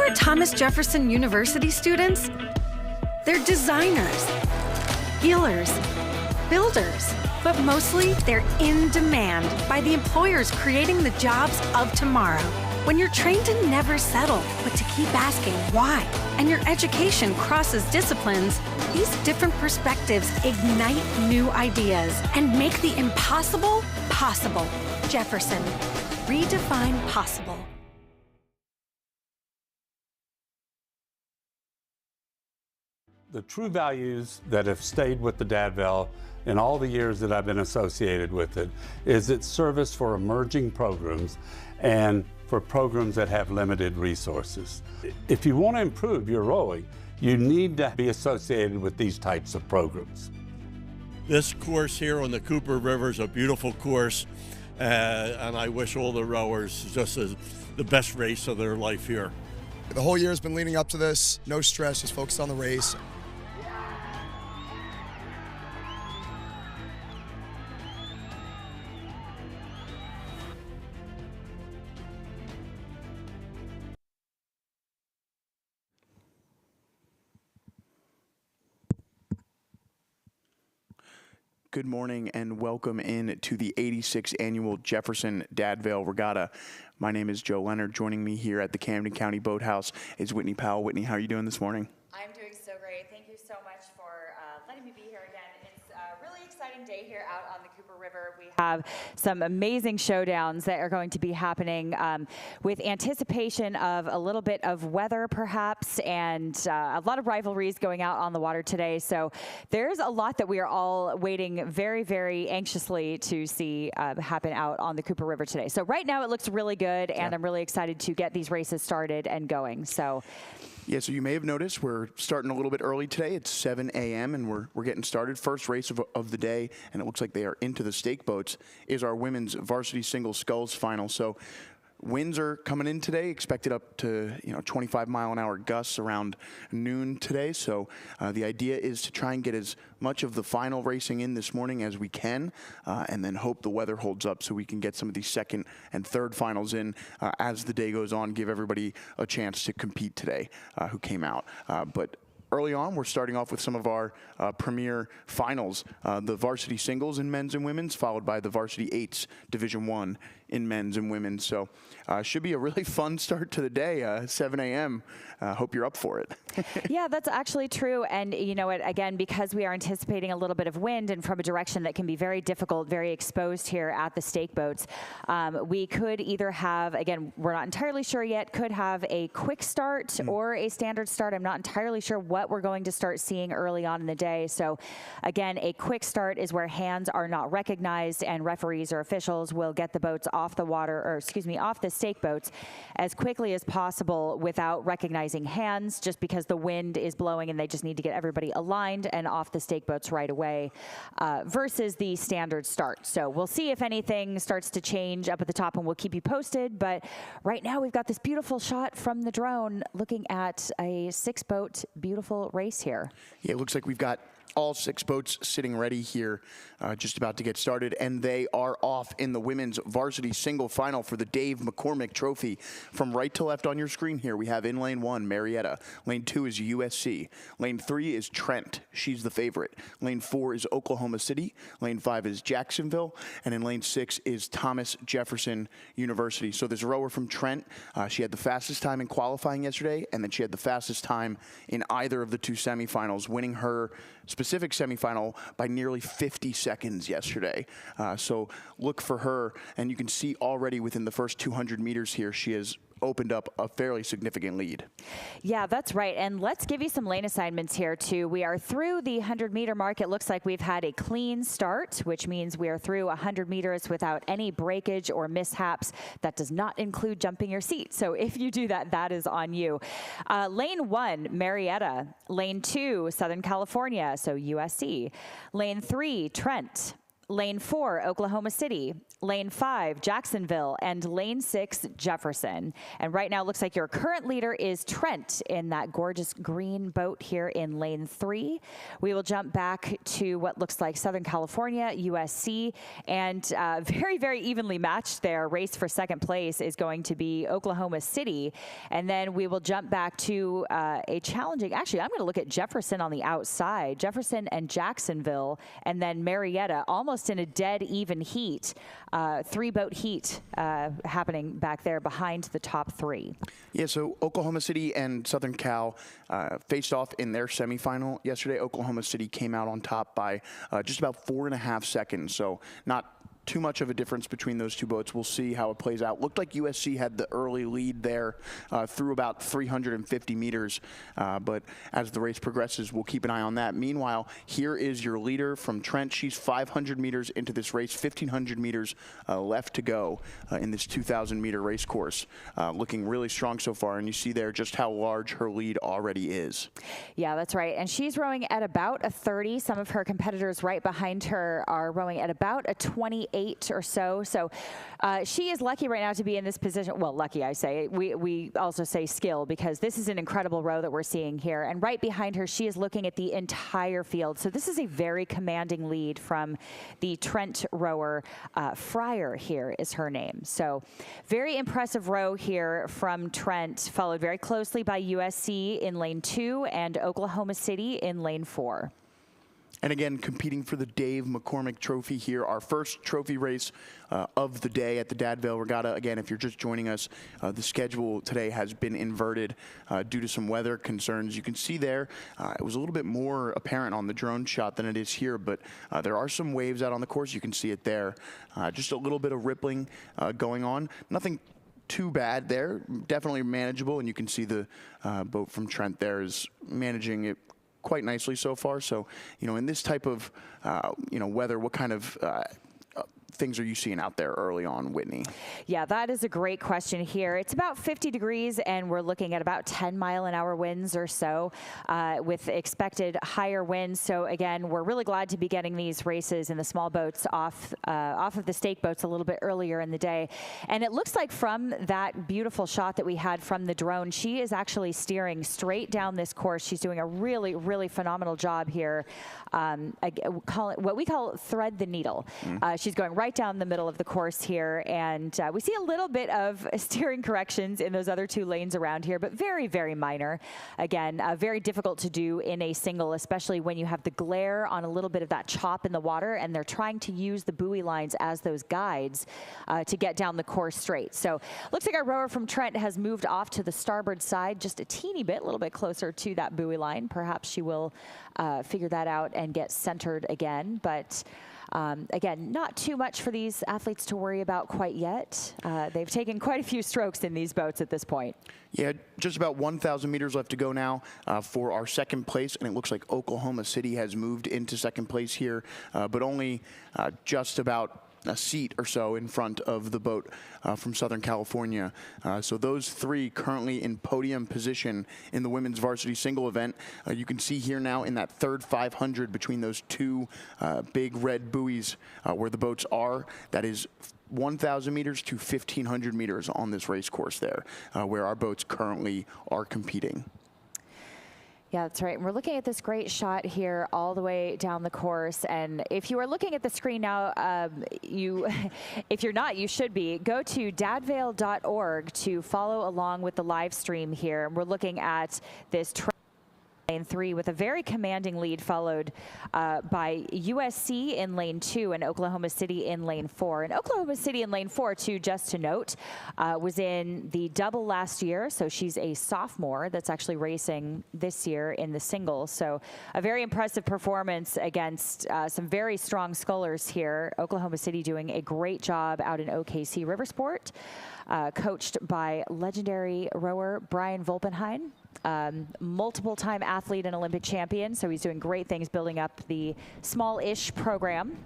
are Thomas Jefferson University students? They're designers, healers, builders, but mostly they're in demand by the employers creating the jobs of tomorrow. When you're trained to never settle, but to keep asking why, and your education crosses disciplines, these different perspectives ignite new ideas and make the impossible possible. Jefferson, redefine possible. The true values that have stayed with the Dad Vail in all the years that I've been associated with it is its service for emerging programs and for programs that have limited resources. If you want to improve your rowing, you need to be associated with these types of programs. This course here on the Cooper River is a beautiful course, and I wish all the rowers just the best race of their life here. The whole year has been leading up to this. No stress, just focused on the race. Good morning and welcome in to the 86th annual Jefferson Dad Vail Regatta. My name is Joe Leonard. Joining me here at the Camden County Boathouse is Whitney Powell. Whitney, how are you doing this morning? I'm doing so great. Thank you so much for letting me be here again. It's a really exciting day here out on the Cooper River. We have some amazing showdowns that are going to be happening with anticipation of a little bit of weather perhaps, and a lot of rivalries going out on the water today. So there's a lot that we are all waiting very, very anxiously to see happen out on the Cooper River today. So right now it looks really good, and I'm really excited to get these races started and going. So. Yeah, so you may have noticed we're starting a little bit early today. It's 7 a.m. and we're getting started. First race of the day, and it looks like they are into the stake boats, is our women's varsity single sculls final. So winds are coming in today, expected up to 25-mile-an-hour gusts around noon today. So the idea is to try and get as much of the final racing in this morning as we can, and then hope the weather holds up so we can get some of these second and third finals in as the day goes on, give everybody a chance to compete today who came out. But early on, we're starting off with some of our premier finals, the varsity singles in men's and women's, followed by the varsity eights Division I in men's and women's. So should be a really fun start to the day, 7 a.m. Hope you're up for it. Yeah, that's actually true. And you know what, again, because we are anticipating a little bit of wind and from a direction that can be very difficult, very exposed here at the stake boats, we could either have, again, we're not entirely sure yet, could have a quick start or a standard start. I'm not entirely sure what we're going to start seeing early on in the day. So again, a quick start is where hands are not recognized and referees or officials will get the boats off the water, or excuse me, off the stake boats as quickly as possible without recognizing hands, just because the wind is blowing and they just need to get everybody aligned and off the stake boats right away, versus the standard start. So we'll see if anything starts to change up at the top, and we'll keep you posted. But right now we've got this beautiful shot from the drone looking at a 6-boat beautiful race here. Yeah, it looks like we've got all 6 boats sitting ready here, just about to get started, and they are off in the women's varsity single final for the Dave McCormick Trophy. From right to left on your screen here, we have in lane 1, Marietta. Lane 2 is USC. Lane 3 is Trent. She's the favorite. Lane 4 is Oklahoma City. Lane 5 is Jacksonville. And in lane 6 is Thomas Jefferson University. So this rower from Trent, she had the fastest time in qualifying yesterday, and then she had the fastest time in either of the 2 semifinals, winning her specific semifinal by nearly 50 seconds yesterday. So look for her, and you can see already within the first 200 meters here, she has opened up a fairly significant lead. Yeah, that's right. And let's give you some lane assignments here too. We are through the 100-meter mark. It looks like we've had a clean start, which means we are through 100 meters without any breakage or mishaps. That does not include jumping your seat. So if you do that, that is on you. Lane 1, Marietta. Lane 2, Southern California, so USC. Lane 3, Trent. Lane 4, Oklahoma City. Lane 5, Jacksonville, and Lane 6, Jefferson. And right now, it looks like your current leader is Trent in that gorgeous green boat here in Lane 3. We will jump back to what looks like Southern California, USC, and very, very evenly matched there. Race for second place is going to be Oklahoma City. And then we will jump back to a challenging, actually, I'm going to look at Jefferson on the outside. Jefferson and Jacksonville, and then Marietta, almost in a dead even heat. 3-boat heat happening back there behind the top 3. Yeah, so Oklahoma City and Southern Cal faced off in their semifinal yesterday. Oklahoma City came out on top by just about 4.5 seconds, so not too much of a difference between those two boats. We'll see how it plays out. Looked like USC had the early lead there through about 350 meters, but as the race progresses, we'll keep an eye on that. Meanwhile, here is your leader from Trent. She's 500 meters into this race, 1,500 meters left to go in this 2,000-meter race course. Looking really strong so far, and you see there just how large her lead already is. Yeah, that's right, and she's rowing at about a 30. Some of her competitors right behind her are rowing at about a 28 or so. So she is lucky right now to be in this position. Well, lucky, I say. We also say skill, because this is an incredible row that we're seeing here. And right behind her, she is looking at the entire field. So this is a very commanding lead from the Trent rower. Fryer here is her name. So very impressive row here from Trent, followed very closely by USC in lane 2 and Oklahoma City in lane 4. And again, competing for the Dave McCormick Trophy here, our first trophy race of the day at the Dad Vail Regatta. Again, if you're just joining us, the schedule today has been inverted due to some weather concerns. You can see there, it was a little bit more apparent on the drone shot than it is here, but there are some waves out on the course. You can see it there. Just a little bit of rippling going on. Nothing too bad there, definitely manageable, and you can see the boat from Trent there is managing it quite nicely so far. So, you know, in this type of, weather, what kind of things are you seeing out there early on, Whitney? Yeah, that is a great question here. It's about 50 degrees, and we're looking at about 10-mile-an-hour winds or so with expected higher winds. So again, we're really glad to be getting these races in the small boats off of the stake boats a little bit earlier in the day. And it looks like from that beautiful shot that we had from the drone, she is actually steering straight down this course. She's doing a really, really phenomenal job here. What we call thread the needle. She's going right down the middle of the course here, and we see a little bit of steering corrections in those other 2 lanes around here, but very, very minor. Again, very difficult to do in a single, especially when you have the glare on a little bit of that chop in the water, and they're trying to use the buoy lines as those guides to get down the course straight. So looks like our rower from Trent has moved off to the starboard side just a teeny bit, a little bit closer to that buoy line. Perhaps she will figure that out and get centered again, but again, not too much for these athletes to worry about quite yet. They've taken quite a few strokes in these boats at this point. Yeah, just about 1,000 meters left to go now for our second place, and it looks like Oklahoma City has moved into second place here, but only just about a seat or so in front of the boat from Southern California. So those 3 currently in podium position in the women's varsity single event. You can see here now in that third 500 between those 2 big red buoys where the boats are. That is 1,000 meters to 1,500 meters on this race course there, where our boats currently are competing. Yeah, that's right. And we're looking at this great shot here all the way down the course. And if you are looking at the screen now, if you're not, you should be. Go to dadvail.org to follow along with the live stream here. We're looking at this lane 3 with a very commanding lead, followed by USC in lane 2 and Oklahoma City in lane 4. And Oklahoma City in lane 4, too, just to note, was in the double last year. So she's a sophomore that's actually racing this year in the singles. So a very impressive performance against some very strong scullers here. Oklahoma City doing a great job out in OKC Riversport, coached by legendary rower Brian Volpenheim. Multiple-time athlete and Olympic champion, so he's doing great things building up the small-ish program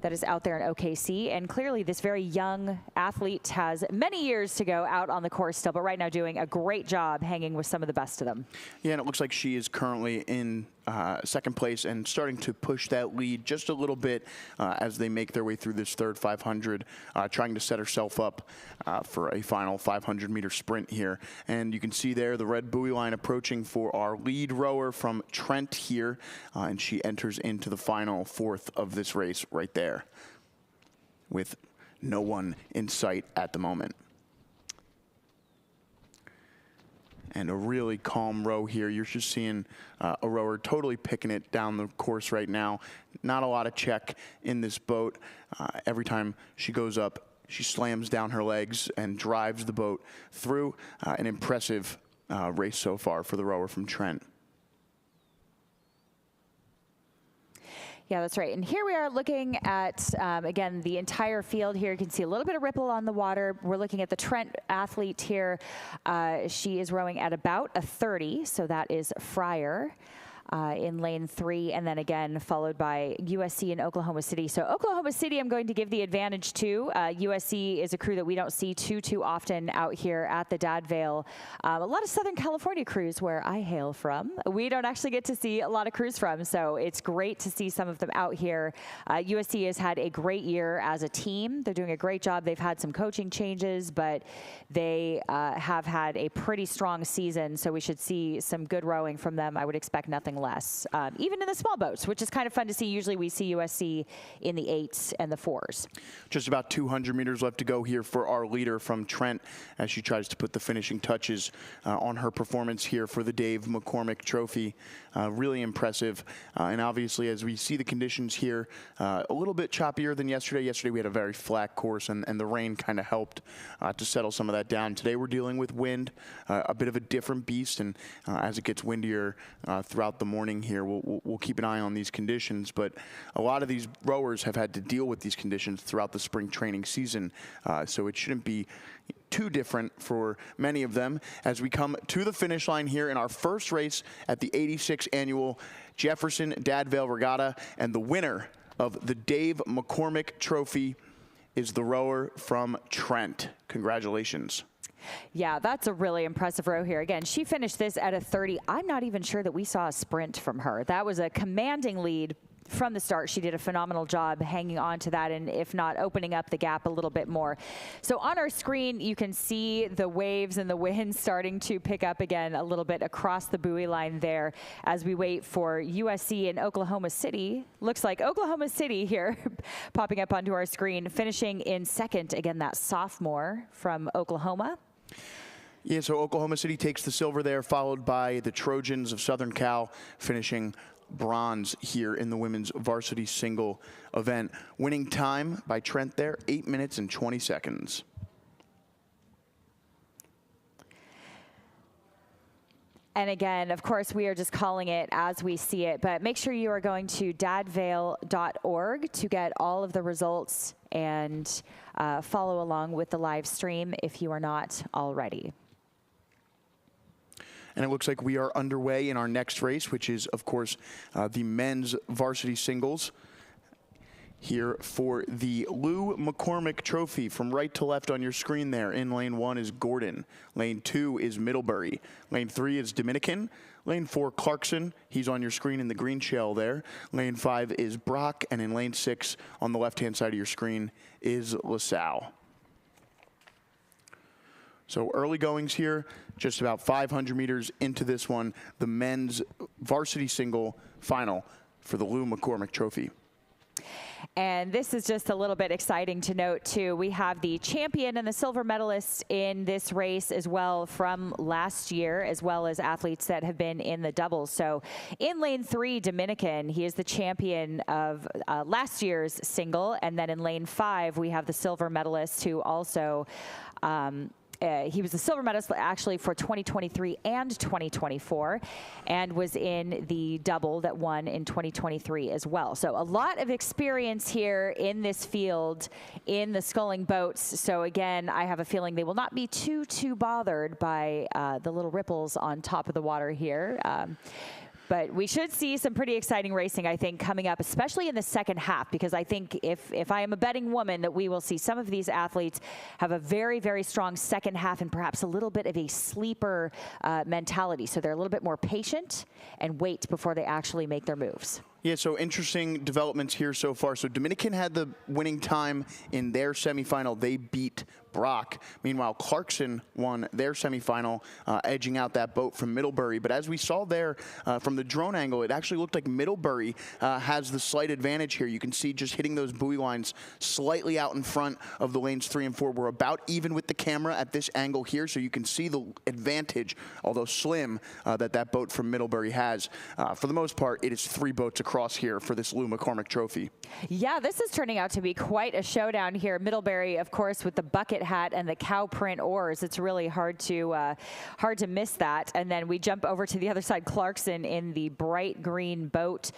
that is out there in OKC. And clearly this very young athlete has many years to go out on the course still, but right now doing a great job hanging with some of the best of them. Yeah, and it looks like she is currently in second place and starting to push that lead just a little bit as they make their way through this third 500, trying to set herself up for a final 500-meter sprint here. And you can see there the red buoy line approaching for our lead rower from Trent here, and she enters into the final fourth of this race right there with no one in sight at the moment. And a really calm row here. You're just seeing a rower totally picking it down the course right now. Not a lot of check in this boat. Every time she goes up, she slams down her legs and drives the boat through. An impressive race so far for the rower from Trent. Yeah, that's right. And here we are looking at, again, the entire field here. You can see a little bit of ripple on the water. We're looking at the Trent athlete here. She is rowing at about a 30, so that is Fryer. In lane 3, and then again followed by USC and Oklahoma City. So Oklahoma City I'm going to give the advantage to. USC is a crew that we don't see too often out here at the Dad Vail. A lot of Southern California crews where I hail from, we don't actually get to see a lot of crews from, so it's great to see some of them out here. USC has had a great year as a team. They're doing a great job. They've had some coaching changes, but they have had a pretty strong season, so we should see some good rowing from them. I would expect nothing less, even in the small boats, which is kind of fun to see. Usually we see USC in the 8s and the 4s. Just about 200 meters left to go here for our leader from Trent as she tries to put the finishing touches on her performance here for the Dave McCormick Trophy. Really impressive. And obviously, as we see the conditions here, a little bit choppier than yesterday. Yesterday we had a very flat course, and the rain kind of helped to settle some of that down. Today we're dealing with wind, a bit of a different beast, and as it gets windier throughout the morning here, we'll keep an eye on these conditions. But a lot of these rowers have had to deal with these conditions throughout the spring training season, so it shouldn't be too different for many of them as we come to the finish line here in our first race at the 86th annual Jefferson Dad Vail Regatta. And the winner of the Dave McCormick Trophy is the rower from Trent. Congratulations. Yeah, that's a really impressive row here. Again, she finished this at a 30. I'm not even sure that we saw a sprint from her. That was a commanding lead from the start. She did a phenomenal job hanging on to that, and if not, opening up the gap a little bit more. So on our screen, you can see the waves and the wind starting to pick up again a little bit across the buoy line there as we wait for USC and Oklahoma City. Looks like Oklahoma City here popping up onto our screen, finishing in second. Again, that sophomore from Oklahoma. Yeah, so Oklahoma City takes the silver there, followed by the Trojans of Southern Cal finishing bronze here in the women's varsity single event. Winning time by Trent there, 8 minutes and 20 seconds. And again, of course, we are just calling it as we see it, but make sure you are going to dadvail.org to get all of the results and follow along with the live stream if you are not already. And it looks like we are underway in our next race, which is, of course, the men's varsity singles. Here for the Lou McCormick Trophy, from right to left on your screen there. In lane 1 is Gordon. Lane 2 is Middlebury. Lane 3 is Dominican. Lane 4, Clarkson. He's on your screen in the green shell there. Lane 5 is Brock. And in lane 6, on the left-hand side of your screen, is LaSalle. So early goings here, just about 500 meters into this one, the men's varsity single final for the Lou McCormick Trophy. And this is just a little bit exciting to note, too. We have the champion and the silver medalist in this race as well from last year, as well as athletes that have been in the doubles. So in lane 3, Dominican, he is the champion of last year's single. And then in lane 5, we have the silver medalist who also he was the silver medalist actually for 2023 and 2024, and was in the double that won in 2023 as well. So a lot of experience here in this field in the sculling boats. So again, I have a feeling they will not be too bothered by the little ripples on top of the water here. But we should see some pretty exciting racing, I think, coming up, especially in the second half, because I think if I am a betting woman, that we will see some of these athletes have a very, very strong second half and perhaps a little bit of a sleeper mentality. So they're a little bit more patient and wait before they actually make their moves. Yeah, so interesting developments here so far. So Dominican had the winning time in their semifinal. They beat Brock. Meanwhile, Clarkson won their semifinal, edging out that boat from Middlebury. But as we saw there from the drone angle, it actually looked like Middlebury has the slight advantage here. You can see just hitting those buoy lines slightly out in front of the lanes 3 and 4. We're about even with the camera at this angle here, so you can see the advantage, although slim, that boat from Middlebury has. For the most part, it is 3 boats across here for this Lou McCormick Trophy. Yeah, this is turning out to be quite a showdown here. Middlebury, of course, with the bucket hat and the cow print oars. It's really hard to miss that. And then we jump over to the other side, Clarkson in the bright green boat.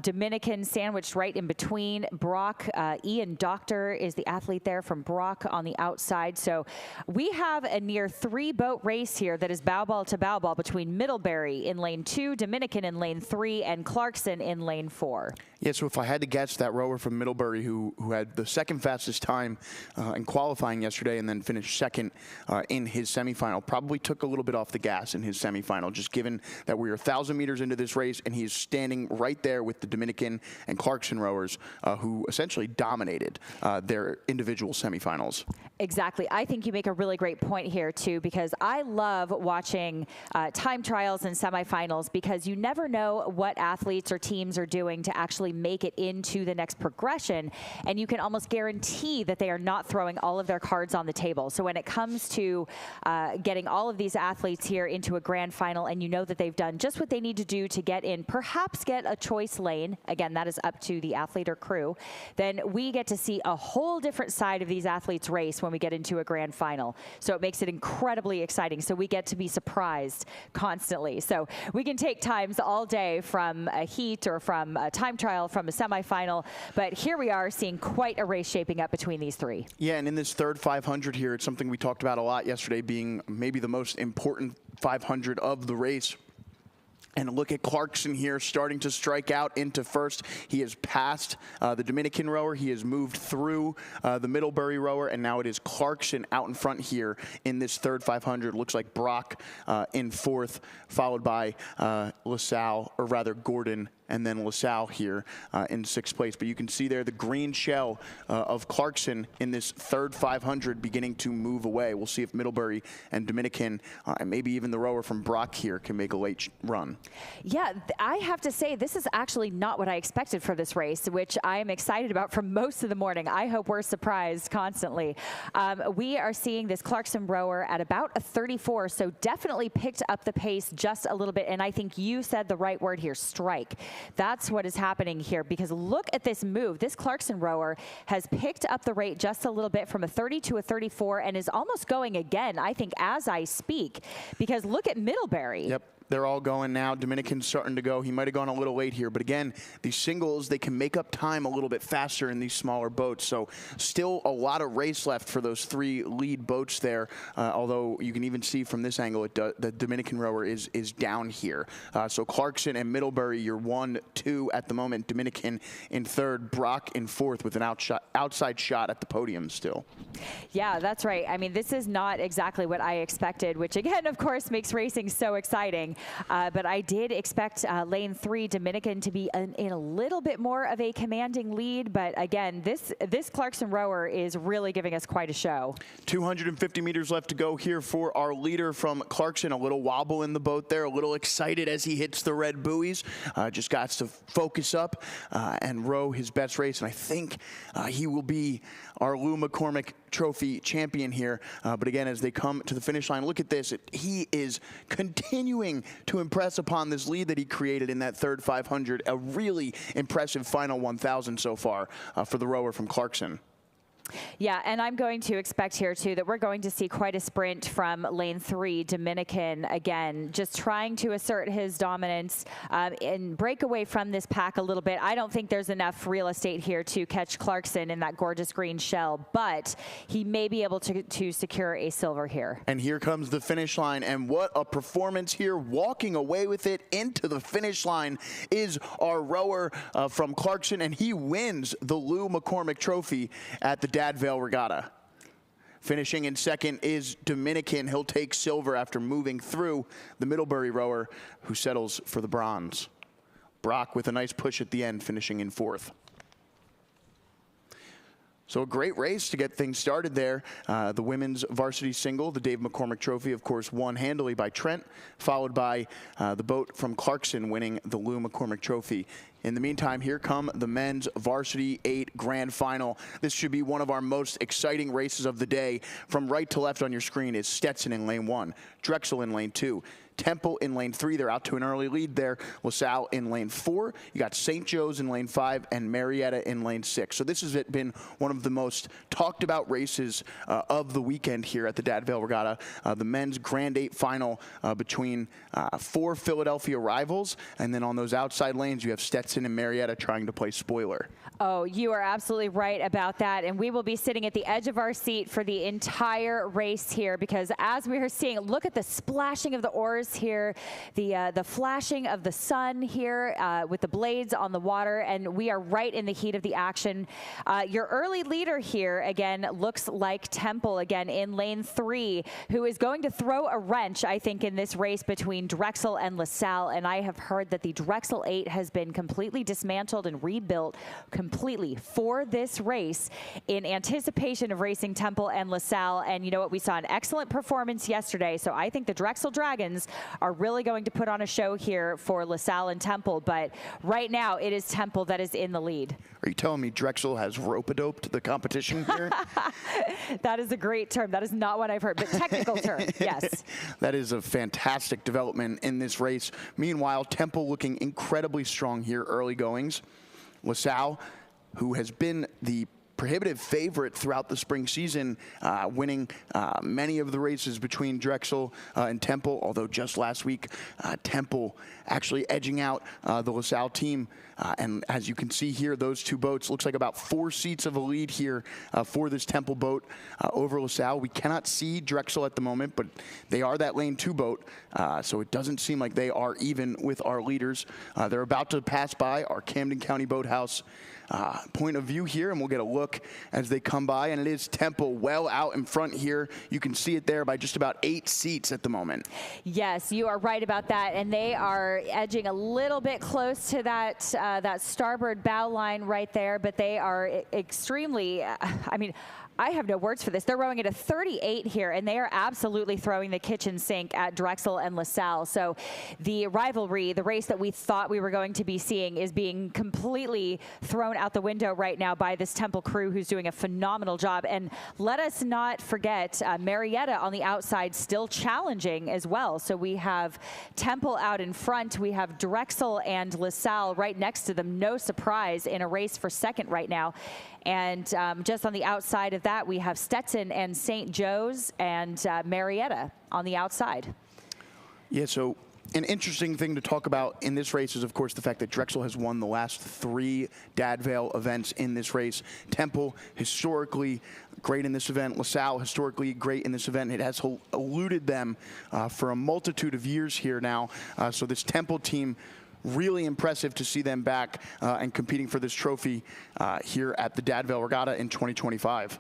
Dominican sandwiched right in between. Brock, Ian Doctor is the athlete there from Brock on the outside. So we have a near 3-boat race here that is bow ball to bow ball between Middlebury in lane 2, Dominican in lane 3, and Clarkson in lane 4. Yeah, so if I had to guess, that rower from Middlebury who had the second fastest time in qualifying yesterday and then finished second in his semifinal probably took a little bit off the gas in his semifinal, just given that we are 1,000 meters into this race and he's standing right there with the Dominican and Clarkson rowers who essentially dominated their individual semifinals. Exactly. I think you make a really great point here, too, because I love watching time trials and semifinals because you never know what athletes or teams are doing to actually make it into the next progression, and you can almost guarantee that they are not throwing all of their cards on the table. So when it comes to getting all of these athletes here into a grand final, and you know that they've done just what they need to do to get in, perhaps get a choice lane, again, that is up to the athlete or crew, then we get to see a whole different side of these athletes race when we get into a grand final. So it makes it incredibly exciting. So we get to be surprised constantly. So we can take times all day from a heat or from a time trial, from a semifinal, but here we are seeing quite a race shaping up between these 3. Yeah, and in this third 500 here, it's something we talked about a lot yesterday, being maybe the most important 500 of the race. And look at Clarkson here starting to strike out into first. He has passed the Dominican rower. He has moved through the Middlebury rower, and now it is Clarkson out in front here in this third 500. Looks like Brock in fourth, followed by LaSalle, or rather Gordon, and then LaSalle here in 6th place. But you can see there the green shell of Clarkson in this third 500 beginning to move away. We'll see if Middlebury and Dominican, and maybe even the rower from Brock here, can make a late run. Yeah, I have to say, this is actually not what I expected for this race, which I am excited about for most of the morning. I hope we're surprised constantly. We are seeing this Clarkson rower at about a 34, so definitely picked up the pace just a little bit. And I think you said the right word here, strike. That's what is happening here, because look at this move. This Clarkson rower has picked up the rate just a little bit from a 30 to a 34 and is almost going again, I think, as I speak, because look at Middlebury. Yep. They're all going now. Dominican's starting to go. He might have gone a little late here. But again, these singles, they can make up time a little bit faster in these smaller boats. So still a lot of race left for those 3 lead boats there. Although you can even see from this angle, the Dominican rower is down here. So Clarkson and Middlebury, you're 1, 2 at the moment. Dominican in third, Brock in fourth with an outside shot at the podium still. Yeah, that's right. I mean, this is not exactly what I expected, which again, of course, makes racing so exciting. But I did expect lane 3 Dominican to be in a little bit more of a commanding lead. But again, this Clarkson rower is really giving us quite a show. 250 meters left to go here for our leader from Clarkson. A little wobble in the boat there, a little excited as he hits the red buoys. Just got to focus up and row his best race. And I think he will be our Lou McCormick Trophy champion here. But again, as they come to the finish line, look at this. He is continuing to impress upon this lead that he created in that third 500. A really impressive final 1,000 so far for the rower from Clarkson. Yeah, and I'm going to expect here, too, that we're going to see quite a sprint from lane 3, Dominican, again, just trying to assert his dominance and break away from this pack a little bit. I don't think there's enough real estate here to catch Clarkson in that gorgeous green shell, but he may be able to secure a silver here. And here comes the finish line, and what a performance here. Walking away with it into the finish line is our rower from Clarkson, and he wins the Lou McCormick Trophy at the Dad Vail Regatta. Finishing in second is Dominican. He'll take silver after moving through the Middlebury rower, who settles for the bronze. Brock with a nice push at the end, finishing in fourth. So a great race to get things started there. The women's varsity single, the Dave McCormick Trophy, of course, won handily by Trent, followed by the boat from Clarkson winning the Lou McCormick Trophy. In the meantime, here come the men's varsity 8 grand final. This should be one of our most exciting races of the day. From right to left on your screen is Stetson in lane 1, Drexel in lane 2, Temple in lane 3. They're out to an early lead there. LaSalle in lane 4. You got St. Joe's in lane 5 and Marietta in lane 6. So this has been one of the most talked about races of the weekend here at the Dad Vail Regatta. The men's Grand 8 final between 4 Philadelphia rivals. And then on those outside lanes, you have Stetson and Marietta trying to play spoiler. Oh, you are absolutely right about that. And we will be sitting at the edge of our seat for the entire race here, because as we are seeing, look at the splashing of the oars here, the flashing of the sun here with the blades on the water, and we are right in the heat of the action. Your early leader here, again, looks like Temple, again, in lane 3, who is going to throw a wrench, I think, in this race between Drexel and LaSalle. And I have heard that the Drexel 8 has been completely dismantled and rebuilt completely for this race in anticipation of racing Temple and LaSalle. And you know what? We saw an excellent performance yesterday, so I think the Drexel Dragons are really going to put on a show here for LaSalle and Temple. But right now, it is Temple that is in the lead. Are you telling me Drexel has rope-a-doped the competition here? That is a great term. That is not what I've heard, but technical term, yes. That is a fantastic development in this race. Meanwhile, Temple looking incredibly strong here, early goings. LaSalle, who has been the prohibitive favorite throughout the spring season, winning many of the races between Drexel and Temple, although just last week, Temple actually edging out the LaSalle team. And as you can see here, those two boats, looks like about 4 seats of a lead here for this Temple boat over LaSalle. We cannot see Drexel at the moment, but they are that lane 2 boat, so it doesn't seem like they are even with our leaders. They're about to pass by our Camden County Boathouse point of view here, and we'll get a look as they come by, and it is Temple well out in front here. You can see it there by just about 8 seats at the moment. Yes, you are right about that, and they are edging a little bit close to that that starboard bow line right there, but they are extremely, I mean, I have no words for this. They're rowing at a 38 here, and they are absolutely throwing the kitchen sink at Drexel and LaSalle. So the rivalry, the race that we thought we were going to be seeing, is being completely thrown out the window right now by this Temple crew, who's doing a phenomenal job. And let us not forget Marietta on the outside, still challenging as well. So we have Temple out in front. We have Drexel and LaSalle right next to them. No surprise in a race for second right now. And just on the outside of that, we have Stetson and St. Joe's and Marietta on the outside. Yeah, so an interesting thing to talk about in this race is, of course, the fact that Drexel has won the last 3 Dad Vail events in this race. Temple, historically great in this event. LaSalle, historically great in this event. It has eluded them for a multitude of years here now. So this Temple team, really impressive to see them back and competing for this trophy here at the Dad Vail Regatta in 2025.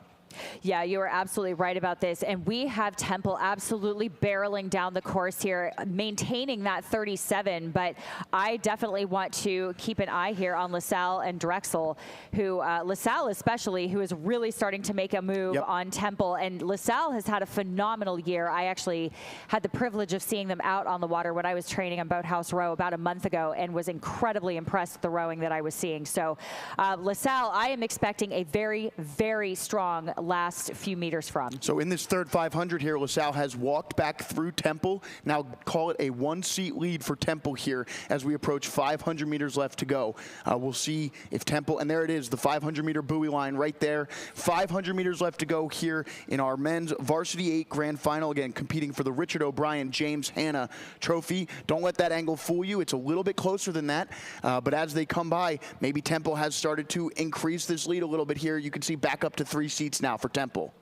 Yeah, you are absolutely right about this. And we have Temple absolutely barreling down the course here, maintaining that 37. But I definitely want to keep an eye here on LaSalle and Drexel, who, LaSalle especially, who is really starting to make a move on Temple. And LaSalle has had a phenomenal year. I actually had the privilege of seeing them out on the water when I was training on Boathouse Row about a month ago, and was incredibly impressed with the rowing that I was seeing. So LaSalle, I am expecting a very, very strong last few meters from. So in this third 500 here, LaSalle has walked back through Temple. Now call it a 1-seat lead for Temple here as we approach 500 meters left to go. We'll see if Temple, and there it is, the 500-meter buoy line right there. 500 meters left to go here in our men's varsity 8 grand final. Again, competing for the Richard O'Brien James Hanna Trophy. Don't let that angle fool you. It's a little bit closer than that. But as they come by, maybe Temple has started to increase this lead a little bit here. You can see back up to 3 seats now for Temple.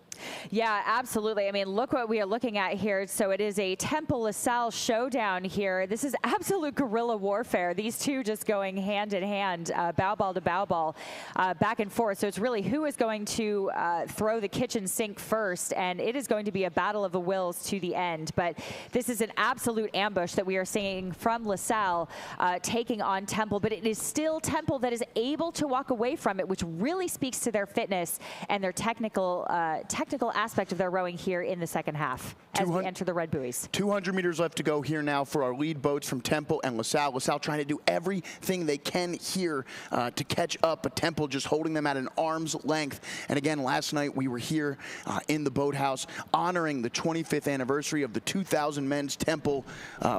Yeah, absolutely. I mean, look what we are looking at here. So it is a Temple-LaSalle showdown here. This is absolute guerrilla warfare. These two just going hand in hand, bow ball to bow ball, back and forth. So it's really who is going to throw the kitchen sink first, and it is going to be a battle of the wills to the end. But this is an absolute ambush that we are seeing from LaSalle taking on Temple, but it is still Temple that is able to walk away from it, which really speaks to their fitness and their technical aspect of their rowing here in the second half as we enter the red buoys. 200 meters left to go here now for our lead boats from Temple and LaSalle. LaSalle trying to do everything they can here to catch up, but Temple just holding them at an arm's length. And again, last night we were here in the boathouse honoring the 25th anniversary of the 2000 men's Temple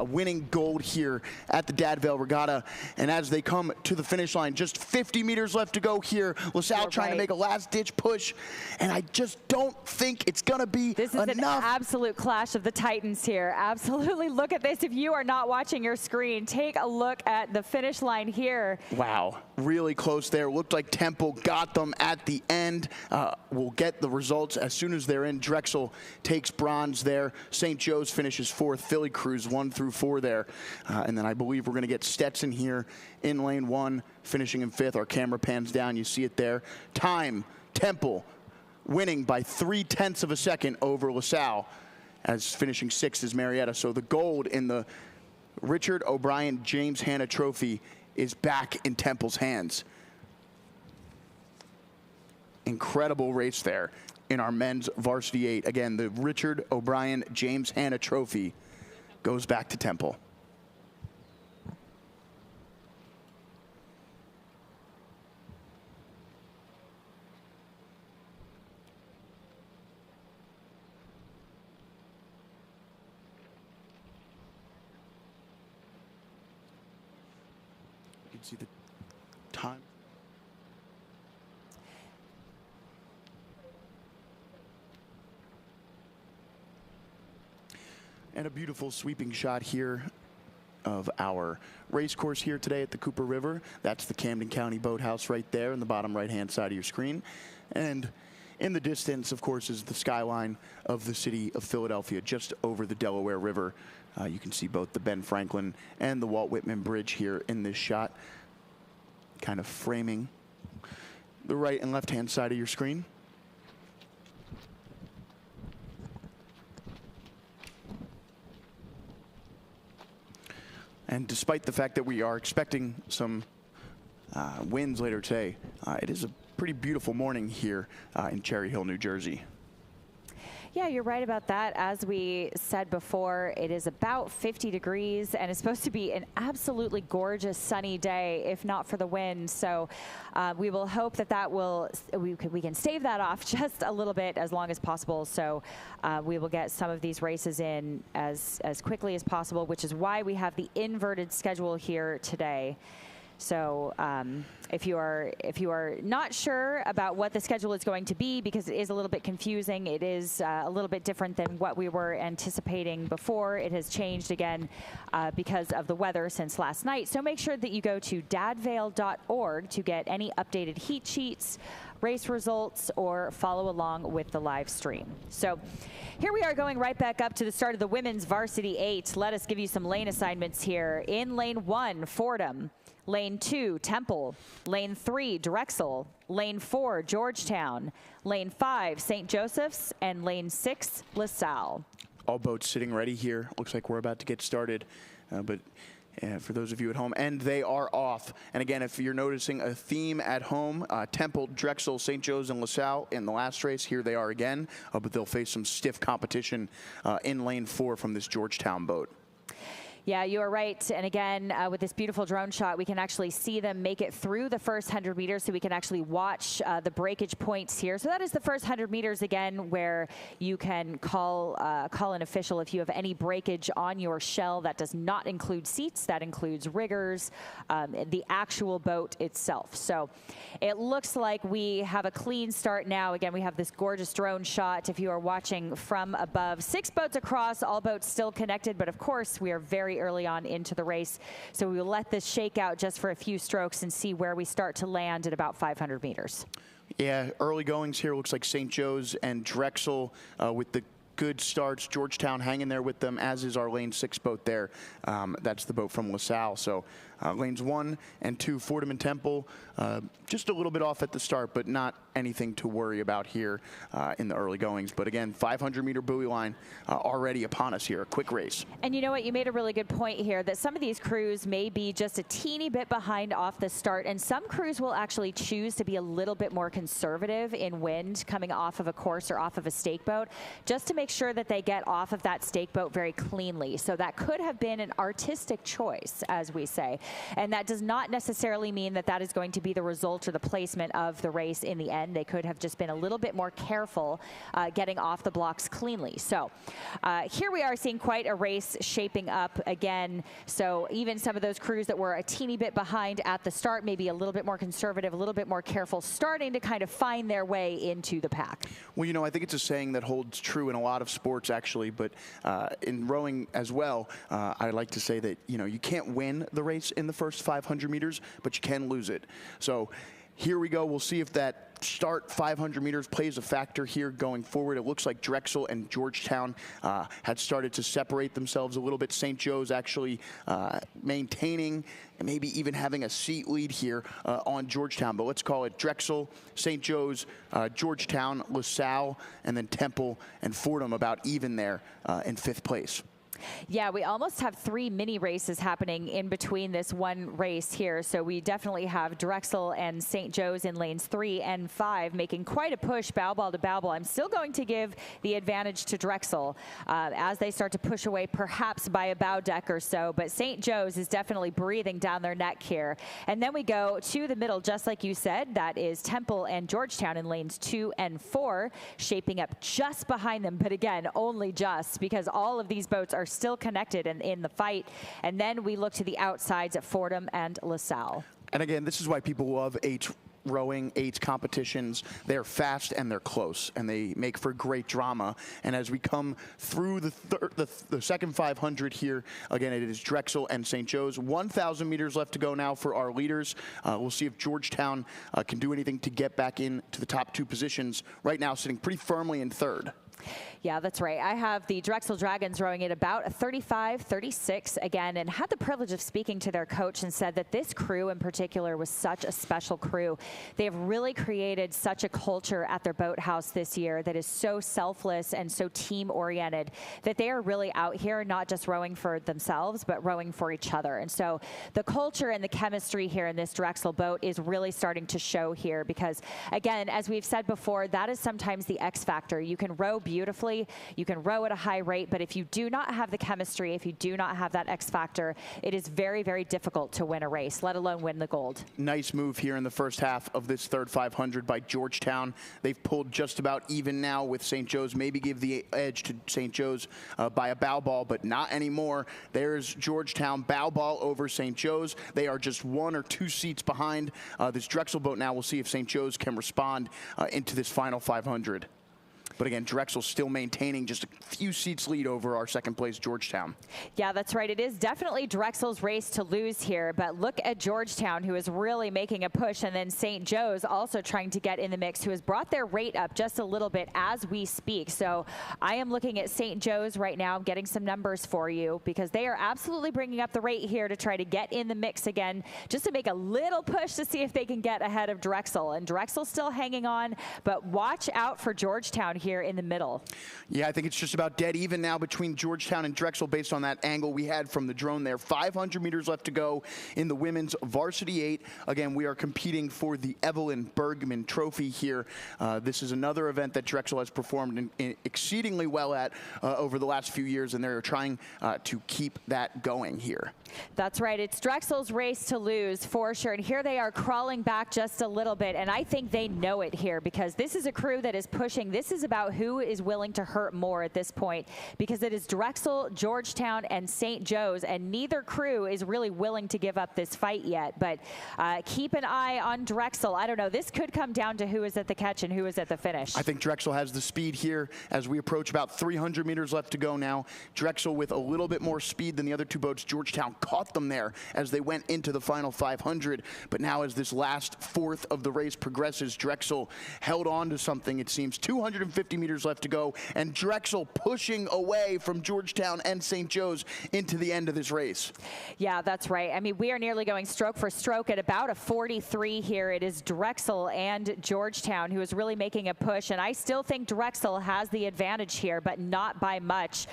winning gold here at the Dad Vail Regatta. And as they come to the finish line, just 50 meters left to go here. LaSalle trying to make a last-ditch push, and I just don't think it's going to be enough. This is an absolute clash of the titans here. Absolutely. Look at this. If you are not watching your screen, take a look at the finish line here. Wow. Really close there. Looked like Temple got them at the end. We'll get the results as soon as they're in. Drexel takes bronze there. St. Joe's finishes 4th. Philly Cruz 1 through 4 there. And then I believe we're going to get Stetson here in lane 1, finishing in 5th. Our camera pans down. You see it there. Time, Temple winning by 0.3 of a second over LaSalle, as finishing 6th is Marietta. So the gold in the Richard O'Brien James Hanna Trophy is back in Temple's hands. Incredible race there in our men's varsity 8. Again, the Richard O'Brien James Hanna Trophy goes back to Temple. You can see the time. And a beautiful sweeping shot here of our race course here today at the Cooper River. That's the Camden County Boathouse right there in the bottom right-hand side of your screen. And in the distance, of course, is the skyline of the city of Philadelphia, just over the Delaware River. You can see both the Ben Franklin and the Walt Whitman Bridge here in this shot, kind of framing the right and left-hand side of your screen. And despite the fact that we are expecting some winds later today, it is a pretty beautiful morning here in Cherry Hill, New Jersey. Yeah, you're right about that. As we said before, it is about 50 degrees and it's supposed to be an absolutely gorgeous sunny day, if not for the wind. So we will hope that we can stave that off just a little bit as long as possible. So we will get some of these races in as quickly as possible, which is why we have the inverted schedule here today. So if you are not sure about what the schedule is going to be, because it is a little bit confusing, it is a little bit different than what we were anticipating before. It has changed again because of the weather since last night. So make sure that you go to dadvail.org to get any updated heat sheets, race results, or follow along with the live stream. So here we are going right back up to the start of the women's varsity 8. Let us give you some lane assignments here. In lane 1, Fordham. Lane 2, Temple. Lane 3, Drexel. Lane 4, Georgetown. Lane 5, St. Joseph's. And lane 6, LaSalle. All boats sitting ready here. Looks like we're about to get started. But for those of you at home, and they are off. And again, if you're noticing a theme at home, Temple, Drexel, St. Joe's, and LaSalle in the last race, here they are again. But they'll face some stiff competition in lane 4 from this Georgetown boat. Yeah, you are right. And again, with this beautiful drone shot, we can actually see them make it through the first 100 meters, so we can actually watch the breakage points here. So that is the first 100 meters, again, where you can call an official if you have any breakage on your shell. That does not include seats. That includes riggers, the actual boat itself. So it looks like we have a clean start now. Again, we have this gorgeous drone shot. If you are watching from above, 6 boats across, all boats still connected, but of course we are very early on into the race. So we will let this shake out just for a few strokes and see where we start to land at about 500 meters. Yeah, early goings here. Looks like St. Joe's and Drexel with the good starts. Georgetown hanging there with them, as is our lane 6 boat there. That's the boat from LaSalle. So lanes 1 and 2, Fordham and Temple, just a little bit off at the start, but not anything to worry about here in the early goings. But again, 500-meter buoy line already upon us here. A quick race. And you know what? You made a really good point here that some of these crews may be just a teeny bit behind off the start, and some crews will actually choose to be a little bit more conservative in wind coming off of a course or off of a stake boat, just to make sure that they get off of that stake boat very cleanly. So that could have been an artistic choice, as we say. And that does not necessarily mean that that is going to be the result or the placement of the race in the end. They could have just been a little bit more careful getting off the blocks cleanly. So here we are seeing quite a race shaping up again. So even some of those crews that were a teeny bit behind at the start, maybe a little bit more conservative, a little bit more careful, starting to kind of find their way into the pack. Well, you know, I think it's a saying that holds true in a lot of sports, actually, but in rowing as well, I like to say that, you know, you can't win the race in the first 500 meters, but you can lose it. So here we go. We'll see if that start 500 meters plays a factor here going forward. It looks like Drexel and Georgetown had started to separate themselves a little bit. St. Joe's actually maintaining and maybe even having a seat lead here on Georgetown. But let's call it Drexel, St. Joe's, Georgetown, LaSalle, and then Temple and Fordham about even there in 5th place. Yeah, we almost have 3 mini races happening in between this one race here. So we definitely have Drexel and St. Joe's in lanes 3 and 5 making quite a push bow ball to bow ball. I'm still going to give the advantage to Drexel as they start to push away perhaps by a bow deck or so. But St. Joe's is definitely breathing down their neck here. And then we go to the middle, just like you said. That is Temple and Georgetown in lanes 2 and 4 shaping up just behind them. But again, only just, because all of these boats are still connected and in the fight. And then we look to the outsides at Fordham and LaSalle. And again, this is why people love rowing, 8 competitions. They're fast and they're close, and they make for great drama. And as we come through the second 500 here, again, it is Drexel and St. Joe's. 1,000 meters left to go now for our leaders. We'll see if Georgetown can do anything to get back into the top 2 positions. Right now, sitting pretty firmly in 3rd. Yeah, that's right. I have the Drexel Dragons rowing at about a 35-36 again, and had the privilege of speaking to their coach and said that this crew in particular was such a special crew. They have really created such a culture at their boathouse this year that is so selfless and so team-oriented that they are really out here not just rowing for themselves, but rowing for each other. And so the culture and the chemistry here in this Drexel boat is really starting to show here because, again, as we've said before, that is sometimes the X factor. You can row beautifully, you can row at a high rate, but if you do not have the chemistry, if you do not have that X factor, it is very, very difficult to win a race, let alone win the gold. Nice move here in the first half of this third 500 by Georgetown. They've pulled just about even now with St. Joe's. Maybe give the edge to St. Joe's by a bow ball, but not anymore. There's Georgetown bow ball over St. Joe's. They are just 1 or 2 seats behind this Drexel boat now. We'll see if St. Joe's can respond into this final 500. But again, Drexel still maintaining just a few seats lead over our second place Georgetown. Yeah, that's right. It is definitely Drexel's race to lose here. But look at Georgetown, who is really making a push. And then St. Joe's also trying to get in the mix, who has brought their rate up just a little bit as we speak. So I am looking at St. Joe's right now, getting some numbers for you, because they are absolutely bringing up the rate here to try to get in the mix again, just to make a little push to see if they can get ahead of Drexel. And Drexel's still hanging on, but watch out for Georgetown here. here in the middle. Yeah, I think it's just about dead even now between Georgetown and Drexel based on that angle we had from the drone there. 500 meters left to go in the women's varsity 8. Again, we are competing for the Evelyn Bergman Trophy here. This is another event that Drexel has performed exceedingly well at over the last few years, and they're trying to keep that going here. That's right. It's Drexel's race to lose for sure. And here they are crawling back just a little bit. And I think they know it here because this is a crew that is pushing. This is about who is willing to hurt more at this point because it is Drexel, Georgetown, and St. Joe's. And neither crew is really willing to give up this fight yet. But keep an eye on Drexel. I don't know. This could come down to who is at the catch and who is at the finish. I think Drexel has the speed here as we approach about 300 meters left to go now. Drexel with a little bit more speed than the other two boats. Georgetown caught them there as they went into the final 500. But now as this last fourth of the race progresses, Drexel held on to something, it seems. 250 meters left to go, and Drexel pushing away from Georgetown and St. Joe's into the end of this race. Yeah, that's right. I mean, we are nearly going stroke for stroke at about a 43 here. It is Drexel and Georgetown who is really making a push, and I still think Drexel has the advantage here, but not by much.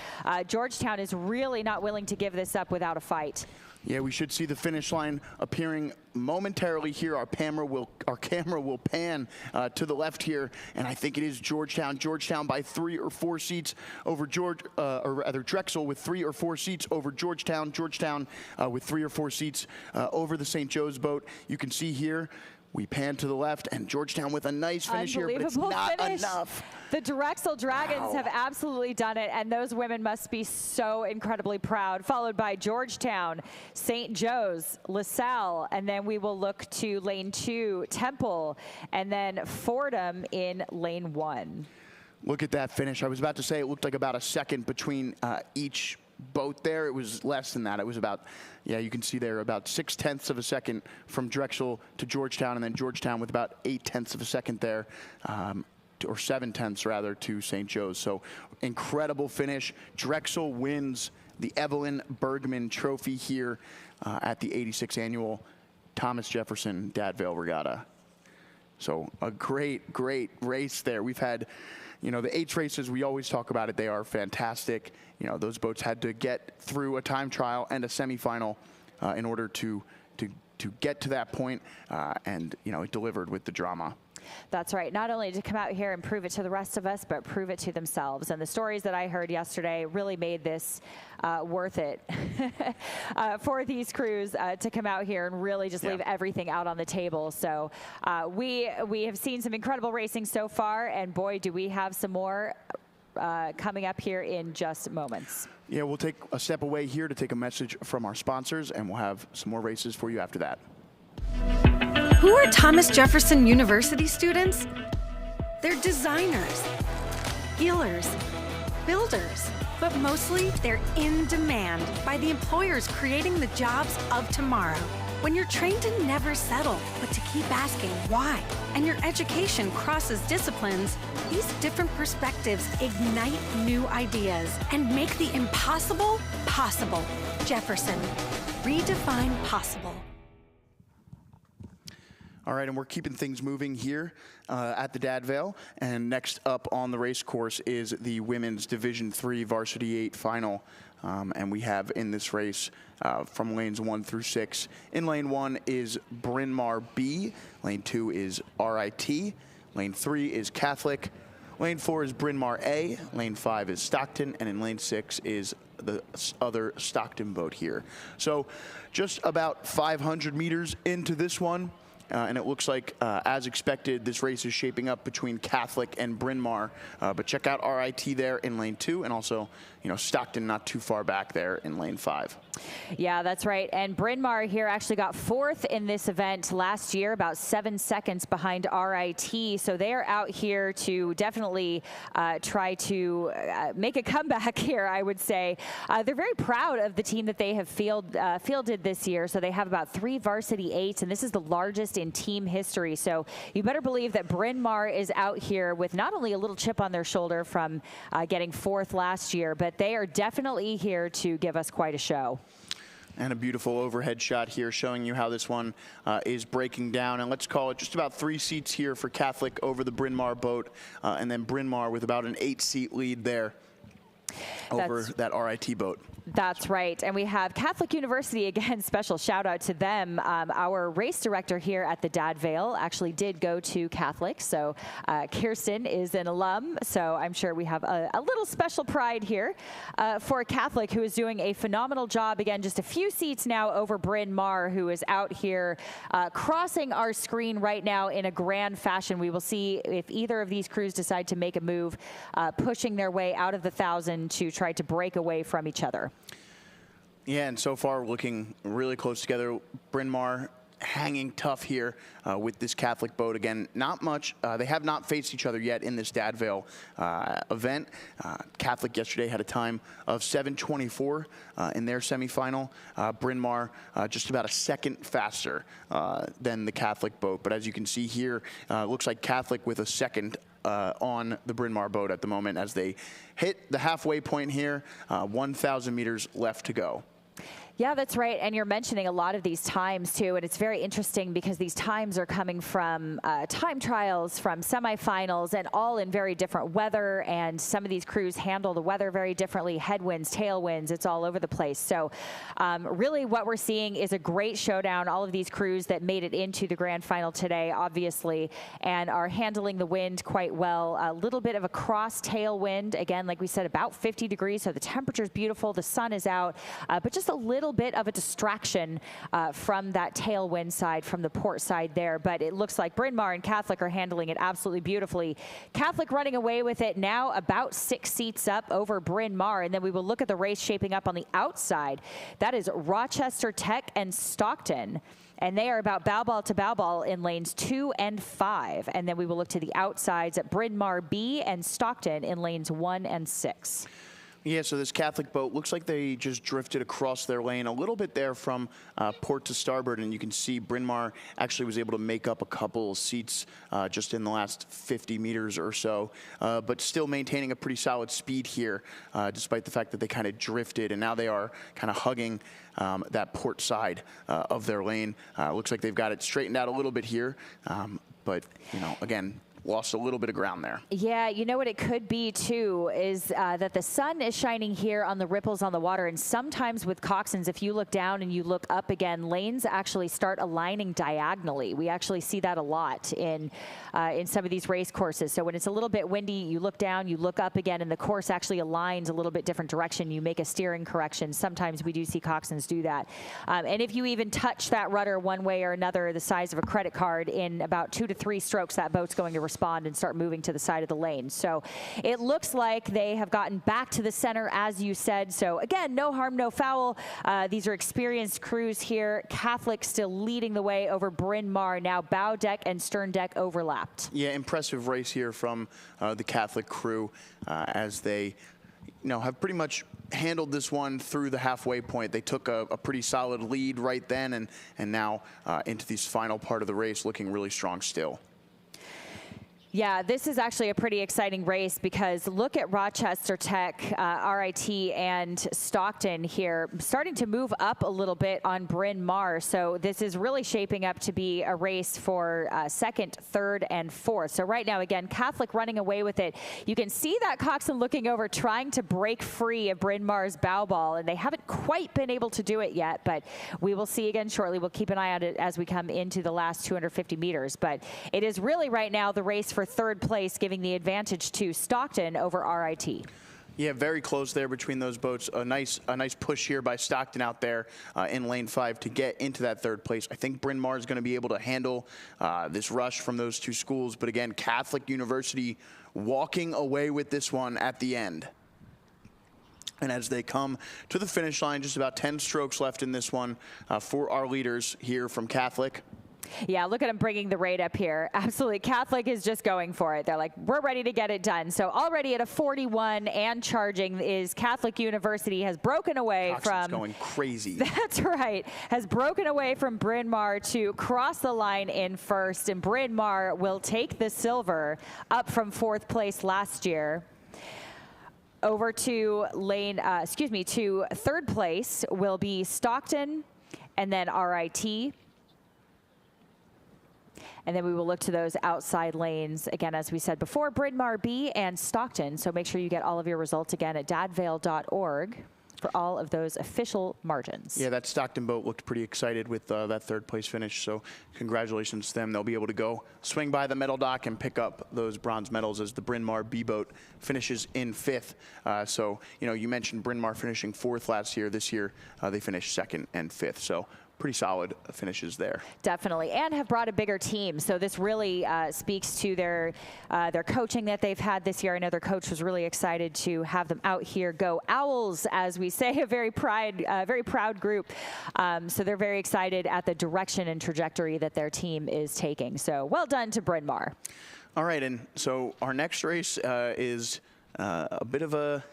Georgetown is really not willing to give this up without a fight. Yeah, we should see the finish line appearing momentarily here. Our camera will pan to the left here, and I think it is Georgetown. Georgetown by 3 or 4 seats over or rather Drexel with 3 or 4 seats over Georgetown. Georgetown with 3 or 4 seats over the St. Joe's boat. You can see here, we pan to the left, and Georgetown with a nice finish here, but it's not enough. The Drexel Dragons have absolutely done it, and those women must be so incredibly proud, followed by Georgetown, St. Joe's, LaSalle, and then we will look to lane 2, Temple, and then Fordham in lane 1. Look at that finish. I was about to say it looked like about a second between each boat there. It was less than that. It was about, yeah, you can see there about 0.6 of a second from Drexel to Georgetown, and then Georgetown with about 0.8 of a second there, or 0.7 rather, to St. Joe's. So incredible finish. Drexel wins the Evelyn Bergman Trophy here at the 86th annual Thomas Jefferson Dad Vail Regatta. So a great, great race there. We've had, you know, the H races, we always talk about it. They are fantastic. You know, those boats had to get through a time trial and a semifinal in order to get to that point, and, you know, it delivered with the drama. That's right. Not only to come out here and prove it to the rest of us, but prove it to themselves. And the stories that I heard yesterday really made this worth it for these crews to come out here and really just leave everything out on the table. So we have seen some incredible racing so far, and boy, do we have some more coming up here in just moments. Yeah, we'll take a step away here to take a message from our sponsors, and we'll have some more races for you after that. Who are Thomas Jefferson University students? They're designers, healers, builders, but mostly they're in demand by the employers creating the jobs of tomorrow. When you're trained to never settle, but to keep asking why, and your education crosses disciplines, these different perspectives ignite new ideas and make the impossible possible. Jefferson, redefine possible. All right, and we're keeping things moving here at the Dad Vail. And next up on the race course is the Women's Division III Varsity 8 Final. And we have in this race from lanes 1 through 6. In lane 1 is Bryn Mawr B. Lane 2 is RIT. Lane 3 is Catholic. Lane 4 is Bryn Mawr A. Lane 5 is Stockton. And in lane 6 is the other Stockton boat here. So just about 500 meters into this one. And it looks like, as expected, this race is shaping up between Catholic and Bryn Mawr. But check out RIT there in lane 2, and also, you know, Stockton not too far back there in lane 5. Yeah, that's right. And Bryn Mawr here actually got 4th in this event last year, about 7 seconds behind RIT. So they are out here to definitely try to make a comeback here, I would say. They're very proud of the team that they have fielded this year. So they have about 3 varsity 8s, and this is the largest in team history. So you better believe that Bryn Mawr is out here with not only a little chip on their shoulder from getting 4th last year, but they are definitely here to give us quite a show. And a beautiful overhead shot here showing you how this one is breaking down. And let's call it just about 3 seats here for Catholic over the Bryn Mawr boat. And then Bryn Mawr with about an 8-seat lead there over that RIT boat. That's right. And we have Catholic University, again, special shout out to them. Our race director here at the Dad Vail actually did go to Catholic. So Kirsten is an alum. So I'm sure we have a little special pride here for Catholic, who is doing a phenomenal job. Again, just a few seats now over Bryn Mawr, who is out here crossing our screen right now in a grand fashion. We will see if either of these crews decide to make a move, pushing their way out of the 1,000 to try to break away from each other. Yeah, and so far looking really close together. Bryn Mawr hanging tough here with this Catholic boat. Again, not much. They have not faced each other yet in this Dad Vail event. Catholic yesterday had a time of 7:24 in their semifinal. Bryn Mawr just about a second faster than the Catholic boat. But as you can see here, looks like Catholic with a second on the Bryn Mawr boat at the moment as they hit the halfway point here. 1,000 meters left to go. Yeah, that's right. And you're mentioning a lot of these times, too. And it's very interesting because these times are coming from time trials, from semifinals, and all in very different weather. And some of these crews handle the weather very differently. Headwinds, tailwinds, it's all over the place. So really what we're seeing is a great showdown. All of these crews that made it into the grand final today, obviously, and are handling the wind quite well. A little bit of a cross tailwind. Again, like we said, about 50 degrees. So the temperature's beautiful. The sun is out, but just a little bit of a distraction from that tailwind side, from the port side there. But it looks like Bryn Mawr and Catholic are handling it absolutely beautifully. Catholic running away with it now, about 6 seats up over Bryn Mawr. And then we will look at the race shaping up on the outside. That is Rochester Tech and Stockton. And they are about bow ball to bow ball in lanes 2 and 5. And then we will look to the outsides at Bryn Mawr B and Stockton in lanes 1 and 6. Yeah, so this Catholic boat looks like they just drifted across their lane a little bit there from port to starboard, and you can see Bryn Mawr actually was able to make up a couple of seats just in the last 50 meters or so, but still maintaining a pretty solid speed here, despite the fact that they kind of drifted, and now they are kind of hugging that port side of their lane. Looks like they've got it straightened out a little bit here, but, you know, again, lost a little bit of ground there. Yeah, you know what it could be too is that the sun is shining here on the ripples on the water, and sometimes with coxswains, if you look down and you look up again, lanes actually start aligning diagonally. We actually see that a lot in some of these race courses. So when it's a little bit windy, you look down, you look up again, and the course actually aligns a little bit different direction. You make a steering correction. Sometimes we do see coxswains do that. And if you even touch that rudder one way or another, the size of a credit card, in about 2 to 3 strokes, that boat's going to respond and start moving to the side of the lane. So it looks like they have gotten back to the center, as you said. So again, no harm, no foul. These are experienced crews here. Catholic still leading the way over Bryn Mawr. Now bow deck and stern deck overlapped. Yeah, impressive race here from the Catholic crew as they have pretty much handled this one through the halfway point. They took a pretty solid lead right then, and now into this final part of the race looking really strong still. Yeah, this is actually a pretty exciting race because look at Rochester Tech, RIT, and Stockton here starting to move up a little bit on Bryn Mawr. So this is really shaping up to be a race for second, third, and fourth. So right now, again, Catholic running away with it. You can see that coxswain looking over, trying to break free of Bryn Mawr's bow ball, and they haven't quite been able to do it yet, but we will see again shortly. We'll keep an eye on it as we come into the last 250 meters. But it is really right now the race for third place, giving the advantage to Stockton over RIT. Yeah, very close there between those boats. A nice push here by Stockton out there in lane 5 to get into that third place. I think Bryn Mawr is going to be able to handle this rush from those two schools. But again, Catholic University walking away with this one at the end. And as they come to the finish line, just about 10 strokes left in this one for our leaders here from Catholic. Yeah, look at them bringing the rate up here. Absolutely. Catholic is just going for it. They're like, we're ready to get it done. So already at a 41 and charging is Catholic University, has broken away from... going crazy. That's right. Has broken away from Bryn Mawr to cross the line in first. And Bryn Mawr will take the silver up from fourth place last year. over to to third place will be Stockton, and then RIT. And then we will look to those outside lanes, again, as we said before, Bryn Mawr B and Stockton. So make sure you get all of your results again at dadvail.org for all of those official margins. Yeah, that Stockton boat looked pretty excited with that third place finish. So congratulations to them. They'll be able to go swing by the medal dock and pick up those bronze medals as the Bryn Mawr B boat finishes in 5th. So, you know, you mentioned Bryn Mawr finishing 4th last year. This year, they finished 2nd and 5th. So pretty solid finishes there. Definitely, and have brought a bigger team. So this really speaks to their coaching that they've had this year. I know their coach was really excited to have them out here. Go Owls, as we say, a very proud group. So they're very excited at the direction and trajectory that their team is taking. So well done to Bryn Mawr. All right, and so our next race is a bit of a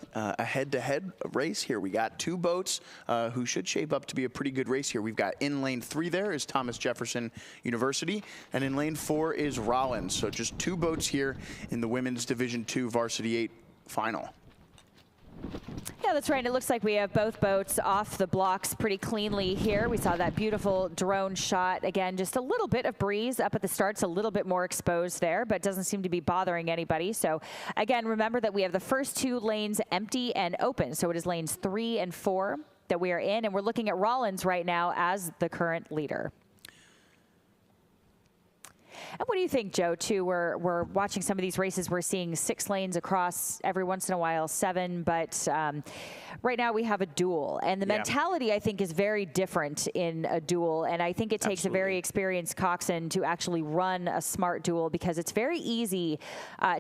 head-to-head race here. We got 2 boats who should shape up to be a pretty good race here. We've got in lane 3 there is Thomas Jefferson University, and in lane 4 is Rollins. So just 2 boats here in the women's Division II Varsity 8 final. Yeah, that's right. It looks like we have both boats off the blocks pretty cleanly here. We saw that beautiful drone shot. Again, just a little bit of breeze up at the start. It's a little bit more exposed there, but doesn't seem to be bothering anybody. So again, remember that we have the first 2 lanes empty and open. So it is lanes 3 and 4 that we are in, and we're looking at Rollins right now as the current leader. And what do you think, Joe, too? We're watching some of these races. We're seeing 6 lanes across, every once in a while 7, but right now we have a duel. And the mentality, I think, is very different in a duel. And I think it takes a very experienced coxswain to actually run a smart duel, because it's very easy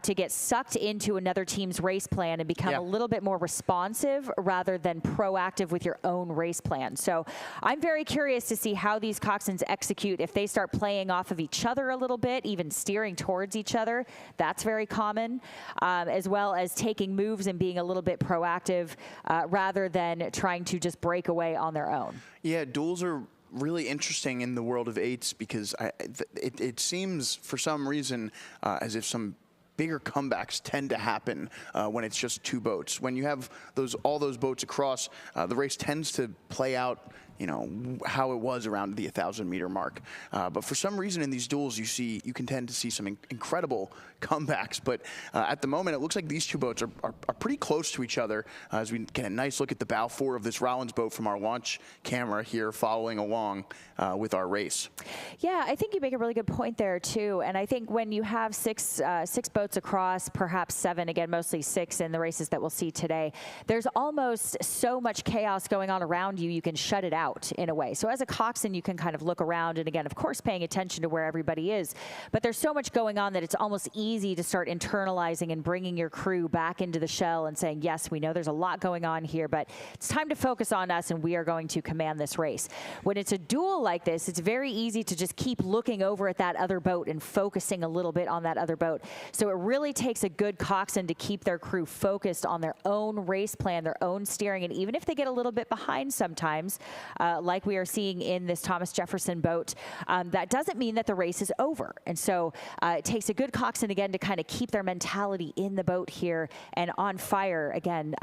to get sucked into another team's race plan and become a little bit more responsive rather than proactive with your own race plan. So I'm very curious to see how these coxswains execute if they start playing off of each other a little bit, even steering towards each other. That's very common, as well as taking moves and being a little bit proactive rather than trying to just break away on their own. Yeah, duels are really interesting in the world of 8s because it seems for some reason as if some bigger comebacks tend to happen when it's just 2 boats. When you have all those boats across, the race tends to play out, you know, how it was around the 1,000-meter mark. But for some reason in these duels, you can tend to see some incredible comebacks. But at the moment, it looks like these 2 boats are pretty close to each other as we get a nice look at the bow 4 of this Rollins boat from our launch camera here following along with our race. Yeah, I think you make a really good point there, too. And I think when you have six boats across, perhaps 7, again, mostly 6 in the races that we'll see today, there's almost so much chaos going on around you, you can shut it out in a way. So as a coxswain, you can kind of look around and, again, of course, paying attention to where everybody is. But there's so much going on that it's almost easy to start internalizing and bringing your crew back into the shell and saying, yes, we know there's a lot going on here, but it's time to focus on us and we are going to command this race. When it's a duel like this, it's very easy to just keep looking over at that other boat and focusing a little bit on that other boat. So it really takes a good coxswain to keep their crew focused on their own race plan, their own steering, and even if they get a little bit behind sometimes, like we are seeing in this Thomas Jefferson boat, that doesn't mean that the race is over. And so it takes a good coxswain, again, to kind of keep their mentality in the boat here and on fire, again,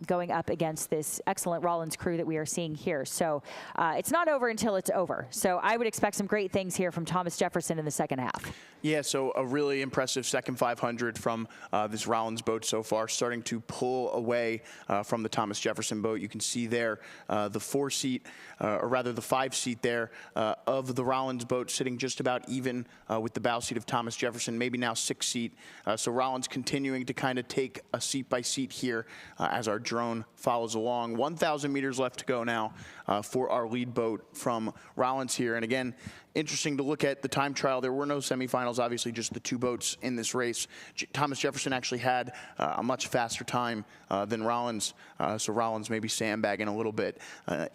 going up against this excellent Rollins crew that we are seeing here. So it's not over until it's over. So I would expect some great things here from Thomas Jefferson in the second half. Yeah, so a really impressive second 500 from this Rollins boat so far, starting to pull away from the Thomas Jefferson boat. You can see there the 4-seat, or rather the 5-seat there of the Rollins boat sitting just about even with the bow seat of Thomas Jefferson, maybe now 6-seat. So Rollins continuing to kind of take a seat by seat here as our drone follows along. 1,000 meters left to go now for our lead boat from Rollins here. And again, interesting to look at the time trial. There were no semifinals, obviously just the 2 boats in this race. Thomas Jefferson actually had a much faster time than Rollins, so Rollins maybe sandbagging a little bit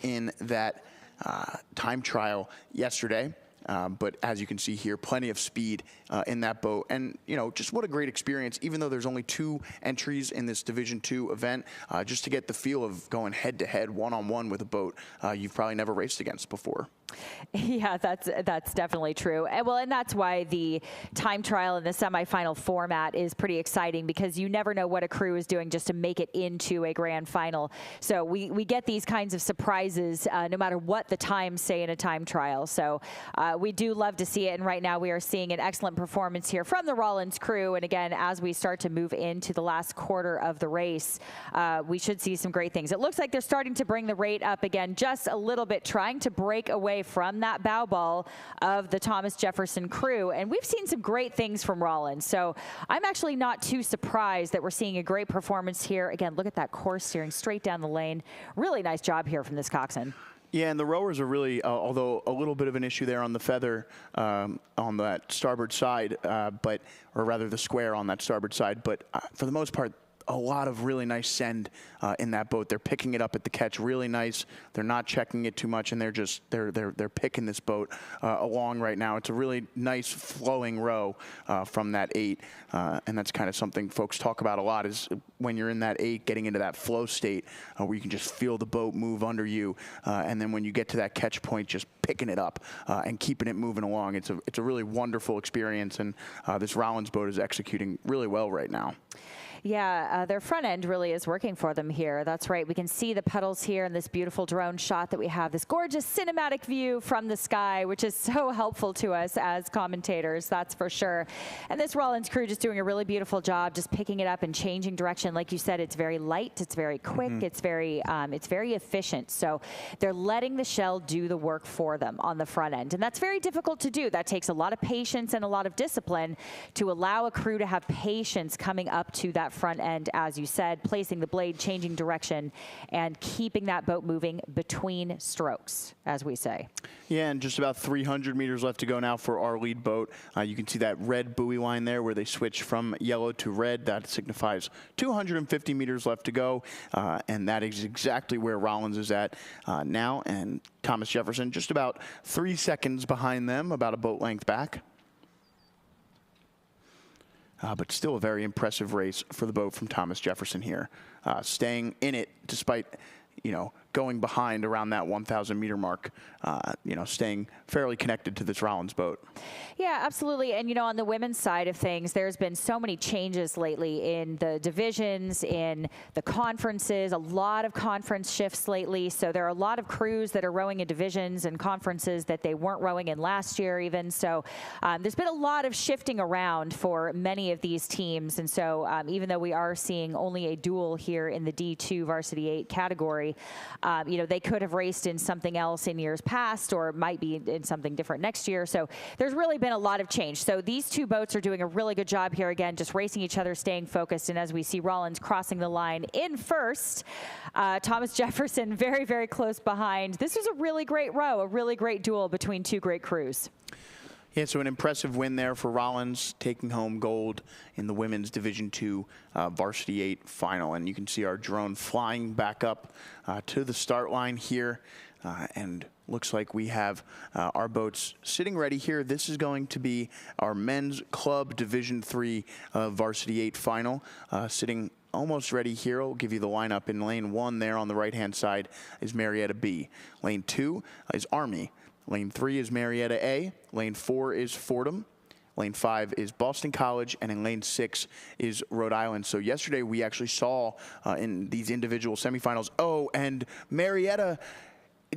in that time trial yesterday. But as you can see here, plenty of speed in that boat. And, you know, just what a great experience, even though there's only 2 entries in this Division II event, just to get the feel of going head-to-head, one-on-one with a boat you've probably never raced against before. Yeah, that's definitely true. And that's why the time trial in the semifinal format is pretty exciting, because you never know what a crew is doing just to make it into a grand final. So we get these kinds of surprises no matter what the times say in a time trial. So we do love to see it. And right now we are seeing an excellent performance here from the Rollins crew. And again, as we start to move into the last quarter of the race, we should see some great things. It looks like they're starting to bring the rate up again just a little bit, trying to break away from that bow ball of the Thomas Jefferson crew. And we've seen some great things from Rollins. So I'm actually not too surprised that we're seeing a great performance here. Again, look at that course steering straight down the lane. Really nice job here from this coxswain. Yeah, and the rowers are really, although a little bit of an issue there on the feather on that starboard side, or rather the square on that starboard side, but for the most part, a lot of really nice send in that boat. They're picking it up at the catch really nice. They're not checking it too much, and they're picking this boat along right now. It's a really nice flowing row from that 8, and that's kind of something folks talk about a lot, is when you're in that 8, getting into that flow state where you can just feel the boat move under you, and then when you get to that catch point, just picking it up and keeping it moving along. It's a really wonderful experience, and this Rollins boat is executing really well right now. Yeah, their front end really is working for them here. That's right. We can see the pedals here in this beautiful drone shot that we have, this gorgeous cinematic view from the sky, which is so helpful to us as commentators, that's for sure. And this Rollins crew just doing a really beautiful job, just picking it up and changing direction. Like you said, it's very light, it's very quick, it's very efficient. So they're letting the shell do the work for them on the front end. And that's very difficult to do. That takes a lot of patience and a lot of discipline to allow a crew to have patience coming up to that front end, as you said, placing the blade, changing direction, and keeping that boat moving between strokes, as we say. Yeah, and just about 300 meters left to go now for our lead boat. You can see that red buoy line there where they switch from yellow to red. That signifies 250 meters left to go, and that is exactly where Rollins is at now. And Thomas Jefferson just about 3 seconds behind them, about a boat length back. But still a very impressive race for the boat from Thomas Jefferson here. Staying in it despite, going behind around that 1,000 meter mark, staying fairly connected to this Rollins boat. Yeah, absolutely. And, on the women's side of things, there's been so many changes lately in the divisions, in the conferences, a lot of conference shifts lately. So there are a lot of crews that are rowing in divisions and conferences that they weren't rowing in last year even. So there's been a lot of shifting around for many of these teams. And so even though we are seeing only a duel here in the D2 Varsity 8 category, they could have raced in something else in years past, or might be in something different next year. So there's really been a lot of change. So these two boats are doing a really good job here, again, just racing each other, staying focused. And as we see Rollins crossing the line in first, Thomas Jefferson very, very close behind. This was a really great row, a really great duel between two great crews. Yeah, so an impressive win there for Rollins, taking home gold in the women's Division II Varsity 8 final. And you can see our drone flying back up to the start line here. And looks like we have our boats sitting ready here. This is going to be our men's club Division III Varsity 8 final, sitting almost ready here. I'll give you the lineup. In lane 1 there on the right-hand side is Marietta B. Lane 2 is Army. Lane 3 is Marietta A. Lane 4 is Fordham. Lane 5 is Boston College, and in lane 6 is Rhode Island. So yesterday we actually saw in these individual semifinals, and Marietta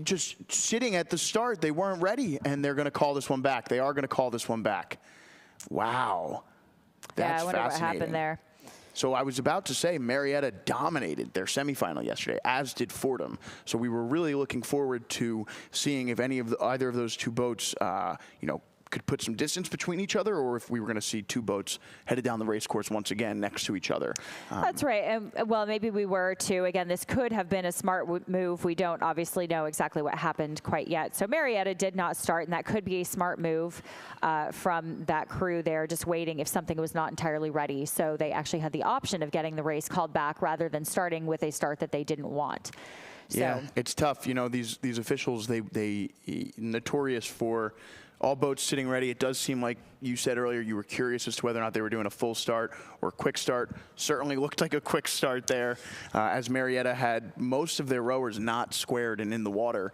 just sitting at the start, they weren't ready, and they're going to call this one back. They are going to call this one back. Wow. That's I wonder fascinating. what happened there. So I was about to say Marietta dominated their semifinal yesterday, as did Fordham. So we were really looking forward to seeing if either of those two boats, could put some distance between each other, or if we were going to see two boats headed down the race course once again next to each other. That's right. Well, maybe we were too. Again, this could have been a smart move. We don't obviously know exactly what happened quite yet. So Marietta did not start, and that could be a smart move from that crew there, just waiting if something was not entirely ready. So they actually had the option of getting the race called back rather than starting with a start that they didn't want. Yeah, it's tough. These officials, they notorious for all boats sitting ready. It does seem like you said earlier you were curious as to whether or not they were doing a full start or a quick start. Certainly looked like a quick start there, as Marietta had most of their rowers not squared and in the water.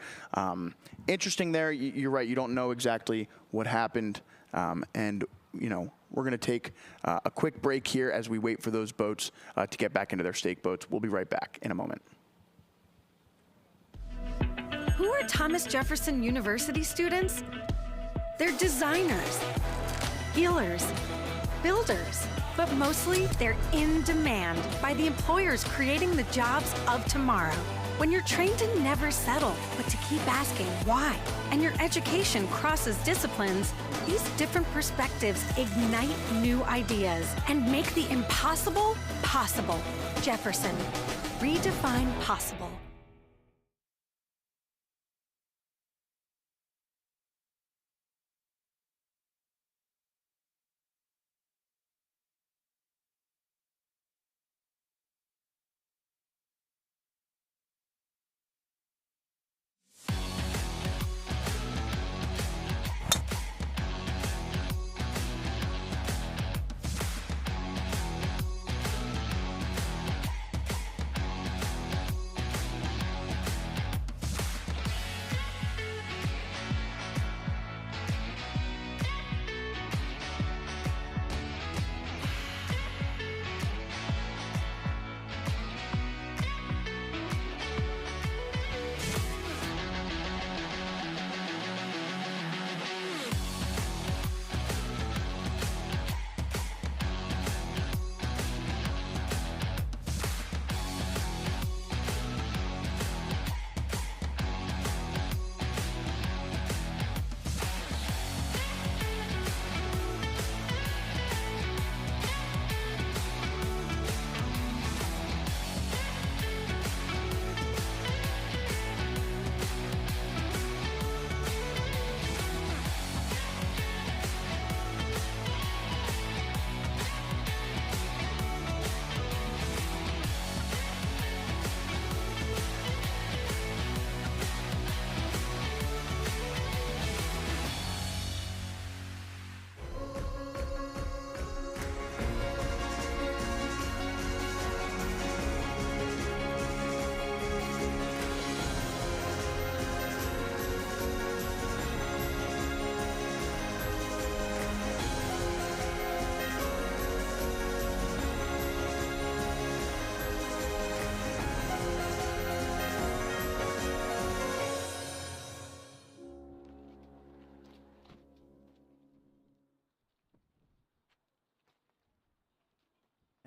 Interesting there. You're right. You don't know exactly what happened, and you know, we're going to take a quick break here as we wait for those boats to get back into their stake boats. We'll be right back in a moment. Who are Thomas Jefferson University students? They're designers, healers, builders, but mostly they're in demand by the employers creating the jobs of tomorrow. When you're trained to never settle, but to keep asking why, and your education crosses disciplines, these different perspectives ignite new ideas and make the impossible possible. Jefferson, redefine possible.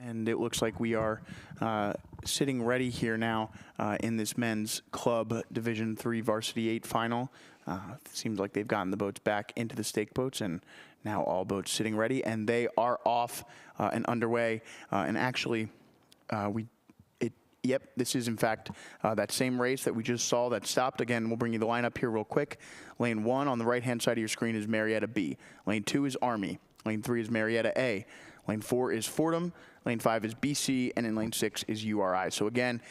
And it looks like we are sitting ready here now in this men's club Division III Varsity 8 final. Seems like they've gotten the boats back into the stake boats, and now all boats sitting ready, and they are off and underway. And actually, yep, this is in fact that same race that we just saw that stopped. Again, we'll bring you the lineup here real quick. Lane 1 on the right-hand side of your screen is Marietta B. Lane 2 is Army. Lane 3 is Marietta A. Lane 4 is Fordham. Lane 5 is BC, and in lane 6 is URI. So again,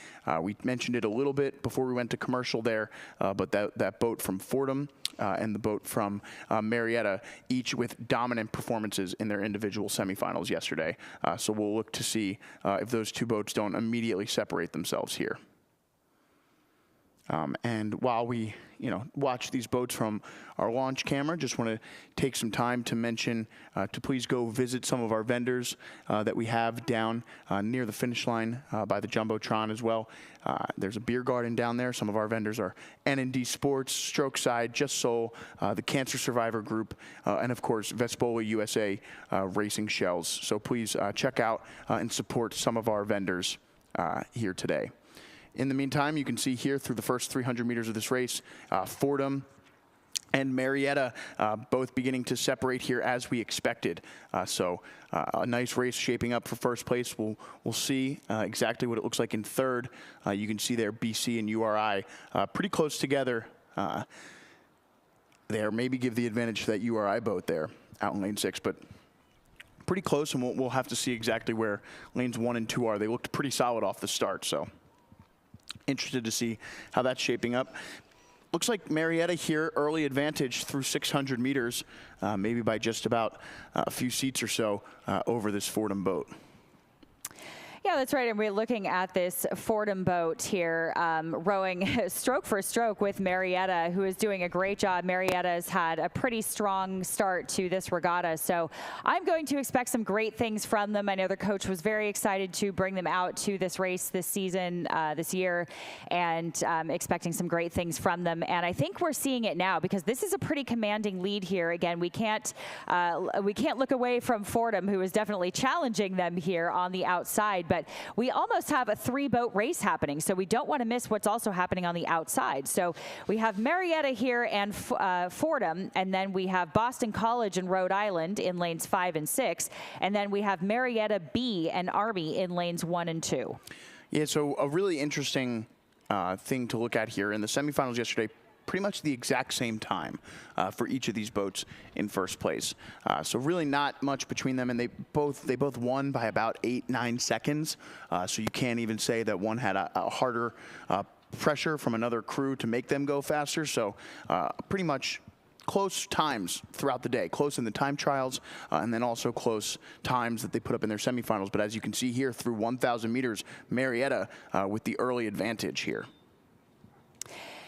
we mentioned it a little bit before we went to commercial there, but that boat from Fordham and the boat from Marietta, each with dominant performances in their individual semifinals yesterday. So we'll look to see if those two boats don't immediately separate themselves here. And while we, watch these boats from our launch camera, just want to take some time to mention to please go visit some of our vendors that we have down near the finish line by the Jumbotron as well. There's a beer garden down there. Some of our vendors are N&D Sports, Stroke Side, Just Soul, the Cancer Survivor Group, and of course, Vespola USA Racing Shells. So please check out and support some of our vendors here today. In the meantime, you can see here through the first 300 meters of this race, Fordham and Marietta both beginning to separate here as we expected. So a nice race shaping up for first place. We'll see exactly what it looks like in third. You can see there BC and URI pretty close together there. Maybe give the advantage to that URI boat there out in lane 6, but pretty close, and we'll have to see exactly where lanes 1 and 2 are. They looked pretty solid off the start, so interested to see how that's shaping up. looks like Marietta here, early advantage through 600 meters, maybe by just about a few seats or so over this Fordham boat. Yeah, that's right. And we're looking at this Fordham boat here, rowing stroke for stroke with Marietta, who is doing a great job. Marietta has had a pretty strong start to this regatta, so I'm going to expect some great things from them. I know the coach was very excited to bring them out to this race this season, this year, and expecting some great things from them. And I think we're seeing it now, because this is a pretty commanding lead here. Again, we can't look away from Fordham, who is definitely challenging them here on the outside. But we almost have a 3-boat race happening, so we don't want to miss what's also happening on the outside. So we have Marietta here and Fordham, and then we have Boston College and Rhode Island in lanes 5 and 6, and then we have Marietta B and Army in lanes 1 and 2. Yeah, so a really interesting thing to look at here. In the semifinals yesterday, pretty much the exact same time for each of these boats in first place. So really not much between them, and they both won by about 8-9 seconds. So you can't even say that one had a harder pressure from another crew to make them go faster. So pretty much close times throughout the day, close in the time trials, and then also close times that they put up in their semifinals. But as you can see here, through 1,000 meters, Marietta with the early advantage here.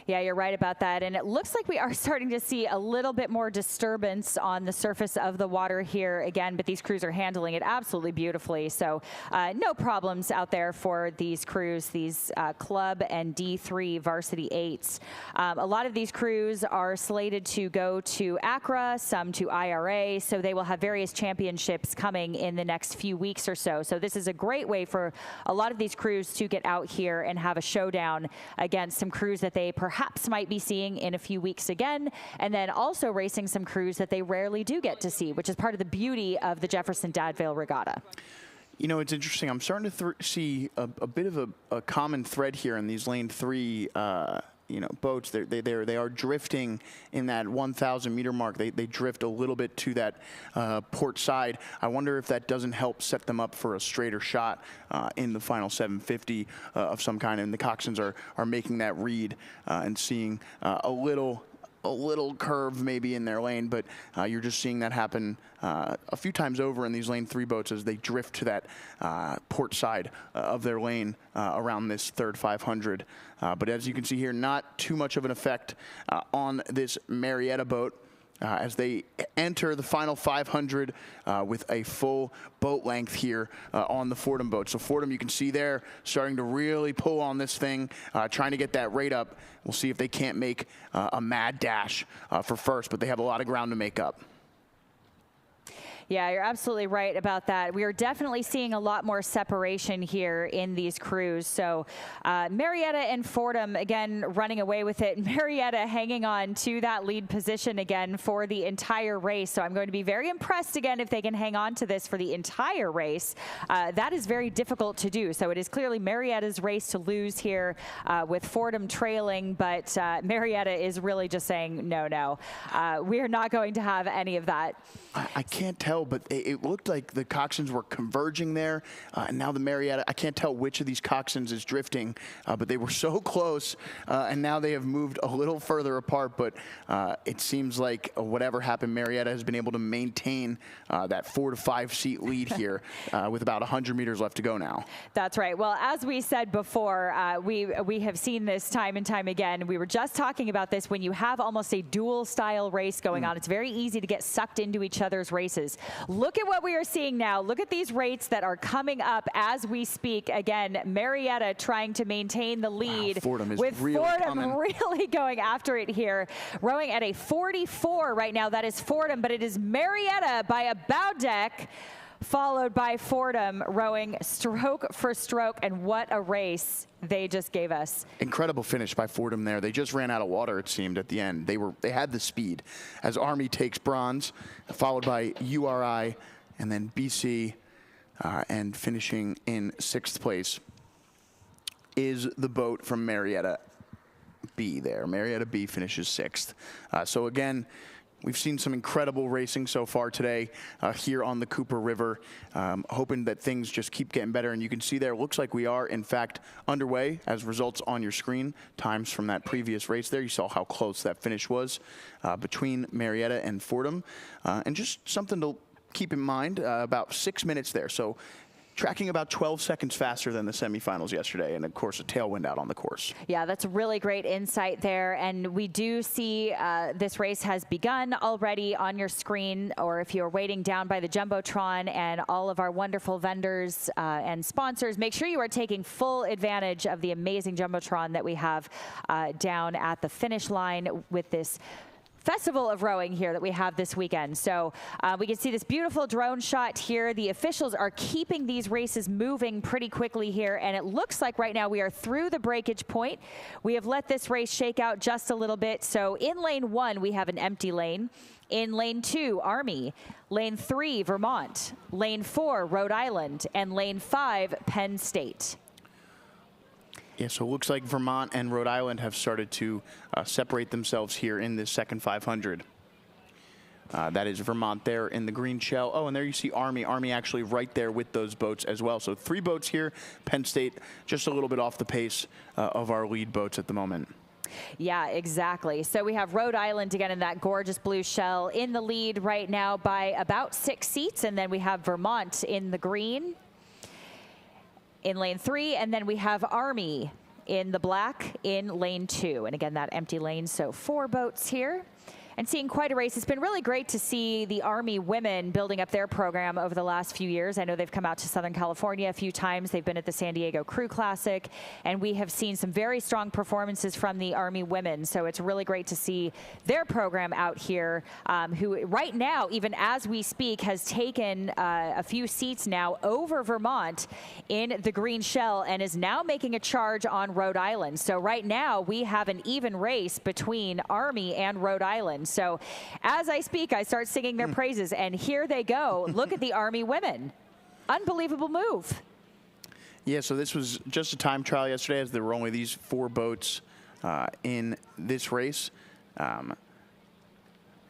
Yeah, you're right about that. And it looks like we are starting to see a little bit more disturbance on the surface of the water here again, but these crews are handling it absolutely beautifully. So no problems out there for these crews, these Club and D3 Varsity 8s. A lot of these crews are slated to go to ACRA, some to IRA, so they will have various championships coming in the next few weeks or so. So this is a great way for a lot of these crews to get out here and have a showdown against some crews that they perhaps might be seeing in a few weeks again, and then also racing some crews that they rarely do get to see, which is part of the beauty of the Jefferson Dad Vail Regatta. You know, it's interesting. I'm starting to see a bit of a common thread here in these lane 3 boats. They are drifting in that 1,000 meter mark. They drift a little bit to that port side. I wonder if that doesn't help set them up for a straighter shot in the final 750 of some kind. And the coxswains are making that read and seeing a little curve maybe in their lane, but you're just seeing that happen a few times over in these lane 3 boats as they drift to that port side of their lane around this third 500. But as you can see here, not too much of an effect on this Marietta boat as they enter the final 500 with a full boat length here on the Fordham boat. So Fordham, you can see there, starting to really pull on this thing, trying to get that rate up. We'll see if they can't make a mad dash for first, but they have a lot of ground to make up. Yeah, you're absolutely right about that. We are definitely seeing a lot more separation here in these crews. So Marietta and Fordham, again, running away with it. Marietta hanging on to that lead position again for the entire race. So I'm going to be very impressed again if they can hang on to this for the entire race. That is very difficult to do. So it is clearly Marietta's race to lose here with Fordham trailing, but Marietta is really just saying, no, we are not going to have any of that. I can't tell, but it looked like the coxswains were converging there, and now the Marietta, I can't tell which of these coxswains is drifting, but they were so close, and now they have moved a little further apart, but it seems like whatever happened, Marietta has been able to maintain that 4 to 5 seat lead here with about 100 meters left to go now. That's right. Well, as we said before, we have seen this time and time again. We were just talking about this. When you have almost a dual style race going on, it's very easy to get sucked into each other's races. Look at what we are seeing now. Look at these rates that are coming up as we speak. Again, Marietta trying to maintain the lead. Wow, Fordham is with really Fordham coming. really going after it here. Rowing at a 44 right now. That is Fordham, but it is Marietta by a bow deck, followed by Fordham rowing stroke for stroke, and what a race they just gave us. Incredible finish by Fordham there. They just ran out of water, it seemed, at the end. They had the speed as Army takes bronze, followed by URI and then BC, and finishing in 6th place is the boat from Marietta B there. Marietta B finishes 6th. So again, We've seen some incredible racing so far today here on the Cooper River, hoping that things just keep getting better. And you can see there, it looks like we are, in fact, underway as results on your screen. Times from that previous race there. You saw how close that finish was between Marietta and Fordham. And just something to keep in mind, about 6 minutes there. So tracking about 12 seconds faster than the semifinals yesterday, and of course a tailwind out on the course. Yeah, that's really great insight there, and we do see this race has begun already on your screen, or if you're waiting down by the Jumbotron, and all of our wonderful vendors and sponsors, make sure you are taking full advantage of the amazing Jumbotron that we have down at the finish line with this festival of rowing here that we have this weekend. So we can see this beautiful drone shot here. The officials are keeping these races moving pretty quickly here, and it looks like right now we are through the breakage point. We have let this race shake out just a little bit. So in lane 1, we have an empty lane. In lane 2, Army. Lane 3, Vermont. Lane 4, Rhode Island. And lane 5, Penn State. Yeah, so it looks like Vermont and Rhode Island have started to separate themselves here in this second 500. That is Vermont there in the green shell. Oh, and there you see Army. Army actually right there with those boats as well. So 3 boats here. Penn State just a little bit off the pace of our lead boats at the moment. Yeah, exactly. So we have Rhode Island again in that gorgeous blue shell in the lead right now by about 6 seats. And then we have Vermont in the green in lane 3, and then we have Army in the black in lane 2. And again, that empty lane, so 4 boats here. And seeing quite a race. It's been really great to see the Army women building up their program over the last few years. I know they've come out to Southern California a few times. They've been at the San Diego Crew Classic, and we have seen some very strong performances from the Army women. So it's really great to see their program out here, who right now, even as we speak, has taken a few seats now over Vermont in the green shell and is now making a charge on Rhode Island. So right now we have an even race between Army and Rhode Island. So as I speak, I start singing their praises, and here they go. Look at the Army women. Unbelievable move. Yeah, so this was just a time trial yesterday, as there were only these 4 boats in this race. And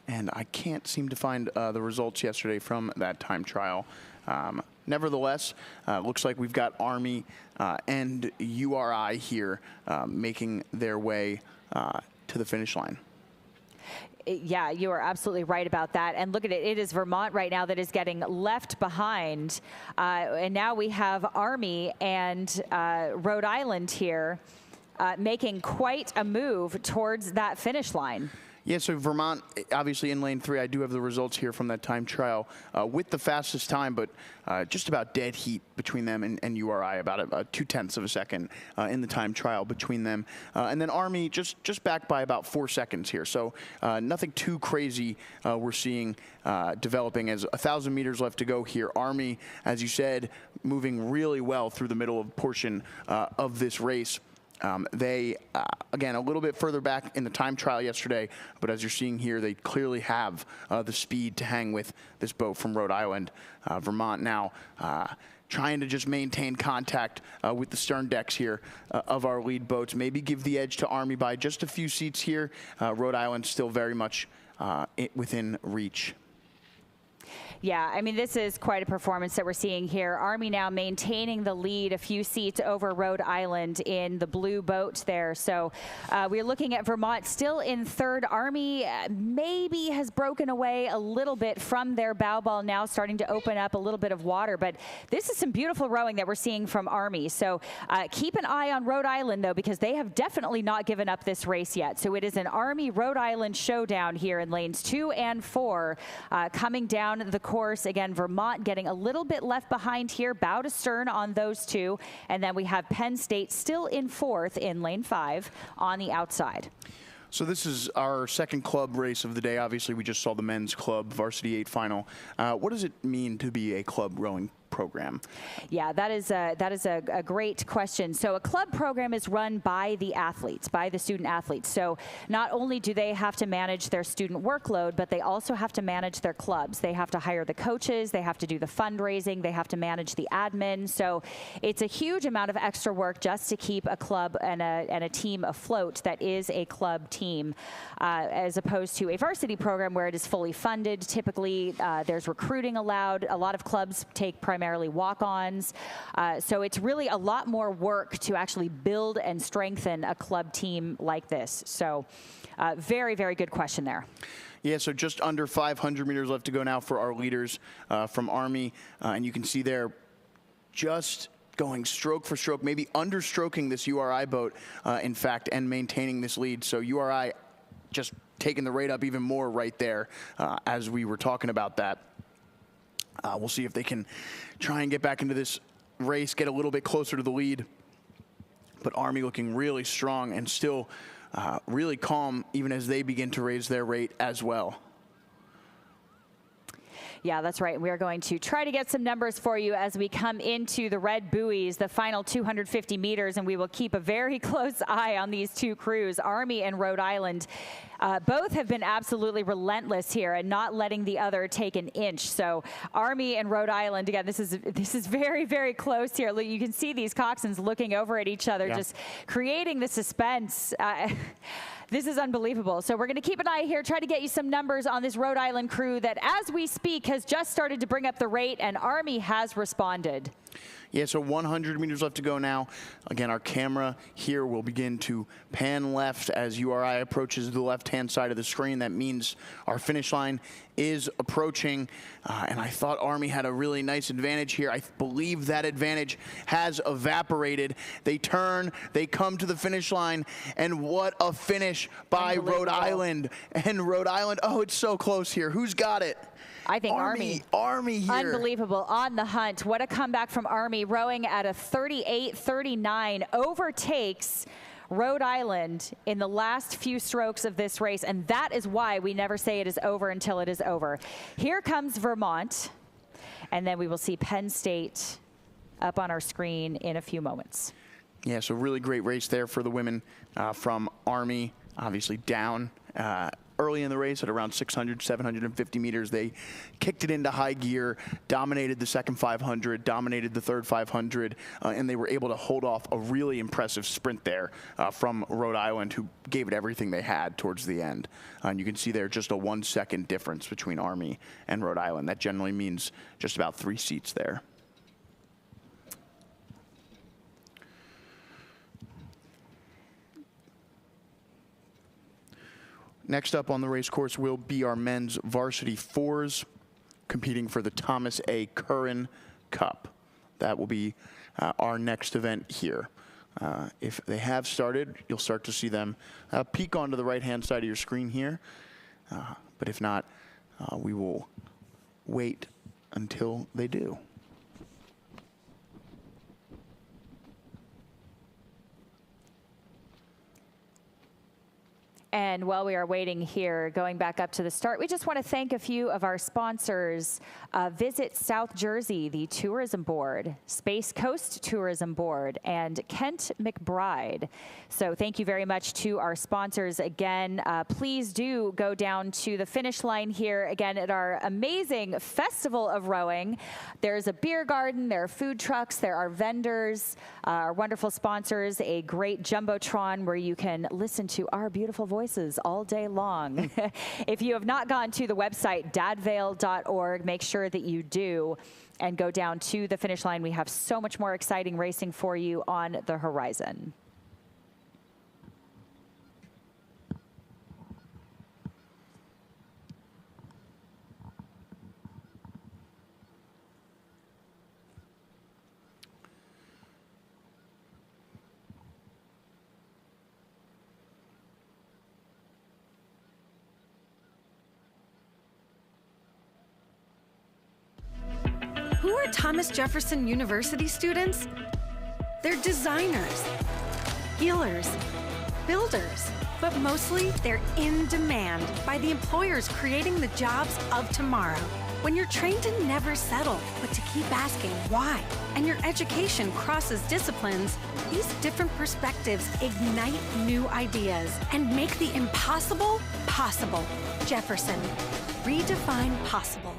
I can't seem to find the results yesterday from that time trial. Nevertheless, looks like we've got Army and URI here making their way to the finish line. Yeah, you are absolutely right about that. And look at it. It is Vermont right now that is getting left behind. And now we have Army and Rhode Island here making quite a move towards that finish line. Yeah, so Vermont, obviously in lane 3, I do have the results here from that time trial with the fastest time, but just about dead heat between them and URI, about 0.2 of a second in the time trial between them. And then Army just back by about 4 seconds here. So nothing too crazy we're seeing developing as 1,000 meters left to go here. Army, as you said, moving really well through the middle portion of this race. They, again, a little bit further back in the time trial yesterday, but as you're seeing here, they clearly have the speed to hang with this boat from Rhode Island. Vermont now trying to just maintain contact with the stern decks here of our lead boats, maybe give the edge to Army by just a few seats here. Rhode Island still very much within reach. Yeah, I mean, this is quite a performance that we're seeing here. Army now maintaining the lead a few seats over Rhode Island in the blue boat there. So we're looking at Vermont still in third. Army maybe has broken away a little bit from their bow ball now, starting to open up a little bit of water. But this is some beautiful rowing that we're seeing from Army. So keep an eye on Rhode Island, though, because they have definitely not given up this race yet. So it is an Army-Rhode Island showdown here in lanes 2 and 4 coming down the course. Again, Vermont getting a little bit left behind here, bow to stern on those 2. And then we have Penn State still in 4th in lane 5 on the outside. So this is our second club race of the day. Obviously, we just saw the men's club varsity 8 final. What does it mean to be a club rowing program? Yeah, that is a great question. So a club program is run by the athletes, by the student athletes. So not only do they have to manage their student workload, but they also have to manage their clubs. They have to hire the coaches, they have to do the fundraising, they have to manage the admin. So it's a huge amount of extra work just to keep a club and a team afloat that is a club team, as opposed to a varsity program where it is fully funded. Typically, there's recruiting allowed. A lot of clubs take primarily walk-ons. So it's really a lot more work to actually build and strengthen a club team like this. So very, very good question there. Yeah, so just under 500 meters left to go now for our leaders from Army. And you can see there just going stroke for stroke, maybe understroking this URI boat, in fact, and maintaining this lead. So URI just taking the rate up even more right there as we were talking about that. We'll see if they can try and get back into this race, get a little bit closer to the lead. But Army looking really strong and still really calm even as they begin to raise their rate as well. Yeah, that's right. We are going to try to get some numbers for you as we come into the red buoys, the final 250 meters, and we will keep a very close eye on these two crews, Army and Rhode Island. Both have been absolutely relentless here and not letting the other take an inch. So Army and Rhode Island, again, this is very, very close here. You can see these coxswains looking over at each other, just creating the suspense. This is unbelievable. So we're going to keep an eye here, try to get you some numbers on this Rhode Island crew that, as we speak, has just started to bring up the rate, and Army has responded. Yeah, so 100 meters left to go now. Again, our camera here will begin to pan left as URI approaches the left-hand side of the screen. That means our finish line is approaching, and I thought Army had a really nice advantage here. I believe that advantage has evaporated. They turn, they come to the finish line, and what a finish by Rhode Island. And Rhode Island, oh, it's so close here. Who's got it? I think Army here. Unbelievable, on the hunt. What a comeback from Army, rowing at a 38-39, overtakes Rhode Island in the last few strokes of this race, and that is why we never say it is over until it is over. Here comes Vermont, and then we will see Penn State up on our screen in a few moments. Yeah, so really great race there for the women from Army, obviously down early in the race at around 600, 750 meters. They kicked it into high gear, dominated the second 500, dominated the third 500, and they were able to hold off a really impressive sprint there from Rhode Island, who gave it everything they had towards the end. And you can see there just a 1 second difference between Army and Rhode Island. That generally means just about 3 seats there. Next up on the race course will be our men's varsity fours competing for the Thomas A. Curran Cup. That will be our next event here. If they have started, you'll start to see them peek onto the right-hand side of your screen here. But if not, we will wait until they do. And while we are waiting here, going back up to the start, we just want to thank a few of our sponsors. Visit South Jersey, the Tourism Board, Space Coast Tourism Board, and Kent McBride. So thank you very much to our sponsors again. Please do go down to the finish line here again at our amazing Festival of Rowing. There's a beer garden, there are food trucks, there are vendors, our wonderful sponsors, a great Jumbotron where you can listen to our beautiful voices all day long. If you have not gone to the website, dadvail.org, make sure that you do and go down to the finish line. We have so much more exciting racing for you on the horizon. Who are Thomas Jefferson University students? They're designers, healers, builders, but mostly they're in demand by the employers creating the jobs of tomorrow. When you're trained to never settle, but to keep asking why, and your education crosses disciplines, these different perspectives ignite new ideas and make the impossible possible. Jefferson, redefine possible.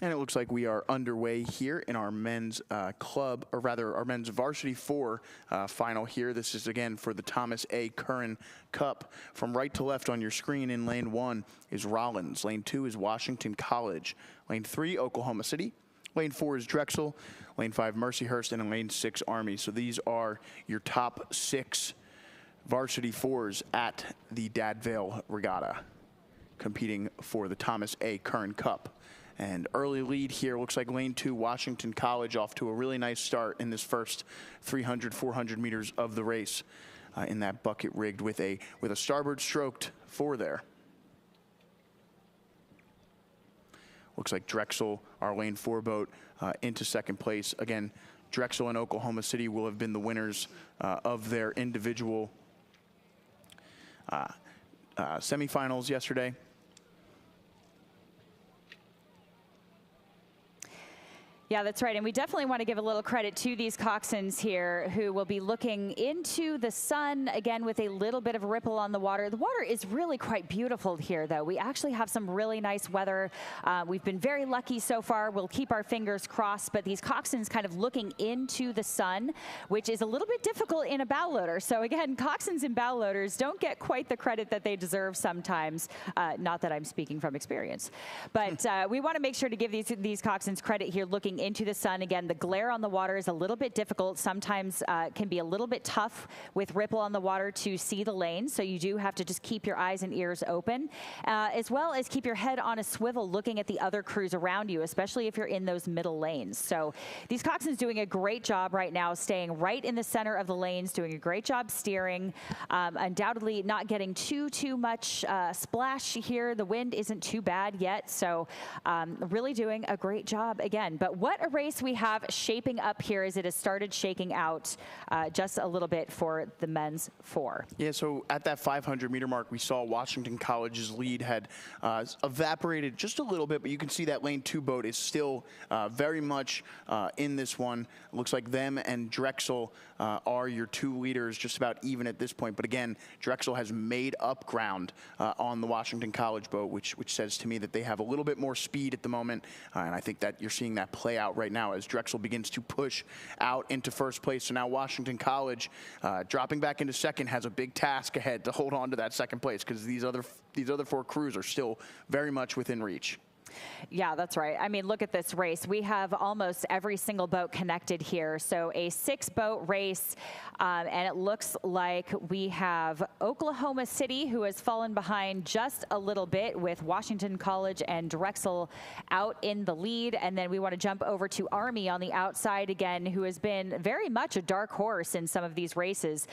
And it looks like we are underway here in our men's club, or rather our men's varsity 4 final here. This is again for the Thomas A. Curran Cup. From right to left on your screen in lane 1 is Rollins. Lane 2 is Washington College. Lane 3, Oklahoma City. Lane 4 is Drexel. Lane 5, Mercyhurst. And in lane 6, Army. So these are your top 6 varsity 4s at the Dad Vail Regatta, competing for the Thomas A. Curran Cup. And early lead here looks like lane 2, Washington College, off to a really nice start in this first 300, 400 meters of the race in that bucket rigged with a starboard stroked 4 there. Looks like Drexel, our lane 4 boat, into second place. Again, Drexel and Oklahoma City will have been the winners of their individual semifinals yesterday. Yeah, that's right. And we definitely want to give a little credit to these coxswains here who will be looking into the sun, again, with a little bit of ripple on the water. The water is really quite beautiful here, though. We actually have some really nice weather. We've been very lucky so far. We'll keep our fingers crossed. But these coxswains kind of looking into the sun, which is a little bit difficult in a bow loader. So, again, coxswains and bow loaders don't get quite the credit that they deserve sometimes. Not that I'm speaking from experience. But we want to make sure to give these coxswains credit here looking into the sun. Again, the glare on the water is a little bit difficult. Sometimes can be a little bit tough with ripple on the water to see the lanes. So you do have to just keep your eyes and ears open, as well as keep your head on a swivel looking at the other crews around you, especially if you're in those middle lanes. So these coxswains doing a great job right now, staying right in the center of the lanes, doing a great job steering. Undoubtedly not getting too much splash here. The wind isn't too bad yet. So really doing a great job again. But what a race we have shaping up here as it has started shaking out just a little bit for the men's 4. Yeah, so at that 500-meter mark, we saw Washington College's lead had evaporated just a little bit, but you can see that lane 2 boat is still very much in this one. It looks like them and Drexel are your 2 leaders, just about even at this point. But again, Drexel has made up ground on the Washington College boat, which says to me that they have a little bit more speed at the moment, and I think that you're seeing that play out right now as Drexel begins to push out into first place. So now Washington College, dropping back into second, has a big task ahead to hold on to that second place, because these other 4 crews are still very much within reach. Yeah, that's right. I mean, look at this race. We have almost every single boat connected here. So a 6-boat race, and it looks like we have Oklahoma City, who has fallen behind just a little bit, with Washington College and Drexel out in the lead. And then we want to jump over to Army on the outside again, who has been very much a dark horse in some of these races.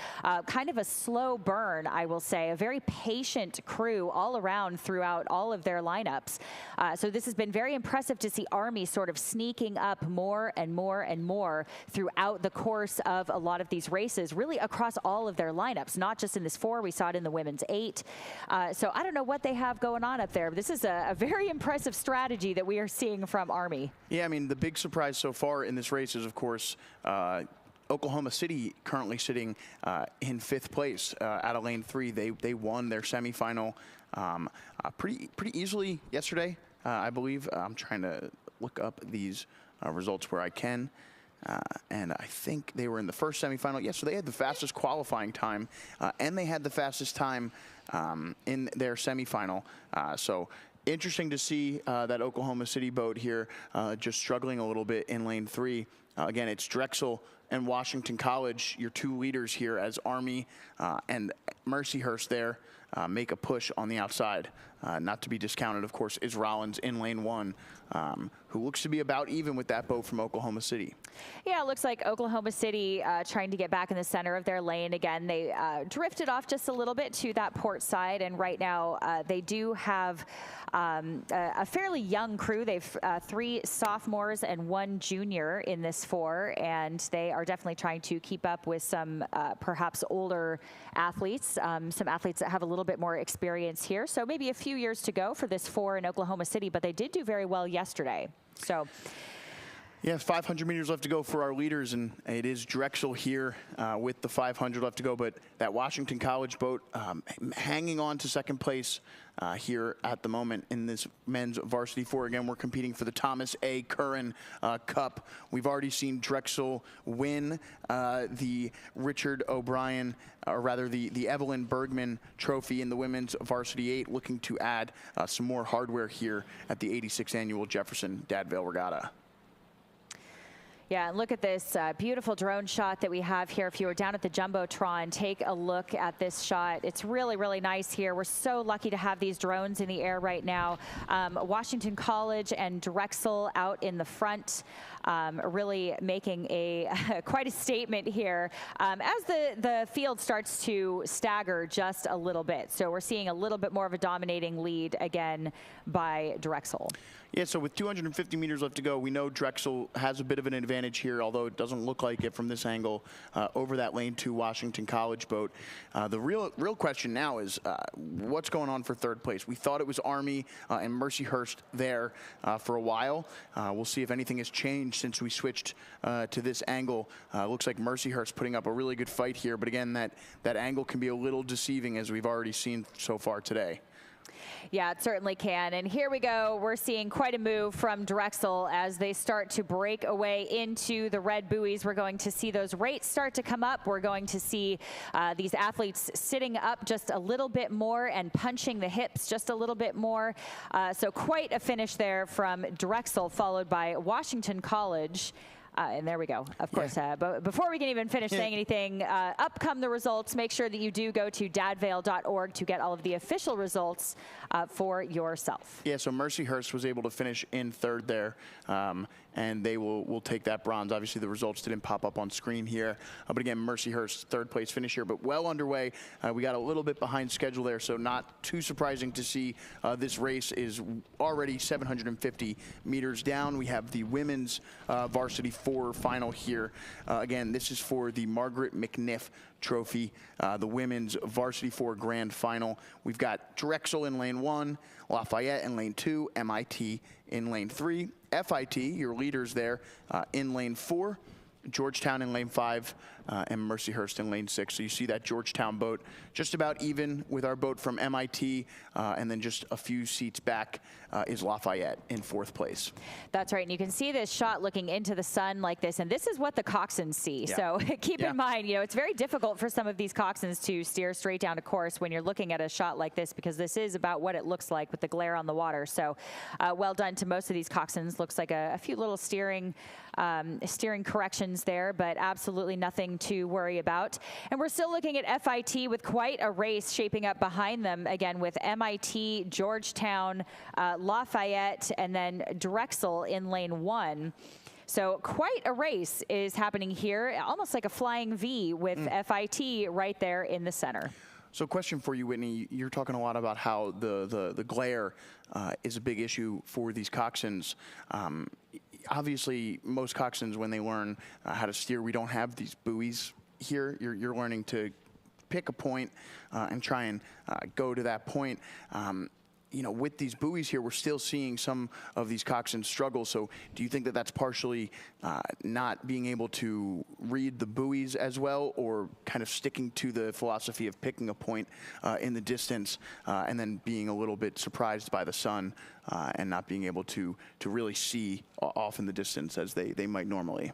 Kind of a slow burn, I will say. A very patient crew all around throughout all of their lineups. So this has been very impressive to see Army sort of sneaking up more and more and more throughout the course of a lot of these races, really across all of their lineups, not just in this 4. We saw it in the women's 8. So I don't know what they have going on up there, but this is a very impressive strategy that we are seeing from Army. Yeah, I mean, the big surprise so far in this race is, of course, Oklahoma City currently sitting in 5th place out of lane 3. They won their semifinal pretty easily yesterday, I believe. I'm trying to look up these results where I can. And I think they were in the first semifinal. Yes, so they had the fastest qualifying time, and they had the fastest time in their semifinal. So interesting to see that Oklahoma City boat here just struggling a little bit in lane 3. Again, it's Drexel and Washington College, your two leaders here, as Army and Mercyhurst there make a push on the outside. Not to be discounted, of course, is Rollins in lane 1, who looks to be about even with that boat from Oklahoma City. Yeah, it looks like Oklahoma City trying to get back in the center of their lane again. They drifted off just a little bit to that port side, and right now they do have a fairly young crew. They've 3 sophomores and 1 junior in this 4, and they are definitely trying to keep up with some perhaps older athletes, some athletes that have a little bit more experience here. So maybe a few years to go for this 4 in Oklahoma City, but they did do very well yesterday. So. Yeah, 500 meters left to go for our leaders, and it is Drexel here with the 500 left to go. But that Washington College boat hanging on to second place here at the moment in this men's varsity 4. Again, we're competing for the Thomas A. Curran Cup. We've already seen Drexel win the Richard O'Brien, or rather the Evelyn Bergman Trophy in the women's varsity 8, looking to add some more hardware here at the 86th annual Jefferson Dad Vail Regatta. Yeah, and look at this beautiful drone shot that we have here. If you were down at the Jumbotron, take a look at this shot. It's really, really nice here. We're so lucky to have these drones in the air right now. Washington College and Drexel out in the front, really making quite a statement here as the field starts to stagger just a little bit. So we're seeing a little bit more of a dominating lead again by Drexel. Yeah, so with 250 meters left to go, we know Drexel has a bit of an advantage here, although it doesn't look like it from this angle over that lane 2 Washington College boat. The real question now is what's going on for third place? We thought it was Army and Mercyhurst there for a while. We'll see if anything has changed since we switched to this angle. Looks like Mercyhurst putting up a really good fight here, but again, that angle can be a little deceiving, as we've already seen so far today. Yeah, it certainly can. And here we go. We're seeing quite a move from Drexel as they start to break away into the red buoys. We're going to see those rates start to come up. We're going to see these athletes sitting up just a little bit more and punching the hips just a little bit more. So quite a finish there from Drexel, followed by Washington College. And there we go, of course. But before we can even finish saying anything, up come the results. Make sure that you do go to dadvail.org to get all of the official results for yourself. Yeah, so Mercyhurst was able to finish in third there, and they will take that bronze. Obviously, the results didn't pop up on screen here. But again, Mercyhurst, third place finish here, but well underway. We got a little bit behind schedule there, so not too surprising to see this race is already 750 meters down. We have the women's varsity 4 final here. Again, this is for the Margaret McNiff Trophy, the women's varsity 4 grand final. We've got Drexel in lane 1, Lafayette in lane 2, MIT in lane 3, FIT, your leaders there, in lane 4, Georgetown in lane 5, and Mercyhurst in lane 6. So you see that Georgetown boat just about even with our boat from MIT, and then just a few seats back is Lafayette in 4th place. That's right, and you can see this shot looking into the sun like this, and this is what the coxswains see. Yeah. So keep in mind, you know, it's very difficult for some of these coxswains to steer straight down to course when you're looking at a shot like this, because this is about what it looks like with the glare on the water. So well done to most of these coxswains. Looks like a few little steering corrections there, but absolutely nothing to worry about. And we're still looking at FIT with quite a race shaping up behind them, again with MIT, Georgetown, Lafayette, and then Drexel in lane 1. So quite a race is happening here, almost like a flying V with FIT right there in the center. So question for you, Whitney. You're talking a lot about how the glare is a big issue for these coxswains. Obviously, most coxswains, when they learn how to steer, we don't have these buoys here. You're learning to pick a point and try and go to that point. You know, with these buoys here, we're still seeing some of these coxswains struggle. So do you think that that's partially not being able to read the buoys as well, or kind of sticking to the philosophy of picking a point in the distance and then being a little bit surprised by the sun and not being able to really see off in the distance as they might normally?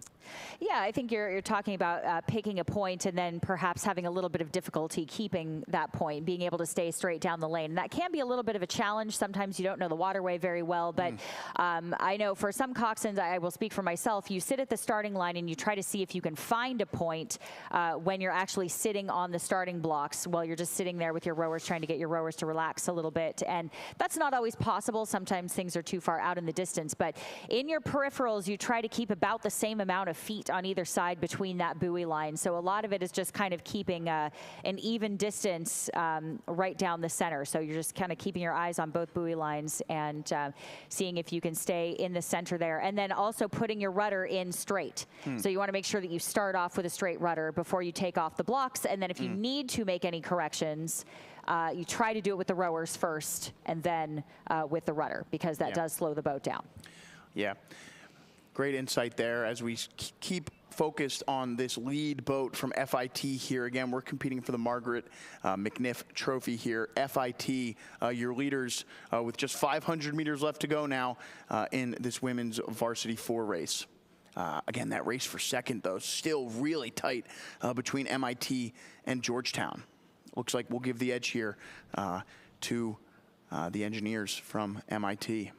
Yeah, I think you're talking about picking a point and then perhaps having a little bit of difficulty keeping that point, being able to stay straight down the lane. And that can be a little bit of a challenge challenge. Sometimes you don't know the waterway very well, but I know for some coxswains, I will speak for myself, you sit at the starting line and you try to see if you can find a point when you're actually sitting on the starting blocks while you're just sitting there with your rowers, trying to get your rowers to relax a little bit. And that's not always possible. Sometimes things are too far out in the distance, but in your peripherals, you try to keep about the same amount of feet on either side between that buoy line. So a lot of it is just kind of keeping an even distance right down the center. So you're just kind of keeping your eyes on both buoy lines and seeing if you can stay in the center there. And then also putting your rudder in straight. So you want to make sure that you start off with a straight rudder before you take off the blocks. And then if you need to make any corrections, you try to do it with the rowers first and then with the rudder, because that does slow the boat down. Yeah, great insight there as we keep focused on this lead boat from FIT here. Again, we're competing for the Margaret McNiff Trophy here. FIT, your leaders with just 500 meters left to go now in this women's varsity 4 race. Again, that race for second, though, still really tight between MIT and Georgetown. Looks like we'll give the edge here to the engineers from MIT.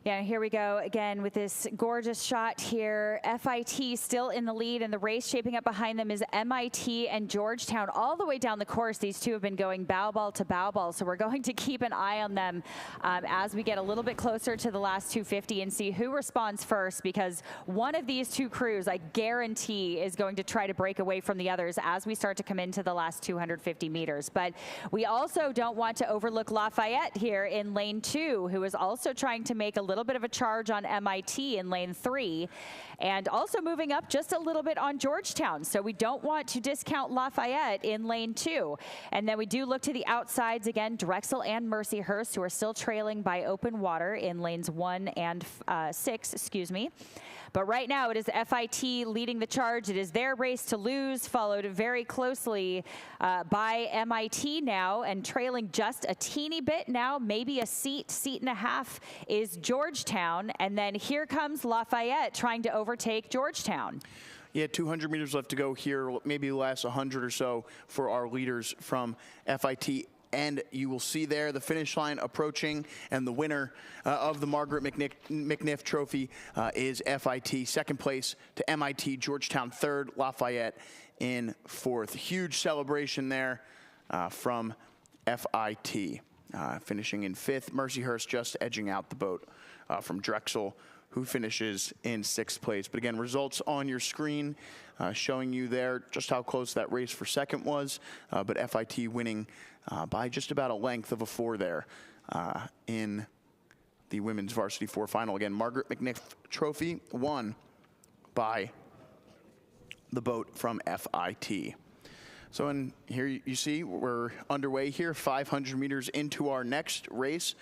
Yeah, here we go again with this gorgeous shot here. FIT still in the lead, and the race shaping up behind them is MIT and Georgetown. All the way down the course, these two have been going bow ball to bow ball, so we're going to keep an eye on them as we get a little bit closer to the last 250 and see who responds first, because one of these two crews, I guarantee, is going to try to break away from the others as we start to come into the last 250 meters. But we also don't want to overlook Lafayette here in lane 2, who is also trying to make a little bit of a charge on MIT in lane 3, and also moving up just a little bit on Georgetown. So we don't want to discount Lafayette in lane 2. And then we do look to the outsides again, Drexel and Mercyhurst, who are still trailing by open water in lanes 1 and 6, excuse me. But right now it is FIT leading the charge. It is their race to lose, followed very closely by MIT now, and trailing just a teeny bit now, maybe a seat and a half is Georgetown. And then here comes Lafayette trying to overtake Georgetown. Yeah, 200 meters left to go here, maybe last 100 or so for our leaders from FIT. And you will see there the finish line approaching, and the winner of the Margaret McNiff Trophy is FIT. Second place to MIT, Georgetown third, Lafayette in fourth. Huge celebration there from FIT. Finishing in fifth, Mercyhurst just edging out the boat from Drexel, who finishes in sixth place. But again, results on your screen showing you there just how close that race for second was, but FIT winning by just about a length of a 4 there in the women's varsity 4 final. Again, Margaret McNiff Trophy won by the boat from FIT. So and here you see we're underway here, 500 meters into our next race,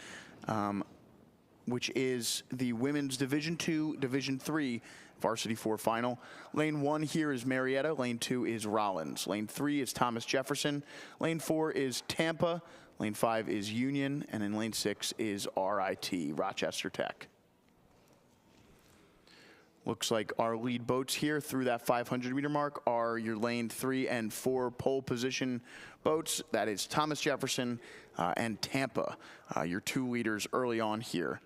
which is the women's Division II, Division III varsity 4 final. Lane 1 here is Marietta. Lane 2 is Rollins. Lane 3 is Thomas Jefferson. Lane 4 is Tampa. Lane 5 is Union. And in lane 6 is RIT, Rochester Tech. Looks like our lead boats here through that 500-meter mark are your lane 3 and 4 pole position boats. That is Thomas Jefferson and Tampa, your two leaders early on here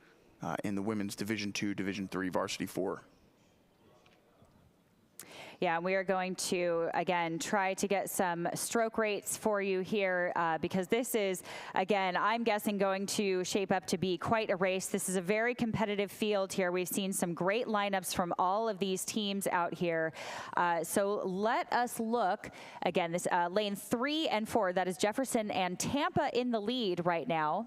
in the women's Division II, Division III varsity 4. Yeah, we are going to, again, try to get some stroke rates for you here because this is, again, I'm guessing going to shape up to be quite a race. This is a very competitive field here. We've seen some great lineups from all of these teams out here. So let us look, again, this lane 3 and 4, that is Jefferson and Tampa in the lead right now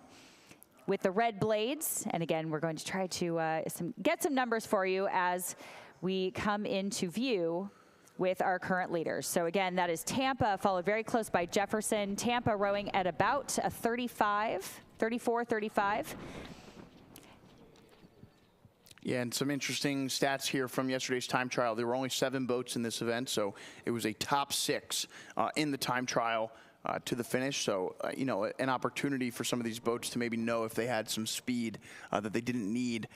with the red blades. And again, we're going to try to get some numbers for you as we come into view with our current leaders. So again, that is Tampa, followed very close by Jefferson. Tampa rowing at about a 34, 35. Yeah, and some interesting stats here from yesterday's time trial. There were only 7 boats in this event, so it was a top 6 in the time trial to the finish. So, you know, an opportunity for some of these boats to maybe know if they had some speed that they didn't need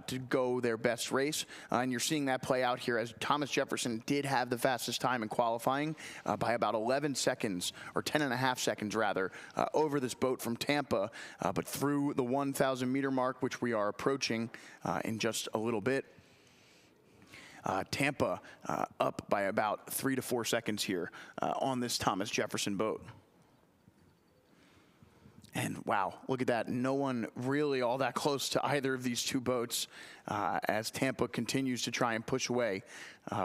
to go their best race. And you're seeing that play out here as Thomas Jefferson did have the fastest time in qualifying by about 11 seconds, or 10 and a half seconds rather, over this boat from Tampa. But through the 1,000 meter mark, which we are approaching in just a little bit, Tampa up by about 3 to 4 seconds here on this Thomas Jefferson boat. And wow, look at that. No one really all that close to either of these two boats as Tampa continues to try and push away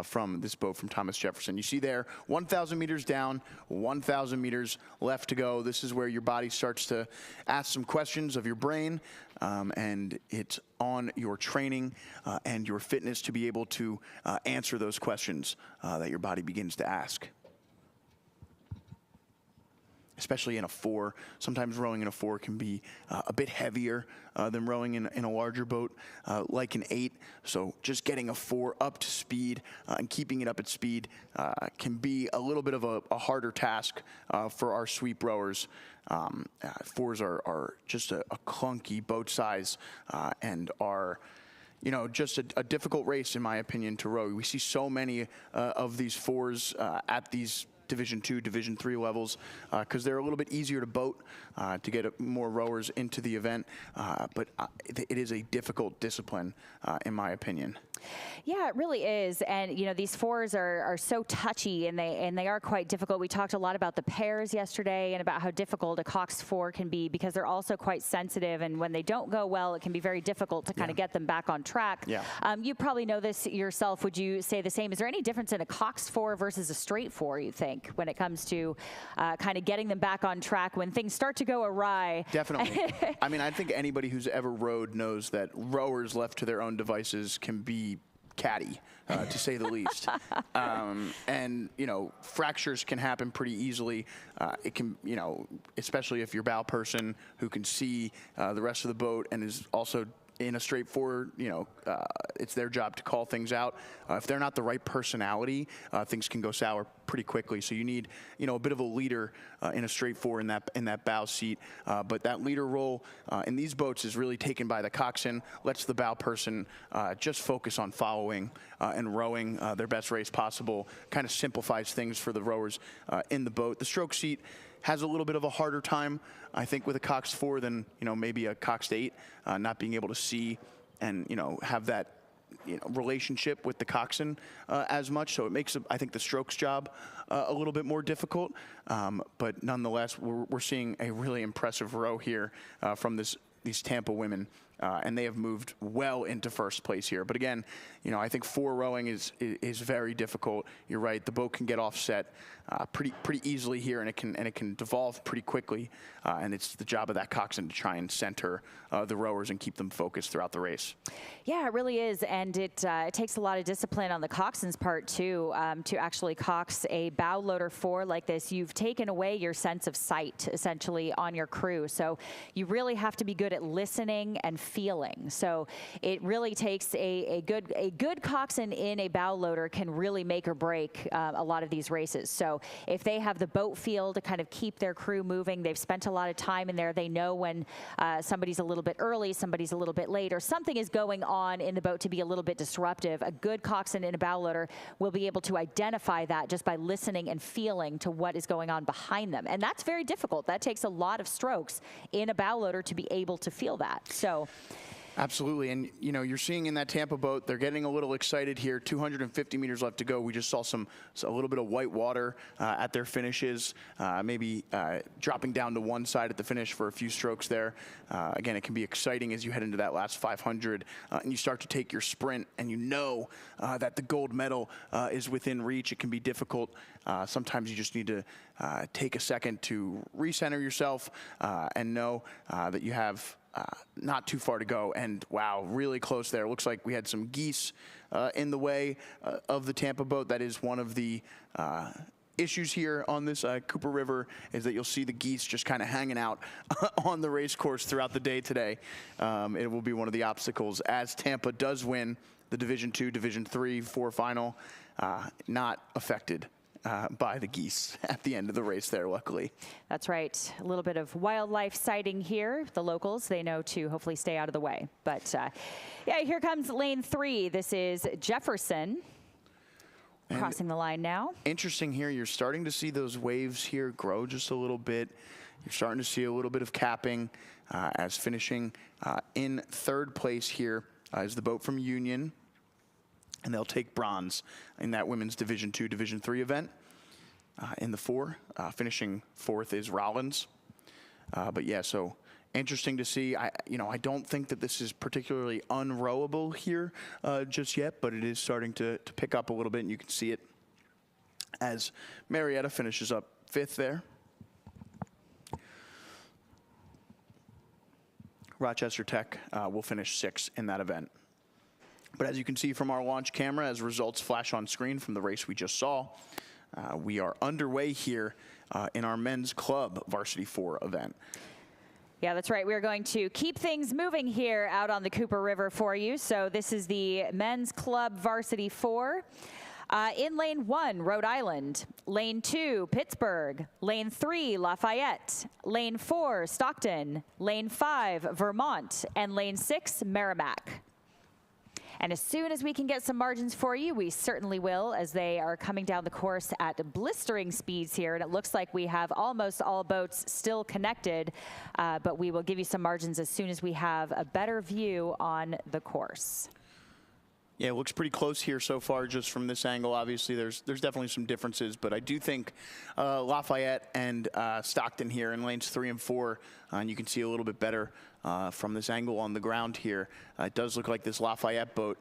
from this boat from Thomas Jefferson. You see there, 1,000 meters down, 1,000 meters left to go. This is where your body starts to ask some questions of your brain, and it's on your training and your fitness to be able to answer those questions that your body begins to ask. Especially in a 4. Sometimes rowing in a 4 can be a bit heavier than rowing in a larger boat like an 8. So just getting a 4 up to speed and keeping it up at speed can be a little bit of a harder task for our sweep rowers. 4s are just a clunky boat size and are, you know, just a difficult race, in my opinion, to row. We see so many of these 4s at these Division II, Division III levels because they're a little bit easier to boat to get more rowers into the event. But it is a difficult discipline, in my opinion. Yeah, it really is. And, you know, these 4s are so touchy and they are quite difficult. We talked a lot about the pairs yesterday and about how difficult a Cox 4 can be because they're also quite sensitive. And when they don't go well, it can be very difficult to kind of get them back on track. Yeah. You probably know this yourself. Would you say the same? Is there any difference in a Cox 4 versus a straight 4, you think, when it comes to kind of getting them back on track when things start to go awry? Definitely. I mean, I think anybody who's ever rowed knows that rowers left to their own devices can be catty, to say the least. And, you know, fractures can happen pretty easily. It can, you know, especially if you're a bow person who can see the rest of the boat and is also in a straight 4, you know, it's their job to call things out. If they're not the right personality, things can go sour pretty quickly. So you need, you know, a bit of a leader in a straight 4 in that bow seat. But that leader role in these boats is really taken by the coxswain, lets the bow person just focus on following and rowing their best race possible, kind of simplifies things for the rowers in the boat. The stroke seat has a little bit of a harder time, I think, with a Cox 4 than, you know, maybe a Cox 8, not being able to see and, you know, have that, you know, relationship with the coxswain as much. So it makes, I think, the strokes job a little bit more difficult. But nonetheless, we're seeing a really impressive row here from these Tampa women. And they have moved well into first place here. But again, you know, I think 4 rowing is very difficult. You're right; the boat can get offset pretty easily here, and it can devolve pretty quickly. And it's the job of that coxswain to try and center the rowers and keep them focused throughout the race. Yeah, it really is, and it takes a lot of discipline on the coxswain's part too to actually cox a bow loader 4 like this. You've taken away your sense of sight essentially on your crew, so you really have to be good at listening and feeling. So it really takes a good coxswain in a bow loader can really make or break a lot of these races. So if they have the boat feel to kind of keep their crew moving, they've spent a lot of time in there, they know when somebody's a little bit early, somebody's a little bit late, or something is going on in the boat to be a little bit disruptive. A good coxswain in a bow loader will be able to identify that just by listening and feeling to what is going on behind them. And that's very difficult. That takes a lot of strokes in a bow loader to be able to feel that. So Absolutely, and you know, you're seeing in that Tampa boat, they're getting a little excited here. 250 meters left to go. We just saw a little bit of white water at their finishes, maybe dropping down to one side at the finish for a few strokes there. Again, it can be exciting as you head into that last 500 and you start to take your sprint, and you know that the gold medal is within reach. It can be difficult. Sometimes you just need to take a second to recenter yourself and know that you have not too far to go. And wow, really close there. Looks like we had some geese in the way of the Tampa boat. That is one of the issues here on this Cooper River, is that you'll see the geese just kind of hanging out on the race course throughout the day today. It will be one of the obstacles as Tampa does win the Division II, Division III, 4 final, not affected by the geese at the end of the race there, luckily. That's right. A little bit of wildlife sighting here. The locals, they know to hopefully stay out of the way. But yeah, here comes lane 3. This is Jefferson. And crossing the line now. Interesting here, you're starting to see those waves here grow just a little bit. You're starting to see a little bit of capping as finishing in 3rd place here is the boat from Union, and they'll take bronze in that women's Division II, Division III event. In the 4, finishing 4th is Rollins. But yeah, so interesting to see. I don't think that this is particularly unrowable here just yet, but it is starting to pick up a little bit, and you can see it as Marietta finishes up 5th there. Rochester Tech will finish 6th in that event. But as you can see from our launch camera, as results flash on screen from the race we just saw, we are underway here in our men's club Varsity 4 event. Yeah, that's right. We're going to keep things moving here out on the Cooper River for you. So this is the men's club Varsity 4. In lane 1, Rhode Island. Lane 2, Pittsburgh. Lane 3, Lafayette. Lane 4, Stockton. Lane 5, Vermont. And lane 6, Merrimack. And as soon as we can get some margins for you, we certainly will, as they are coming down the course at blistering speeds here. And it looks like we have almost all boats still connected, but we will give you some margins as soon as we have a better view on the course. Yeah, it looks pretty close here so far just from this angle. Obviously, there's definitely some differences, but I do think Lafayette and Stockton here in lanes 3 and 4, and you can see a little bit better from this angle on the ground here. It does look like this Lafayette boat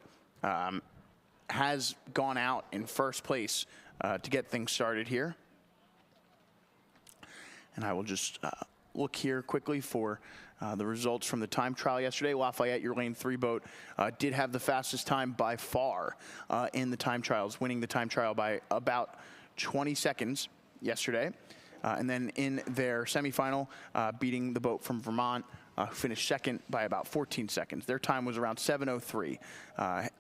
has gone out in 1st place to get things started here. And I will just look here quickly for the results from the time trial yesterday. Lafayette, your lane 3 boat, did have the fastest time by far in the time trials, winning the time trial by about 20 seconds yesterday. And then in their semifinal, beating the boat from Vermont, who finished 2nd by about 14 seconds. Their time was around 7:03.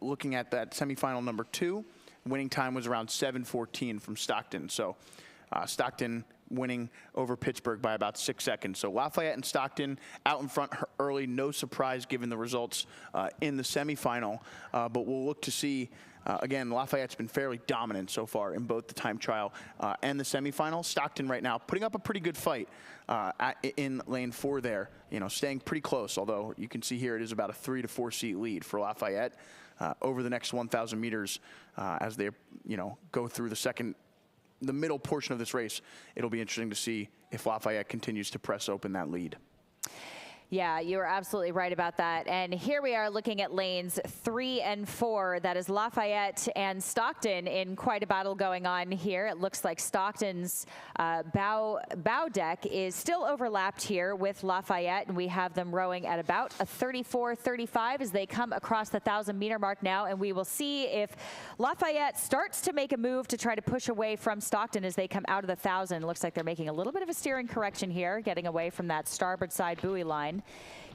Looking at that semifinal number 2, winning time was around 7:14 from Stockton. So Stockton winning over Pittsburgh by about 6 seconds. So Lafayette and Stockton out in front early, no surprise given the results in the semifinal. But we'll look to see, again, Lafayette's been fairly dominant so far in both the time trial and the semifinal. Stockton right now putting up a pretty good fight in lane 4 there, staying pretty close, although you can see here it is about a 3 to 4 seat lead for Lafayette over the next 1,000 meters as they, go through the middle portion of this race. It'll be interesting to see if Lafayette continues to press open that lead. Yeah, you are absolutely right about that. And here we are looking at lanes 3 and 4. That is Lafayette and Stockton in quite a battle going on here. It looks like Stockton's bow deck is still overlapped here with Lafayette, and we have them rowing at about a 34-35 as they come across the 1,000-meter mark now. And we will see if Lafayette starts to make a move to try to push away from Stockton as they come out of the 1,000. It looks like they're making a little bit of a steering correction here, getting away from that starboard side buoy line,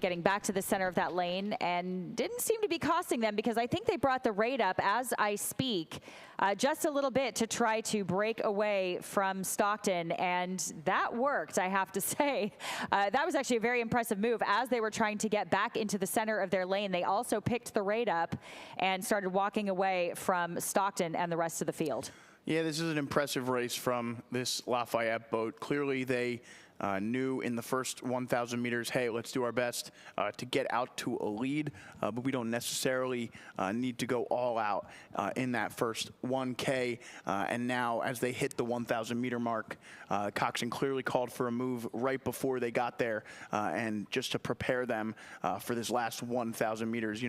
getting back to the center of that lane, and didn't seem to be costing them because I think they brought the rate up as I speak just a little bit to try to break away from Stockton, and that worked, I have to say. That was actually a very impressive move. As they were trying to get back into the center of their lane, they also picked the rate up and started walking away from Stockton and the rest of the field. Yeah, this is an impressive race from this Lafayette boat. Clearly they knew in the first 1,000 meters, hey, let's do our best to get out to a lead, but we don't necessarily need to go all out in that first 1K. And now as they hit the 1,000 meter mark, Coxon clearly called for a move right before they got there and just to prepare them for this last 1,000 meters.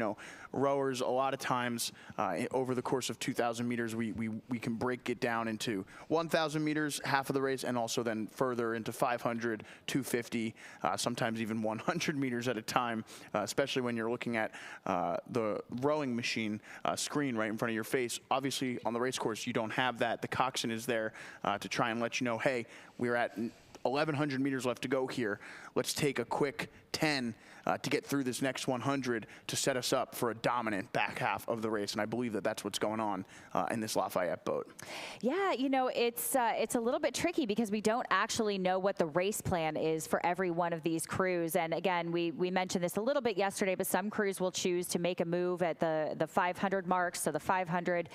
Rowers, a lot of times over the course of 2,000 meters, we can break it down into 1,000 meters, half of the race, and also then further into 500, 250, sometimes even 100 meters at a time, especially when you're looking at the rowing machine screen right in front of your face. Obviously, on the race course, you don't have that. The coxswain is there to try and let you know, hey, we're at 1,100 meters left to go here. Let's take a quick can to get through this next 100 to set us up for a dominant back half of the race. And I believe that that's what's going on in this Lafayette boat. Yeah, you know, it's a little bit tricky because we don't actually know what the race plan is for every one of these crews. And again, we mentioned this a little bit yesterday, but some crews will choose to make a move at the 500 mark. So the 500,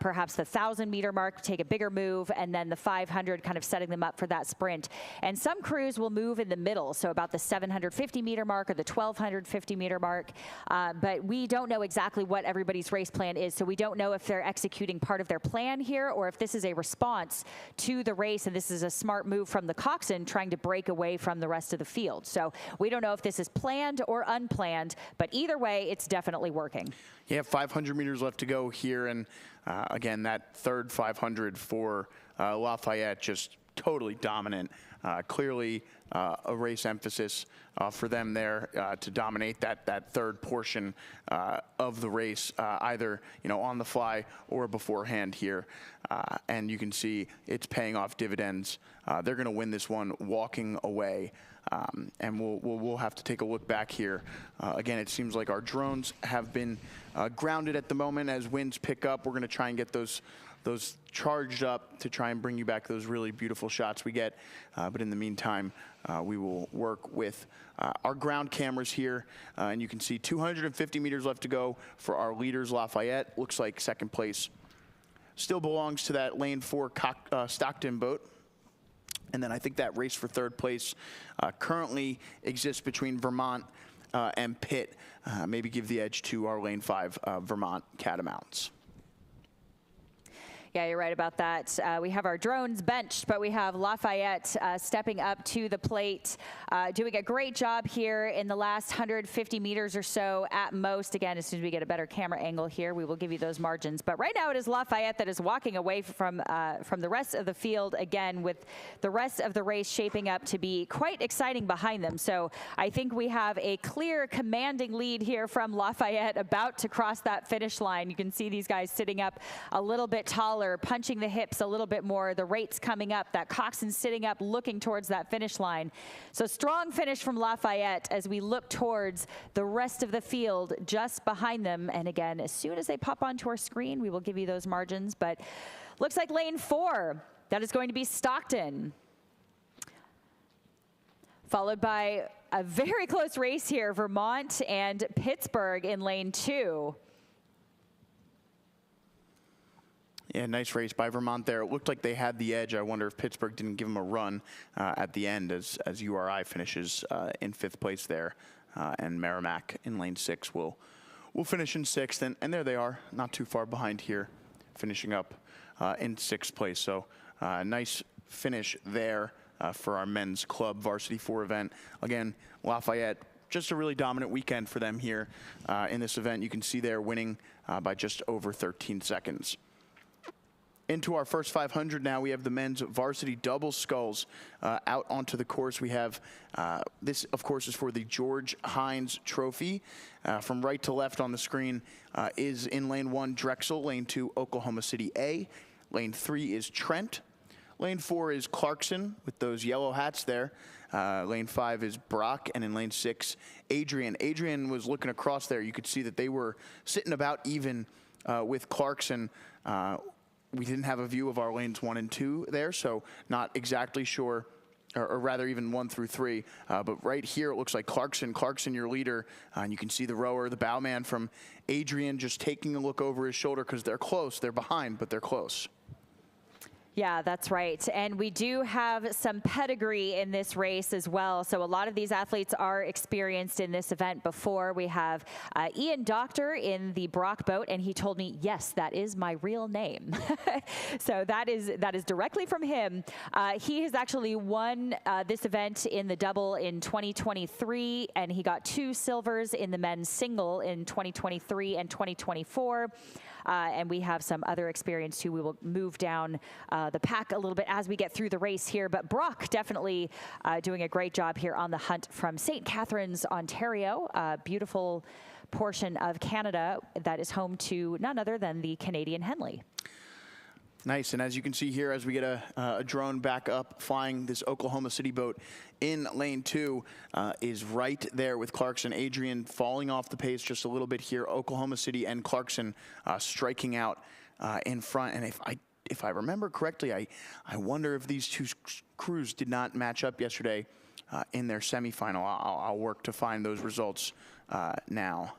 perhaps the 1,000-meter mark, take a bigger move, and then the 500 kind of setting them up for that sprint. And some crews will move in the middle, so about the 750-meter mark or the 1,250-meter mark. But we don't know exactly what everybody's race plan is, so we don't know if they're executing part of their plan here or if this is a response to the race, and this is a smart move from the coxswain trying to break away from the rest of the field. So we don't know if this is planned or unplanned, but either way, it's definitely working. Yeah, 500 meters left to go here, and again, that third 500 for Lafayette, just totally dominant. Clearly a race emphasis for them there to dominate that third portion of the race, either on the fly or beforehand here. And you can see it's paying off dividends. They're going to win this one walking away. And we'll have to take a look back here. Again, it seems like our drones have been grounded at the moment. As winds pick up, we're going to try and get those charged up to try and bring you back those really beautiful shots we get. But in the meantime, we will work with our ground cameras here. And you can see 250 meters left to go for our leaders. Lafayette looks like second place still belongs to that lane 4 Stockton boat. And then I think that race for third place currently exists between Vermont and Pitt. Maybe give the edge to our lane 5 Vermont Catamounts. Yeah, you're right about that. We have our drones benched, but we have Lafayette stepping up to the plate, doing a great job here in the last 150 meters or so at most. Again, as soon as we get a better camera angle here, we will give you those margins. But right now it is Lafayette that is walking away from the rest of the field, again, with the rest of the race shaping up to be quite exciting behind them. So I think we have a clear, commanding lead here from Lafayette about to cross that finish line. You can see these guys sitting up a little bit taller, punching the hips a little bit more, the rates coming up, that coxswain sitting up, looking towards that finish line. So strong finish from Lafayette as we look towards the rest of the field just behind them. And again, as soon as they pop onto our screen, we will give you those margins. But looks like lane 4, that is going to be Stockton, followed by a very close race here, Vermont and Pittsburgh in lane 2. Yeah, nice race by Vermont there. It looked like they had the edge. I wonder if Pittsburgh didn't give them a run at the end as URI finishes in 5th place there. And Merrimack in lane 6 will finish in 6th. And there they are, not too far behind here, finishing up in 6th place. So nice finish there for our men's club varsity 4 event. Again, Lafayette, just a really dominant weekend for them here in this event. You can see they're winning by just over 13 seconds. Into our first 500 now, we have the men's varsity double sculls out onto the course. We have, this of course is for the George Hines Trophy. From right to left on the screen is in lane 1 Drexel, lane 2 Oklahoma City A, lane 3 is Trent, lane 4 is Clarkson with those yellow hats there, lane 5 is Brock, and in lane 6 Adrian. Adrian was looking across there. You could see that they were sitting about even with Clarkson. We didn't have a view of our lanes 1 and 2 there, so not exactly sure, or rather even 1 through 3. But right here, it looks like Clarkson, your leader, and you can see the rower, the bowman from Adrian, just taking a look over his shoulder because they're close. They're behind, but they're close. Yeah, that's right. And we do have some pedigree in this race as well. So a lot of these athletes are experienced in this event before. We have Ian Doctor in the Brock boat, and he told me, yes, that is my real name. So that is directly from him. He has actually won this event in the double in 2023, and he got 2 silvers in the men's single in 2023 and 2024. And we have some other experience too. We will move down the pack a little bit as we get through the race here. But Brock definitely doing a great job here on the hunt from St. Catharines, Ontario, a beautiful portion of Canada that is home to none other than the Canadian Henley. Nice, and as you can see here, as we get a drone back up flying, this Oklahoma City boat in lane 2 is right there with Clarkson. Adrian falling off the pace just a little bit here. Oklahoma City and Clarkson striking out in front. And if I remember correctly, I wonder if these two crews did not match up yesterday in their semifinal. I'll work to find those results now.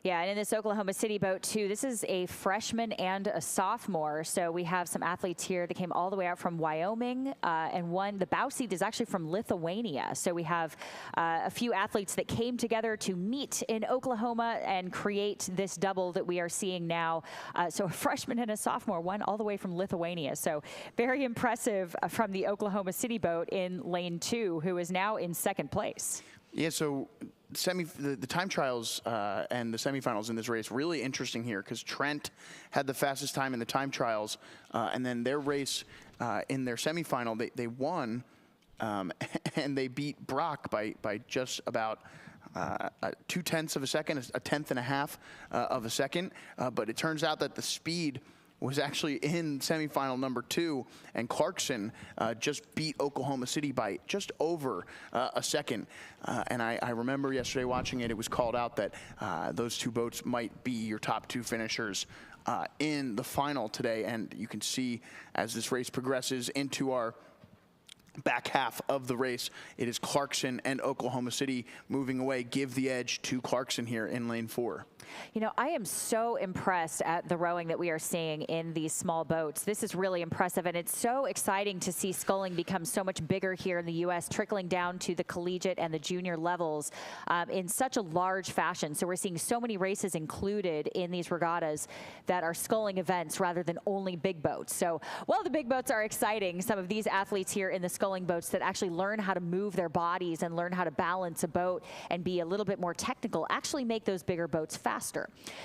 Yeah, and in this Oklahoma City boat, too, this is a freshman and a sophomore. So we have some athletes here that came all the way out from Wyoming, and the bow seat is actually from Lithuania. So we have a few athletes that came together to meet in Oklahoma and create this double that we are seeing now. So a freshman and a sophomore, one all the way from Lithuania. So very impressive from the Oklahoma City boat in lane 2, who is now in second place. Yeah, so the time trials and the semifinals in this race, really interesting here because Trent had the fastest time in the time trials, and then their race in their semifinal, they won, and they beat Brock by just about 0.2 of a second, a tenth and a half of a second. But it turns out that the speed was actually in semifinal number 2, and Clarkson just beat Oklahoma City by just over a second. And I remember yesterday watching it, it was called out that those two boats might be your top 2 finishers in the final today. And you can see as this race progresses into our back half of the race, it is Clarkson and Oklahoma City moving away, give the edge to Clarkson here in lane 4. You know, I am so impressed at the rowing that we are seeing in these small boats. This is really impressive, and it's so exciting to see sculling become so much bigger here in the U.S., trickling down to the collegiate and the junior levels in such a large fashion. So we're seeing so many races included in these regattas that are sculling events rather than only big boats. So while the big boats are exciting, some of these athletes here in the sculling boats that actually learn how to move their bodies and learn how to balance a boat and be a little bit more technical actually make those bigger boats faster.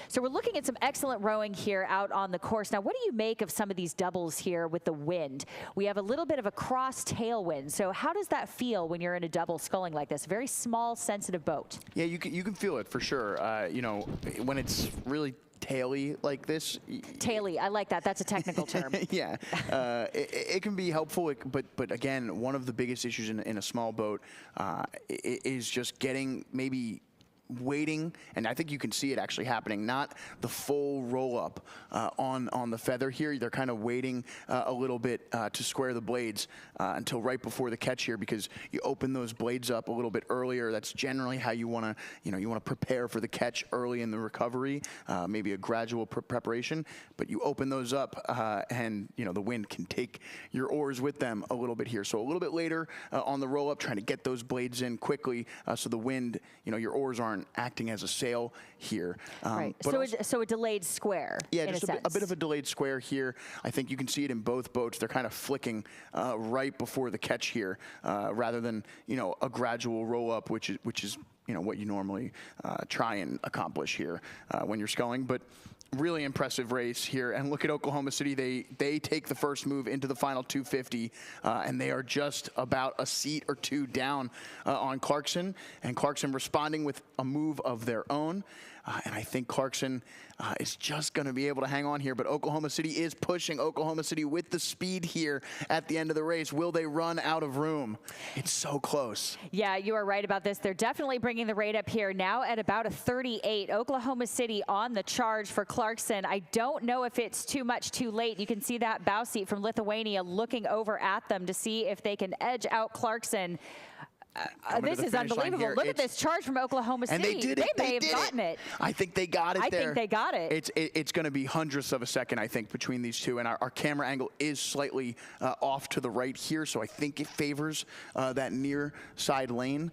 So we're looking at some excellent rowing here out on the course. Now, what do you make of some of these doubles here with the wind? We have a little bit of a cross tailwind. So how does that feel when you're in a double sculling like this? Very small, sensitive boat. Yeah, you can feel it for sure. You know, when it's really taily like this. Taily, I like that. That's a technical term. Yeah, it can be helpful, but again, one of the biggest issues in a small boat is just getting maybe waiting, and I think you can see it actually happening, not the full roll up on the feather here. They're kind of waiting a little bit to square the blades until right before the catch here, because you open those blades up a little bit earlier. That's generally how you want to prepare for the catch early in the recovery, maybe a gradual preparation, but you open those up and the wind can take your oars with them a little bit here. So a little bit later on the roll up, trying to get those blades in quickly so the wind, your oars aren't acting as a sail here. Right. So a delayed square. Yeah, just a bit of a delayed square here. I think you can see it in both boats. They're kind of flicking right before the catch here, rather than a gradual roll up, which is what you normally try and accomplish here when you're sculling. But really impressive race here. And look at Oklahoma City. They take the first move into the final 250, and they are just about a seat or two down on Clarkson. And Clarkson responding with a move of their own. And I think Clarkson is just going to be able to hang on here. But Oklahoma City is pushing. Oklahoma City with the speed here at the end of the race. Will they run out of room? It's so close. Yeah, you are right about this. They're definitely bringing the rate up here now at about a 38. Oklahoma City on the charge for Clarkson. I don't know if it's too much too late. You can see that bow seat from Lithuania looking over at them to see if they can edge out Clarkson. This is unbelievable. Look at this charge from Oklahoma City. And they did it. They may have gotten it. I think they got it there. I think they got it. It's going to be hundredths of a second, I think, between these two. And our camera angle is slightly off to the right here, so I think it favors that near side lane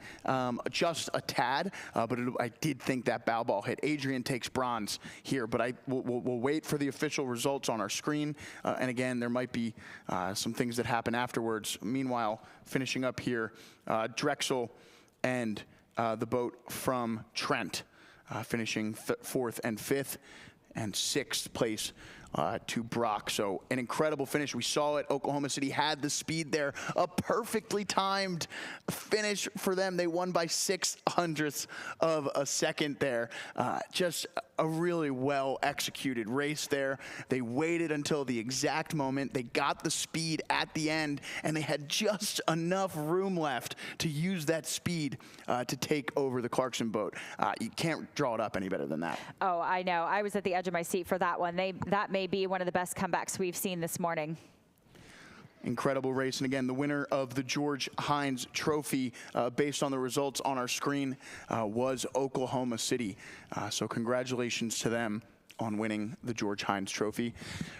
just a tad. But I did think that bow ball hit. Adrian takes bronze here, but we'll wait for the official results on our screen. And again, there might be some things that happen afterwards. Meanwhile, finishing up here, Drexel and the boat from Trent finishing 4th and 5th and 6th place to Brock. So an incredible finish. We saw it. Oklahoma City had the speed there. A perfectly timed finish for them. They won by 0.06 of a second there. Just a really well executed race there. They waited until the exact moment. They got the speed at the end, and they had just enough room left to use that speed to take over the Clarkson boat. You can't draw it up any better than that. Oh, I know. I was at the edge of my seat for that one. That may be one of the best comebacks we've seen this morning. Incredible race. And again, the winner of the George Hines Trophy, based on the results on our screen, was Oklahoma City. So congratulations to them on winning the George Hines Trophy.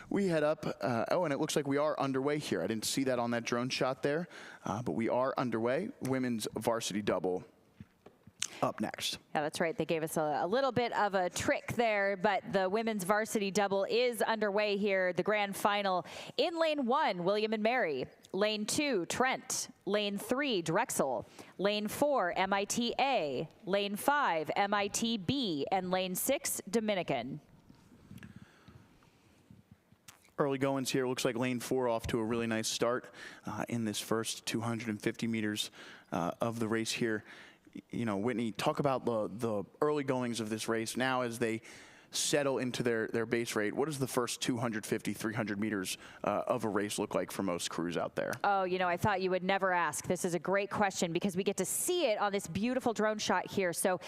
We head up, and it looks like we are underway here. I didn't see that on that drone shot there, but we are underway. Women's varsity double up next. Yeah, that's right. They gave us a little bit of a trick there, but the women's varsity double is underway here. The grand final in lane 1, William and Mary. Lane 2, Trent. Lane 3, Drexel. Lane 4, MIT-A. Lane 5, MIT-B. And lane 6, Dominican. Early goings here. Looks like lane 4 off to a really nice start in this first 250 meters of the race here. You know, Whitney, talk about the early goings of this race now as they settle into their base rate. What does the first 250, 300 meters of a race look like for most crews out there? Oh, you know, I thought you would never ask. This is a great question because we get to see it on this beautiful drone shot here. So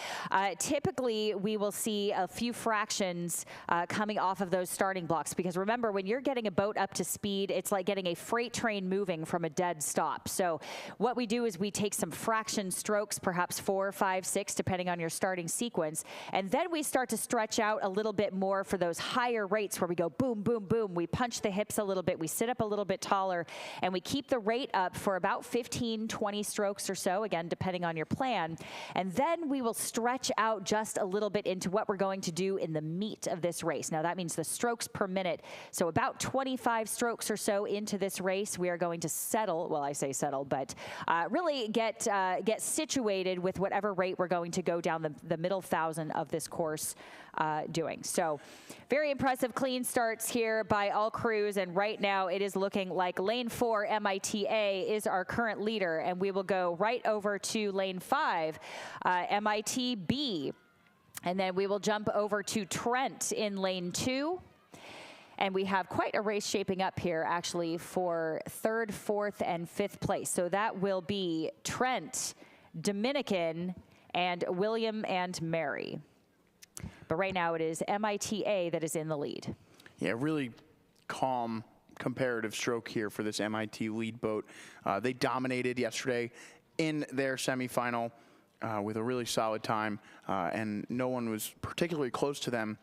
typically we will see a few fractions coming off of those starting blocks, because remember, when you're getting a boat up to speed, it's like getting a freight train moving from a dead stop. So what we do is we take some fraction strokes, perhaps 4, 5, 6, depending on your starting sequence, and then we start to stretch out a little bit more for those higher rates where we go boom, boom, boom. We punch the hips a little bit. We sit up a little bit taller, and we keep the rate up for about 15, 20 strokes or so, again, depending on your plan. And then we will stretch out just a little bit into what we're going to do in the meat of this race. Now, that means the strokes per minute. So about 25 strokes or so into this race, we are going to settle, well, I say settle, but really get situated with whatever rate we're going to go down the middle 1,000 of this course doing. So very impressive clean starts here by all crews, and right now it is looking like lane 4 MIT-A is our current leader, and we will go right over to lane 5 MIT-B, and then we will jump over to Trent in lane 2. And we have quite a race shaping up here, actually, for 3rd, 4th, and 5th place. So that will be Trent, Dominican, and William and Mary. But right now it is MIT-A that is in the lead. Yeah, really calm comparative stroke here for this MIT lead boat. They dominated yesterday in their semifinal with a really solid time, and no one was particularly close to them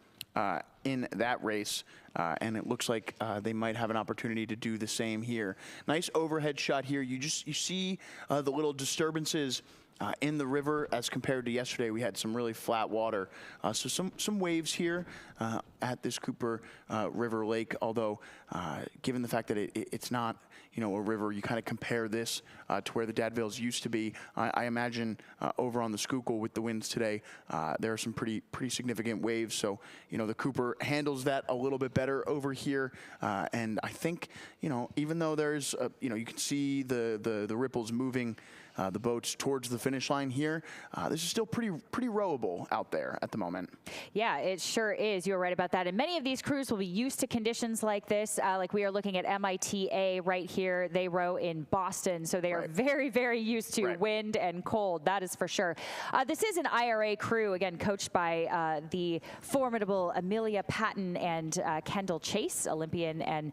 in that race, and it looks like they might have an opportunity to do the same here. Nice overhead shot here. You see the little disturbances in the river as compared to yesterday. We had some really flat water, so some waves here at this Cooper River Lake. Although, given the fact that it's not, you know, a river, you kind of compare this to where the Dad Vails used to be. I imagine over on the Schuylkill with the winds today, there are some pretty significant waves. So, you know, the Cooper handles that a little bit better over here, and I think, you know, even though there's, you know, you can see the ripples moving the boats towards the finish line here, this is still pretty rowable out there at the moment. Yeah, it sure is. You're right about that. And many of these crews will be used to conditions like this. Like we are looking at MIT-A right here. They row in Boston, so they are very, very used to wind and cold. That is for sure. This is an IRA crew, again, coached by the formidable Amelia Patton and Kendall Chase, Olympian, and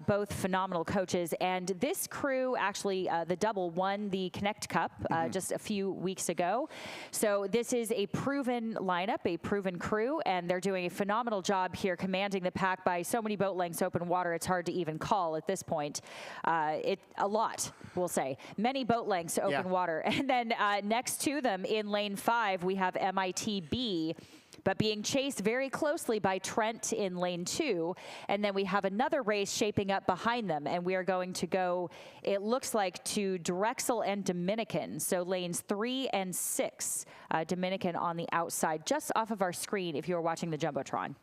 both phenomenal coaches. And this crew, actually, the double won the Connect Cup just a few weeks ago. So this is a proven lineup, a proven crew, and they're doing a phenomenal job here commanding the pack by so many boat lengths open water, it's hard to even call at this point. A lot, we'll say. Many boat lengths open water. And then next to them in lane 5, we have MIT-B, but being chased very closely by Trent in lane 2. And then we have another race shaping up behind them, and we are going to go, it looks like, to Drexel and Dominican. So lanes 3 and 6, Dominican on the outside, just off of our screen if you're watching the Jumbotron.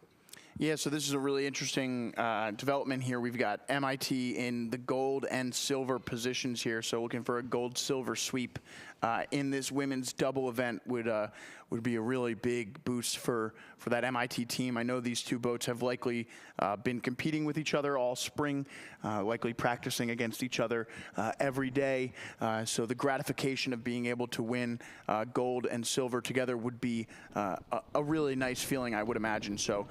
Yeah, so this is a really interesting development here. We've got MIT in the gold and silver positions here, so looking for a gold-silver sweep in this women's double event would be a really big boost for that MIT team. I know these two boats have likely been competing with each other all spring, likely practicing against each other every day. So the gratification of being able to win gold and silver together would be a really nice feeling, I would imagine. So,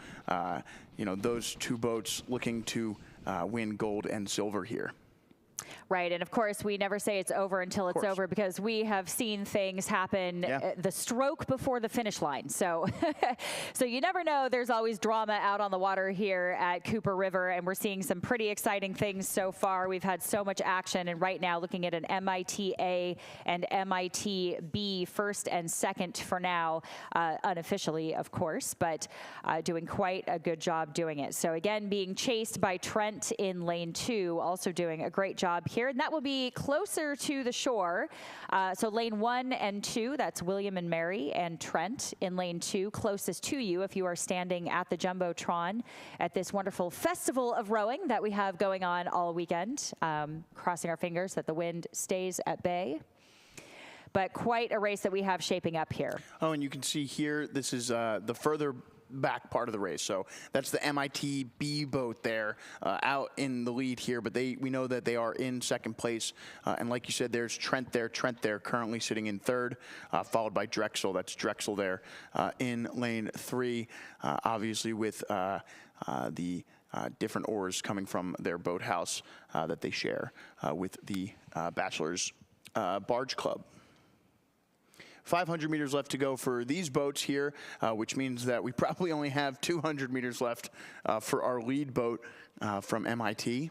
you know, those two boats looking to win gold and silver here. Right, and of course, we never say it's over until it's over, because we have seen things happen the stroke before the finish line. So, so you never know. There's always drama out on the water here at Cooper River, and we're seeing some pretty exciting things so far. We've had so much action, and right now looking at an MIT A and MIT B first and second for now, unofficially, of course, but doing quite a good job doing it. So again, being chased by Trent in lane 2, also doing a great job here, and that will be closer to the shore. So lane 1 and 2, that's William and Mary and Trent in lane 2, closest to you if you are standing at the Jumbotron at this wonderful festival of rowing that we have going on all weekend. Crossing our fingers that the wind stays at bay. But quite a race that we have shaping up here. Oh, and you can see here, this is the further back part of the race. So that's the MIT B boat there out in the lead here, but we know that they are in second place. And like you said, there's Trent there currently sitting in third, followed by Drexel. That's Drexel there in lane 3, obviously with the different oars coming from their boathouse that they share with the Bachelor's Barge Club. 500 meters left to go for these boats here, which means that we probably only have 200 meters left for our lead boat from MIT.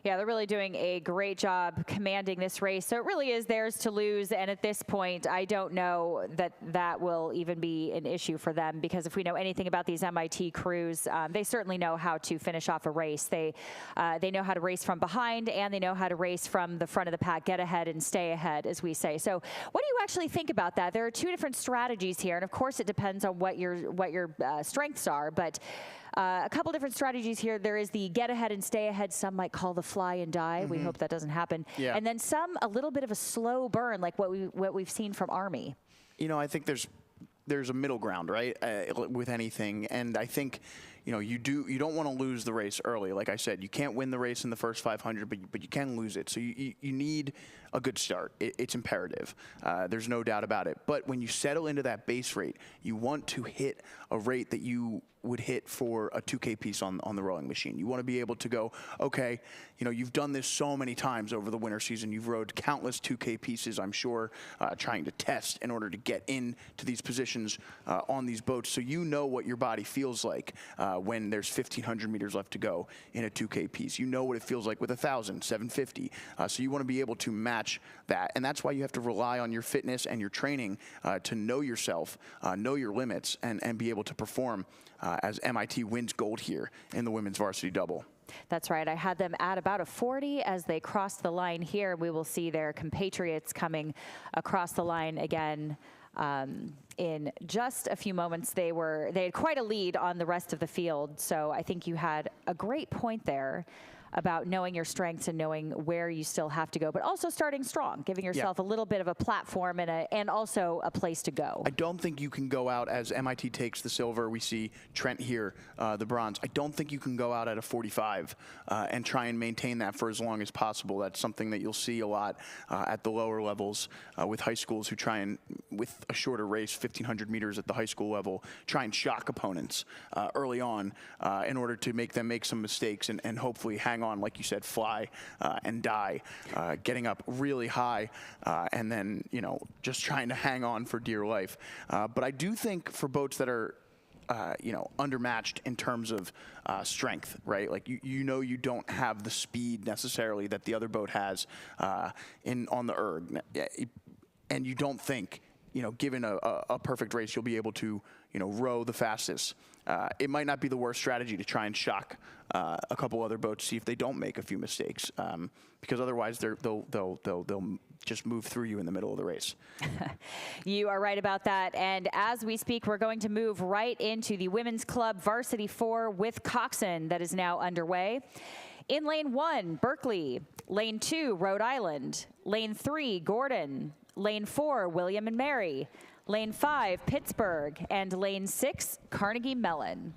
Yeah, they're really doing a great job commanding this race. So it really is theirs to lose. And at this point, I don't know that that will even be an issue for them, because if we know anything about these MIT crews, they certainly know how to finish off a race. They know how to race from behind, and they know how to race from the front of the pack, get ahead and stay ahead, as we say. So what do you actually think about that? There are two different strategies here. And of course, it depends on what your strengths are. But a couple different strategies here. There is the get ahead and stay ahead. Some might call the fly and die. We hope that doesn't happen. Yeah. And then some a little bit of a slow burn, like what we've seen from Army. You know, I think there's a middle ground, right, with anything. And I think, you know, you don't want to lose the race early. Like I said, you can't win the race in the first 500, but you can lose it. So you need a good start. It's imperative. There's no doubt about it. But when you settle into that base rate, you want to hit a rate that you would hit for a 2K piece on the rowing machine. You want to be able to go, okay, you know, you've done this so many times over the winter season. You've rowed countless 2K pieces, I'm sure, trying to test in order to get into these positions on these boats. So you know what your body feels like when there's 1,500 meters left to go in a 2K piece. You know what it feels like with 1,000, 750. So you want to be able to match that. And that's why you have to rely on your fitness and your training to know yourself, know your limits, and be able to perform as MIT wins gold here in the women's varsity double. That's right. I had them at about a 40 as they crossed the line here. We will see their compatriots coming across the line again in just a few moments. They had quite a lead on the rest of the field. So I think you had a great point there about knowing your strengths and knowing where you still have to go, but also starting strong, giving yourself a little bit of a platform and also a place to go. I don't think you can go out, as MIT takes the silver, we see Trent here, the bronze. I don't think you can go out at a 45 and try and maintain that for as long as possible. That's something that you'll see a lot at the lower levels with high schools who try and, with a shorter race, 1,500 meters at the high school level, try and shock opponents early on in order to make them make some mistakes and hopefully hang on, like you said, fly and die, getting up really high and then, you know, just trying to hang on for dear life. But I do think for boats that are you know, undermatched in terms of strength, right? Like you know you don't have the speed necessarily that the other boat has on the erg, and you don't think, given a perfect race, you'll be able to, row the fastest. It might not be the worst strategy to try and shock a couple other boats, see if they don't make a few mistakes, because otherwise they'll just move through you in the middle of the race. You are right about that. And as we speak, we're going to move right into the Women's Club Varsity 4 with coxswain that is now underway. In lane 1, Berkeley. Lane 2, Rhode Island. Lane 3, Gordon. Lane 4, William and Mary. Lane 5, Pittsburgh. And lane 6, Carnegie Mellon.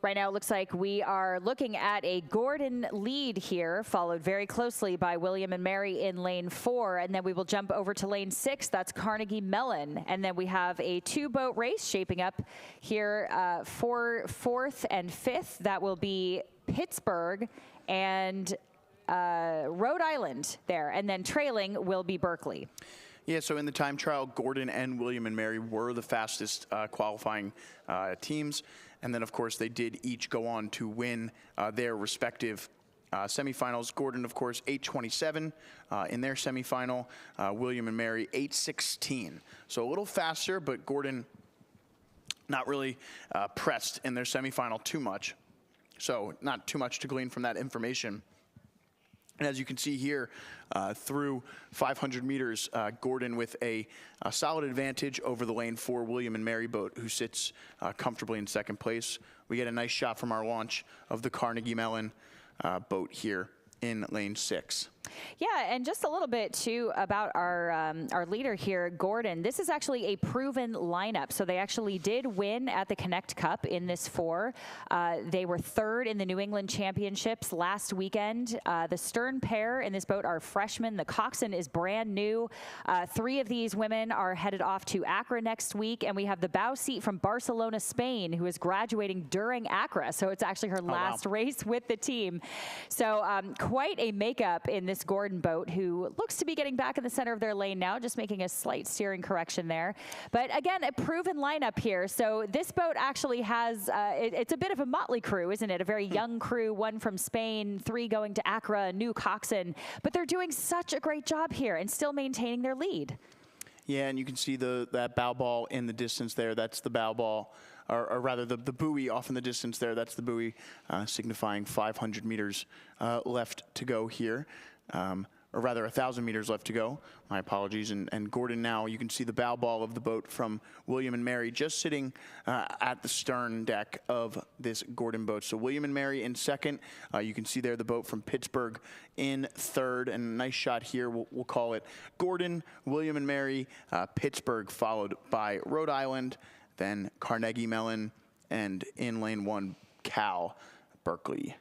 Right now, it looks like we are looking at a Gordon lead here, followed very closely by William and Mary in lane 4. And then we will jump over to lane 6. That's Carnegie Mellon. And then we have a 2-boat race shaping up here for 4th and 5th. That will be Pittsburgh and Rhode Island there. And then trailing will be Berkeley. Yeah, so in the time trial, Gordon and William and Mary were the fastest qualifying teams. And then, of course, they did each go on to win their respective semifinals. Gordon, of course, 8:27 in their semifinal. William and Mary, 8:16. So a little faster, but Gordon not really pressed in their semifinal too much. So not too much to glean from that information. And as you can see here, through 500 meters, Gordon with a solid advantage over the lane 4 William and Mary boat, who sits comfortably in 2nd place. We get a nice shot from our launch of the Carnegie Mellon boat here in lane 6. Yeah, and just a little bit too about our leader here, Gordon. This is actually a proven lineup. So they actually did win at the Connect Cup in this 4. They were 3rd in the New England Championships last weekend. The stern pair in this boat are freshmen. The coxswain is brand new. 3 of these women are headed off to Accra next week, and we have the bow seat from Barcelona, Spain, who is graduating during Accra. So it's actually her last race with the team. So quite a makeup in this Gordon boat, who looks to be getting back in the center of their lane now, just making a slight steering correction there. But again, a proven lineup here. So this boat actually has, it's a bit of a motley crew, isn't it? A very young crew, 1 from Spain, 3 going to Accra, a new coxswain. But they're doing such a great job here and still maintaining their lead. Yeah, and you can see that bow ball in the distance there. That's the bow ball, or rather the buoy off in the distance there. That's the buoy signifying 500 meters left to go here. Or rather 1,000 meters left to go. My apologies. And Gordon now, you can see the bow ball of the boat from William and Mary just sitting at the stern deck of this Gordon boat. So William and Mary in 2nd. You can see there the boat from Pittsburgh in 3rd. And a nice shot here. We'll call it Gordon, William and Mary, Pittsburgh, followed by Rhode Island, then Carnegie Mellon, and in lane 1, Cal, Berkeley.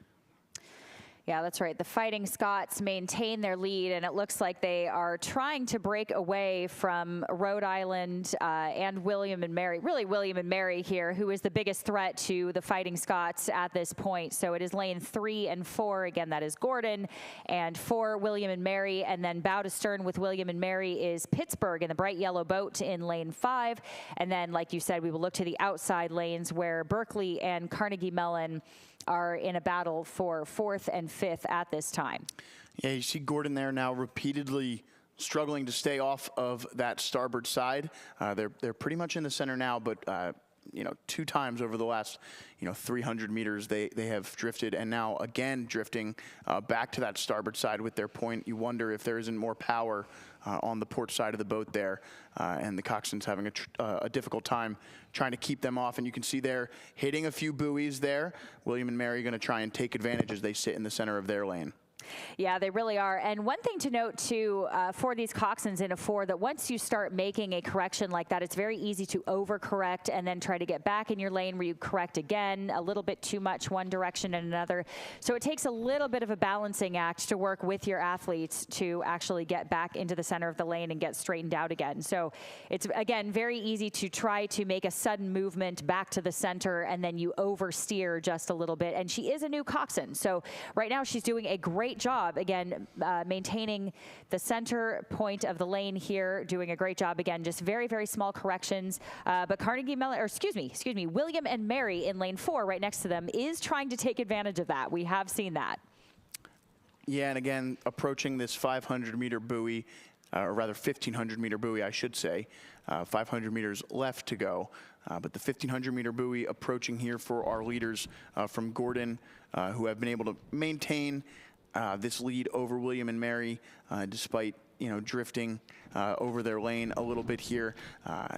Yeah, that's right. The Fighting Scots maintain their lead, and it looks like they are trying to break away from Rhode Island and William and Mary. Really, William and Mary here, who is the biggest threat to the Fighting Scots at this point. So it is lane 3 and 4. Again, that is Gordon, and 4, William and Mary. And then bow to stern with William and Mary is Pittsburgh in the bright yellow boat in lane 5. And then, like you said, we will look to the outside lanes where Berkeley and Carnegie Mellon are in a battle for 4th and 5th at this time. Yeah, you see Gordon there now repeatedly struggling to stay off of that starboard side. They're pretty much in the center now, but 2 times over the last 300 meters they have drifted, and now again drifting back to that starboard side with their point. You wonder if there isn't more power on the port side of the boat there, and the coxswain's having a difficult time trying to keep them off. And you can see they're hitting a few buoys there. William and Mary are going to try and take advantage as they sit in the center of their lane. Yeah, they really are. And one thing to note, too, for these coxswains in a 4, that once you start making a correction like that, it's very easy to overcorrect and then try to get back in your lane where you correct again a little bit too much one direction and another. So it takes a little bit of a balancing act to work with your athletes to actually get back into the center of the lane and get straightened out again. So it's, again, very easy to try to make a sudden movement back to the center and then you oversteer just a little bit. And she is a new coxswain. So right now she's doing a great job, again, maintaining the center point of the lane here, doing a great job, again, just very, very small corrections. But Carnegie Mellon, or excuse me, William and Mary in lane 4 right next to them is trying to take advantage of that. We have seen that. Yeah, and again, approaching this 500-meter buoy, or rather 1,500 meter buoy, I should say. 500 meters left to go. But the 1,500 meter buoy approaching here for our leaders from Gordon, who have been able to maintain this lead over William and Mary, despite drifting over their lane a little bit here.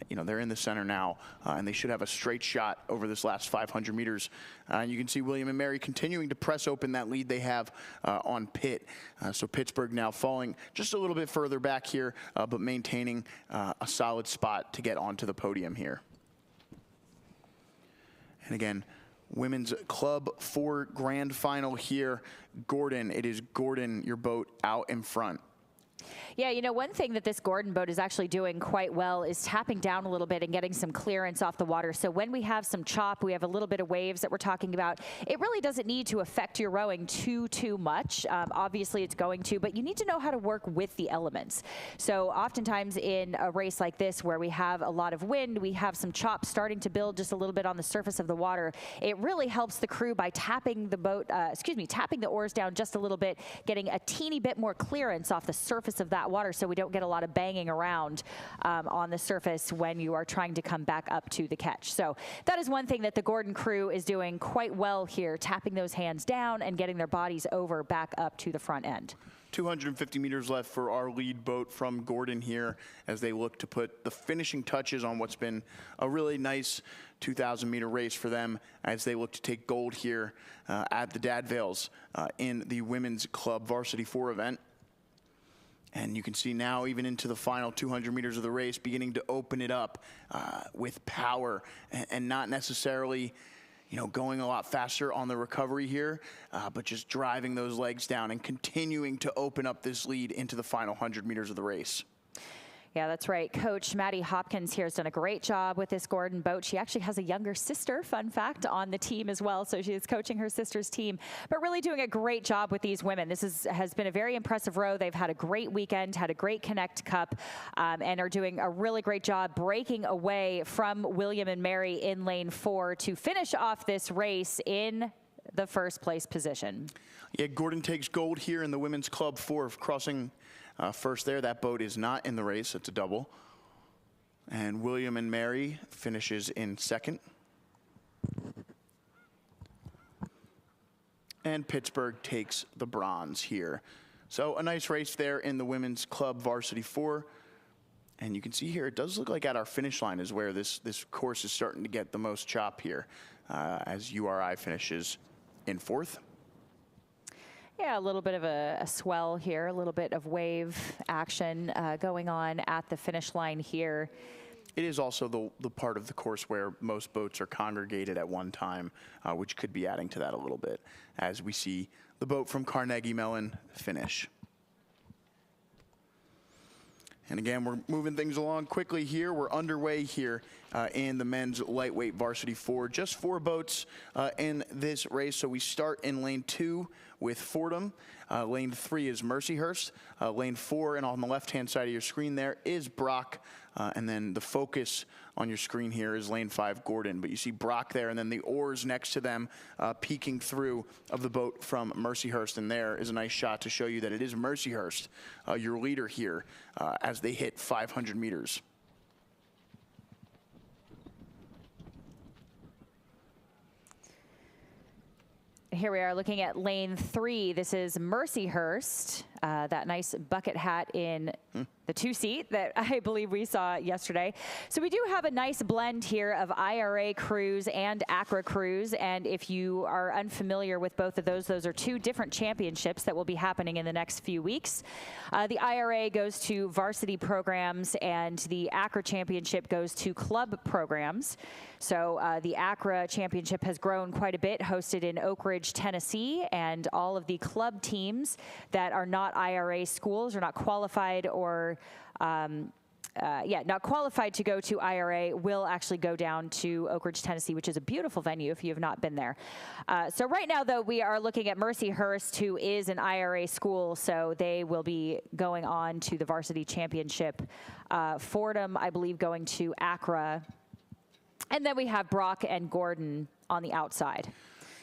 They're in the center now, and they should have a straight shot over this last 500 meters. And you can see William and Mary continuing to press open that lead they have on Pitt. So Pittsburgh now falling just a little bit further back here, but maintaining a solid spot to get onto the podium here. And again, Women's Club 4 grand final here. Gordon, it is Gordon, your boat, out in front. Yeah, one thing that this Gordon boat is actually doing quite well is tapping down a little bit and getting some clearance off the water. So when we have some chop, we have a little bit of waves that we're talking about, it really doesn't need to affect your rowing too much. Obviously it's going to, but you need to know how to work with the elements. So oftentimes in a race like this where we have a lot of wind, we have some chop starting to build just a little bit on the surface of the water. It really helps the crew by tapping the boat, tapping the oars down just a little bit, getting a teeny bit more clearance off the surface of that water so we don't get a lot of banging around on the surface when you are trying to come back up to the catch. So that is one thing that the Gordon crew is doing quite well here, tapping those hands down and getting their bodies over back up to the front end. 250 meters left for our lead boat from Gordon here as they look to put the finishing touches on what's been a really nice 2,000 meter race for them as they look to take gold here at the Dad Vails in the Women's Club Varsity 4 event. And you can see now, even into the final 200 meters of the race, beginning to open it up with power and not necessarily, going a lot faster on the recovery here, but just driving those legs down and continuing to open up this lead into the final 100 meters of the race. Yeah, that's right. Coach Maddie Hopkins here has done a great job with this Gordon boat. She actually has a younger sister, fun fact, on the team as well. So she is coaching her sister's team, but really doing a great job with these women. This has been a very impressive row. They've had a great weekend, had a great Connect Cup, and are doing a really great job breaking away from William and Mary in lane 4 to finish off this race in the first place position. Yeah, Gordon takes gold here in the Women's Club 4, crossing first there. That boat is not in the race. It's a double. And William and Mary finishes in second. And Pittsburgh takes the bronze here. So a nice race there in the Women's Club Varsity 4. And you can see here, it does look like at our finish line is where this course is starting to get the most chop here as URI finishes in 4th. Yeah, a little bit of a swell here, a little bit of wave action going on at the finish line here. It is also the part of the course where most boats are congregated at one time, which could be adding to that a little bit as we see the boat from Carnegie Mellon finish. And again, we're moving things along quickly here. We're underway here in the men's lightweight varsity 4. Just 4 boats in this race. So we start in lane 2 with Fordham. Lane 3 is Mercyhurst. Lane 4, and on the left-hand side of your screen there, is Brock. And then the focus on your screen here is lane 5, Gordon. But you see Brock there, and then the oars next to them peeking through of the boat from Mercyhurst. And there is a nice shot to show you that it is Mercyhurst, your leader here, as they hit 500 meters. Here we are looking at lane 3. This is Mercyhurst, that nice bucket hat in the 2-seat that I believe we saw yesterday. So we do have a nice blend here of IRA crews and ACRA crews. And if you are unfamiliar with both of those are 2 different championships that will be happening in the next few weeks. The IRA goes to varsity programs and the ACRA championship goes to club programs. So the ACRA championship has grown quite a bit, hosted in Oak Ridge, Tennessee, and all of the club teams that are not IRA schools or not qualified or not qualified to go to IRA will actually go down to Oak Ridge, Tennessee, which is a beautiful venue if you have not been there. So right now, though, we are looking at Mercyhurst, who is an IRA school, so they will be going on to the varsity championship. Fordham, I believe, going to ACRA. And then we have Brock and Gordon on the outside.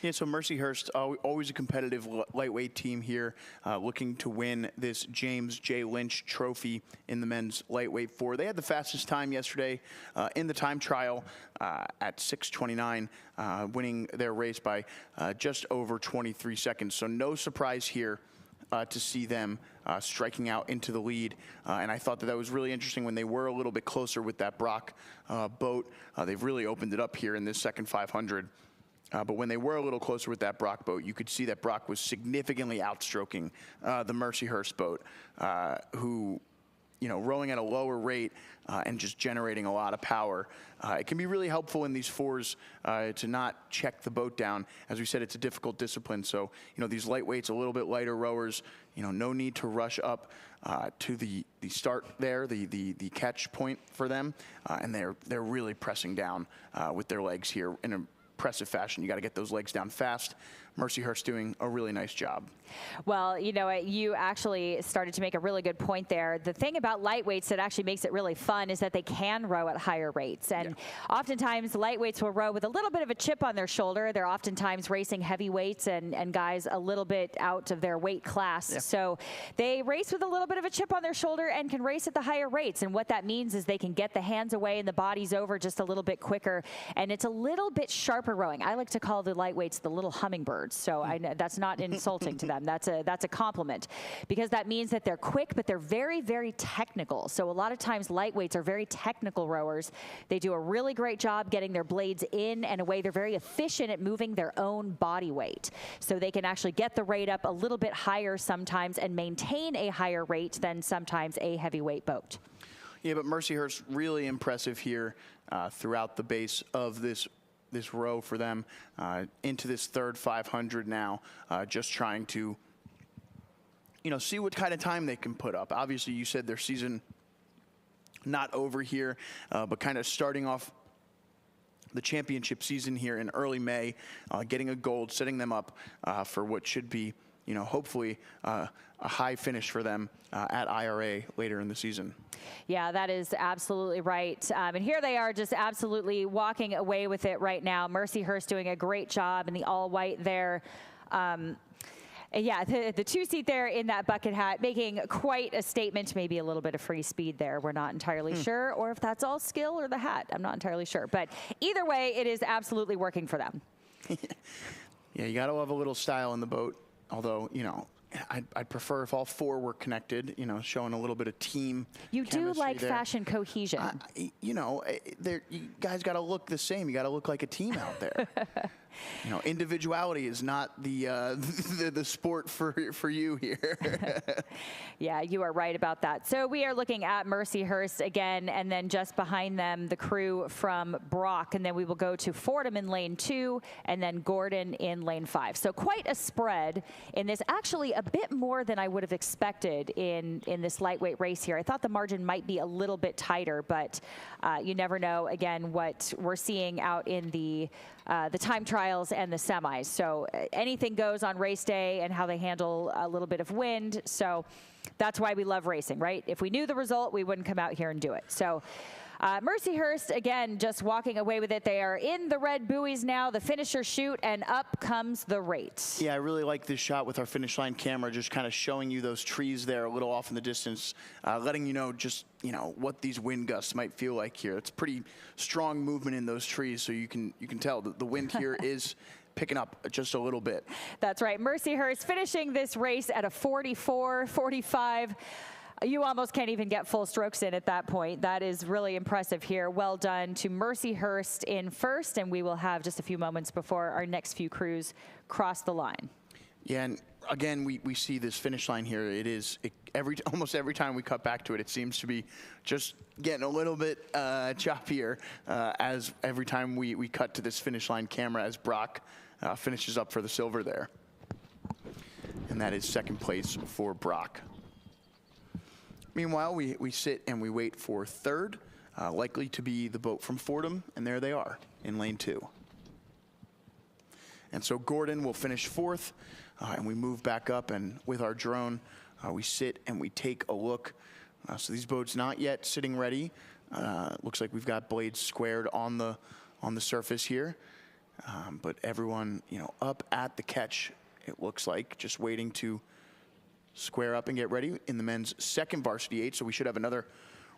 Yeah, so Mercyhurst, always a competitive lightweight team here, looking to win this James J. Lynch Trophy in the men's lightweight four. They had the fastest time yesterday in the time trial at 6:29, winning their race by just over 23 seconds. So no surprise here to see them striking out into the lead. And I thought that was really interesting when they were a little bit closer with that Brock boat. They've really opened it up here in this second 500. But when they were a little closer with that Brock boat, you could see that Brock was significantly outstroking the Mercyhurst boat, who, rowing at a lower rate and just generating a lot of power. It can be really helpful in these fours to not check the boat down. As we said, it's a difficult discipline. So, these lightweights, a little bit lighter rowers, no need to rush up to the start there, the catch point for them. And they're really pressing down with their legs here in a impressive fashion. You got to get those legs down fast. Mercyhurst doing a really nice job. Well, you actually started to make a really good point there. The thing about lightweights that actually makes it really fun is that they can row at higher rates. And oftentimes lightweights will row with a little bit of a chip on their shoulder. They're oftentimes racing heavyweights and guys a little bit out of their weight class. So they race with a little bit of a chip on their shoulder and can race at the higher rates. And what that means is they can get the hands away and the bodies over just a little bit quicker. And it's a little bit sharper rowing. I like to call the lightweights the little hummingbirds. So I know that's not insulting to them. That's a compliment, because that means that they're quick, but they're very, very technical. So a lot of times lightweights are very technical rowers. They do a really great job getting their blades in and away. They're very efficient at moving their own body weight. So they can actually get the rate up a little bit higher sometimes and maintain a higher rate than sometimes a heavyweight boat. Yeah, but Mercyhurst really impressive here throughout the base of this row for them, into this third 500 now, just trying to, see what kind of time they can put up. Obviously, you said their season not over here, but kind of starting off the championship season here in early May, getting a gold, setting them up for what should be, hopefully a high finish for them at IRA later in the season. Yeah, that is absolutely right. And here they are just absolutely walking away with it right now. Mercyhurst doing a great job in the all-white there. Yeah, the two-seat there in that bucket hat, making quite a statement, maybe a little bit of free speed there. We're not entirely sure, or if that's all skill or the hat. I'm not entirely sure. But either way, it is absolutely working for them. Yeah, you got to have a little style in the boat. Although, I'd prefer if all four were connected, showing a little bit of team. You do like there. fashion cohesion. You guys got to look the same. You got to look like a team out there. Individuality is not the sport for you here. Yeah, you are right about that. So we are looking at Mercyhurst again, and then just behind them, the crew from Brock, and then we will go to Fordham in lane 2, and then Gordon in lane 5. So quite a spread in this, actually a bit more than I would have expected in this lightweight race here. I thought the margin might be a little bit tighter, but you never know, again, what we're seeing out in the time trials and the semis. So anything goes on race day and how they handle a little bit of wind. So that's why we love racing, right? If we knew the result, we wouldn't come out here and do it. So Mercyhurst, again, just walking away with it. They are in the red buoys now, the finisher chute, and up comes the rate. Yeah, I really like this shot with our finish line camera, just kind of showing you those trees there a little off in the distance, letting you know just, what these wind gusts might feel like here. It's pretty strong movement in those trees, so you can tell that the wind here is picking up just a little bit. That's right. Mercyhurst finishing this race at a 44-45. You almost can't even get full strokes in at that point. That is really impressive here. Well done to Mercyhurst in first, and we will have just a few moments before our next few crews cross the line. Yeah, and again, we see this finish line here. Almost every time we cut back to it, it seems to be just getting a little bit choppier as every time we cut to this finish line camera as Brock finishes up for the silver there. And that is second place for Brock. Meanwhile, we sit and we wait for third, likely to be the boat from Fordham, and there they are in lane 2. And so Gordon will finish fourth, and we move back up, and with our drone, we sit and we take a look. So these boats not yet sitting ready. Looks like we've got blades squared on the surface here. But everyone, up at the catch, it looks like, just waiting to square up and get ready in the men's second varsity 8. So we should have another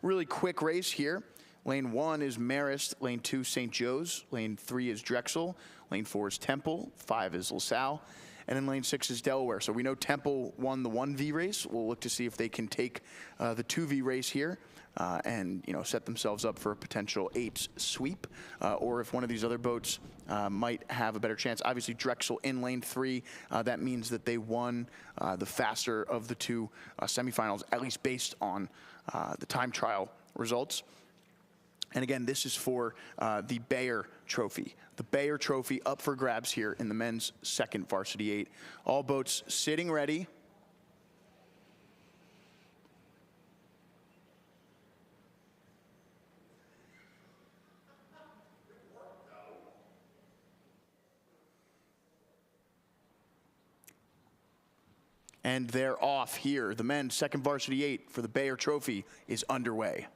really quick race here. Lane 1 is Marist, lane 2 St. Joe's, lane 3 is Drexel, lane 4 is Temple, 5 is LaSalle, and then lane 6 is Delaware. So we know Temple won the 1V race. We'll look to see if they can take the 2V race here and set themselves up for a potential 8 sweep, or if one of these other boats might have a better chance. Obviously Drexel in lane 3, that means that they won the faster of the 2 semifinals, at least based on the time trial results. And again, this is for the Bayer Trophy. The Bayer Trophy up for grabs here in the men's second varsity 8. All boats sitting ready. And they're off here. The men's second varsity 8 for the Bayer Trophy is underway.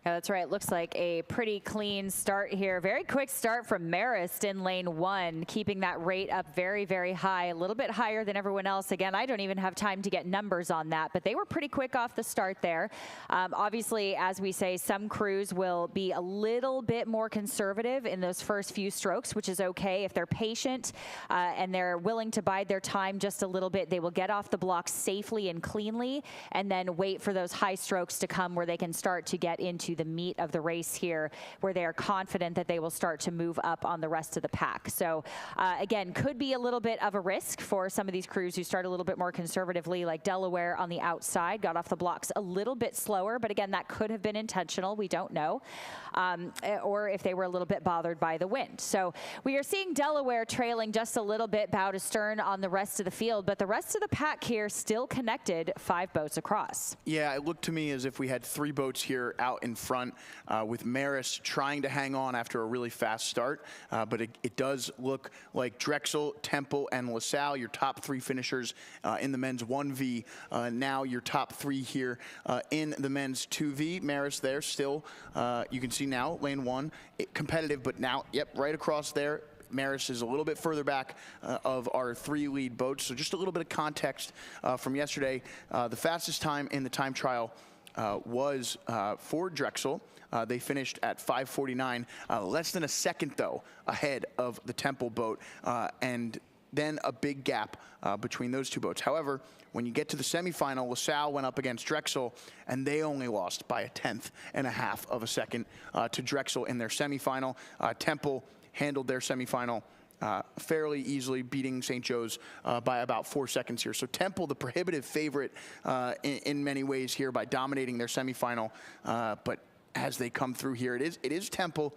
Yeah, that's right. Looks like a pretty clean start here. Very quick start from Marist in lane 1, keeping that rate up very, very high, a little bit higher than everyone else. Again, I don't even have time to get numbers on that, but they were pretty quick off the start there. Obviously, as we say, some crews will be a little bit more conservative in those first few strokes, which is okay. If they're patient and they're willing to bide their time just a little bit, they will get off the blocks safely and cleanly and then wait for those high strokes to come where they can start to get into the meat of the race here, where they are confident that they will start to move up on the rest of the pack. So again, could be a little bit of a risk for some of these crews who start a little bit more conservatively, like Delaware on the outside, got off the blocks a little bit slower, but again, that could have been intentional. We don't know. Or if they were a little bit bothered by the wind. So we are seeing Delaware trailing just a little bit bow to stern on the rest of the field, but the rest of the pack here still connected 5 boats across. Yeah, it looked to me as if we had 3 boats here out in front, with Marist trying to hang on after a really fast start. But it does look like Drexel, Temple, and LaSalle, your top 3 finishers in the men's 1V. Now your top 3 here in the men's 2V. Marist there still, you can see now, lane 1, competitive, but now, yep, right across there. Marist is a little bit further back of our 3 lead boats. So just a little bit of context from yesterday. The fastest time in the time trial was for Drexel. They finished at 5:49, less than a second, though, ahead of the Temple boat, and then a big gap between those 2 boats. However, when you get to the semifinal, LaSalle went up against Drexel, and they only lost by 1/10.5 of a second to Drexel in their semifinal. Temple handled their semifinal fairly easily, beating St. Joe's by about 4 seconds here. So Temple, the prohibitive favorite in many ways here by dominating their semifinal, but as they come through here, it is Temple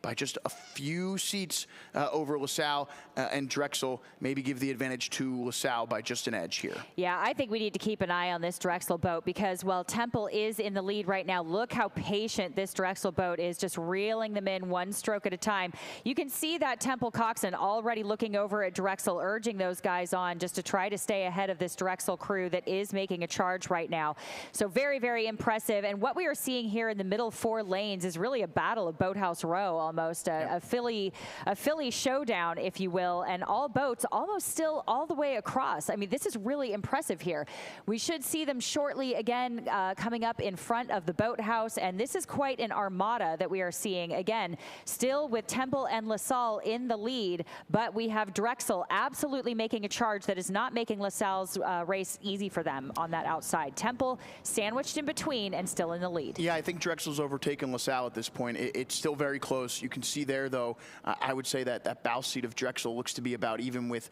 by just a few seats over LaSalle and Drexel, maybe give the advantage to LaSalle by just an edge here. Yeah, I think we need to keep an eye on this Drexel boat because while Temple is in the lead right now, look how patient this Drexel boat is, just reeling them in 1 stroke at a time. You can see that Temple coxswain already looking over at Drexel, urging those guys on just to try to stay ahead of this Drexel crew that is making a charge right now. So very, very impressive. And what we are seeing here in the middle 4 lanes is really a battle of Boathouse Row, almost a Philly showdown, if you will, and all boats almost still all the way across. I mean, this is really impressive here. We should see them shortly again coming up in front of the boathouse, and this is quite an armada that we are seeing again, still with Temple and LaSalle in the lead, but we have Drexel absolutely making a charge that is not making LaSalle's race easy for them on that outside. Temple sandwiched in between and still in the lead. Yeah, I think Drexel's overtaken LaSalle at this point. It's still very close. You can see there, though, I would say that bow seat of Drexel looks to be about even with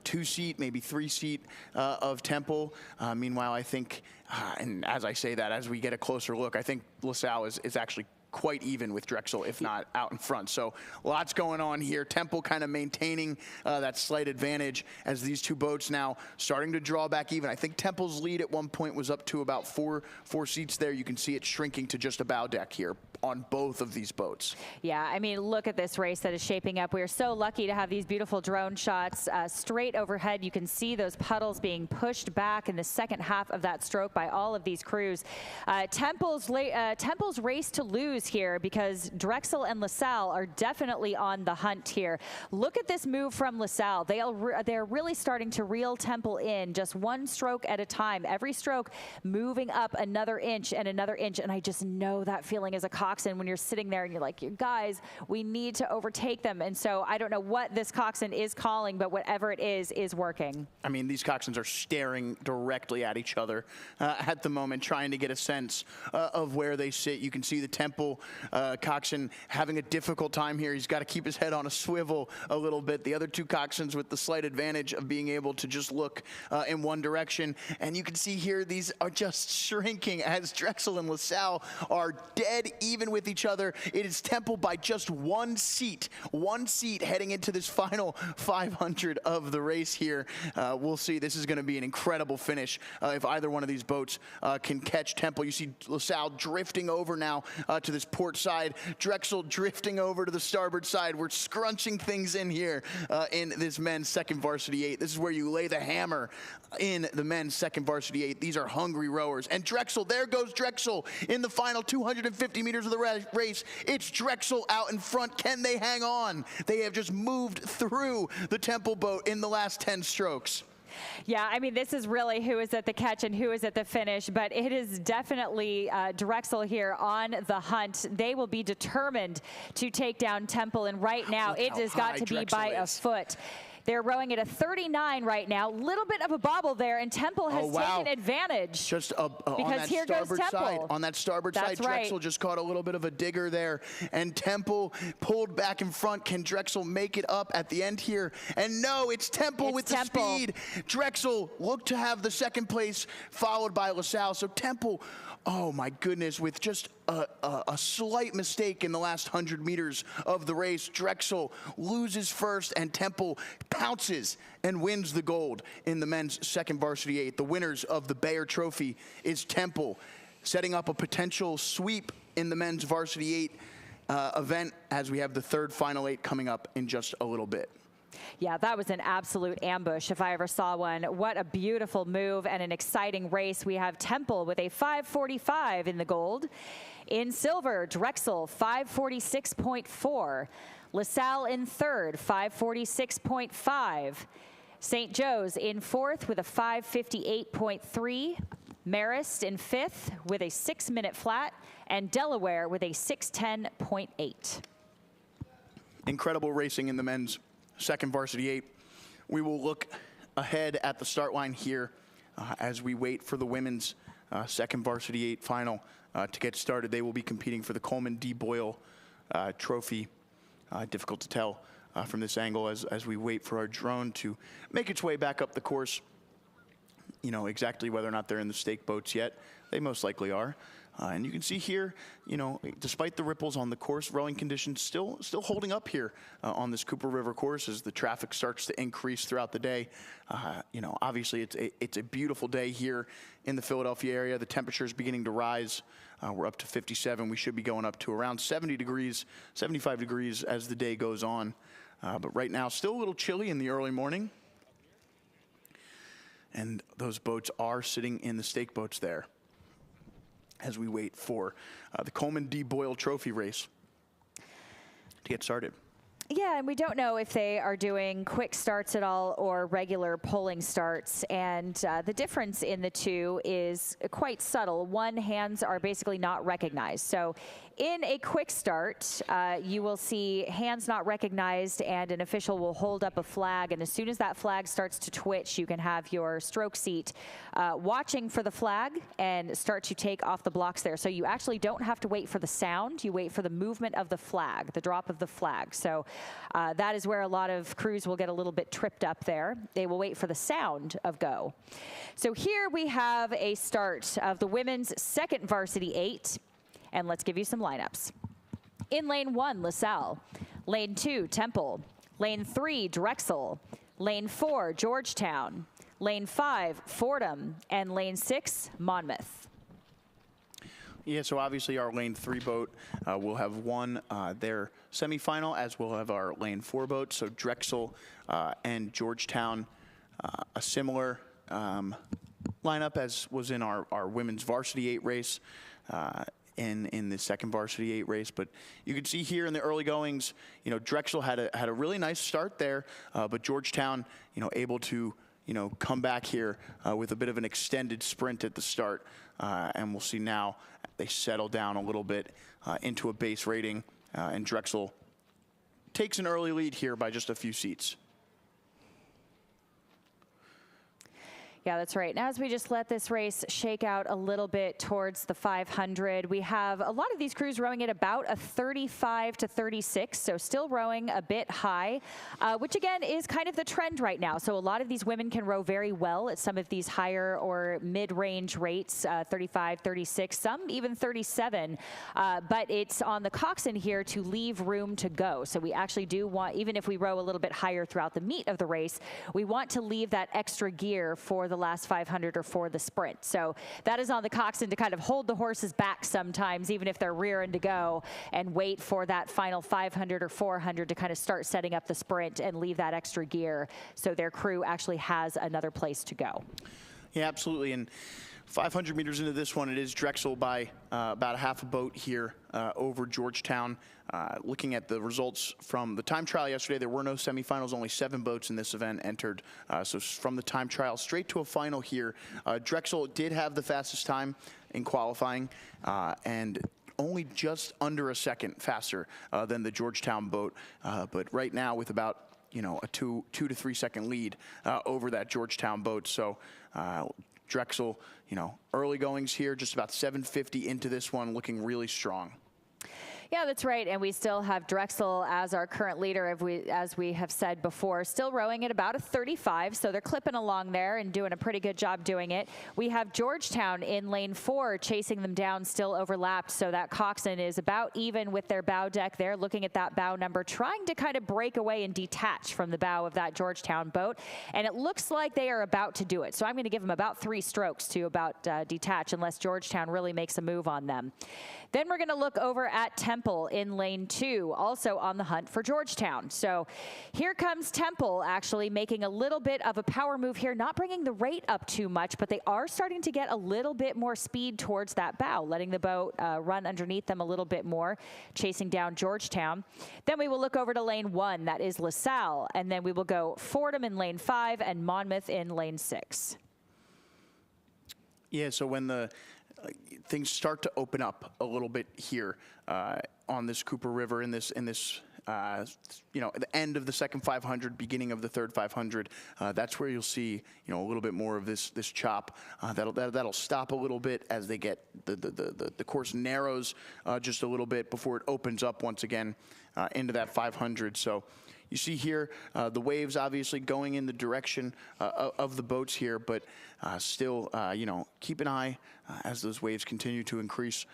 2-seat, maybe 3-seat of Temple. Meanwhile, I think, and as I say that, as we get a closer look, I think LaSalle is actually quite even with Drexel, if not out in front. So lots going on here. Temple kind of maintaining that slight advantage as these 2 boats now starting to draw back even. I think Temple's lead at one point was up to about 4 seats there. You can see it shrinking to just a bow deck here. on both of these boats. Yeah, I mean, look at this race that is shaping up. We are so lucky to have these beautiful drone shots straight overhead. You can see those puddles being pushed back in the second half of that stroke by all of these crews. Temple's race to lose here, because Drexel and LaSalle are definitely on the hunt here. Look at this move from LaSalle. They're really starting to reel Temple in just one stroke at a time. Every stroke moving up another inch and another inch, and I just know that feeling as a coxswain when you're sitting there and you're like, you guys, we need to overtake them. And so I don't know what this coxswain is calling, but whatever it is working. I mean, these coxswains are staring directly at each other at the moment, trying to get a sense of where they sit. You can see the Temple coxswain having a difficult time here. He's got to keep his head on a swivel a little bit. The other two coxswains with the slight advantage of being able to just look in one direction. And you can see here, these are just shrinking as Drexel and LaSalle are dead even with each other. It is Temple by just one seat heading into this final 500 of the race here. We'll see. This is going to be an incredible finish if either one of these boats can catch Temple. You see LaSalle drifting over now to this port side, Drexel drifting over to the starboard side. We're scrunching things in here in this men's second varsity 8. This is where you lay the hammer in the men's second varsity 8. These are hungry rowers. And Drexel, there goes Drexel in the final 250 meters of the race. It's Drexel out in front. Can they hang on? They have just moved through the Temple boat in the last 10 strokes. Yeah, I mean, this is really who is at the catch and who is at the finish, but it is definitely Drexel here on the hunt. They will be determined to take down Temple, and right now it has got to be by a foot. They're rowing at a 39 right now. Little bit of a bobble there, and Temple has taken advantage. Just because here goes Temple. On that starboard side, Drexel just caught a little bit of a digger there, and Temple pulled back in front. Can Drexel make it up at the end here? And no, it's Temple with the speed. Drexel looked to have the second place, followed by LaSalle. So Temple, oh my goodness, with just a slight mistake in the last 100 meters of the race, Drexel loses first, and Temple pounces and wins the gold in the men's second varsity 8. The winners of the Bayer Trophy is Temple, setting up a potential sweep in the men's varsity 8 event, as we have the third final 8 coming up in just a little bit. Yeah, that was an absolute ambush if I ever saw one. What a beautiful move and an exciting race. We have Temple with a 5:45 in the gold. In silver, Drexel 5:46.4. LaSalle in third, 5:46.5. St. Joe's in fourth with a 5:58.3. Marist in fifth with a 6-minute flat, and Delaware with a 6:10.8. Incredible racing in the men's second varsity 8. We will look ahead at the start line here as we wait for the women's second varsity 8 final to get started. They will be competing for the Coleman D. Boyle Trophy. Difficult to tell from this angle as we wait for our drone to make its way back up the course. You know exactly whether or not they're in the stake boats yet. They most likely are. And you can see here, you know, despite the ripples on the course, rowing conditions still holding up here on this Cooper River course as the traffic starts to increase throughout the day. You know, obviously it's a beautiful day here in the Philadelphia area. The temperature is beginning to rise. We're up to 57. We should be going up to around 70 degrees, 75 degrees as the day goes on. But right now, still a little chilly in the early morning. And those boats are sitting in the stake boats there as we wait for the Coleman D. Boyle Trophy race to get started. Yeah, and we don't know if they are doing quick starts at all or regular pulling starts. And the difference in the two is quite subtle. One, hands are basically not recognized. So in a quick start, you will see hands not recognized, and an official will hold up a flag. And as soon as that flag starts to twitch, you can have your stroke seat watching for the flag and start to take off the blocks there. So you actually don't have to wait for the sound. You wait for the movement of the flag, the drop of the flag. So that is where a lot of crews will get a little bit tripped up there. They will wait for the sound of go. So here we have a start of the women's second varsity 8. And let's give you some lineups. In lane 1, LaSalle. Lane 2, Temple. Lane 3, Drexel. Lane 4, Georgetown. Lane 5, Fordham. And lane 6, Monmouth. Yeah, so obviously our lane 3 boat will have won their semifinal, as will have our lane 4 boat. So Drexel and Georgetown, a similar lineup as was in our women's varsity 8 race. In the second varsity 8 race, but you can see here in the early goings, Drexel had a really nice start there, but Georgetown, able to come back here with a bit of an extended sprint at the start, and we'll see now they settle down a little bit into a base rating, and Drexel takes an early lead here by just a few seats. Yeah, that's right. Now, as we just let this race shake out a little bit towards the 500, we have a lot of these crews rowing at about a 35 to 36, so still rowing a bit high, which again is kind of the trend right now. So a lot of these women can row very well at some of these higher or mid-range rates, 35, 36, some even 37, but it's on the coxswain here to leave room to go. So we actually do want, even if we row a little bit higher throughout the meat of the race, we want to leave that extra gear for the last 500 or for the sprint. So that is on the coxswain to kind of hold the horses back sometimes, even if they're rearing to go, and wait for that final 500 or 400 to kind of start setting up the sprint and leave that extra gear so their crew actually has another place to go. Yeah, absolutely. And 500 meters into this one, it is Drexel by about a half a boat here over Georgetown. Looking at the results from the time trial yesterday, there were no semifinals, only 7 boats in this event entered. So from the time trial straight to a final here, Drexel did have the fastest time in qualifying, and only just under a second faster than the Georgetown boat. But right now with about a 2 to 3 second lead over that Georgetown boat. So Drexel, early goings here, just about 750 into this one, looking really strong. Yeah, that's right. And we still have Drexel as our current leader, as we have said before, still rowing at about a 35. So they're clipping along there and doing a pretty good job doing it. We have Georgetown in lane 4 chasing them down, still overlapped. So that coxswain is about even with their bow deck there, looking at that bow number, trying to kind of break away and detach from the bow of that Georgetown boat. And it looks like they are about to do it. So I'm going to give them about 3 strokes to about detach, unless Georgetown really makes a move on them. Then we're going to look over at Temple in lane 2, also on the hunt for Georgetown. So here comes Temple actually making a little bit of a power move here, not bringing the rate up too much, but they are starting to get a little bit more speed towards that bow, letting the boat run underneath them a little bit more, chasing down Georgetown. Then we will look over to lane 1, that is LaSalle, and then we will go Fordham in lane 5 and Monmouth in lane 6. Yeah, so when the things start to open up a little bit here on this Cooper River in this at the end of the second 500, beginning of the third 500, that's where you'll see a little bit more of this chop. That'll stop a little bit as they get the course narrows just a little bit before it opens up once again into that 500. So you see here the waves obviously going in the direction of the boats here, but still, keep an eye as those waves continue to increase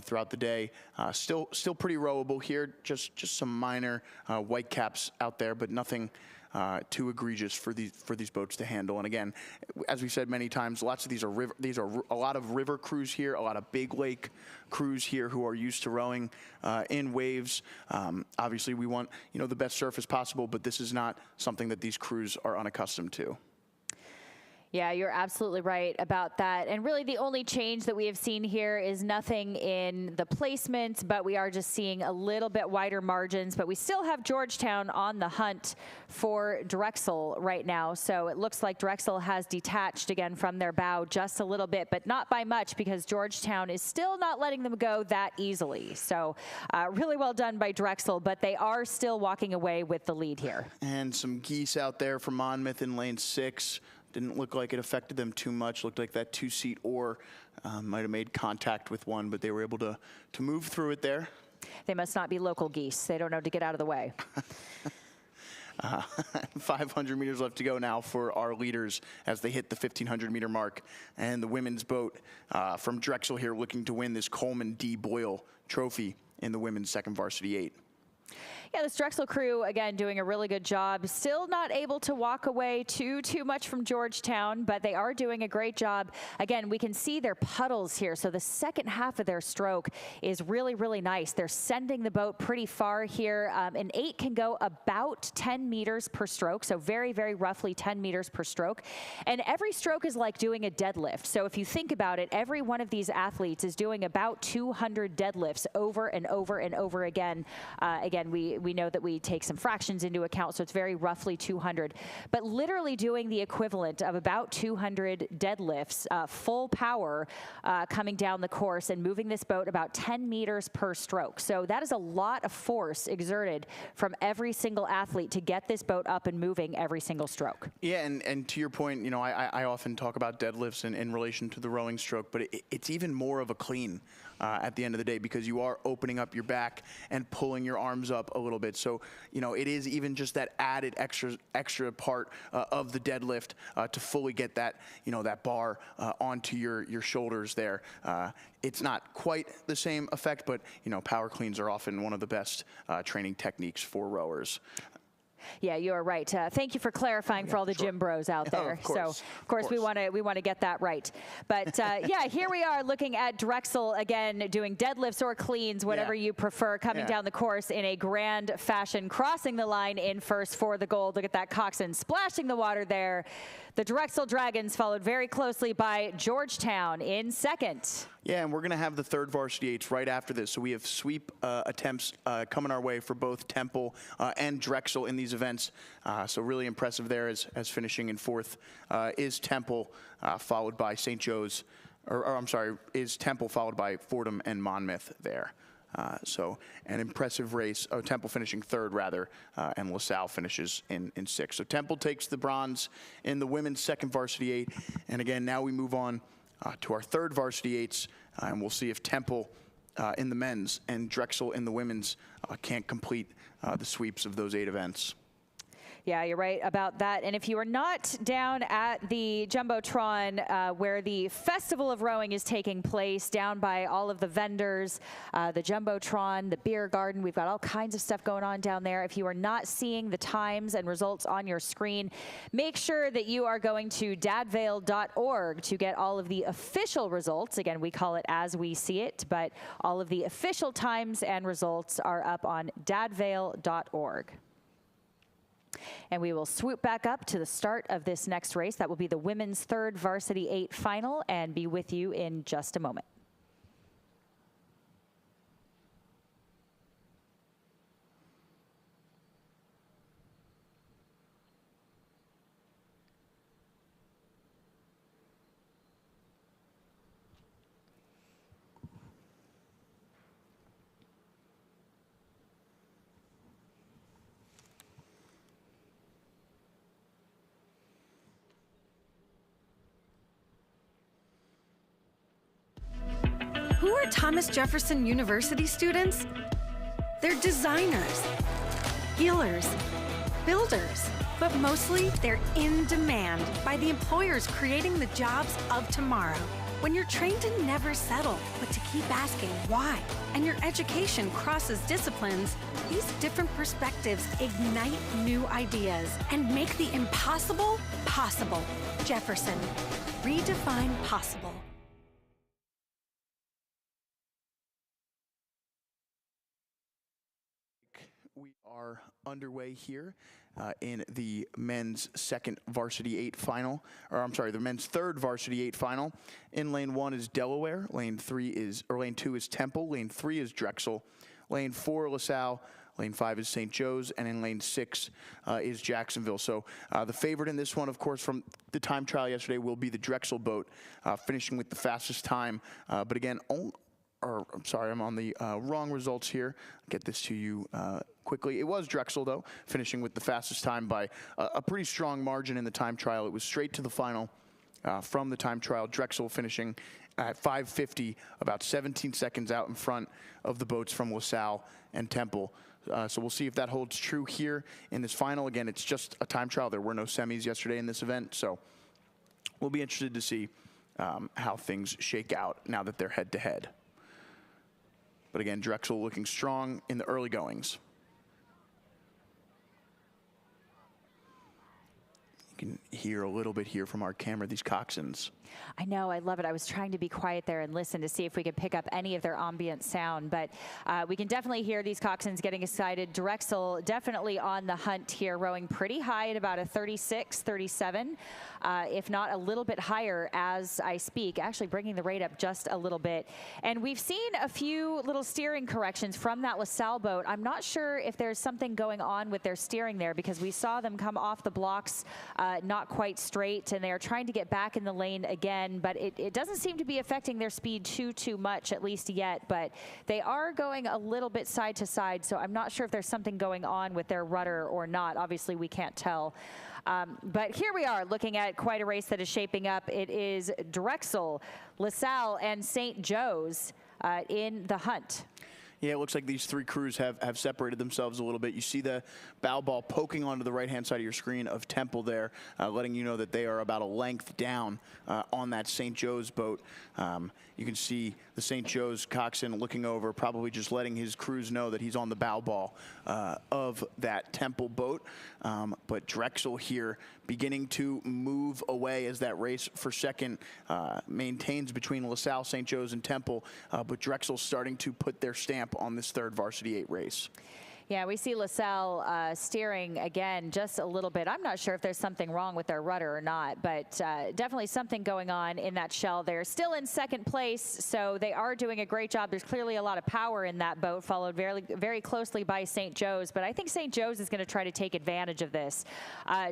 throughout the day. Still pretty rowable here. Just some minor white caps out there, but nothing too egregious for these boats to handle. And again, as we said many times, lots of these are a lot of river crews here, a lot of big lake crews here who are used to rowing in waves. Obviously, we want the best surface possible, but this is not something that these crews are unaccustomed to. Yeah, you're absolutely right about that. And really the only change that we have seen here is nothing in the placements, but we are just seeing a little bit wider margins. But we still have Georgetown on the hunt for Drexel right now. So it looks like Drexel has detached again from their bow just a little bit, but not by much, because Georgetown is still not letting them go that easily. So really well done by Drexel, but they are still walking away with the lead here. And some geese out there from Monmouth in lane 6. Didn't look like it affected them too much. Looked like that 2-seat oar might have made contact with one, but they were able to move through it there. They must not be local geese. They don't know to get out of the way. 500 meters left to go now for our leaders as they hit the 1,500 meter mark. And the women's boat from Drexel here looking to win this Coleman D. Boyle Trophy in the women's second varsity 8. Yeah, this Drexel crew, again, doing a really good job. Still not able to walk away too much from Georgetown, but they are doing a great job. Again, we can see their puddles here. So the second half of their stroke is really, really nice. They're sending the boat pretty far here. An 8 can go about 10 meters per stroke, so very, very roughly 10 meters per stroke. And every stroke is like doing a deadlift. So if you think about it, every one of these athletes is doing about 200 deadlifts over and over and over again. Again, we know that we take some fractions into account, so it's very roughly 200. But literally doing the equivalent of about 200 deadlifts, full power, coming down the course and moving this boat about 10 meters per stroke. So that is a lot of force exerted from every single athlete to get this boat up and moving every single stroke. Yeah, and to your point, you know, I often talk about deadlifts in relation to the rowing stroke, but it's even more of a clean at the end of the day, because you are opening up your back and pulling your arms up a little bit. So, you know, it is even just that added extra part of the deadlift to fully get that, you know, that bar onto your shoulders there. It's not quite the same effect, but, you know, power cleans are often one of the best training techniques for rowers. Yeah, you are right. Thank you for clarifying for all the gym bros out there. Of course, so, of course, we want to get that right. But yeah, here we are looking at Drexel again, doing deadlifts or cleans, whatever you prefer, coming down the course in a grand fashion, crossing the line in first for the gold. Look at that coxswain splashing the water there. The Drexel Dragons followed very closely by Georgetown in second. Yeah, and we're going to have the third varsity eights right after this. So we have sweep attempts coming our way for both Temple and Drexel in these events. So really impressive there as finishing in fourth is Temple, followed by St. Joe's, or I'm sorry, is Temple followed by Fordham and Monmouth there. So an impressive race. Oh, Temple finishing third, rather, and LaSalle finishes in sixth. So Temple takes the bronze in the women's second varsity eight. And again, now we move on to our third varsity eights, and we'll see if Temple in the men's and Drexel in the women's can't complete the sweeps of those 8 events. Yeah, you're right about that. And if you are not down at the Jumbotron where the Festival of Rowing is taking place, down by all of the vendors, the Jumbotron, the beer garden, we've got all kinds of stuff going on down there. If you are not seeing the times and results on your screen, make sure that you are going to dadvail.org to get all of the official results. Again, we call it As We See It, but all of the official times and results are up on dadvail.org. And we will swoop back up to the start of this next race. That will be the women's third varsity 8 final, and be with you in just a moment. Who are Thomas Jefferson University students? They're designers, healers, builders, but mostly they're in demand by the employers creating the jobs of tomorrow. When you're trained to never settle, but to keep asking why, and your education crosses disciplines, these different perspectives ignite new ideas and make the impossible possible. Jefferson, redefine possible. We are underway here in the men's second varsity 8 final, or I'm sorry, the men's third varsity 8 final. In lane 1 is Delaware, lane 2 is Temple, lane 3 is Drexel, lane 4 LaSalle, lane 5 is St. Joe's, and in lane 6 is Jacksonville. So the favorite in this one, of course, from the time trial yesterday will be the Drexel boat, finishing with the fastest time. But again, I'm sorry, I'm on the wrong results here. I'll get this to you quickly. It was Drexel, though, finishing with the fastest time by a pretty strong margin in the time trial. It was straight to the final from the time trial. Drexel finishing at 5:50, about 17 seconds out in front of the boats from LaSalle and Temple. So we'll see if that holds true here in this final. Again, it's just a time trial. There were no semis yesterday in this event, so we'll be interested to see how things shake out now that they're head-to-head. But again, Drexel looking strong in the early goings. You can hear a little bit here from our camera, these coxswains. I know, I love it. I was trying to be quiet there and listen to see if we could pick up any of their ambient sound, but we can definitely hear these coxswains getting excited. Drexel definitely on the hunt here, rowing pretty high at about a 36, 37, if not a little bit higher as I speak, actually bringing the rate up just a little bit. And we've seen a few little steering corrections from that LaSalle boat. I'm not sure if there's something going on with their steering there, because we saw them come off the blocks not quite straight, and they're trying to get back in the lane again, but it doesn't seem to be affecting their speed too much, at least yet, but they are going a little bit side to side, so I'm not sure if there's something going on with their rudder or not. Obviously, we can't tell. But here we are looking at quite a race that is shaping up. It is Drexel, LaSalle, and St. Joe's in the hunt. Yeah, it looks like these three crews have separated themselves a little bit. You see the bow ball poking onto the right-hand side of your screen of Temple there, letting you know that they are about a length down on that St. Joe's boat. You can see the St. Joe's coxswain looking over, probably just letting his crews know that he's on the bow ball of that Temple boat. But Drexel here beginning to move away as that race for second maintains between LaSalle, St. Joe's, and Temple. But Drexel's starting to put their stamp on this third Varsity 8 race. Yeah, we see LaSalle steering again just a little bit. I'm not sure if there's something wrong with their rudder or not, but definitely something going on in that shell. They're still in second place, so they are doing a great job. There's clearly a lot of power in that boat, followed very closely by St. Joe's, but I think St. Joe's is going to try to take advantage of this.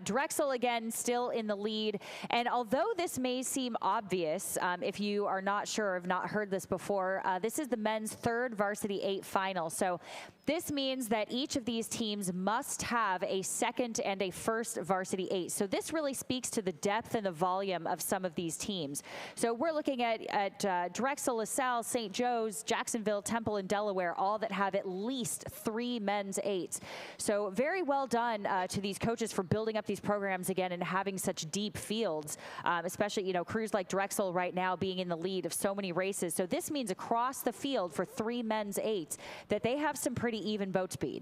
Drexel, again, still in the lead, and although this may seem obvious, if you are not sure or have not heard this before, this is the men's third Varsity 8 final, so this means that each of these teams must have a second and a first Varsity 8. So this really speaks to the depth and the volume of some of these teams. So we're looking at Drexel, LaSalle, St. Joe's, Jacksonville, Temple, and Delaware, all that have at least 3 men's 8s. So very well done to these coaches for building up these programs again and having such deep fields, especially, you know, crews like Drexel right now being in the lead of so many races. So this means across the field for 3 men's 8s that they have some pretty even boat speed.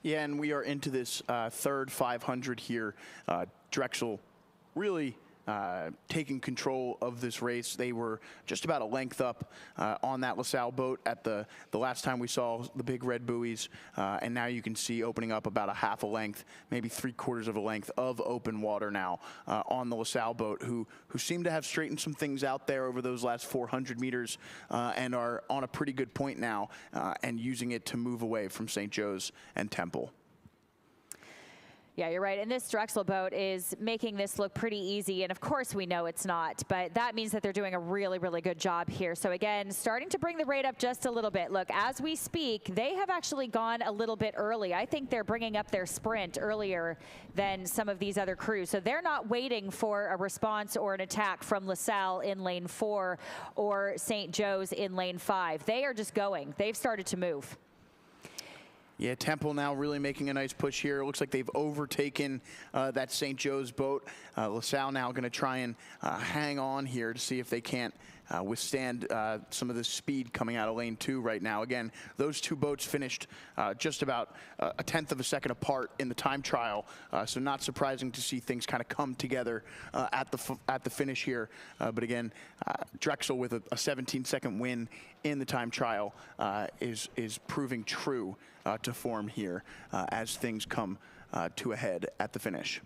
Yeah, and we are into this third 500 here. Drexel really taking control of this race. They were just about a length up on that LaSalle boat at the last time we saw the big red buoys, and now you can see opening up about a half a length, maybe 3/4 of a length of open water now on the LaSalle boat, who seem to have straightened some things out there over those last 400 meters and are on a pretty good point now and using it to move away from St. Joe's and Temple. Yeah, you're right. And this Drexel boat is making this look pretty easy. And of course we know it's not, but that means that they're doing a really, really good job here. So again, starting to bring the rate up just a little bit. Look, as we speak, they have actually gone a little bit early. I think they're bringing up their sprint earlier than some of these other crews. So they're not waiting for a response or an attack from LaSalle in lane 4 or St. Joe's in lane 5. They are just going. They've started to move. Yeah, Temple now really making a nice push here. It looks like they've overtaken that St. Joe's boat. LaSalle now going to try and hang on here to see if they can't withstand some of the speed coming out of lane 2 right now. Again, those two boats finished just about a 1/10 of a second apart in the time trial, so not surprising to see things kind of come together at the finish here. But again, Drexel with a 17-second win in the time trial is proving true to form here as things come to a head at the finish.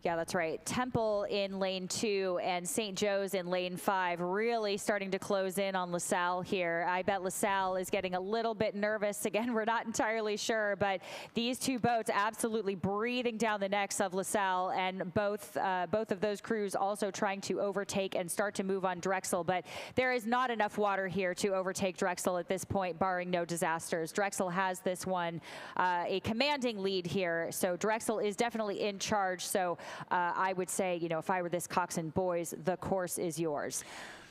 Yeah, that's right. Temple in lane 2 and St. Joe's in lane 5 really starting to close in on LaSalle here. I bet LaSalle is getting a little bit nervous. Again, we're not entirely sure, but these two boats absolutely breathing down the necks of LaSalle, and both of those crews also trying to overtake and start to move on Drexel. But there is not enough water here to overtake Drexel at this point, barring no disasters. Drexel has this one a commanding lead here, so Drexel is definitely in charge. So I would say, you know, if I were this coxswain, boys, the course is yours.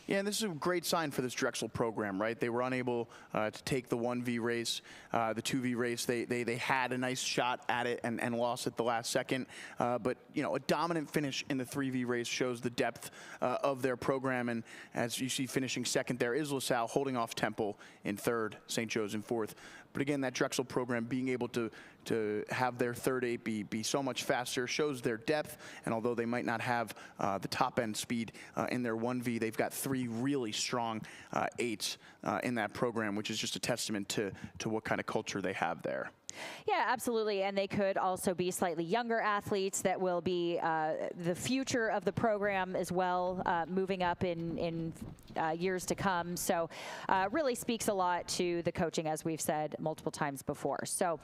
Yeah, and this is a great sign for this Drexel program, right? They were unable to take the 1V race, the 2V race. They had a nice shot at it and lost at the last second. But, you know, a dominant finish in the 3V race shows the depth of their program. And as you see finishing second there is LaSalle, holding off Temple in third, St. Joe's in fourth. But again, that Drexel program being able to to have their third eight be so much faster, shows their depth, and although they might not have the top end speed in their 1V, they've got 3 really strong eights in that program, which is just a testament to what kind of culture they have there. Yeah, absolutely. And they could also be slightly younger athletes that will be the future of the program as well, moving up in years to come. So really speaks a lot to the coaching, as we've said multiple times before. So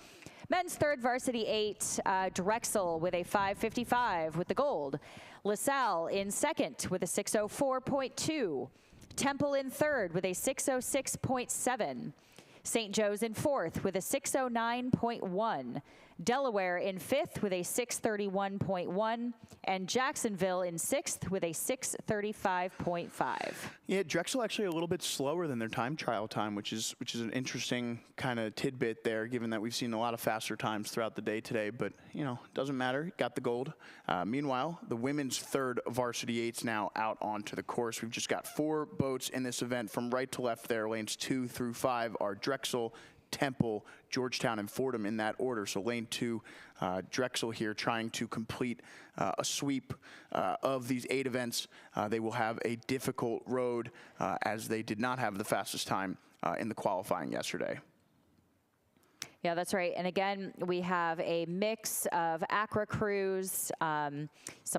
men's third varsity 8, Drexel with a 5:55 with the gold. LaSalle in second with a 6:04.2. Temple in third with a 6:06.7. St. Joe's in fourth with a 6:09.1. Delaware in fifth with a 6:31.1, and Jacksonville in sixth with a 6:35.5. Yeah, Drexel actually a little bit slower than their time trial time, which is an interesting kind of tidbit there, given that we've seen a lot of faster times throughout the day today. But doesn't matter. Got the gold. Meanwhile, the women's third varsity 8's now out onto the course. We've just got 4 boats in this event from right to left there. Lanes 2 through 5 are Drexel, Temple, Georgetown, and Fordham in that order. So lane 2, Drexel here trying to complete a sweep of these 8 events. They will have a difficult road as they did not have the fastest time in the qualifying yesterday. Yeah, that's right. And again, we have a mix of ACRA crews, some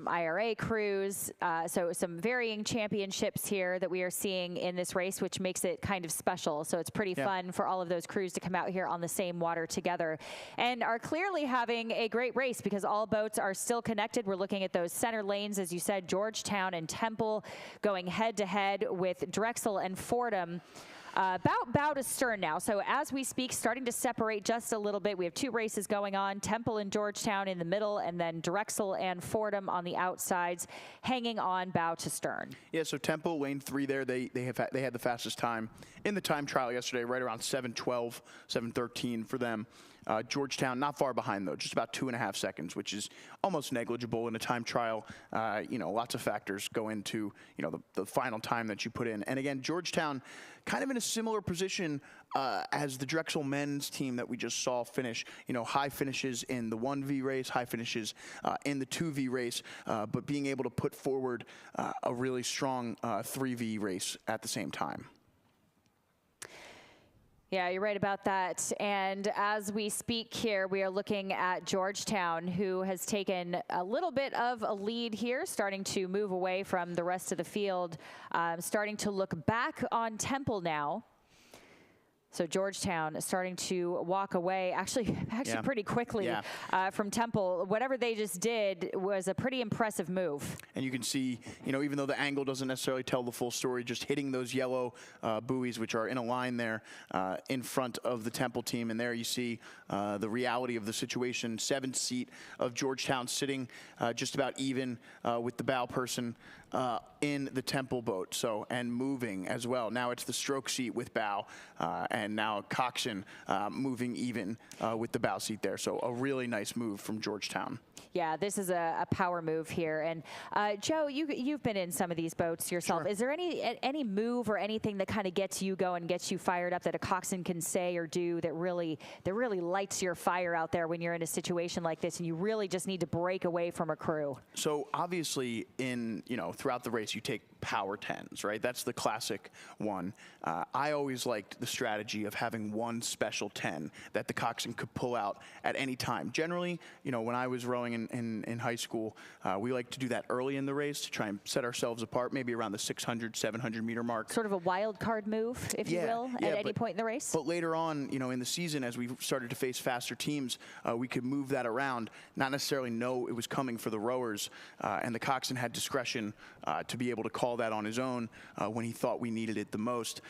IRA crews, so some varying championships here that we are seeing in this race, which makes it kind of special. So it's pretty fun for all of those crews to come out here on the same water together and are clearly having a great race because all boats are still connected. We're looking at those center lanes, as you said, Georgetown and Temple going head to head with Drexel and Fordham. About bow to stern now. So as we speak, starting to separate just a little bit. We have 2 races going on, Temple and Georgetown in the middle, and then Drexel and Fordham on the outsides, hanging on bow to stern. Yeah, so Temple, lane 3 there, they had the fastest time in the time trial yesterday, right around 7:12, 7:13 for them. Georgetown, not far behind, though, just about 2.5 seconds, which is almost negligible in a time trial. Lots of factors go into, the final time that you put in. And again, Georgetown kind of in a similar position as the Drexel men's team that we just saw finish. High finishes in the 1V race, high finishes in the 2V race, but being able to put forward a really strong 3V race at the same time. Yeah, you're right about that. And as we speak here, we are looking at Georgetown, who has taken a little bit of a lead here, starting to move away from the rest of the field, starting to look back on Temple now. So Georgetown is starting to walk away, actually pretty quickly from Temple. Whatever they just did was a pretty impressive move. And you can see, even though the angle doesn't necessarily tell the full story, just hitting those yellow buoys, which are in a line there in front of the Temple team. And there you see the reality of the situation. 7th seat of Georgetown sitting just about even with the bow person in the Temple boat, and moving as well. Now it's the stroke seat with bow, and now coxswain moving even with the bow seat there. So a really nice move from Georgetown. Yeah, this is a power move here. And Joe, you've been in some of these boats yourself. Sure. Is there any move or anything that kind of gets you going, gets you fired up, that a coxswain can say or do that really lights your fire out there when you're in a situation like this and you really just need to break away from a crew? So obviously throughout the race you take power 10s, right? That's the classic one. I always liked the strategy of having one special 10 that the coxswain could pull out at any time. Generally, when I was rowing in high school, we like to do that early in the race to try and set ourselves apart, maybe around the 600, 700 meter mark. Sort of a wild card move, if you will, at any point in the race. But later on, in the season, as we started to face faster teams, we could move that around, not necessarily know it was coming for the rowers, and the coxswain had discretion to be able to call that on his own when he thought we needed it the most.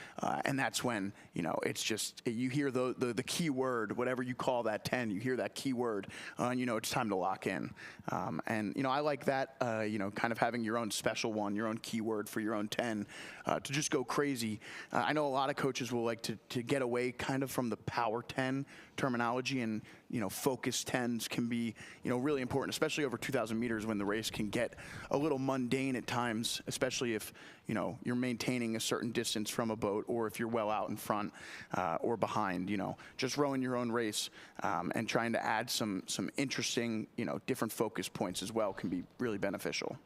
And that's when, it's just, you hear the key word, whatever you call that 10, you hear that key word, and it's time to lock in. And I like that, kind of having your own special one, your own keyword for your own 10, to just go crazy. I know a lot of coaches will like to get away kind of from the power 10 terminology, and focus 10s can be really important, especially over 2,000 meters when the race can get a little mundane at times, especially if, you know, you're maintaining a certain distance from a boat, or if you're well out in front or behind, you know, just rowing your own race and trying to add some interesting, you know, different focus points as well can be really beneficial.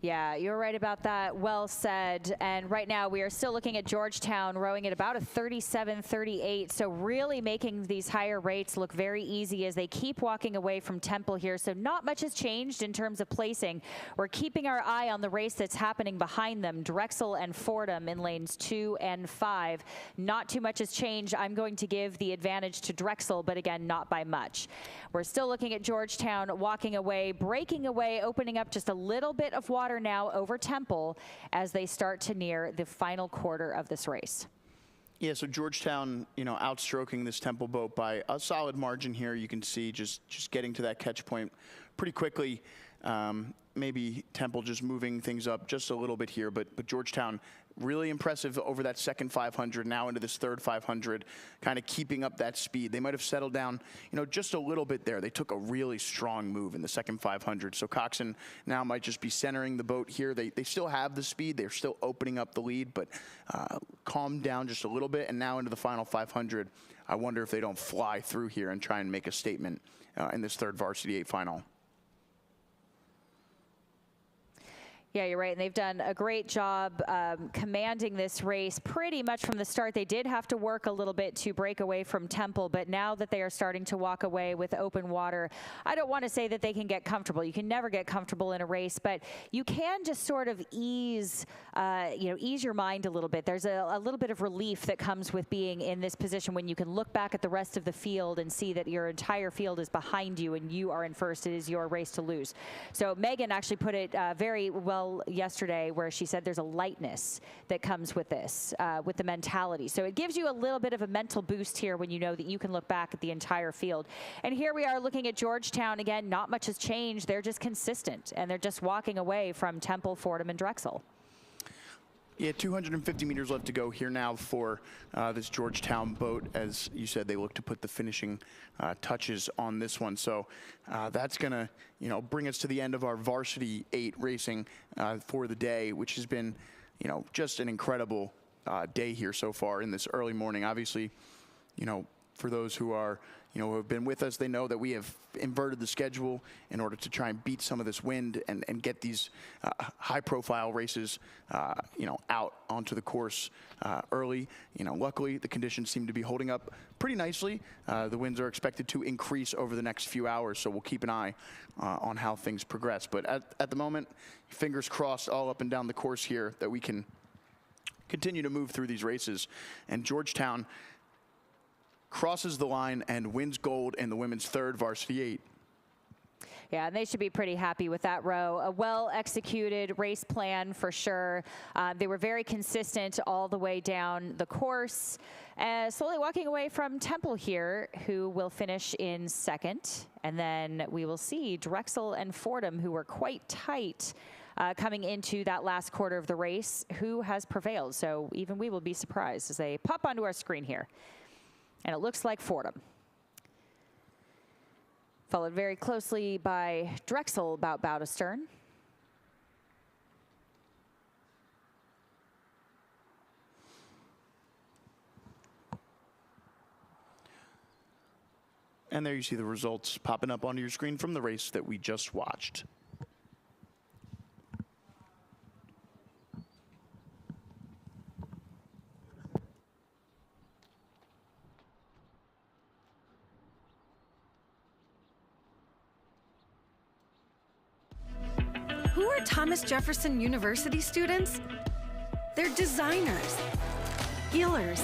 Yeah, you're right about that. Well said. And right now we are still looking at Georgetown rowing at about a 37-38. So really making these higher rates look very easy as they keep walking away from Temple here. So not much has changed in terms of placing. We're keeping our eye on the race that's happening behind them. Drexel and Fordham in lanes 2 and 5. Not too much has changed. I'm going to give the advantage to Drexel, but again, not by much. We're still looking at Georgetown walking away, breaking away, opening up just a little bit of water now over Temple as they start to near the final quarter of this race. Yeah, so Georgetown, you know, outstroking this Temple boat by a solid margin here. You can see just getting to that catch point pretty quickly. Maybe Temple just moving things up just a little bit here, but Georgetown really impressive over that second 500, now into this third 500, kind of keeping up that speed. They might have settled down, you know, just a little bit there. They took a really strong move in the second 500. So Coxon now might just be centering the boat here. They still have the speed. They're still opening up the lead, but calmed down just a little bit. And now into the final 500, I wonder if they don't fly through here and try and make a statement in this third Varsity 8 final. Yeah, you're right. And they've done a great job commanding this race pretty much from the start. They did have to work a little bit to break away from Temple, but now that they are starting to walk away with open water, I don't want to say that they can get comfortable. You can never get comfortable in a race, but you can just sort of ease your mind a little bit. There's a little bit of relief that comes with being in this position when you can look back at the rest of the field and see that your entire field is behind you and you are in first. It is your race to lose. So Megan actually put it very well yesterday, where she said there's a lightness that comes with this, with the mentality. So it gives you a little bit of a mental boost here when you know that you can look back at the entire field. And here we are looking at Georgetown again. Not much has changed. They're just consistent, and they're just walking away from Temple, Fordham, and Drexel. Yeah, 250 meters left to go here now for this Georgetown boat. As you said, they look to put the finishing touches on this one. So that's going to, you know, bring us to the end of our Varsity 8 racing for the day, which has been, you know, just an incredible day here so far in this early morning. Obviously, you know, for those who are, you know, who have been with us, they know that we have inverted the schedule in order to try and beat some of this wind and get these high-profile races, you know, out onto the course early. You know, luckily, the conditions seem to be holding up pretty nicely. The winds are expected to increase over the next few hours, so we'll keep an eye on how things progress. But at the moment, fingers crossed all up and down the course here that we can continue to move through these races. And Georgetown crosses the line and wins gold in the women's third Varsity 8. Yeah, and they should be pretty happy with that row. A well-executed race plan for sure. They were very consistent all the way down the course. Slowly walking away from Temple here, who will finish in second. And then we will see Drexel and Fordham, who were quite tight coming into that last quarter of the race, who has prevailed. So even we will be surprised as they pop onto our screen here. And it looks like Fordham. Followed very closely by Drexel, about bow to stern. And there you see the results popping up onto your screen from the race that we just watched. Who are Thomas Jefferson University students? They're designers, healers,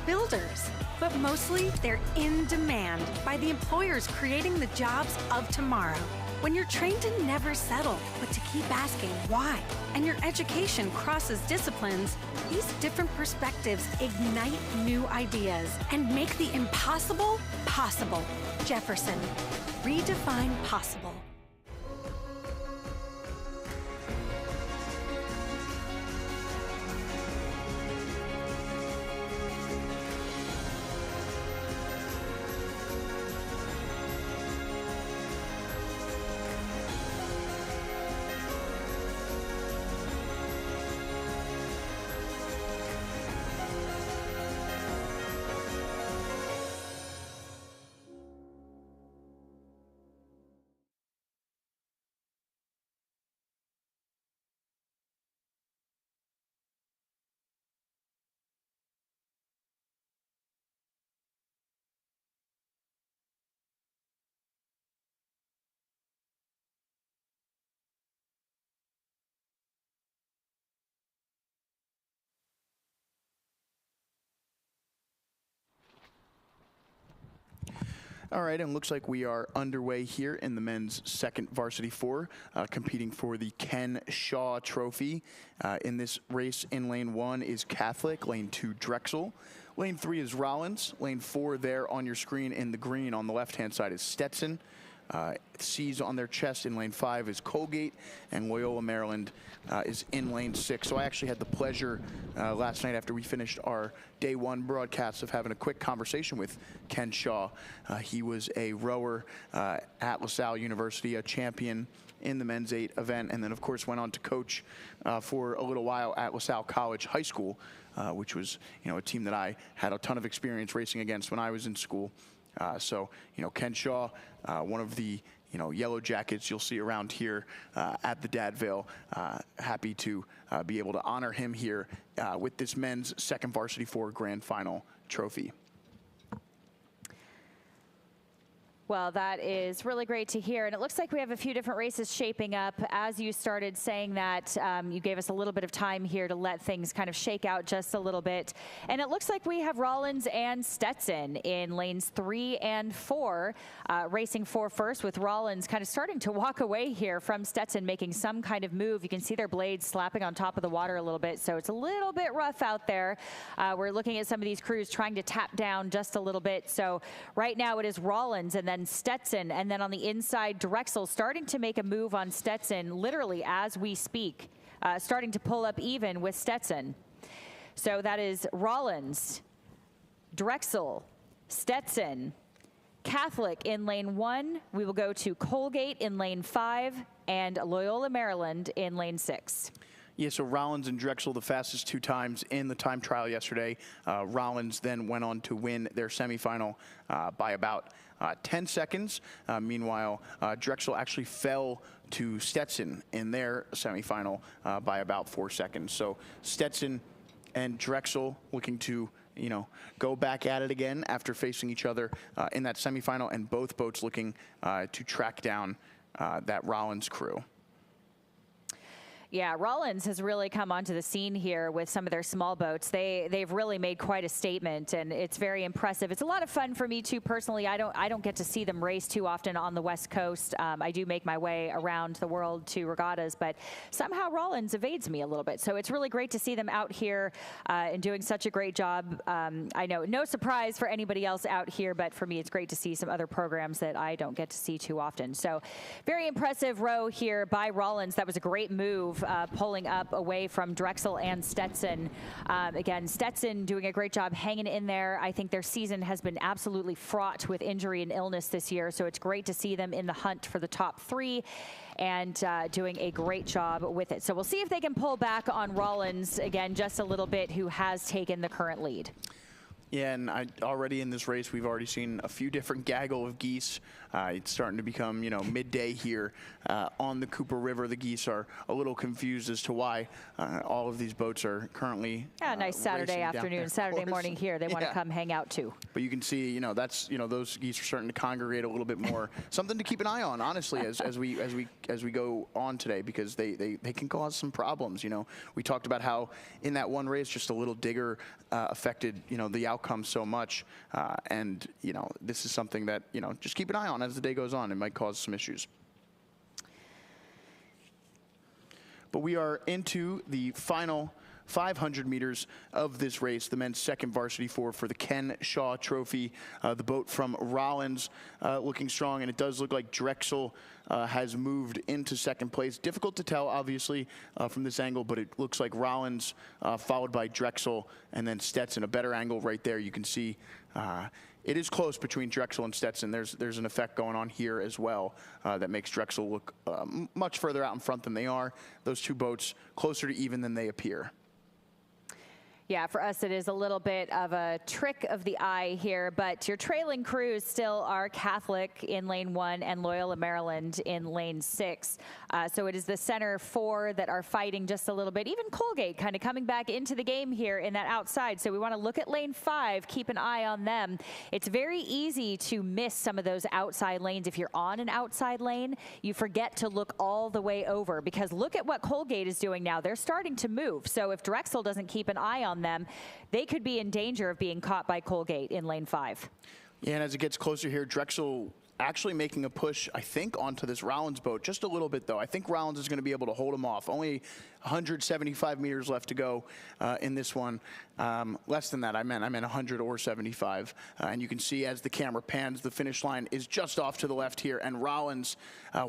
builders, but mostly they're in demand by the employers creating the jobs of tomorrow. When you're trained to never settle, but to keep asking why, and your education crosses disciplines, these different perspectives ignite new ideas and make the impossible possible. Jefferson, redefine possible. All right, and looks like we are underway here in the men's second varsity 4, competing for the Ken Shaw Trophy. In this race, in lane 1 is Catholic, lane 2 Drexel, lane 3 is Rollins, lane 4 there on your screen in the green on the left-hand side is Stetson. C's on their chest in lane 5 is Colgate, and Loyola Maryland is in lane 6. So I actually had the pleasure last night after we finished our day 1 broadcast of having a quick conversation with Ken Shaw. He was a rower at LaSalle University, a champion in the men's 8 event, and then of course went on to coach for a little while at LaSalle College High School, which was a team that I had a ton of experience racing against when I was in school. So Ken Shaw, one of the Yellow Jackets you'll see around here at the Dad Vail. Happy to be able to honor him here with this men's second varsity 4 grand final trophy. Well, that is really great to hear. And it looks like we have a few different races shaping up. As you started saying that, you gave us a little bit of time here to let things kind of shake out just a little bit. And it looks like we have Rollins and Stetson in lanes 3 and 4, racing for first, with Rollins kind of starting to walk away here from Stetson, making some kind of move. You can see their blades slapping on top of the water a little bit, so it's a little bit rough out there. We're looking at some of these crews trying to tap down just a little bit. So right now it is Rollins and then Stetson, and then on the inside, Drexel starting to make a move on Stetson literally as we speak, starting to pull up even with Stetson. So that is Rollins, Drexel, Stetson, Catholic in lane 1. We will go to Colgate in lane 5 and Loyola Maryland in lane 6. Yeah, so Rollins and Drexel the fastest 2 times in the time trial yesterday. Rollins then went on to win their semifinal by about 10 seconds. Meanwhile, Drexel actually fell to Stetson in their semifinal by about 4 seconds. So Stetson and Drexel looking to go back at it again after facing each other in that semifinal, and both boats looking to track down that Rollins crew. Yeah, Rollins has really come onto the scene here with some of their small boats. They've really made quite a statement, and it's very impressive. It's a lot of fun for me too personally. I don't get to see them race too often on the West Coast. I do make my way around the world to regattas, but somehow Rollins evades me a little bit. So it's really great to see them out here and doing such a great job. I know no surprise for anybody else out here, but for me it's great to see some other programs that I don't get to see too often. So very impressive row here by Rollins. That was a great move. Pulling up away from Drexel and Stetson. Again, Stetson doing a great job hanging in there. I think their season has been absolutely fraught with injury and illness this year, so it's great to see them in the hunt for the top 3 and doing a great job with it. So we'll see if they can pull back on Rollins again just a little bit, who has taken the current lead. Yeah, and already in this race, we've already seen a few different gaggle of geese. It's starting to become, midday here on the Cooper River. The geese are a little confused as to why all of these boats are currently a nice Saturday afternoon, Saturday morning here. They want to come hang out too. But you can see, that's, those geese are starting to congregate a little bit more. Something to keep an eye on, honestly, as we go on today, because they can cause some problems. We talked about how in that one race, just a little digger affected, the outcome so much, and this is something that just keep an eye on as the day goes on. It might cause some issues. But we are into the final 500 meters of this race, the men's second varsity 4 for the Ken Shaw Trophy. The boat from Rollins looking strong, and it does look like Drexel has moved into second place. Difficult to tell, obviously, from this angle, but it looks like Rollins followed by Drexel, and then Stetson. A better angle right there. You can see it is close between Drexel and Stetson. There's an effect going on here as well that makes Drexel look much further out in front than they are. Those two boats closer to even than they appear. Yeah, for us it is a little bit of a trick of the eye here, but your trailing crews still are Catholic in lane 1 and Loyola Maryland in lane 6. So it is the center 4 that are fighting just a little bit. Even Colgate kind of coming back into the game here in that outside. So we want to look at lane 5, keep an eye on them. It's very easy to miss some of those outside lanes. If you're on an outside lane, you forget to look all the way over, because look at what Colgate is doing now. They're starting to move. So if Drexel doesn't keep an eye on them, they could be in danger of being caught by Colgate in lane 5. Yeah, and as it gets closer here, Drexel actually making a push, I think, onto this Rollins boat. Just a little bit, though. I think Rollins is going to be able to hold him off. Only 175 meters left to go in this one. Less than that, I meant 100 or 75. And you can see as the camera pans, the finish line is just off to the left here. And Rollins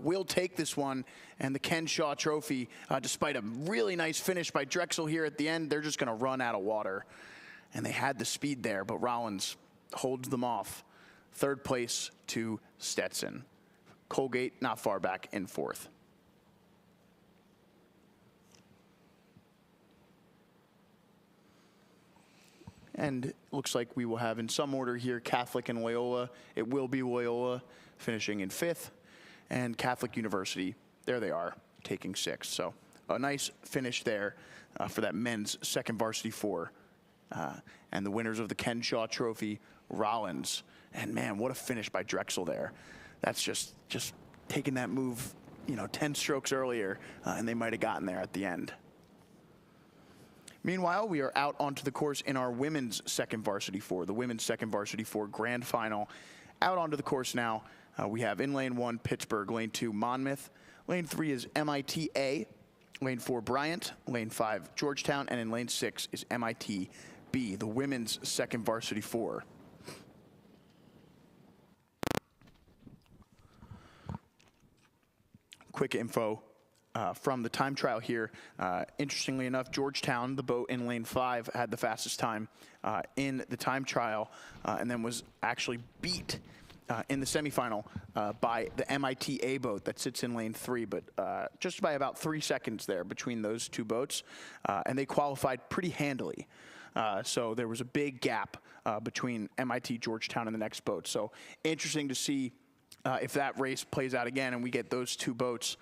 will take this one. And the Ken Shaw Trophy, despite a really nice finish by Drexel here at the end, they're just going to run out of water. And they had the speed there, but Rollins holds them off. Third place to Stetson. Colgate not far back in fourth. And looks like we will have in some order here Catholic and Loyola. It will be Loyola finishing in fifth, and Catholic University, there they are, taking sixth. So a nice finish there for that men's second varsity four. And the winners of the Ken Shaw Trophy, Rollins. And man, what a finish by Drexel there. That's just taking that move, 10 strokes earlier, and they might have gotten there at the end. Meanwhile, we are out onto the course in our women's second varsity four, the women's second varsity four grand final. Out onto the course now, we have in lane 1, Pittsburgh, lane 2, Monmouth, lane 3 is MIT-A, lane 4, Bryant, lane 5, Georgetown, and in lane 6 is MIT-B, the women's second varsity four. Quick info from the time trial here. Interestingly enough, Georgetown, the boat in lane 5, had the fastest time in the time trial and then was actually beat in the semifinal by the MIT-A boat that sits in lane 3, but just by about 3 seconds there between those two boats, and they qualified pretty handily. So there was a big gap between MIT, Georgetown, and the next boat. So interesting to see if that race plays out again and we get those two boats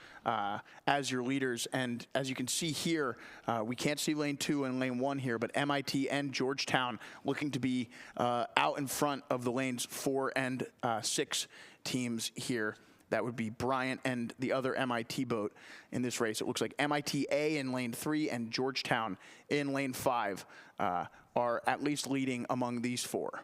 as your leaders. And as you can see here, we can't see lane 2 and lane 1 here, but MIT and Georgetown looking to be out in front of the lanes 4 and 6 teams here. That would be Bryant and the other MIT boat in this race. It looks like MIT-A in lane 3 and Georgetown in lane 5 are at least leading among these four.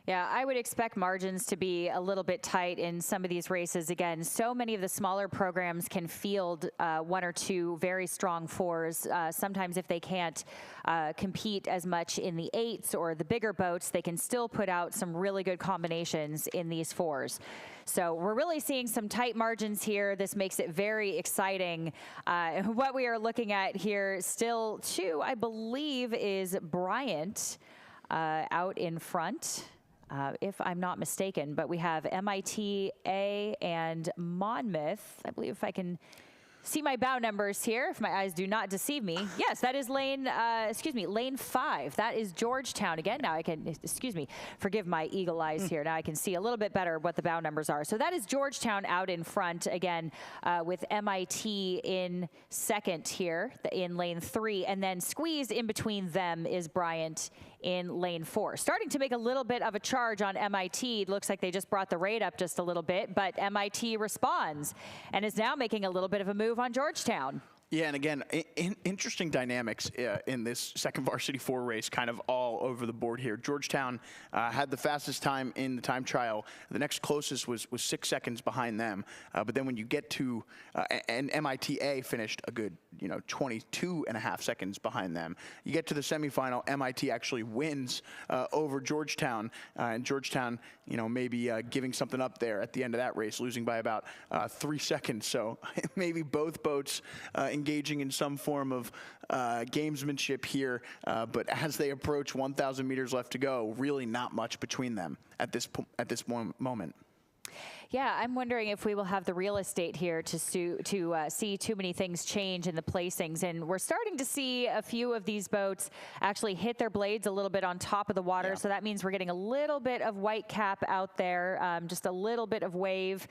Yeah, I would expect margins to be a little bit tight in some of these races. Again, so many of the smaller programs can field 1 or 2 very strong fours. Sometimes if they can't compete as much in the 8s or the bigger boats, they can still put out some really good combinations in these fours. So we're really seeing some tight margins here. This makes it very exciting. What we are looking at here still, too, I believe, is Bryant out in front. If I'm not mistaken, but we have MIT-A and Monmouth. I believe if I can see my bow numbers here, if my eyes do not deceive me. Yes, that is lane 5. That is Georgetown. Again, now I can, forgive my eagle eyes here. Now I can see a little bit better what the bow numbers are. So that is Georgetown out in front, again, with MIT in second here in lane 3. And then squeezed in between them is Bryant in lane 4. Starting to make a little bit of a charge on MIT. It looks like they just brought the rate up just a little bit, but MIT responds and is now making a little bit of a move on Georgetown. Yeah, and again, interesting dynamics in this second varsity 4 race, kind of all over the board here. Georgetown had the fastest time in the time trial. The next closest was 6 seconds behind them. But then when you get to, and MIT-A finished a good, 22 and a half seconds behind them. You get to the semifinal, MIT actually wins over Georgetown. And Georgetown, maybe giving something up there at the end of that race, losing by about 3 seconds. So maybe both boats engaging in some form of gamesmanship here, but as they approach 1,000 meters left to go, really not much between them at this moment. Yeah, I'm wondering if we will have the real estate here to see too many things change in the placings. And we're starting to see a few of these boats actually hit their blades a little bit on top of the water. Yeah. So that means we're getting a little bit of white cap out there, just a little bit of wave.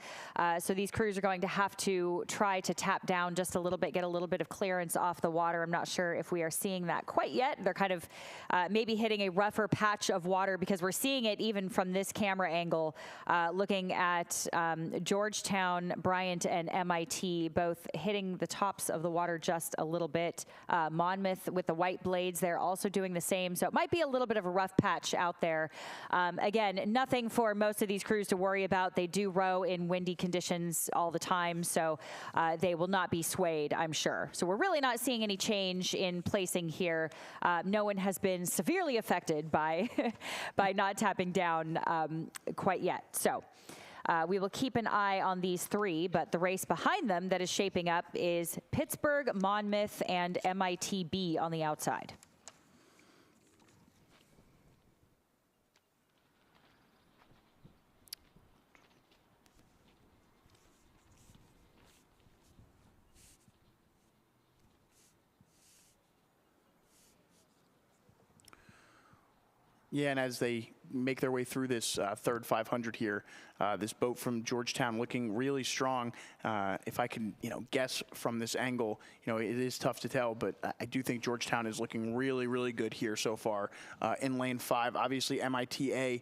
So these crews are going to have to try to tap down just a little bit, get a little bit of clearance off the water. I'm not sure if we are seeing that quite yet. They're kind of maybe hitting a rougher patch of water because we're seeing it even from this camera angle, looking at at Georgetown, Bryant, and MIT both hitting the tops of the water just a little bit. Monmouth with the white blades, they're also doing the same. So it might be a little bit of a rough patch out there. Again, nothing for most of these crews to worry about. They do row in windy conditions all the time, so they will not be swayed, I'm sure. So we're really not seeing any change in placing here. No one has been severely affected by by not tapping down quite yet. So we will keep an eye on these three, but the race behind them that is shaping up is Pittsburgh, Monmouth, and MITB on the outside. Yeah, and as they make their way through this third 500 here, this boat from Georgetown looking really strong. If I can, guess from this angle, it is tough to tell, but I do think Georgetown is looking really, really good here so far in lane 5. Obviously, MITA,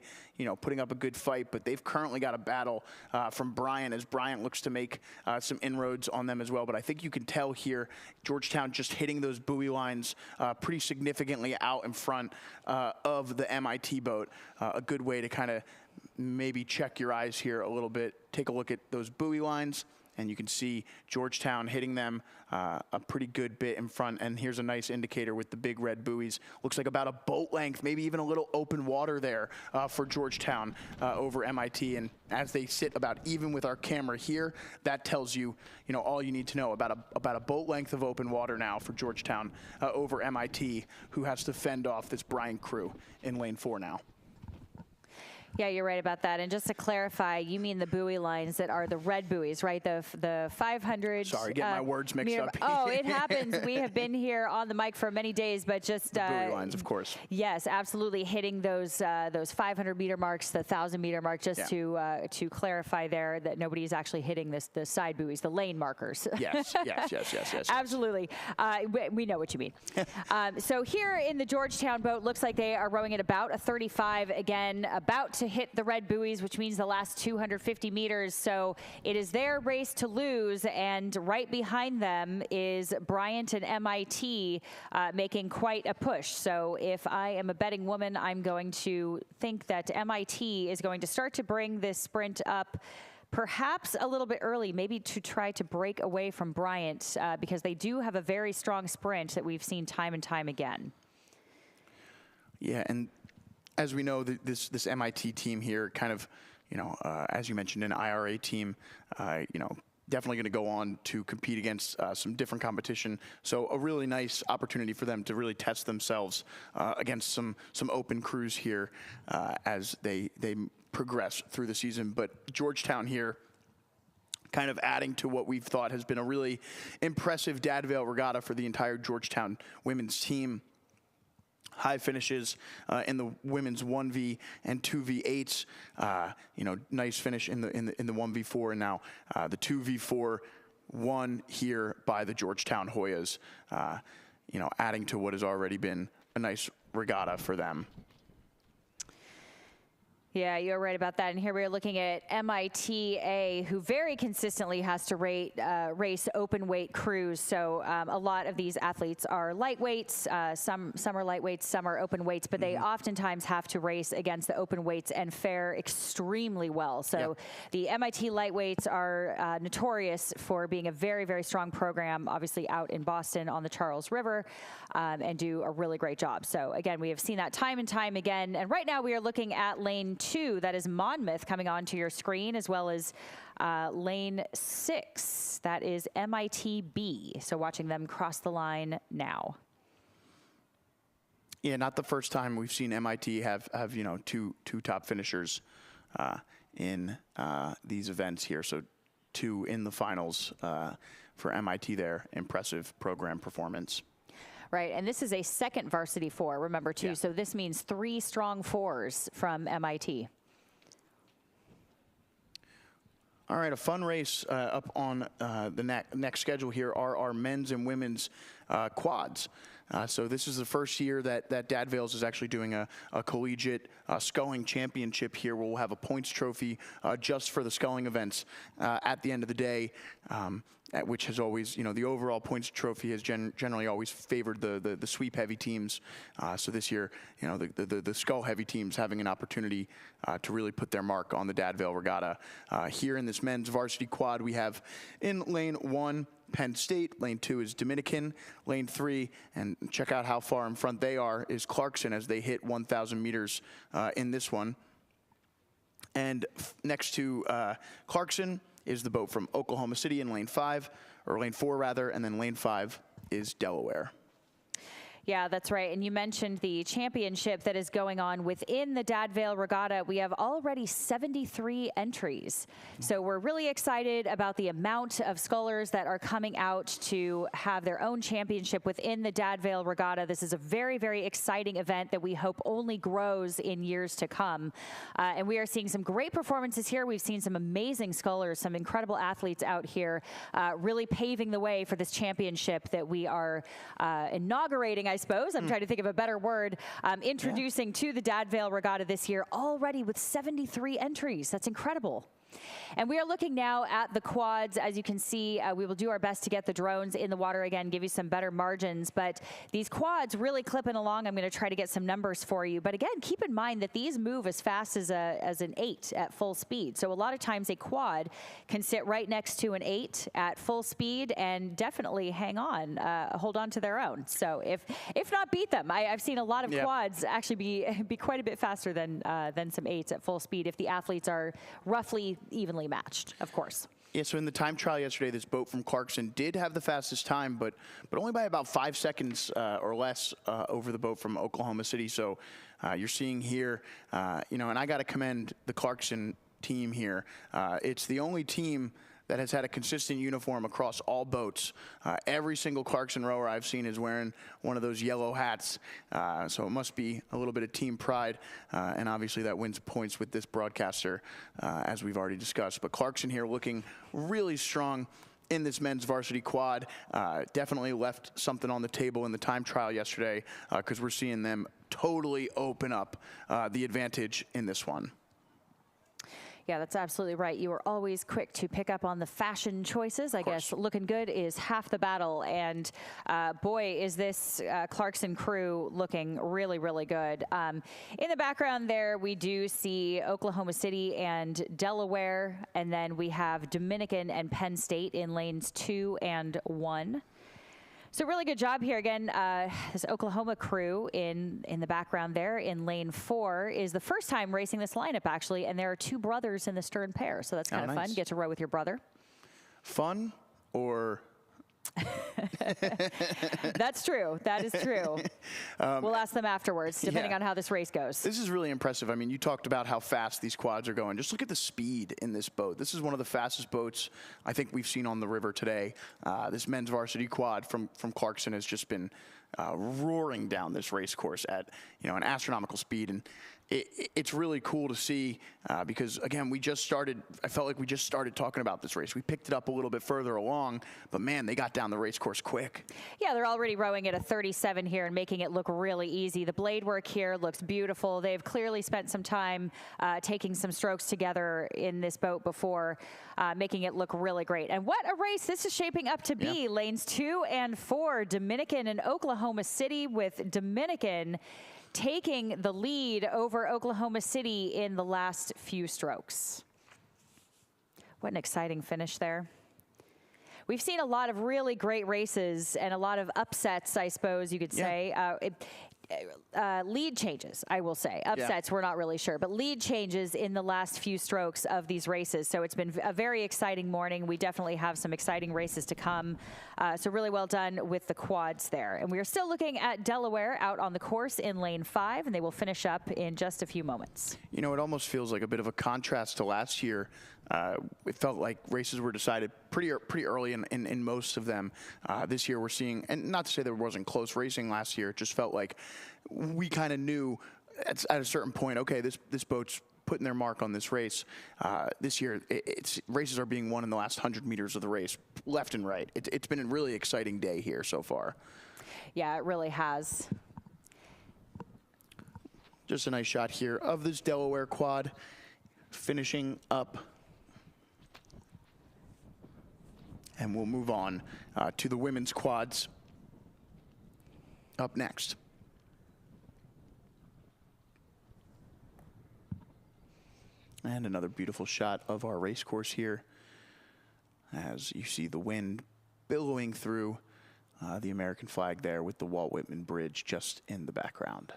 putting up a good fight, but they've currently got a battle from Bryant as Bryant looks to make some inroads on them as well. But I think you can tell here, Georgetown just hitting those buoy lines pretty significantly out in front of the MIT boat. A good way to kind of maybe check your eyes here a little bit. Take a look at those buoy lines, and you can see Georgetown hitting them a pretty good bit in front. And here's a nice indicator with the big red buoys. Looks like about a boat length, maybe even a little open water there for Georgetown over MIT. And as they sit about even with our camera here, that tells you, all you need to know about a boat length of open water now for Georgetown over MIT, who has to fend off this Bryant crew in lane 4 now. Yeah, you're right about that. And just to clarify, you mean the buoy lines that are the red buoys, right? The 500. Sorry, getting my words mixed up. Oh, it happens. We have been here on the mic for many days, but just the buoy lines, of course. Yes, absolutely, hitting those 500-meter marks, the 1,000-meter mark, just to clarify there that nobody's actually hitting the side buoys, the lane markers. Yes. Absolutely. We know what you mean. So here in the Georgetown boat, looks like they are rowing at about a 35 again, about to hit the red buoys, which means the last 250 meters. So it is their race to lose, and right behind them is Bryant and MIT making quite a push. So if I am a betting woman, I'm going to think that MIT is going to start to bring this sprint up perhaps a little bit early, maybe to try to break away from Bryant, because they do have a very strong sprint that we've seen time and time again. Yeah, and as we know, this MIT team here, kind of, as you mentioned, an IRA team, definitely going to go on to compete against some different competition. So a really nice opportunity for them to really test themselves against some open crews here as they progress through the season. But Georgetown here, kind of adding to what we've thought has been a really impressive Dad Vail Regatta for the entire Georgetown women's team. High finishes in the women's 1V and 2V8s. Nice finish in the 1V4, and now the 2V4 won here by the Georgetown Hoyas. Adding to what has already been a nice regatta for them. Yeah, you're right about that. And here we're looking at MITA, who very consistently has to race open weight crews. So a lot of these athletes are lightweights. Some are lightweights, some are open weights, but they oftentimes have to race against the open weights and fare extremely well. So the MIT lightweights are notorious for being a very, very strong program, obviously out in Boston on the Charles River, and do a really great job. So again, we have seen that time and time again. And right now we are looking at lane 2, that is Monmouth coming onto your screen, as well as lane 6, that is MITB. So watching them cross the line now. Yeah, not the first time we've seen MIT have two top finishers in these events here. So 2 in the finals for MIT there. Impressive program performance. Right, and this is a second varsity 4, remember, too. Yeah. So this means 3 strong 4s from MIT. All right, a fun race up on the next schedule here are our men's and women's quads. So this is the first year that Dad Vail's is actually doing a collegiate sculling championship here, where we'll have a points trophy just for the sculling events at the end of the day. Which has always, the overall points trophy has generally always favored the sweep heavy teams. So this year, the scull heavy teams having an opportunity to really put their mark on the Dad Vail Regatta. Here in this men's varsity quad, we have in lane 1, Penn State, lane 2 is Dominican, lane 3, and check out how far in front they are, is Clarkson as they hit 1,000 meters in this one. And next to Clarkson is the boat from Oklahoma City in lane 5, or lane 4 rather, and then lane 5 is Delaware. Yeah, that's right. And you mentioned the championship that is going on within the Dad Vail Regatta. We have already 73 entries. So we're really excited about the amount of scullers that are coming out to have their own championship within the Dad Vail Regatta. This is a very, very exciting event that we hope only grows in years to come. And we are seeing some great performances here. We've seen some amazing scullers, some incredible athletes out here, really paving the way for this championship that we are inaugurating, I suppose. I'm trying to think of a better word. Introducing to the Dad Vail Regatta this year, already with 73 entries. That's incredible. And we are looking now at the quads. As you can see, we will do our best to get the drones in the water again, give you some better margins. But these quads really clipping along. I'm going to try to get some numbers for you. But again, keep in mind that these move as fast as an 8 at full speed. So a lot of times a quad can sit right next to an 8 at full speed and definitely hang on, hold on to their own. So if not beat them. I've seen a lot of quads actually be quite a bit faster than some 8s at full speed if the athletes are roughly evenly matched, of course. Yeah, so in the time trial yesterday, this boat from Clarkson did have the fastest time, but only by about 5 seconds or less over the boat from Oklahoma City. So you're seeing here, and I got to commend the Clarkson team here. It's the only team that has had a consistent uniform across all boats. Every single Clarkson rower I've seen is wearing one of those yellow hats. So it must be a little bit of team pride. And obviously that wins points with this broadcaster, as we've already discussed. But Clarkson here looking really strong in this men's varsity quad. Definitely left something on the table in the time trial yesterday, because we're seeing them totally open up the advantage in this one. Yeah, that's absolutely right. You are always quick to pick up on the fashion choices. I guess looking good is half the battle. And boy, is this Clarkson crew looking really, really good. In the background there, we do see Oklahoma City and Delaware. And then we have Dominican and Penn State in lanes 2 and 1. So really good job here. Again, this Oklahoma crew in the background there in lane 4 is the first time racing this lineup, actually, and there are 2 brothers in the stern pair, so that's kind of fun. You get to row with your brother. Fun or... That's true. That is true. We'll ask them afterwards, depending on how this race goes. This is really impressive. I mean, you talked about how fast these quads are going. Just look at the speed in this boat. This is one of the fastest boats I think we've seen on the river today. This men's varsity quad from Clarkson has just been roaring down this race course at an astronomical speed, and it's really cool to see because again I felt like we just started talking about this race. We picked it up a little bit further along, but man, they got down the race course quick. Yeah, they're already rowing at a 37 here and making it look really easy. The blade work here looks beautiful. They've clearly spent some time taking some strokes together in this boat before, making it look really great. And what a race this is shaping up to be. Lanes 2 and 4, Dominican and Oklahoma City, with Dominican taking the lead over Oklahoma City in the last few strokes. What an exciting finish there. We've seen a lot of really great races and a lot of upsets, I suppose you could say. Lead changes, I will say. Upsets, we're not really sure, but lead changes in the last few strokes of these races. So it's been a very exciting morning. We definitely have some exciting races to come. So really well done with the quads there. And we are still looking at Delaware out on the course in lane 5, and they will finish up in just a few moments. It almost feels like a bit of a contrast to last year. It felt like races were decided pretty early in most of them. This year we're seeing, and not to say there wasn't close racing last year, it just felt like we kind of knew at a certain point, okay, this boat's putting their mark on this race. This year, races are being won in the last 100 meters of the race, left and right. It's been a really exciting day here so far. Yeah, it really has. Just a nice shot here of this Delaware quad finishing up. And we'll move on to the women's quads up next. And another beautiful shot of our race course here as you see the wind billowing through the American flag there with the Walt Whitman Bridge just in the background.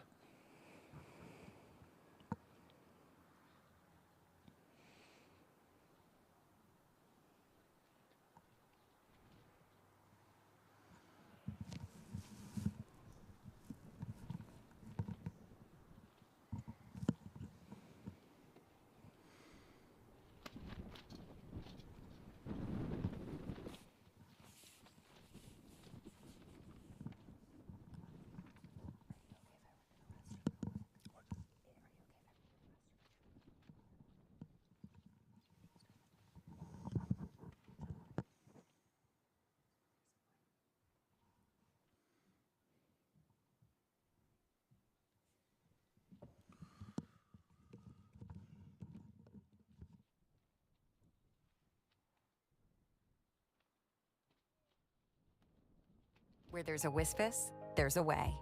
Where there's a Wispus, there's a way.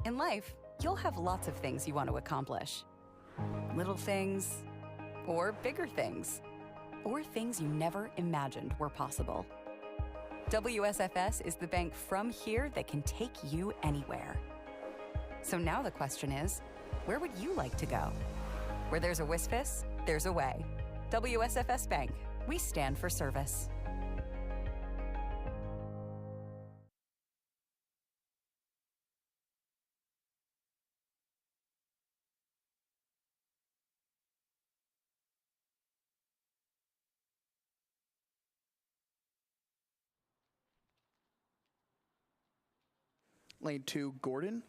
In life, you'll have lots of things you want to accomplish. Little things, or bigger things, or things you never imagined were possible. WSFS is the bank from here that can take you anywhere. So now the question is, where would you like to go? Where there's a Wispus, there's a way. WSFS Bank, we stand for service. Lane 2, Gordon.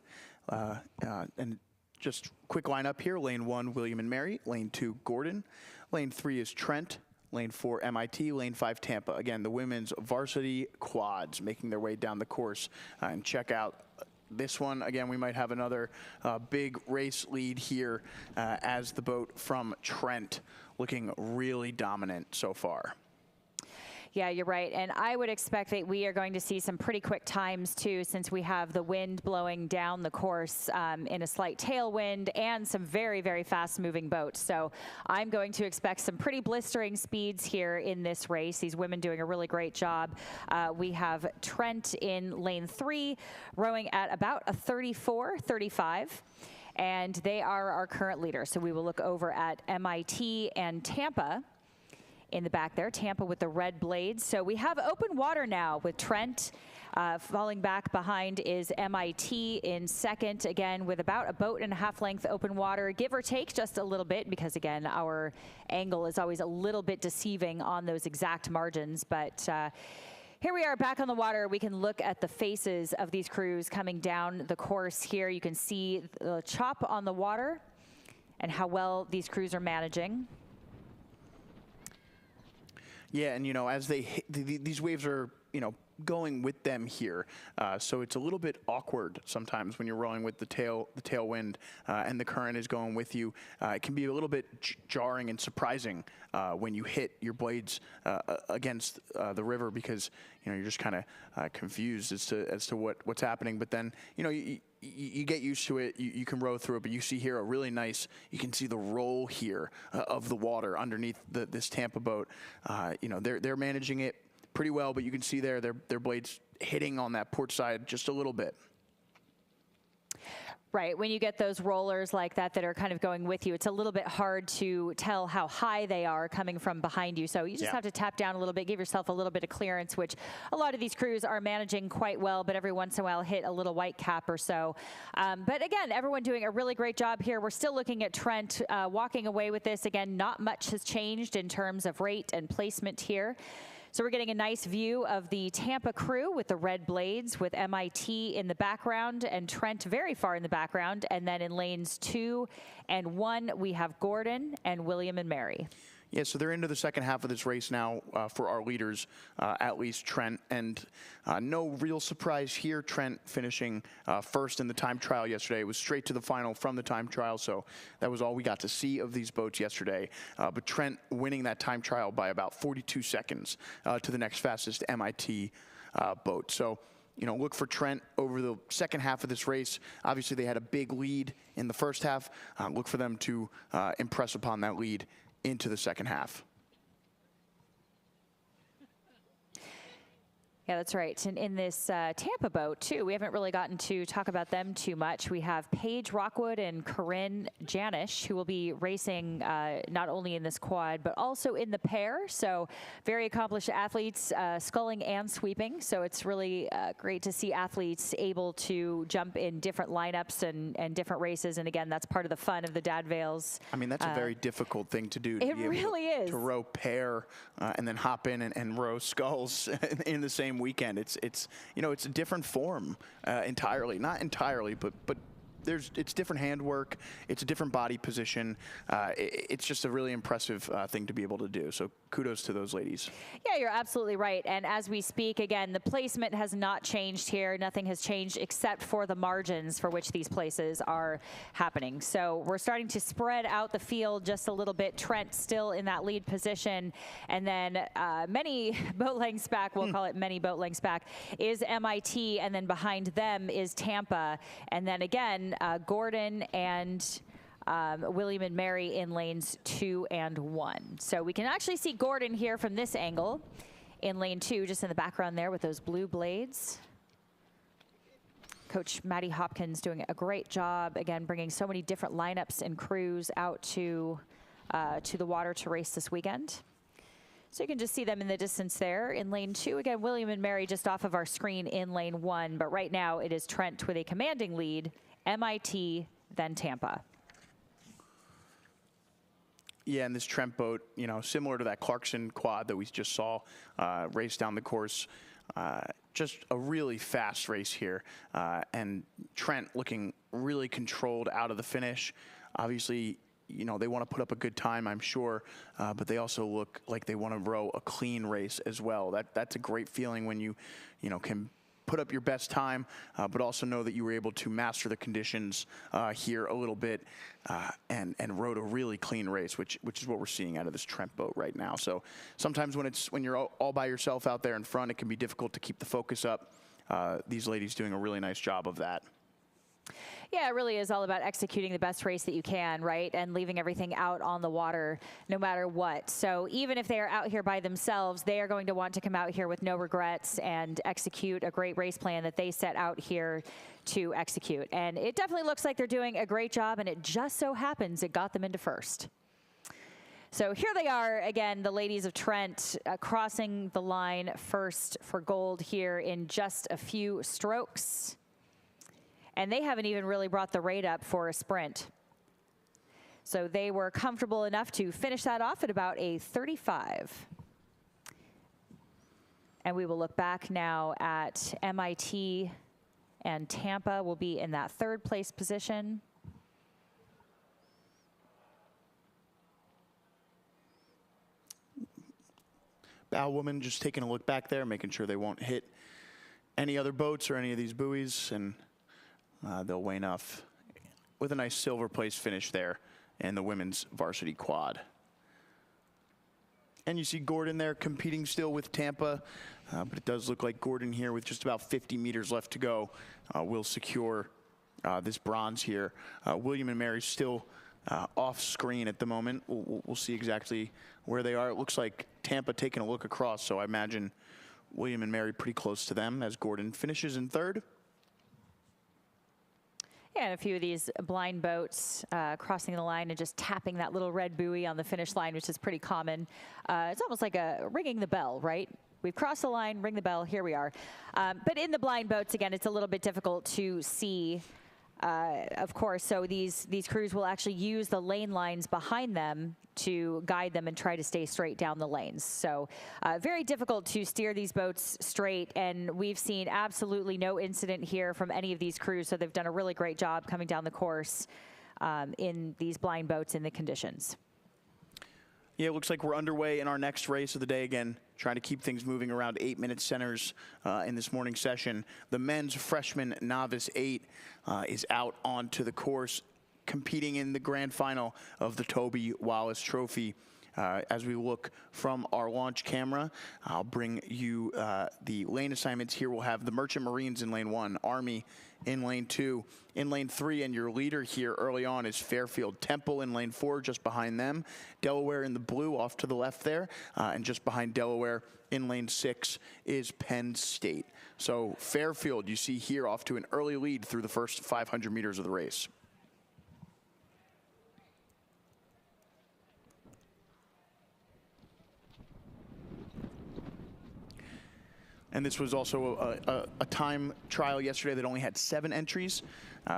And just quick lineup here. Lane 1, William and Mary. Lane 2, Gordon. Lane 3 is Trent. Lane 4, MIT. Lane 5, Tampa. Again, the women's varsity quads making their way down the course. And check out this one. Again, we might have another big race lead here as the boat from Trent looking really dominant so far. Yeah, you're right. And I would expect that we are going to see some pretty quick times, too, since we have the wind blowing down the course in a slight tailwind and some very, very fast-moving boats. So I'm going to expect some pretty blistering speeds here in this race. These women doing a really great job. We have Trent in lane 3, rowing at about a 34-35. And they are our current leader. So we will look over at MIT and Tampa in the back there, Tampa with the red blades. So we have open water now with Trent. Falling back behind is MIT in second, again, with about a boat and a half length open water, give or take just a little bit, because again, our angle is always a little bit deceiving on those exact margins. But here we are back on the water. We can look at the faces of these crews coming down the course here. You can see the chop on the water and how well these crews are managing. Yeah, and as they hit, these waves are, going with them here. So it's a little bit awkward sometimes when you're rowing with the tailwind and the current is going with you. It can be a little bit jarring and surprising when you hit your blades against the river, because you're just kind of confused as to what's happening. But then you get used to it. You can row through it. But you see here a really nice. You can see the roll here of the water underneath this Tampa boat. They're managing it pretty well, but you can see their blades hitting on that port side just a little bit. Right, when you get those rollers like that are kind of going with you, it's a little bit hard to tell how high they are coming from behind you. So you just have to tap down a little bit, give yourself a little bit of clearance, which a lot of these crews are managing quite well, but every once in a while hit a little white cap or so. But again, everyone doing a really great job here. We're still looking at Trent walking away with this. Again, not much has changed in terms of rate and placement here. So we're getting a nice view of the Tampa crew with the red blades, with MIT in the background and Trent very far in the background. And then in lanes 2 and 1, we have Gordon and William and Mary. Yeah, so they're into the second half of this race now for our leaders, at least Trent. And no real surprise here. Trent finishing first in the time trial yesterday. It was straight to the final from the time trial, so that was all we got to see of these boats yesterday. But Trent winning that time trial by about 42 seconds to the next fastest MIT boat. So, you know, look for Trent over the second half of this race. Obviously, they had a big lead in the first half. Look for them to impress upon that lead into the second half. Yeah, that's right. And in this Tampa boat, too, we haven't really gotten to talk about them too much. We have Paige Rockwood and Corinne Janish, who will be racing not only in this quad, but also in the pair. So very accomplished athletes, sculling and sweeping. So it's really great to see athletes able to jump in different lineups and different races. And again, that's part of the fun of the Dad Vails. I mean, that's a very difficult thing to do. It really is. To row pair and then hop in and row sculls in the same weekend. It's you know, it's a different form entirely. Not entirely, but it's different handwork. It's a different body position. It's just a really impressive thing to be able to do. So kudos to those ladies. Yeah, you're absolutely right. And as we speak, again, the placement has not changed here. Nothing has changed except for the margins for which these places are happening. So we're starting to spread out the field just a little bit. Trent still in that lead position. And then many boat lengths back, we'll call it many boat lengths back, is MIT. And then behind them is Tampa. And then again, Gordon and William and Mary in lanes 2 and 1. So we can actually see Gordon here from this angle in lane 2, just in the background there with those blue blades. Coach Maddie Hopkins doing a great job, again, bringing so many different lineups and crews out to the water to race this weekend. So you can just see them in the distance there in lane 2. Again, William and Mary just off of our screen in lane 1, but right now it is Trent with a commanding lead, MIT, then Tampa. Yeah, and this Trent boat, you know, similar to that Clarkson quad that we just saw race down the course. Just a really fast race here. And Trent looking really controlled out of the finish. Obviously, you know, they want to put up a good time, I'm sure, but they also look like they want to row a clean race as well. That's a great feeling when you know, can put up your best time, but also know that you were able to master the conditions here a little bit and rode a really clean race, which is what we're seeing out of this Trent boat right now. So sometimes when you're all by yourself out there in front, it can be difficult to keep the focus up. These ladies doing a really nice job of that. Yeah, it really is all about executing the best race that you can, right? And leaving everything out on the water no matter what. So even if they are out here by themselves, they are going to want to come out here with no regrets and execute a great race plan that they set out here to execute. And it definitely looks like they're doing a great job, and it just so happens it got them into first. So here they are, again, the ladies of Trent crossing the line first for gold here in just a few strokes. And they haven't even really brought the rate up for a sprint. So they were comfortable enough to finish that off at about a 35. And we will look back now at MIT, and Tampa will be in that third place position. Bow woman just taking a look back there, making sure they won't hit any other boats or any of these buoys, and they'll wane off with a nice silver place finish there in the women's varsity quad. And you see Gordon there competing still with Tampa, but it does look like Gordon here with just about 50 meters left to go will secure this bronze here. William and Mary still off screen at the moment. We'll see exactly where they are. It looks like Tampa taking a look across, so I imagine William and Mary pretty close to them as Gordon finishes in third. Yeah, and a few of these blind boats crossing the line and just tapping that little red buoy on the finish line, which is pretty common. It's almost like ringing the bell, right? We've crossed the line, ring the bell, here we are. But in the blind boats, again, it's a little bit difficult to see, of course. So these crews will actually use the lane lines behind them to guide them and try to stay straight down the lanes. So very difficult to steer these boats straight, and we've seen absolutely no incident here from any of these crews, so they've done a really great job coming down the course in these blind boats in the conditions. Yeah, it looks like we're underway in our next race of the day again, trying to keep things moving around 8-minute centers in this morning session. The men's freshman novice 8 is out onto the course, competing in the grand final of the Toby Wallace Trophy. As we look from our launch camera, I'll bring you the lane assignments here. We'll have the Merchant Marines in lane 1, Army in lane 2, in lane 3, and your leader here early on is Fairfield. Temple in lane 4, just behind them. Delaware in the blue off to the left there, and just behind Delaware in lane 6 is Penn State. So Fairfield, you see here, off to an early lead through the first 500 meters of the race. And this was also a time trial yesterday that only had 7 entries.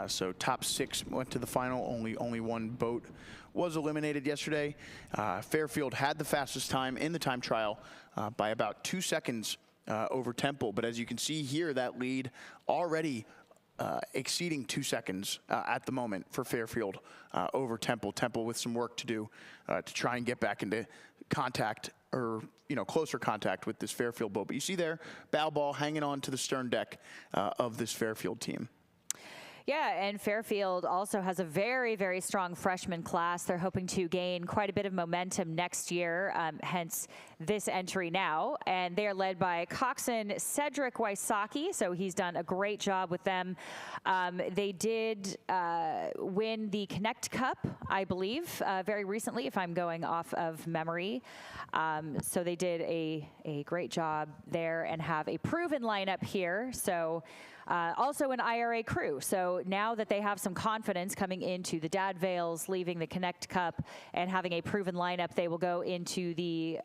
So top 6 went to the final. Only one boat was eliminated yesterday. Fairfield had the fastest time in the time trial by about 2 seconds over Temple. But as you can see here, that lead already exceeding 2 seconds at the moment for Fairfield over Temple. Temple with some work to do to try and get back into contact, or closer contact with this Fairfield boat. But you see there, bow ball hanging on to the stern deck of this Fairfield team. Yeah, and Fairfield also has a very, very strong freshman class. They're hoping to gain quite a bit of momentum next year, hence this entry now. And they are led by coxswain Cedric Wysocki, so he's done a great job with them. They did win the Connect Cup, I believe, very recently, if I'm going off of memory. So they did a great job there and have a proven lineup here. So also an IRA crew. So now that they have some confidence coming into the Dad Vails, leaving the Connect Cup, and having a proven lineup, they will go into the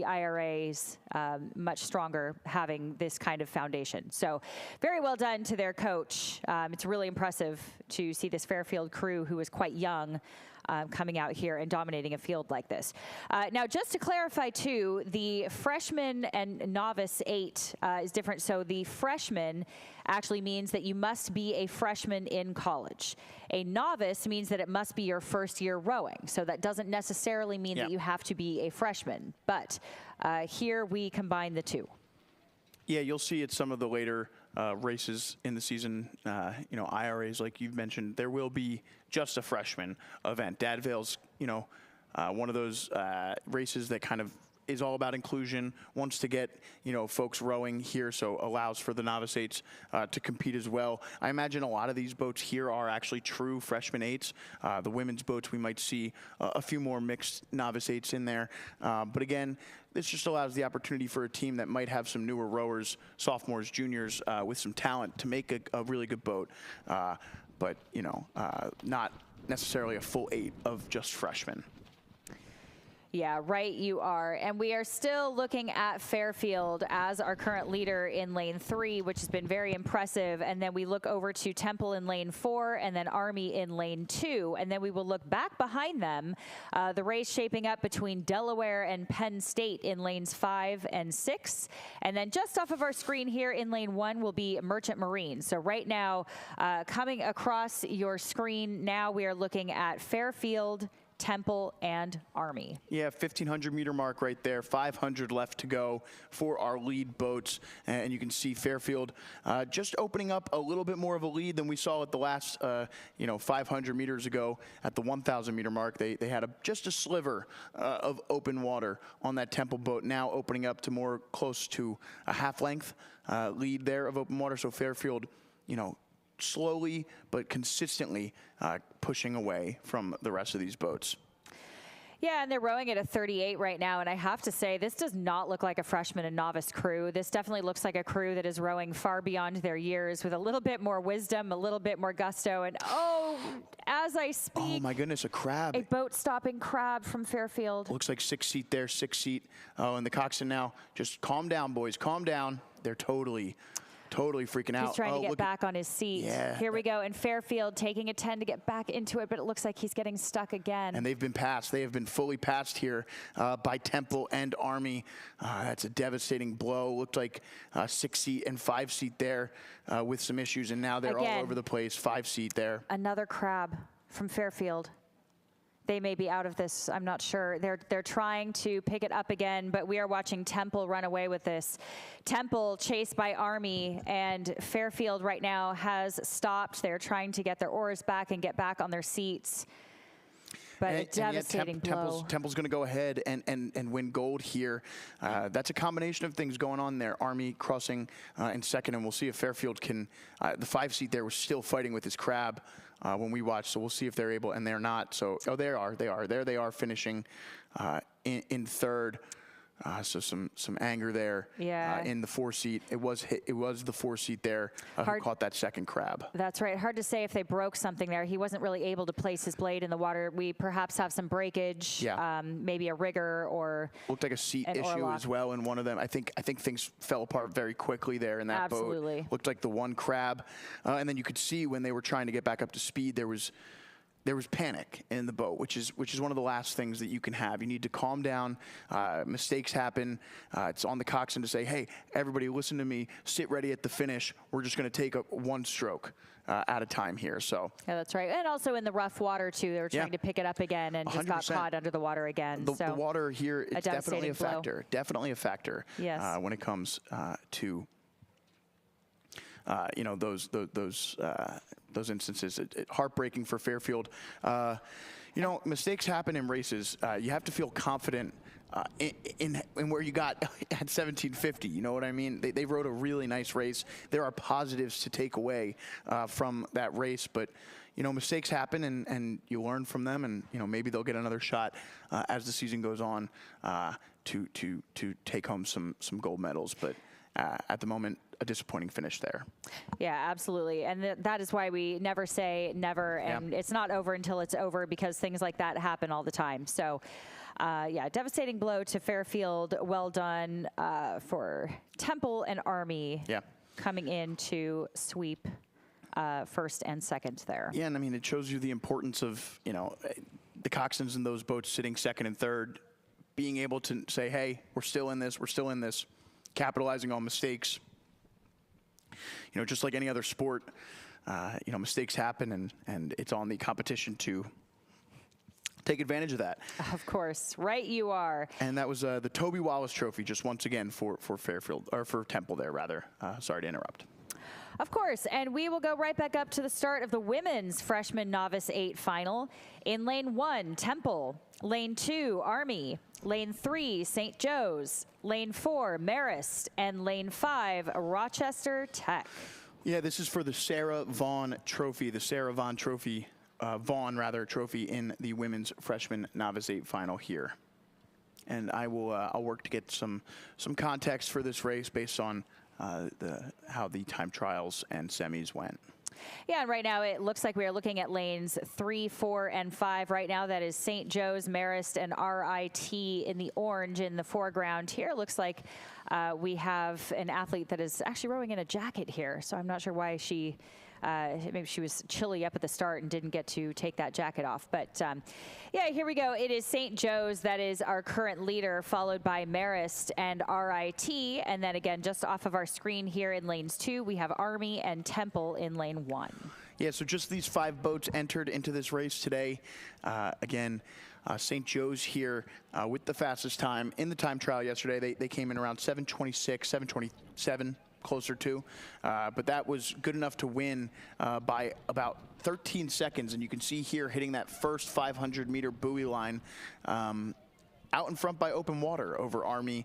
IRAs much stronger, having this kind of foundation. So very well done to their coach. It's really impressive to see this Fairfield crew, who is quite young, coming out here and dominating a field like this. Now, just to clarify, too, the freshman and novice 8 is different. So the freshman actually means that you must be a freshman in college. A novice means that it must be your first year rowing. So that doesn't necessarily mean that you have to be a freshman. But here we combine the two. Yeah, you'll see at some of the later races in the season, IRAs, like you've mentioned, there will be just a freshman event. Dad Vail's, one of those races that kind of is all about inclusion, wants to get, folks rowing here, so allows for the novice 8s to compete as well. I imagine a lot of these boats here are actually true freshman 8s. The women's boats, we might see a few more mixed novice 8s in there. But again, this just allows the opportunity for a team that might have some newer rowers, sophomores, juniors, with some talent to make a really good boat. But, not necessarily a full 8 of just freshmen. Yeah, right, you are. And we are still looking at Fairfield as our current leader in lane 3, which has been very impressive. And then we look over to Temple in lane 4, and then Army in lane 2. And then we will look back behind them, the race shaping up between Delaware and Penn State in lanes 5 and 6. And then just off of our screen here in lane 1 will be Merchant Marine. So right now, coming across your screen now, we are looking at Fairfield, Temple, and Army. Yeah, 1,500 meter mark right there. 500 left to go for our lead boats. And you can see Fairfield just opening up a little bit more of a lead than we saw at the last, 500 meters ago at the 1,000 meter mark. They had just a sliver of open water on that Temple boat, now opening up to more close to a half length lead there of open water. So Fairfield, slowly but consistently pushing away from the rest of these boats. Yeah, and they're rowing at a 38 right now, and I have to say, this does not look like a freshman and novice crew. This definitely looks like a crew that is rowing far beyond their years with a little bit more wisdom, a little bit more gusto, and as I speak... Oh my goodness, a crab. A boat-stopping crab from Fairfield. Looks like 6 seat there, 6 seat. Oh, and the coxswain now, just calm down, boys, calm down. They're totally freaking out. He's trying to get back on his seat. Yeah. Here we go. And Fairfield taking a 10 to get back into it, but it looks like he's getting stuck again. And they've been passed. They have been fully passed here by Temple and Army. That's a devastating blow. Looked like 6 seat and 5 seat there with some issues, and now they're all over the place. 5 seat there. Another crab from Fairfield. they may be out of this. I'm not sure. They're trying to pick it up again, but we are watching Temple run away with this. Temple chased by Army, and Fairfield right now has stopped. They're trying to get their oars back and get back on their seats. But a devastating blow. Temple's going to go ahead and win gold here. That's a combination of things going on there. Army crossing in second, and we'll see if Fairfield can. The 5 seat there was still fighting with his crab when we watched, so we'll see if they're able, and they're not. So, oh, they are. There they are finishing in third. So some anger there in the 4 seat. It was the 4 seat there who caught that second crab. That's right. Hard to say if they broke something there. He wasn't really able to place his blade in the water. We perhaps have some breakage, maybe a rigger or looked like a seat issue as well in one of them. I think things fell apart very quickly there in that boat. Looked like the one crab, and then you could see when they were trying to get back up to speed, there was panic in the boat, which is one of the last things that you can have. You need to calm down. Mistakes happen. It's on the coxswain to say, hey, everybody listen to me. Sit ready at the finish. We're just going to take one stroke at a time here. So yeah, that's right. And also in the rough water, too. They were trying to pick it up again and 100%. Just got caught under the water again. The water here is definitely a factor. Blow. Definitely a factor when it comes to those instances. Heartbreaking for Fairfield. Mistakes happen in races. You have to feel confident in where you got at 1750. You know what I mean? They rode a really nice race. There are positives to take away from that race, but mistakes happen, and you learn from them, and maybe they'll get another shot as the season goes on to take home some gold medals. But at the moment, a disappointing finish there. Yeah, absolutely. And that is why we never say never, and it's not over until it's over, because things like that happen all the time. So, devastating blow to Fairfield. Well done for Temple and Army coming in to sweep first and second there. Yeah, and I mean, it shows you the importance of, the coxswains in those boats sitting second and third, being able to say, hey, we're still in this, capitalizing on mistakes. Just like any other sport, mistakes happen, and it's on the competition to take advantage of that. Of course, right you are. And that was the Toby Wallace Trophy, just once again for Fairfield, or for Temple there, rather. Sorry to interrupt. Of course, and we will go right back up to the start of the women's freshman novice 8 final. In lane 1, Temple. Lane 2, Army. Lane 3, St. Joe's. Lane 4, Marist. And lane 5, Rochester Tech. Yeah, this is for the Sarah Vaughn Trophy, trophy in the women's freshman novice 8 final here. And I'll work to get some context for this race based on how the time trials and semis went. Yeah, and right now it looks like we are looking at lanes 3, 4, and 5. Right now that is St. Joe's, Marist, and RIT in the orange in the foreground. Here looks like we have an athlete that is actually rowing in a jacket here, so I'm not sure why she... maybe she was chilly up at the start and didn't get to take that jacket off. But here we go. It is St. Joe's that is our current leader, followed by Marist and RIT. And then again, just off of our screen here in lanes 2, we have Army and Temple in lane 1. Yeah, so just these 5 boats entered into this race today. St. Joe's here with the fastest time in the time trial yesterday. They came in around 7:26, 7:27. Closer to, but that was good enough to win by about 13 seconds, and you can see here hitting that first 500-meter buoy line out in front by open water over Army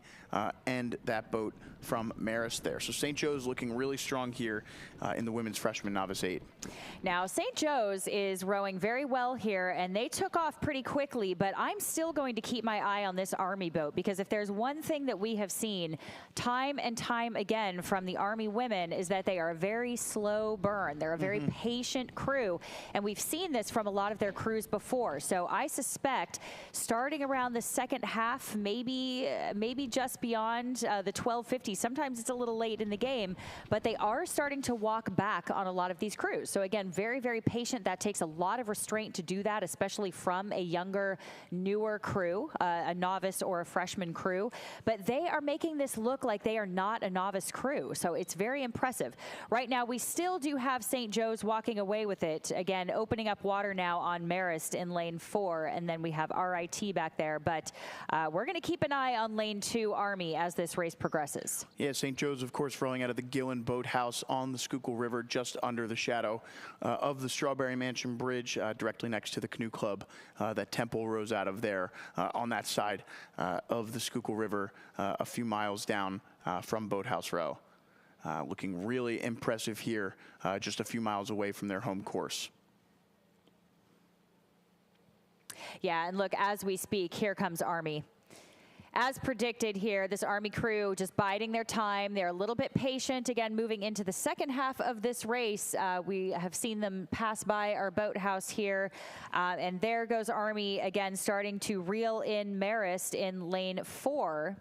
and that boat from Marist there. So St. Joe's looking really strong here in the women's freshman novice 8. Now St. Joe's is rowing very well here, and they took off pretty quickly, but I'm still going to keep my eye on this Army boat, because if there's one thing that we have seen time and time again from the Army women is that they are a very slow burn. They're a very patient crew, and we've seen this from a lot of their crews before. So I suspect starting around the second second half, maybe just beyond the 12:50. Sometimes it's a little late in the game, but they are starting to walk back on a lot of these crews. So again, very, very patient. That takes a lot of restraint to do that, especially from a younger, newer crew, a novice or a freshman crew. But they are making this look like they are not a novice crew. So it's very impressive. Right now, we still do have St. Joe's walking away with it. Again, opening up water now on Marist in lane 4, and then we have RIT back there. But we're going to keep an eye on lane 2 Army as this race progresses. Yeah, St. Joe's, of course, rowing out of the Gillen Boathouse on the Schuylkill River, just under the shadow of the Strawberry Mansion Bridge, directly next to the canoe club that Temple rows out of there on that side of the Schuylkill River, a few miles down from Boathouse Row. Looking really impressive here, just a few miles away from their home course. Yeah, and look, as we speak, here comes Army. As predicted here, this Army crew just biding their time. They're a little bit patient. Again, moving into the second half of this race, we have seen them pass by our boathouse here. And there goes Army again, starting to reel in Marist in lane 4.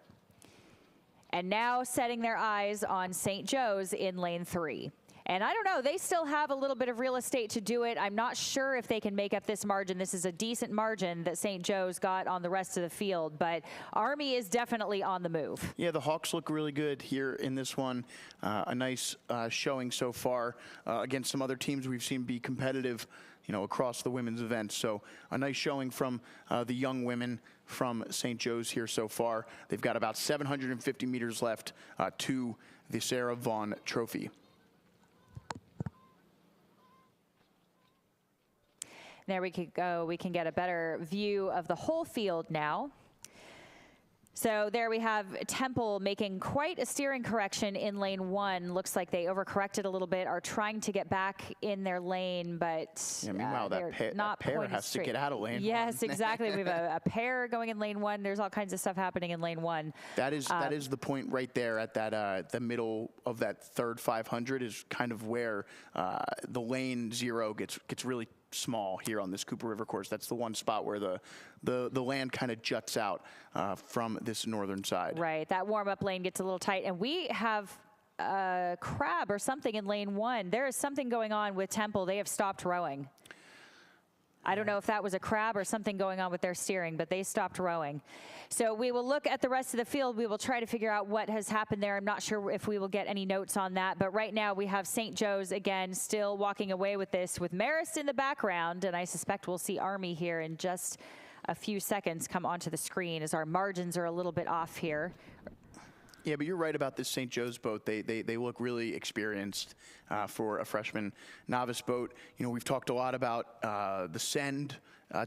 And now setting their eyes on St. Joe's in lane 3. And I don't know, they still have a little bit of real estate to do it. I'm not sure if they can make up this margin. This is a decent margin that St. Joe's got on the rest of the field, but Army is definitely on the move. Yeah, the Hawks look really good here in this one. A nice showing so far against some other teams we've seen be competitive, you know, across the women's events. So a nice showing from the young women from St. Joe's here so far. They've got about 750 meters left to the Sarah Vaughn Trophy. There we could go. We can get a better view of the whole field now. So there we have Temple making quite a steering correction in lane 1. Looks like they overcorrected a little bit, are trying to get back in their lane, but yeah, meanwhile, that pair has to get out of lane 1. Yes, exactly. We have a pair going in lane 1. There's all kinds of stuff happening in lane 1. That is the point right there at that the middle of that third 500 is kind of where the lane 0 gets really small here on this Cooper River course. That's the one spot where the land kind of juts out from this northern side. Right, that warm-up lane gets a little tight, and we have a crab or something in lane 1. There is something going on with Temple. They have stopped rowing. I don't know if that was a crab or something going on with their steering, but they stopped rowing. So we will look at the rest of the field. We will try to figure out what has happened there. I'm not sure if we will get any notes on that, but right now we have St. Joe's again still walking away with this with Marist in the background, and I suspect we'll see Army here in just a few seconds come onto the screen as our margins are a little bit off here. Yeah, but you're right about this St. Joe's boat. They look really experienced for a freshman novice boat. You know, we've talked a lot about the send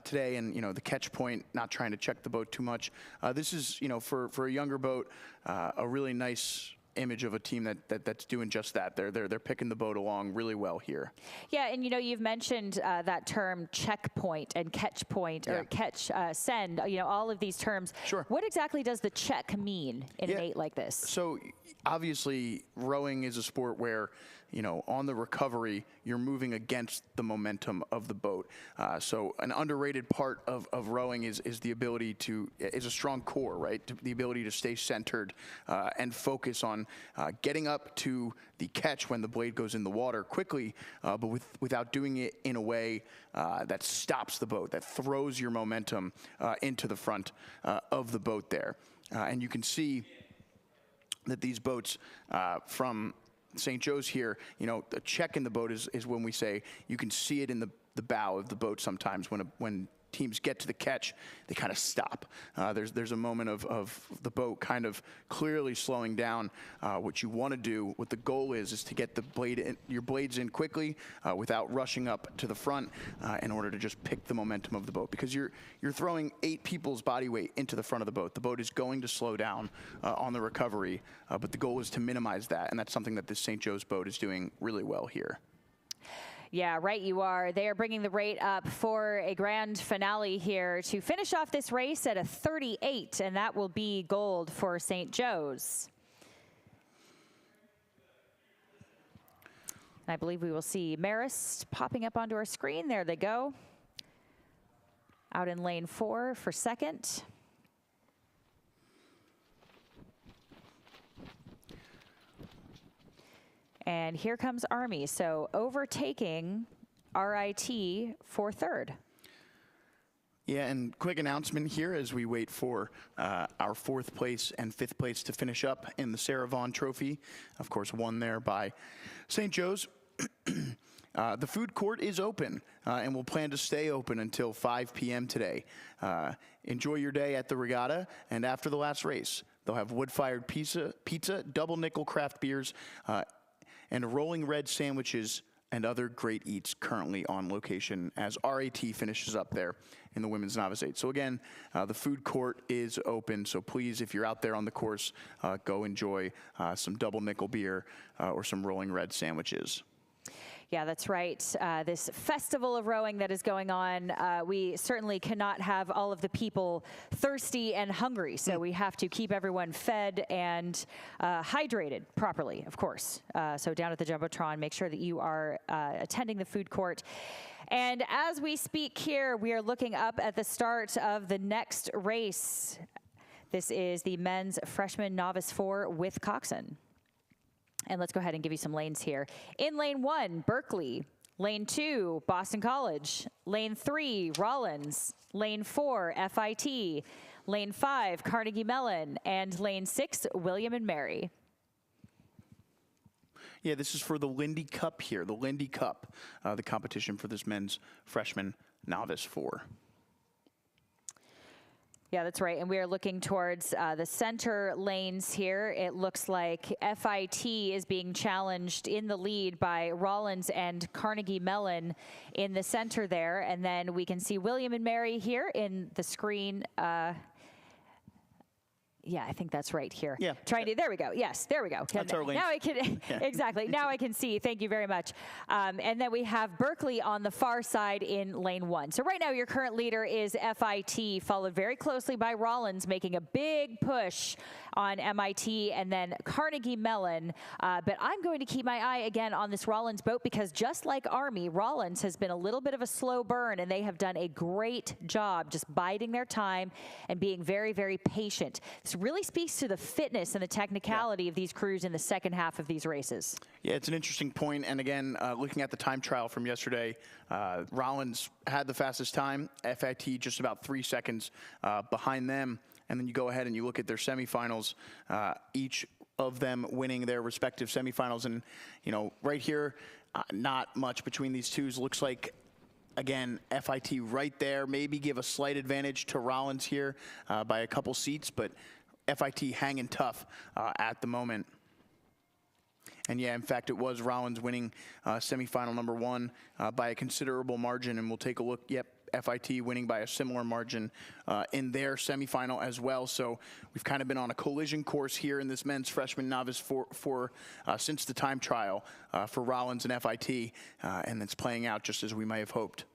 today and, you know, the catch point, not trying to check the boat too much. This is, you know, for a younger boat, a really nice image of a team that's doing just that. They're picking the boat along really well here. Yeah, and you know, you've mentioned that term checkpoint and catch point or catch send, you know, all of these terms. Sure. What exactly does the check mean in an 8 like this? So obviously rowing is a sport where, you know, on the recovery, you're moving against the momentum of the boat. So an underrated part of rowing is the ability is a strong core, right? The ability to stay centered and focus on getting up to the catch when the blade goes in the water quickly, but without doing it in a way that stops the boat, that throws your momentum into the front of the boat there. And you can see that these boats from St. Joe's here, you know, the check in the boat is when we say you can see it in the bow of the boat sometimes when teams get to the catch, they kind of stop. There's a moment of the boat kind of clearly slowing down. What you want to do, what the goal is to get your blades in quickly without rushing up to the front in order to just pick the momentum of the boat, because you're throwing 8 people's body weight into the front of the boat. The boat is going to slow down on the recovery, but the goal is to minimize that, and that's something that this St. Joe's boat is doing really well here. Yeah, right you are. They are bringing the rate up for a grand finale here to finish off this race at a 38, and that will be gold for St. Joe's. And I believe we will see Marist popping up onto our screen. There they go. Out in lane 4 for second. And here comes Army, so overtaking RIT for third. Yeah, and quick announcement here as we wait for our 4th place and 5th place to finish up in the Sarah Vaughan Trophy. Of course, won there by St. Joe's. The food court is open and will plan to stay open until 5 p.m. today. Enjoy your day at the regatta, and after the last race, they'll have wood-fired pizza, double nickel craft beers, and rolling red sandwiches and other great eats currently on location as RAT finishes up there in the women's novice 8. So again, the food court is open, so please, if you're out there on the course, go enjoy some double nickel beer or some rolling red sandwiches. Yeah, that's right. This festival of rowing that is going on, we certainly cannot have all of the people thirsty and hungry, so we have to keep everyone fed and hydrated properly, of course. So down at the Jumbotron, make sure that you are attending the food court. And as we speak here, we are looking up at the start of the next race. This is the men's freshman novice 4 with coxswain. And let's go ahead and give you some lanes here. In lane 1, Berkeley. Lane 2, Boston College. Lane 3, Rollins. Lane 4, FIT. Lane 5, Carnegie Mellon. And lane 6, William and Mary. Yeah, this is for the Lindy Cup here, the Lindy Cup, the competition for this men's freshman novice 4. Yeah, that's right. And we are looking towards the center lanes here. It looks like FIT is being challenged in the lead by Rollins and Carnegie Mellon in the center there. And then we can see William and Mary here in the screen. Yeah, I think that's right here. Yeah. Trying to, there we go. Yes, there we go. That's our lanes. Now I can, exactly. Now I can see. Thank you very much. And then we have Berkeley on the far side in lane 1. So right now your current leader is FIT, followed very closely by Rollins, making a big push on MIT, and then Carnegie Mellon. But I'm going to keep my eye again on this Rollins boat because just like Army, Rollins has been a little bit of a slow burn, and they have done a great job just biding their time and being very, very patient. This really speaks to the fitness and the technicality of these crews in the second half of these races. Yeah, it's an interesting point. And again, looking at the time trial from yesterday, Rollins had the fastest time, FIT just about 3 seconds behind them. And then you go ahead and you look at their semifinals, each of them winning their respective semifinals. And, you know, right here, not much between these twos. Looks like, again, FIT right there, maybe give a slight advantage to Rollins here by a couple seats, but FIT hanging tough at the moment. And yeah, in fact, it was Rollins winning semifinal number 1 by a considerable margin. And we'll take a look. Yep, FIT winning by a similar margin in their semifinal as well. So we've kind of been on a collision course here in this men's freshman novice for since the time trial for Rollins and FIT. And it's playing out just as we may have hoped.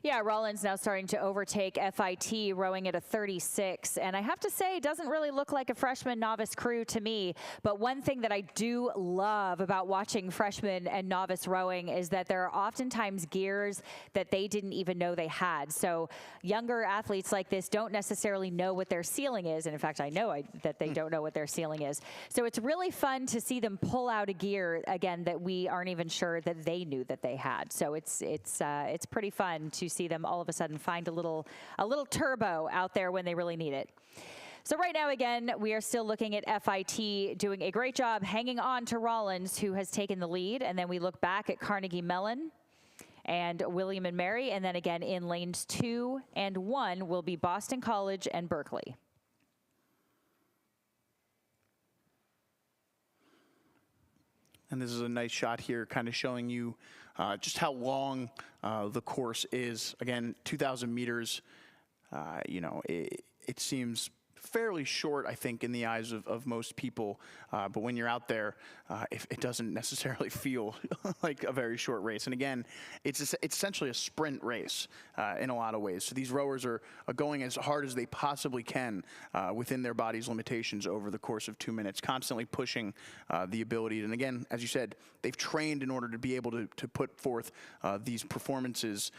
Yeah, Rollins now starting to overtake FIT, rowing at a 36. And I have to say, it doesn't really look like a freshman novice crew to me. But one thing that I do love about watching freshman and novice rowing is that there are oftentimes gears that they didn't even know they had. So younger athletes like this don't necessarily know what their ceiling is. And in fact, I know that they don't know what their ceiling is. So it's really fun to see them pull out a gear, again, that we aren't even sure that they knew that they had. So it's pretty fun to see them all of a sudden find a little turbo out there when they really need it. So right now, again, we are still looking at FIT doing a great job hanging on to Rollins, who has taken the lead. And then we look back at Carnegie Mellon and William and Mary. And then again, in lanes 2 and 1 will be Boston College and Berkeley. And this is a nice shot here, kind of showing you just how long the course is. Again, 2,000 meters, you know, it seems fairly short, I think, in the eyes of most people. But when you're out there, it doesn't necessarily feel like a very short race. And again, it's essentially a sprint race in a lot of ways. So these rowers are going as hard as they possibly can within their body's limitations over the course of 2 minutes, constantly pushing the ability. And again, as you said, they've trained in order to be able to put forth these performances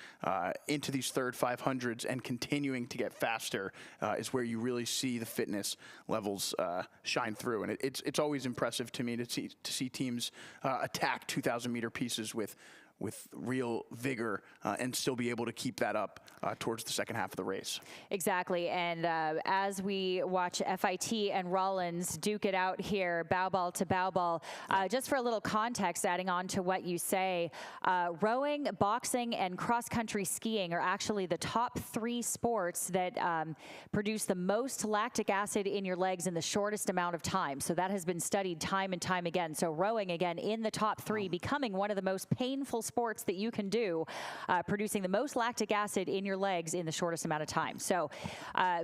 into these third 500s, and continuing to get faster is where you really see see the fitness levels shine through. And it's always impressive to me to see teams attack 2,000-meter pieces with real vigor and still be able to keep that up towards the second half of the race. Exactly, and as we watch FIT and Rollins duke it out here, bow ball to bow ball, just for a little context, adding on to what you say, rowing, boxing, and cross-country skiing are actually the top 3 sports that produce the most lactic acid in your legs in the shortest amount of time. So that has been studied time and time again. So rowing, again, in the top 3, becoming one of the most painful sports that you can do, producing the most lactic acid in your legs in the shortest amount of time. So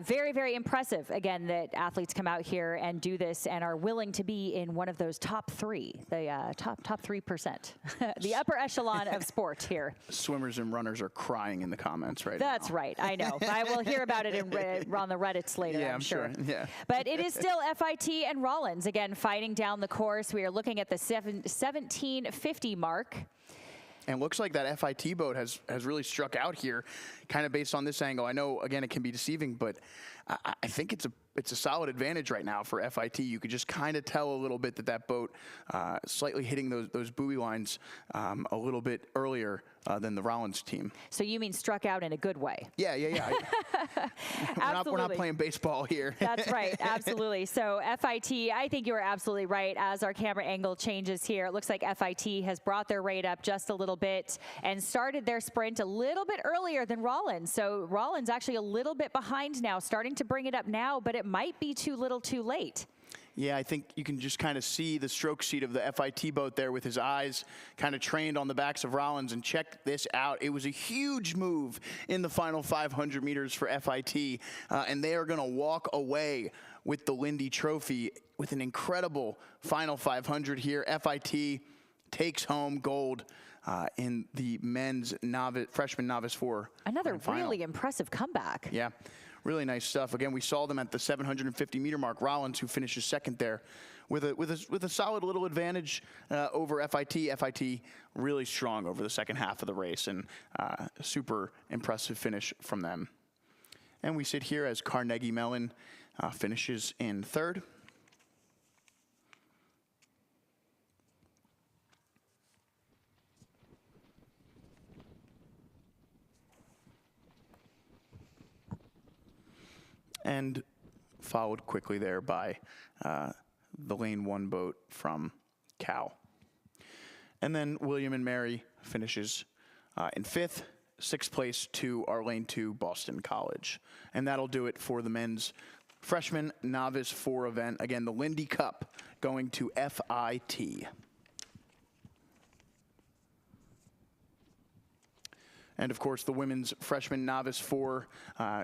very, very impressive, again, that athletes come out here and do this and are willing to be in one of those top 3, the top 3%, the upper echelon of sport here. Swimmers and runners are crying in the comments right now. That's right, I know. I will hear about it on the Reddits later, yeah, I'm sure. Yeah. But it is still FIT and Rollins, again, fighting down the course. We are looking at the 1750 mark. And looks like that FIT boat has really struck out here, kind of based on this angle. I know, again, it can be deceiving, but I think it's a solid advantage right now for FIT. You could just kind of tell a little bit that boat slightly hitting those buoy lines a little bit earlier than the Rollins team. So you mean struck out in a good way? Yeah. We're not playing baseball here. That's right, absolutely. So FIT, I think you are absolutely right. As our camera angle changes here, it looks like FIT has brought their rate up just a little bit and started their sprint a little bit earlier than Rollins. So Rollins actually a little bit behind now, starting to bring it up now, but it might be too little too late. Yeah, I think you can just kind of see the stroke seat of the FIT boat there with his eyes kind of trained on the backs of Rollins. And check this out. It was a huge move in the final 500 meters for FIT. And they are going to walk away with the Lindy Trophy with an incredible final 500 here. FIT takes home gold in the men's freshman novice 4. Another really impressive comeback. Yeah. Really nice stuff. Again, we saw them at the 750-meter mark. Rollins, who finishes second there, with a solid little advantage over FIT. FIT really strong over the second half of the race, and super impressive finish from them. And we sit here as Carnegie Mellon finishes in third. And followed quickly there by the lane 1 boat from Cal. And then William and Mary finishes in 5th, 6th place to our lane 2 Boston College. And that'll do it for the men's freshman novice 4 event. Again, the Lindy Cup going to FIT. And, of course, the women's freshman novice 4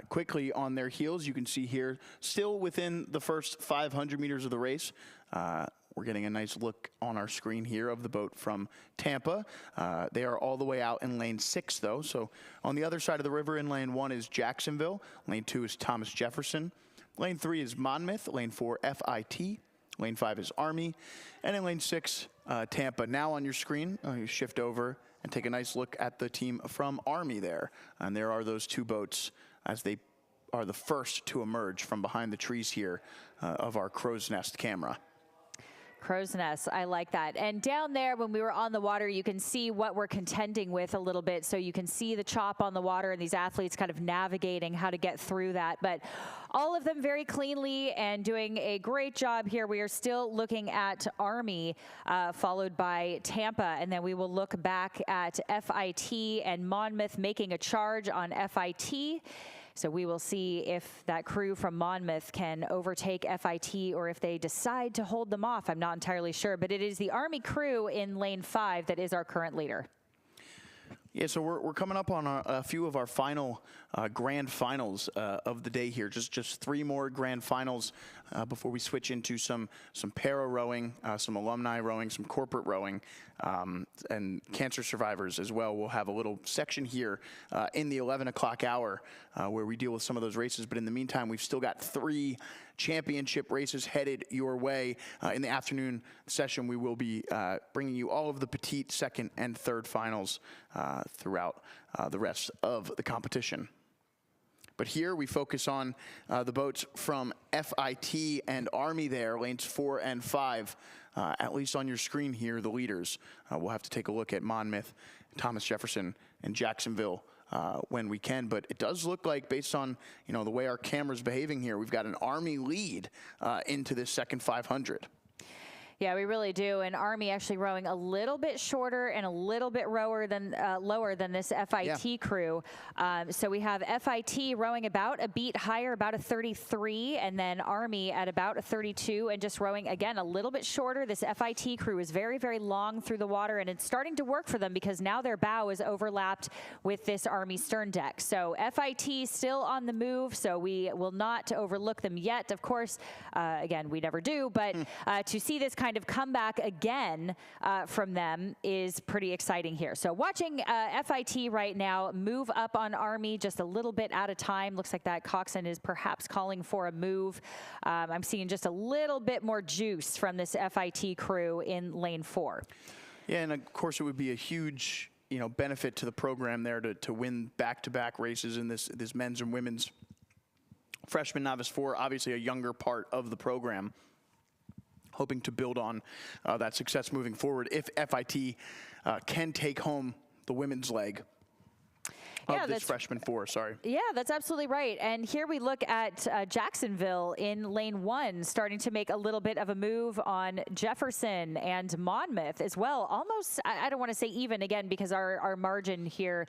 quickly on their heels. You can see here, still within the first 500 meters of the race. We're getting a nice look on our screen here of the boat from Tampa. They are all the way out in lane 6, though. So on the other side of the river in lane 1 is Jacksonville. Lane 2 is Thomas Jefferson. Lane 3 is Monmouth. Lane 4, FIT. Lane 5 is Army. And in lane 6, Tampa. Now on your screen, you shift over and take a nice look at the team from Army there. And there are those 2 boats as they are the first to emerge from behind the trees here of our crow's nest camera. Crow's Nest, I like that. And down there, when we were on the water, you can see what we're contending with a little bit. So you can see the chop on the water and these athletes kind of navigating how to get through that. But all of them very cleanly and doing a great job here. We are still looking at Army, followed by Tampa. And then we will look back at FIT and Monmouth making a charge on FIT. So we will see if that crew from Monmouth can overtake FIT or if they decide to hold them off. I'm not entirely sure, but it is the Army crew in lane 5 that is our current leader. Yeah, so we're coming up on a few of our final grand finals of the day here. Just 3 more grand finals before we switch into some para rowing, some alumni rowing, some corporate rowing, and cancer survivors as well. We'll have a little section here in the 11 o'clock hour where we deal with some of those races. But in the meantime, we've still got 3 championship races headed your way. In the afternoon session, we will be bringing you all of the petite second and third finals throughout the rest of the competition. But here we focus on the boats from FIT and Army there, lanes 4 and 5. At least on your screen here, the leaders. We'll have to take a look at Monmouth, Thomas Jefferson, and Jacksonville when we can. But it does look like, based on the way our camera's behaving here, we've got an Army lead into this second 500. Yeah, we really do. And Army actually rowing a little bit shorter and a little bit lower than this FIT crew. So we have FIT rowing about a beat higher, about a 33, and then Army at about a 32, and just rowing, again, a little bit shorter. This FIT crew is very, very long through the water, and it's starting to work for them because now their bow is overlapped with this Army stern deck. So FIT still on the move, so we will not overlook them yet. Of course, again, we never do, but to see this kind of comeback again from them is pretty exciting here. So watching FIT right now move up on Army just a little bit at a time. Looks like that coxswain is perhaps calling for a move. I'm seeing just a little bit more juice from this FIT crew in lane 4. Yeah, and of course it would be a huge benefit to the program there to win back-to-back races in this men's and women's freshman novice 4, obviously a younger part of the program, hoping to build on that success moving forward if FIT can take home the women's leg of this freshman 4, sorry. Yeah, that's absolutely right. And here we look at Jacksonville in lane 1, starting to make a little bit of a move on Jefferson and Monmouth as well. Almost, I don't want to say even again, because our margin here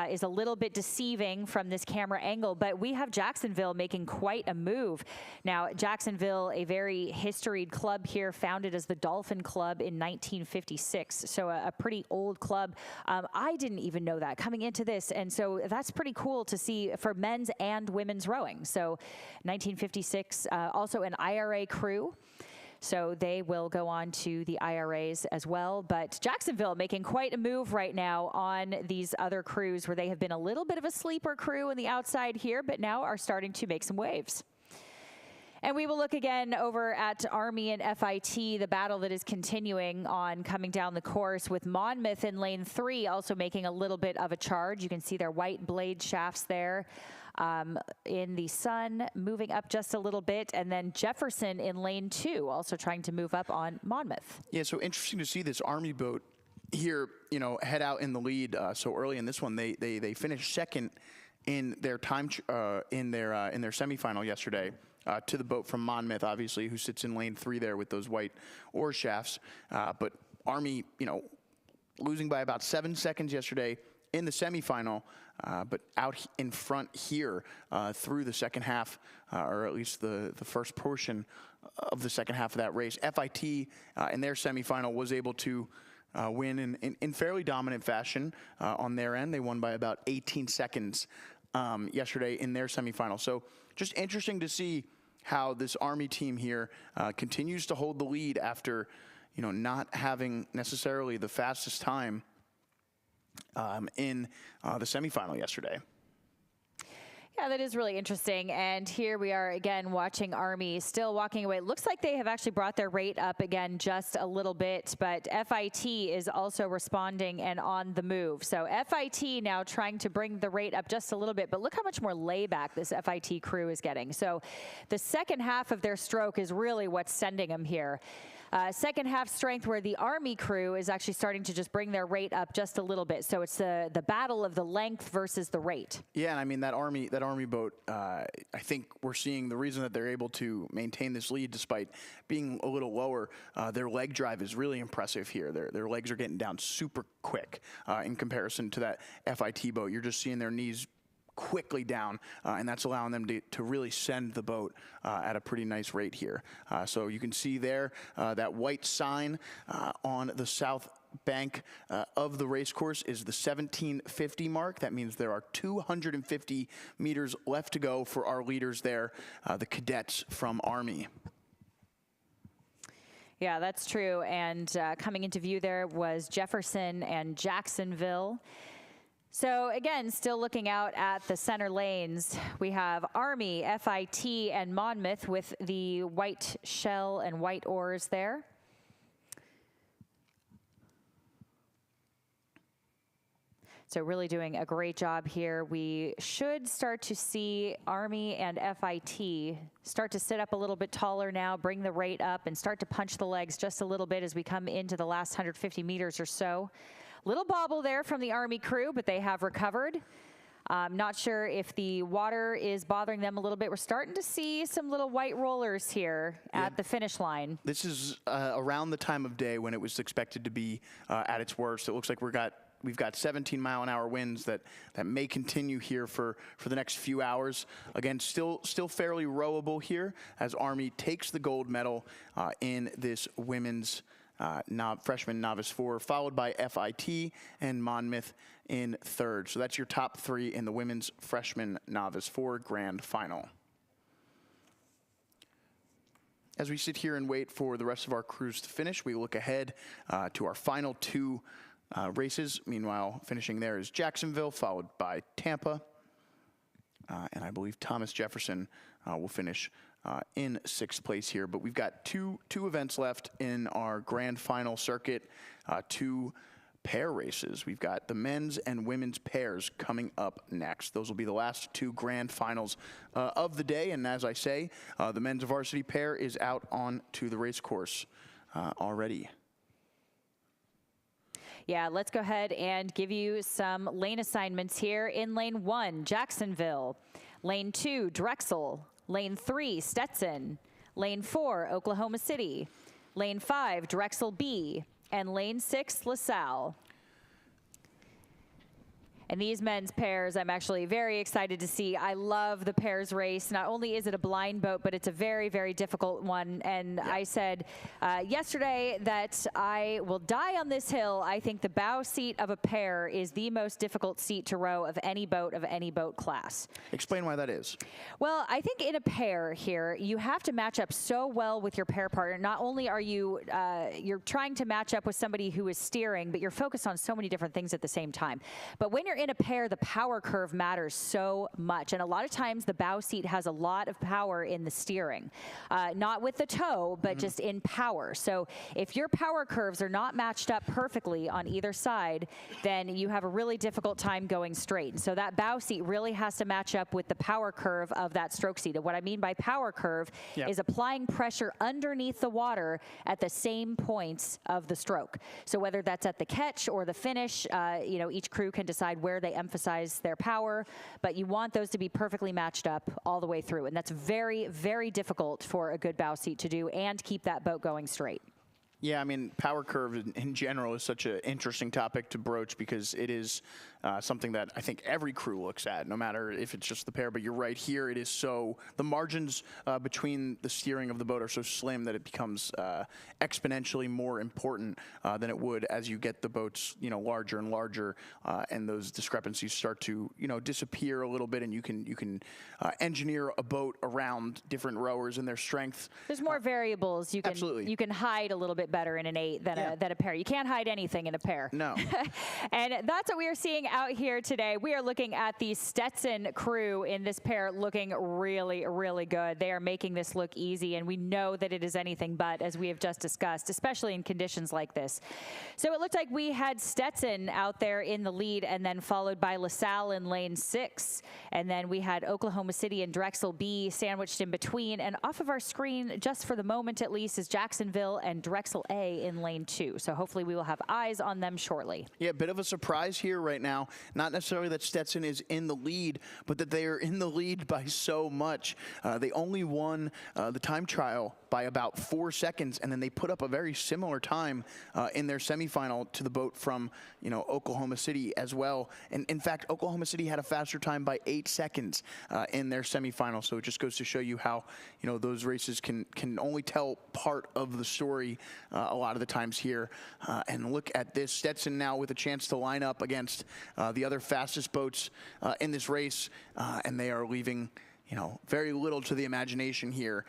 is a little bit deceiving from this camera angle, but we have Jacksonville making quite a move. Now, Jacksonville, a very historied club here, founded as the Dolphin Club in 1956, so a pretty old club. I didn't even know that coming into this, and so that's pretty cool to see for men's and women's rowing. So 1956, also an IRA crew. So they will go on to the IRAs as well. But Jacksonville making quite a move right now on these other crews where they have been a little bit of a sleeper crew on the outside here, but now are starting to make some waves. And we will look again over at Army and FIT, the battle that is continuing on coming down the course with Monmouth in lane 3 also making a little bit of a charge. You can see their white blade shafts there in the sun, moving up just a little bit. And then Jefferson in lane 2 also trying to move up on Monmouth. Yeah, so interesting to see this Army boat here, head out in the lead so early in this one. They finished second in their time in their semifinal yesterday. To the boat from Monmouth, obviously, who sits in lane 3 there with those white oar shafts. But Army, losing by about 7 seconds yesterday in the semifinal, but out in front here through the second half, or at least the first portion of the second half of that race. FIT in their semifinal was able to win in fairly dominant fashion on their end. They won by about 18 seconds yesterday in their semifinal. So just interesting to see how this Army team here continues to hold the lead after, not having necessarily the fastest time in the semifinal yesterday. Yeah, that is really interesting. And here we are again watching Army still walking away. It looks like they have actually brought their rate up again just a little bit, but FIT is also responding and on the move. So FIT now trying to bring the rate up just a little bit, but look how much more layback this FIT crew is getting. So the second half of their stroke is really what's sending them here. Second half strength where the Army crew is actually starting to just bring their rate up just a little bit. So it's the battle of the length versus the rate. Yeah, and I mean that Army boat, I think we're seeing the reason that they're able to maintain this lead despite being a little lower, their leg drive is really impressive here. Their legs are getting down super quick in comparison to that FIT boat. You're just seeing their knees quickly down, and that's allowing them to really send the boat at a pretty nice rate here. So you can see there that white sign on the south bank of the race course is the 1750 mark. That means there are 250 meters left to go for our leaders there, the cadets from Army. Yeah, that's true. And coming into view there was Jefferson and Jacksonville. So again, still looking out at the center lanes, we have Army, FIT, and Monmouth with the white shell and white oars there. So really doing a great job here. We should start to see Army and FIT start to sit up a little bit taller now, bring the rate up, and start to punch the legs just a little bit as we come into the last 150 meters or so. Little bobble there from the Army crew, but they have recovered. Not sure if the water is bothering them a little bit. We're starting to see some little white rollers here at the finish line. This is around the time of day when it was expected to be at its worst. It looks like we've got 17-mile-an-hour winds that may continue here for the next few hours. Again, still fairly rowable here as Army takes the gold medal in this women's freshman novice 4, followed by FIT and Monmouth in third. So that's your top 3 in the women's freshman novice 4 grand final. As we sit here and wait for the rest of our crews to finish, we look ahead to our final 2 races. Meanwhile, finishing there is Jacksonville, followed by Tampa. And I believe Thomas Jefferson will finish in 6th place here. But we've got two events left in our grand final circuit, 2 pair races. We've got the men's and women's pairs coming up next. Those will be the last 2 grand finals of the day. And as I say, the men's varsity pair is out on to the race course already. Yeah, let's go ahead and give you some lane assignments here. In lane 1, Jacksonville. Lane 2, Drexel. Lane 3, Stetson. Lane 4, Oklahoma City. Lane 5, Drexel B. And lane 6, LaSalle. And these men's pairs, I'm actually very excited to see. I love the pairs race. Not only is it a blind boat, but it's a very, very difficult one. And I said yesterday that I will die on this hill. I think the bow seat of a pair is the most difficult seat to row of any boat class. Explain why that is. Well, I think in a pair here, you have to match up so well with your pair partner. Not only are you you're trying to match up with somebody who is steering, but you're focused on so many different things at the same time. But when you're in a pair, the power curve matters so much. And a lot of times the bow seat has a lot of power in the steering. Not with the toe, but just in power. So if your power curves are not matched up perfectly on either side, then you have a really difficult time going straight. And so that bow seat really has to match up with the power curve of that stroke seat. And what I mean by power curve is applying pressure underneath the water at the same points of the stroke. So whether that's at the catch or the finish, you know, each crew can decide where they emphasize their power, but you want those to be perfectly matched up all the way through. And that's very, very difficult for a good bow seat to do and keep that boat going straight. Yeah, I mean, power curve in general is such an interesting topic to broach because it is something that I think every crew looks at, no matter if it's just the pair. But you're right, here it is so, the margins between the steering of the boat are so slim that it becomes exponentially more important than it would as you get the boats, you know, larger and larger, and those discrepancies start to, you know, disappear a little bit, and you can engineer a boat around different rowers and their strength. There's more variables. You can Absolutely. You can hide a little bit better in an 8 than a pair. You can't hide anything in a pair. No. And that's what we are seeing out here today. We are looking at the Stetson crew in this pair looking really, really good. They are making this look easy, and we know that it is anything but, as we have just discussed, especially in conditions like this. So it looked like we had Stetson out there in the lead, and then followed by LaSalle in lane 6. And then we had Oklahoma City and Drexel B sandwiched in between. And off of our screen, just for the moment at least, is Jacksonville and Drexel A in lane 2. So hopefully we will have eyes on them shortly. Yeah, a bit of a surprise here right now. Not necessarily that Stetson is in the lead, but that they are in the lead by so much. They only won the time trial by about 4 seconds, and then they put up a very similar time in their semifinal to the boat from, you know, Oklahoma City as well. And in fact, Oklahoma City had a faster time by 8 seconds in their semifinal. So it just goes to show you how, you know, those races can only tell part of the story a lot of the times here. And look at this, Stetson now with a chance to line up against the other fastest boats in this race, and they are leaving, you know, very little to the imagination here.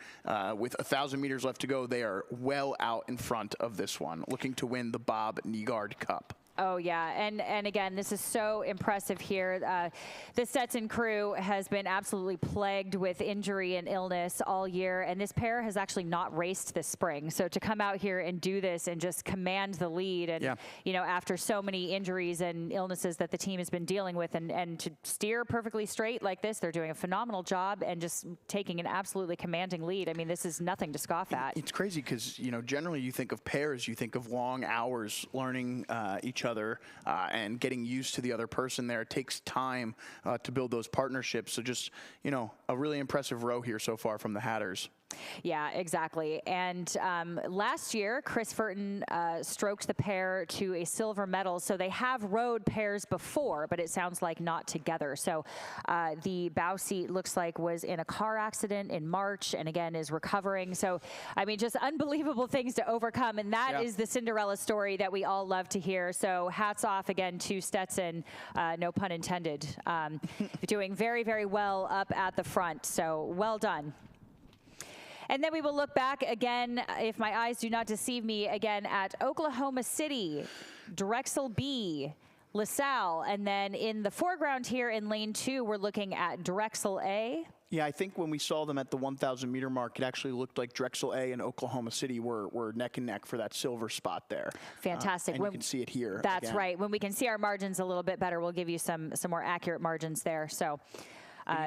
With 1,000 meters left to go, they are well out in front of this one, looking to win the Bob Nygaard Cup. Oh, yeah. And again, this is so impressive here. The Stetson crew has been absolutely plagued with injury and illness all year, and this pair has actually not raced this spring. So to come out here and do this and just command the lead, and you know, after so many injuries and illnesses that the team has been dealing with, and to steer perfectly straight like this, they're doing a phenomenal job and just taking an absolutely commanding lead. I mean, this is nothing to scoff at. It's crazy because, you know, generally you think of pairs, you think of long hours learning each other and getting used to the other person there. It takes time to build those partnerships. So just, you know, a really impressive row here so far from the Hatters. Yeah, exactly. And last year, Chris Furton stroked the pair to a silver medal. So they have rowed pairs before, but it sounds like not together. So the bow seat looks like was in a car accident in March and again is recovering. So, I mean, just unbelievable things to overcome. And that is the Cinderella story that we all love to hear. So hats off again to Stetson, no pun intended, doing very, very well up at the front. So well done. And then we will look back again, if my eyes do not deceive me, again at Oklahoma City, Drexel B, LaSalle, and then in the foreground here in lane 2, we're looking at Drexel A. Yeah, I think when we saw them at the 1,000 meter mark, it actually looked like Drexel A and Oklahoma City were neck and neck for that silver spot there. Fantastic. And you can see it here. That's right. When we can see our margins a little bit better, we'll give you some more accurate margins there. So.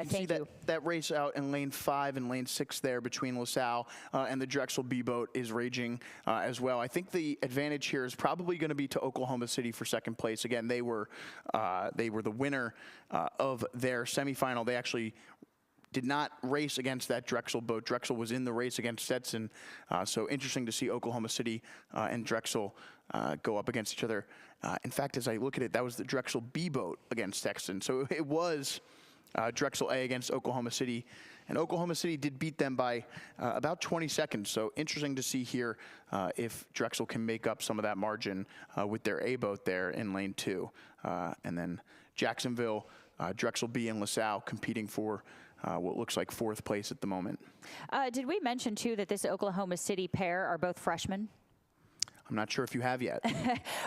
Thank you. That race out in lane 5 and lane 6 there between LaSalle and the Drexel B boat is raging as well. I think the advantage here is probably going to be to Oklahoma City for second place. Again, they were the winner of their semifinal. They actually did not race against that Drexel boat. Drexel was in the race against Stetson. So interesting to see Oklahoma City and Drexel go up against each other. In fact, as I look at it, that was the Drexel B boat against Stetson. So it was Drexel A against Oklahoma City, and Oklahoma City did beat them by about 20 seconds. So interesting to see here if Drexel can make up some of that margin with their A boat there in lane 2. And then Jacksonville, Drexel B, and LaSalle competing for what looks like 4th place at the moment. Did we mention, too, that this Oklahoma City pair are both freshmen? I'm not sure if you have yet.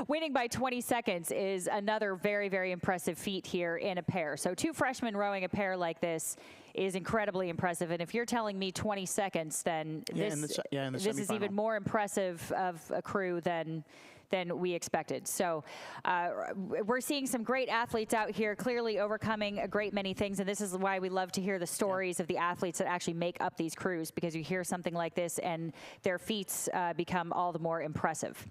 Winning by 20 seconds is another very, very impressive feat here in a pair. So 2 freshmen rowing a pair like this is incredibly impressive. And if you're telling me 20 seconds, then this is even more impressive of a crew than we expected. So we're seeing some great athletes out here, clearly overcoming a great many things. And this is why we love to hear the stories of the athletes that actually make up these crews, because you hear something like this and their feats become all the more impressive.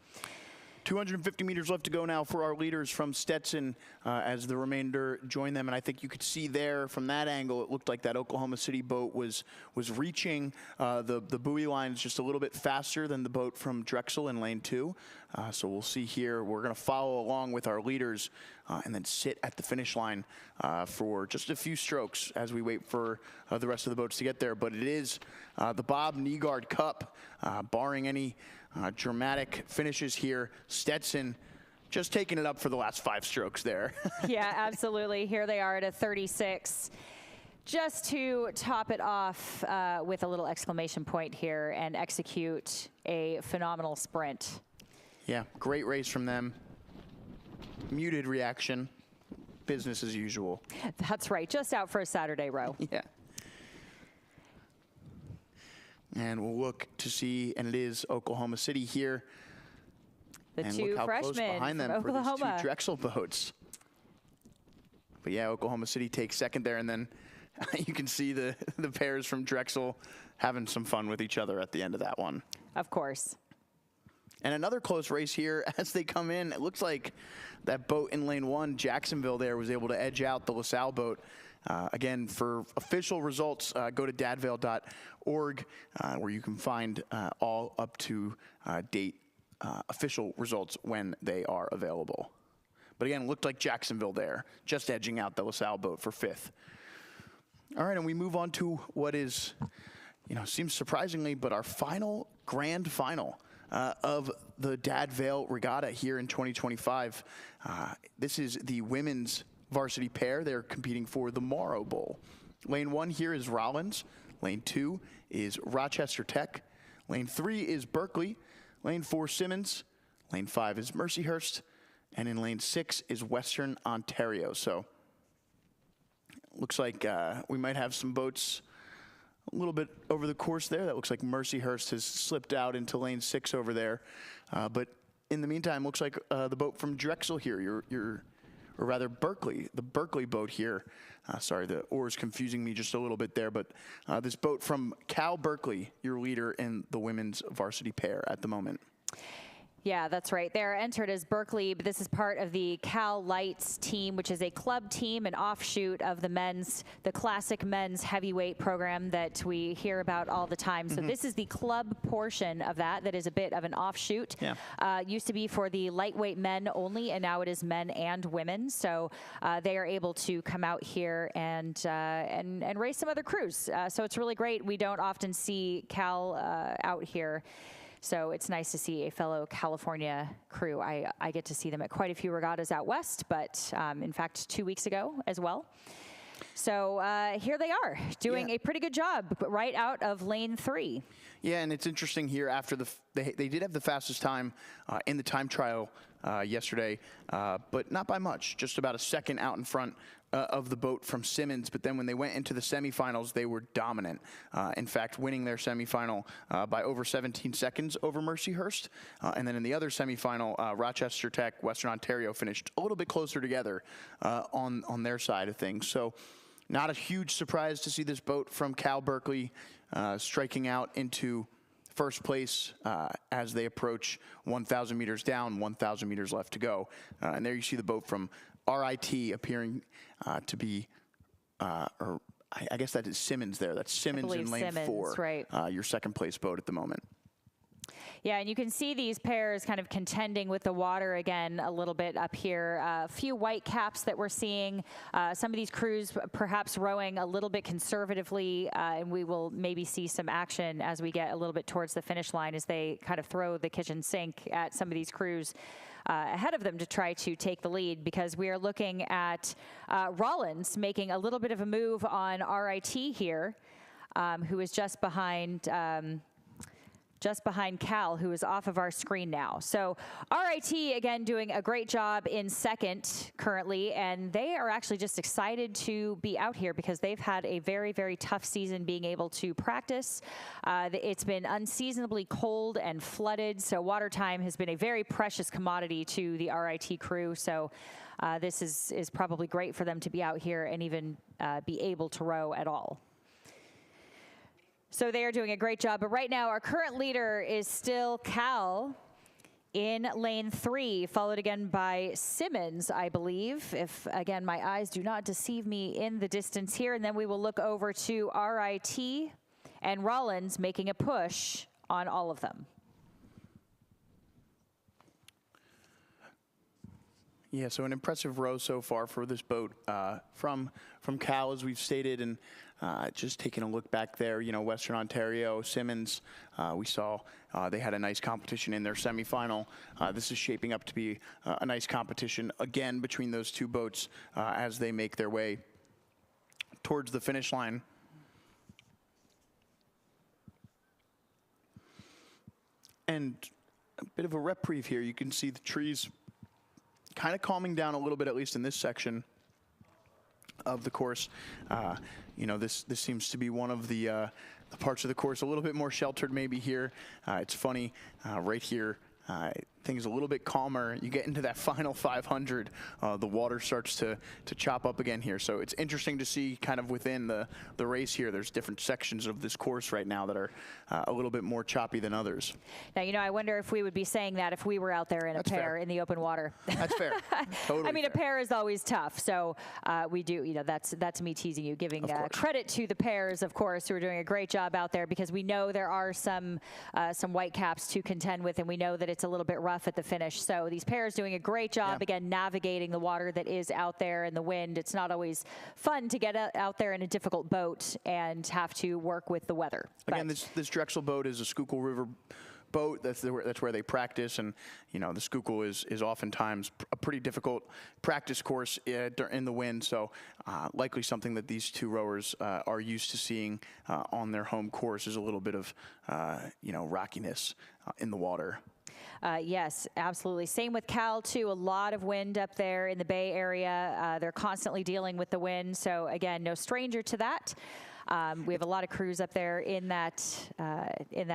250 meters left to go now for our leaders from Stetson as the remainder join them. And I think you could see there from that angle, it looked like that Oklahoma City boat was reaching the buoy lines just a little bit faster than the boat from Drexel in lane 2. So we'll see here. We're going to follow along with our leaders and then sit at the finish line for just a few strokes as we wait for the rest of the boats to get there. But it is the Bob Nygaard Cup, barring any dramatic finishes here. Stetson just taking it up for the last 5 strokes there. Yeah, absolutely. Here they are at a 36. Just to top it off with a little exclamation point here and execute a phenomenal sprint. Yeah, great race from them. Muted reaction. Business as usual. That's right. Just out for a Saturday row. Yeah. And we'll look to see, and it is Oklahoma City here. The and 2 look how freshmen close behind them from Oklahoma. For these 2 Drexel boats. But yeah, Oklahoma City takes second there, and then you can see the pairs from Drexel having some fun with each other at the end of that one. Of course. And another close race here as they come in. It looks like that boat in lane 1, Jacksonville there, was able to edge out the LaSalle boat. Again, for official results, go to dadvail.org where you can find all up to date official results when they are available. But again, it looked like Jacksonville there, just edging out the LaSalle boat for 5th. All right, and we move on to what is, seems surprisingly, but our grand final of the Dad Vail Regatta here in 2025. This is the women's varsity pair. They're competing for the Morrow Bowl. Lane 1 here is Rollins. Lane 2 is Rochester Tech. Lane 3 is Berkeley. Lane 4, Simmons. Lane 5 is Mercyhurst. And in lane 6 is Western Ontario. So looks like we might have some boats a little bit over the course there. That looks like Mercyhurst has slipped out into lane 6 over there. But in the meantime, looks like the boat from Drexel here, or rather Berkeley, the Berkeley boat here. Sorry, the oar's confusing me just a little bit there, but this boat from Cal Berkeley, your leader in the women's varsity pair at the moment. Yeah, that's right. They're entered as Berkeley, but this is part of the Cal Lights team, which is a club team, an offshoot of the classic men's heavyweight program that we hear about all the time. So this is the club portion of that is a bit of an offshoot. Yeah. Used to be for the lightweight men only, and now it is men and women. So they are able to come out here and race some other crews. So it's really great. We don't often see Cal out here. So it's nice to see a fellow California crew. I get to see them at quite a few regattas out west, but in fact, 2 weeks ago as well. So here they are doing a pretty good job right out of lane 3. Yeah, and it's interesting here after they did have the fastest time in the time trial yesterday, but not by much, just about a second out in front of the boat from Simmons. But then when they went into the semifinals, they were dominant. In fact, winning their semifinal by over 17 seconds over Mercyhurst. And then in the other semifinal, Rochester Tech, Western Ontario finished a little bit closer together on their side of things. So not a huge surprise to see this boat from Cal Berkeley striking out into first place as they approach 1,000 meters down, 1,000 meters left to go. And there you see the boat from RIT appearing to be, or I guess that is Simmons there. That's Simmons in lane 4, right. Your second place boat at the moment. Yeah, and you can see these pairs kind of contending with the water again a little bit up here. A few white caps that we're seeing. Some of these crews perhaps rowing a little bit conservatively, and we will maybe see some action as we get a little bit towards the finish line as they kind of throw the kitchen sink at some of these crews ahead of them to try to take the lead, because we are looking at Rollins making a little bit of a move on RIT here, who is just behind Cal, who is off of our screen now. So RIT, again, doing a great job in second currently, and they are actually just excited to be out here because they've had a very, very tough season being able to practice. It's been unseasonably cold and flooded, so water time has been a very precious commodity to the RIT crew. So this is probably great for them to be out here and even be able to row at all. So they are doing a great job. But right now, our current leader is still Cal in lane 3, followed again by Simmons, I believe, if, again, my eyes do not deceive me in the distance here. And then we will look over to RIT and Rollins making a push on all of them. Yeah, so an impressive row so far for this boat from Cal, as we've stated, and just taking a look back there, you know, Western Ontario, Simmons, we saw they had a nice competition in their semifinal. This is shaping up to be a nice competition again between those two boats as they make their way towards the finish line. And a bit of a reprieve here. You can see the trees kind of calming down a little bit, at least in this section of the course. You know, this seems to be one of the parts of the course a little bit more sheltered maybe here. It's funny, right here, things a little bit calmer. You get into that final 500, the water starts to chop up again here. So it's interesting to see kind of within the race here, there's different sections of this course right now that are a little bit more choppy than others. Now, you know, I wonder if we would be saying that if we were out there in a pair in the open water. That's fair. Totally I mean, fair. a pair is always tough. So we do, you know, that's me teasing you, giving credit to the pairs, of course, who are doing a great job out there, because we know there are some white caps to contend with, and we know that it's a little bit rough at the finish. So these pairs doing a great job, again, navigating the water that is out there and the wind. It's not always fun to get out there in a difficult boat and have to work with the weather. Again, this Drexel boat is a Schuylkill River boat. That's where they practice, and you know, the Schuylkill is oftentimes a pretty difficult practice course in the wind. So likely something that these two rowers are used to seeing on their home course is a little bit of you know, rockiness in the water. Yes, absolutely. Same with Cal, too. A lot of wind up there in the Bay Area. They're constantly dealing with the wind. So, again, no stranger to that. We have a lot of crews up there in that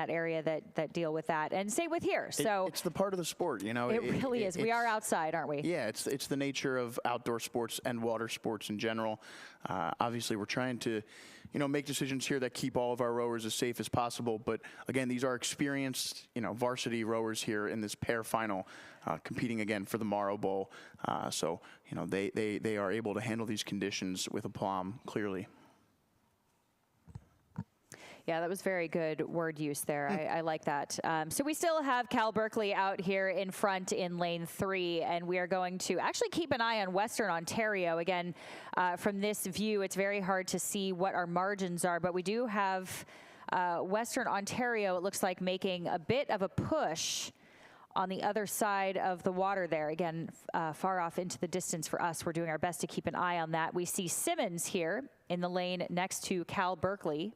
area that deal with that. And same with here. So it's the part of the sport, you know. It really is. We are outside, aren't we? Yeah, it's the nature of outdoor sports and water sports in general. Obviously, we're trying to, make decisions here that keep all of our rowers as safe as possible. But again, these are experienced, varsity rowers here in this pair final, competing again for the Morrow Bowl. So, they are able to handle these conditions with aplomb, clearly. Yeah, that was very good word use there. I like that. So we still have Cal Berkeley out here in front in lane 3, and we are going to actually keep an eye on Western Ontario. Again, from this view, it's very hard to see what our margins are, but we do have Western Ontario, it looks like, making a bit of a push on the other side of the water there. Again, far off into the distance for us. We're doing our best to keep an eye on that. We see Simmons here in the lane next to Cal Berkeley,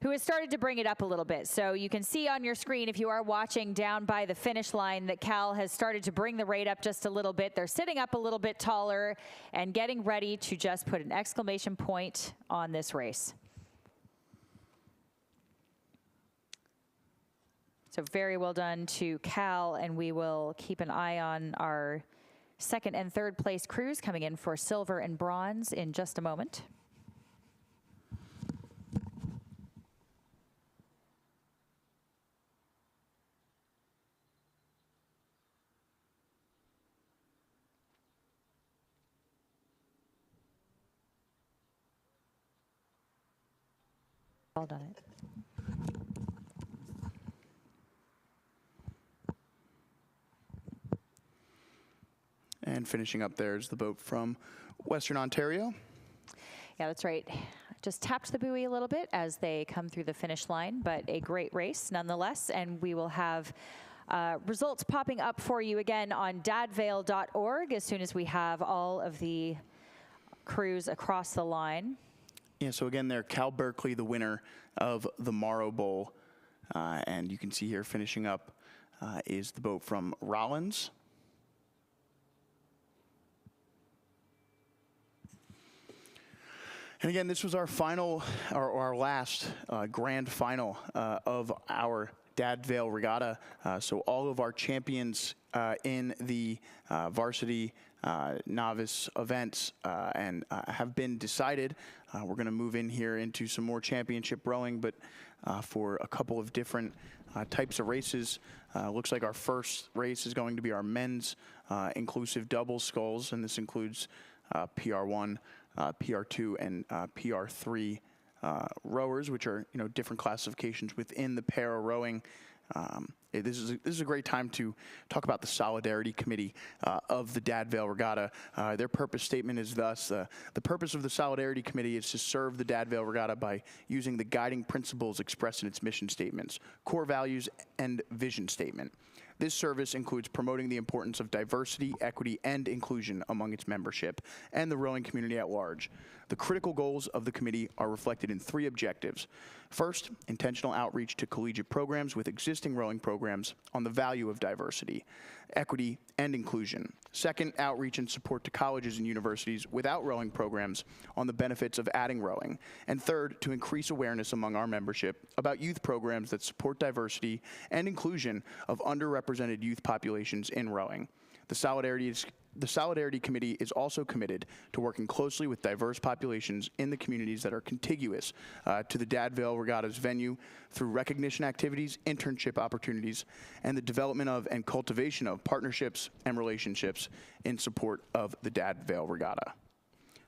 who has started to bring it up a little bit. So you can see on your screen, if you are watching down by the finish line, that Cal has started to bring the rate up just a little bit. They're sitting up a little bit taller and getting ready to just put an exclamation point on this race. So very well done to Cal, and we will keep an eye on our second and third place crews coming in for silver and bronze in just a moment. All done it. And finishing up there is the boat from Western Ontario. Yeah, that's right. Just tapped the buoy a little bit as they come through the finish line, but a great race nonetheless. And we will have results popping up for you again on dadvail.org as soon as we have all of the crews across the line. Yeah, so again, there, Cal Berkeley, the winner of the Morrow Bowl. And you can see here finishing up is the boat from Rollins. And again, this was our final, or our last grand final of our Dad Vail Regatta. So all of our champions in the varsity novice events and have been decided. We're going to move in here into some more championship rowing, but for a couple of different types of races. Looks like our first race is going to be our men's inclusive double sculls, and this includes PR1, PR2, and PR3 rowers, which are different classifications within the para rowing. This is a great time to talk about the Solidarity Committee of the Dad Vail Regatta. Their purpose statement is thus: the purpose of the Solidarity Committee is to serve the Dad Vail Regatta by using the guiding principles expressed in its mission statements, core values, and vision statement. This service includes promoting the importance of diversity, equity, and inclusion among its membership and the rowing community at large. The critical goals of the committee are reflected in 3 objectives. First, intentional outreach to collegiate programs with existing rowing programs on the value of diversity, equity, and inclusion. Second, outreach and support to colleges and universities without rowing programs on the benefits of adding rowing. And third, to increase awareness among our membership about youth programs that support diversity and inclusion of underrepresented youth populations in rowing. The Solidarity Committee is also committed to working closely with diverse populations in the communities that are contiguous to the Dad Vail Regatta's venue through recognition activities, internship opportunities, and the development of and cultivation of partnerships and relationships in support of the Dad Vail Regatta.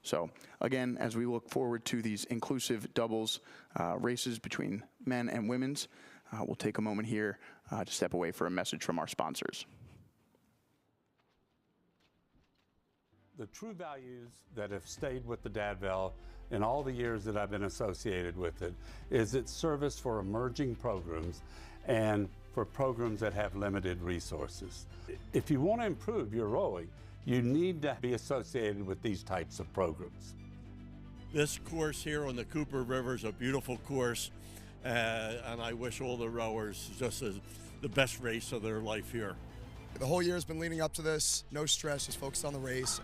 So again, as we look forward to these inclusive doubles races between men and women's, we'll take a moment here to step away for a message from our sponsors. The true values that have stayed with the Dad Vail in all the years that I've been associated with it is its service for emerging programs and for programs that have limited resources. If you want to improve your rowing, you need to be associated with these types of programs. This course here on the Cooper River is a beautiful course, and I wish all the rowers just the best race of their life here. The whole year has been leading up to this. No stress, just focused on the race.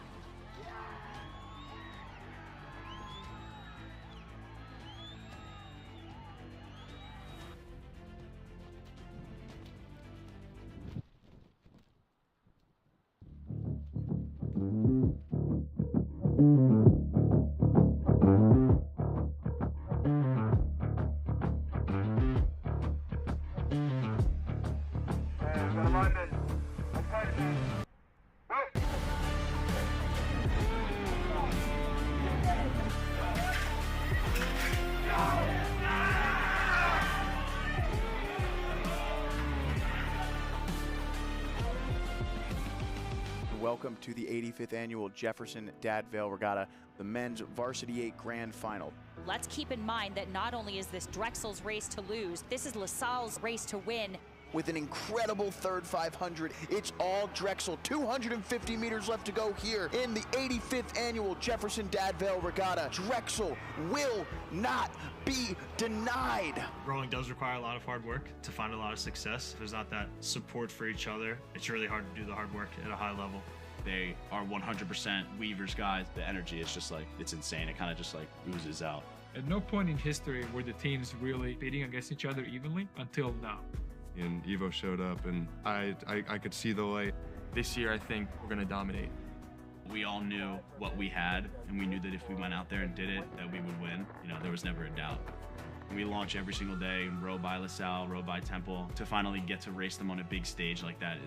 Welcome to the 85th annual Jefferson Dad Vail Regatta, the men's Varsity 8 Grand Final. Let's keep in mind that not only is this Drexel's race to lose, this is LaSalle's race to win. With an incredible third 500, it's all Drexel. 250 meters left to go here in the 85th annual Jefferson Dad Vail Regatta. Drexel will not be denied. Rowing does require a lot of hard work to find a lot of success. If there's not that support for each other, it's really hard to do the hard work at a high level. They are 100% Weavers guys. The energy is just like, it's insane. It kind of just like oozes out. At no point in history were the teams really bidding against each other evenly until now. And Evo showed up, and I could see the light. This year, I think we're going to dominate. We all knew what we had, and we knew that if we went out there and did it, that we would win. You know, there was never a doubt. We launch every single day, row by LaSalle, row by Temple. To finally get to race them on a big stage like that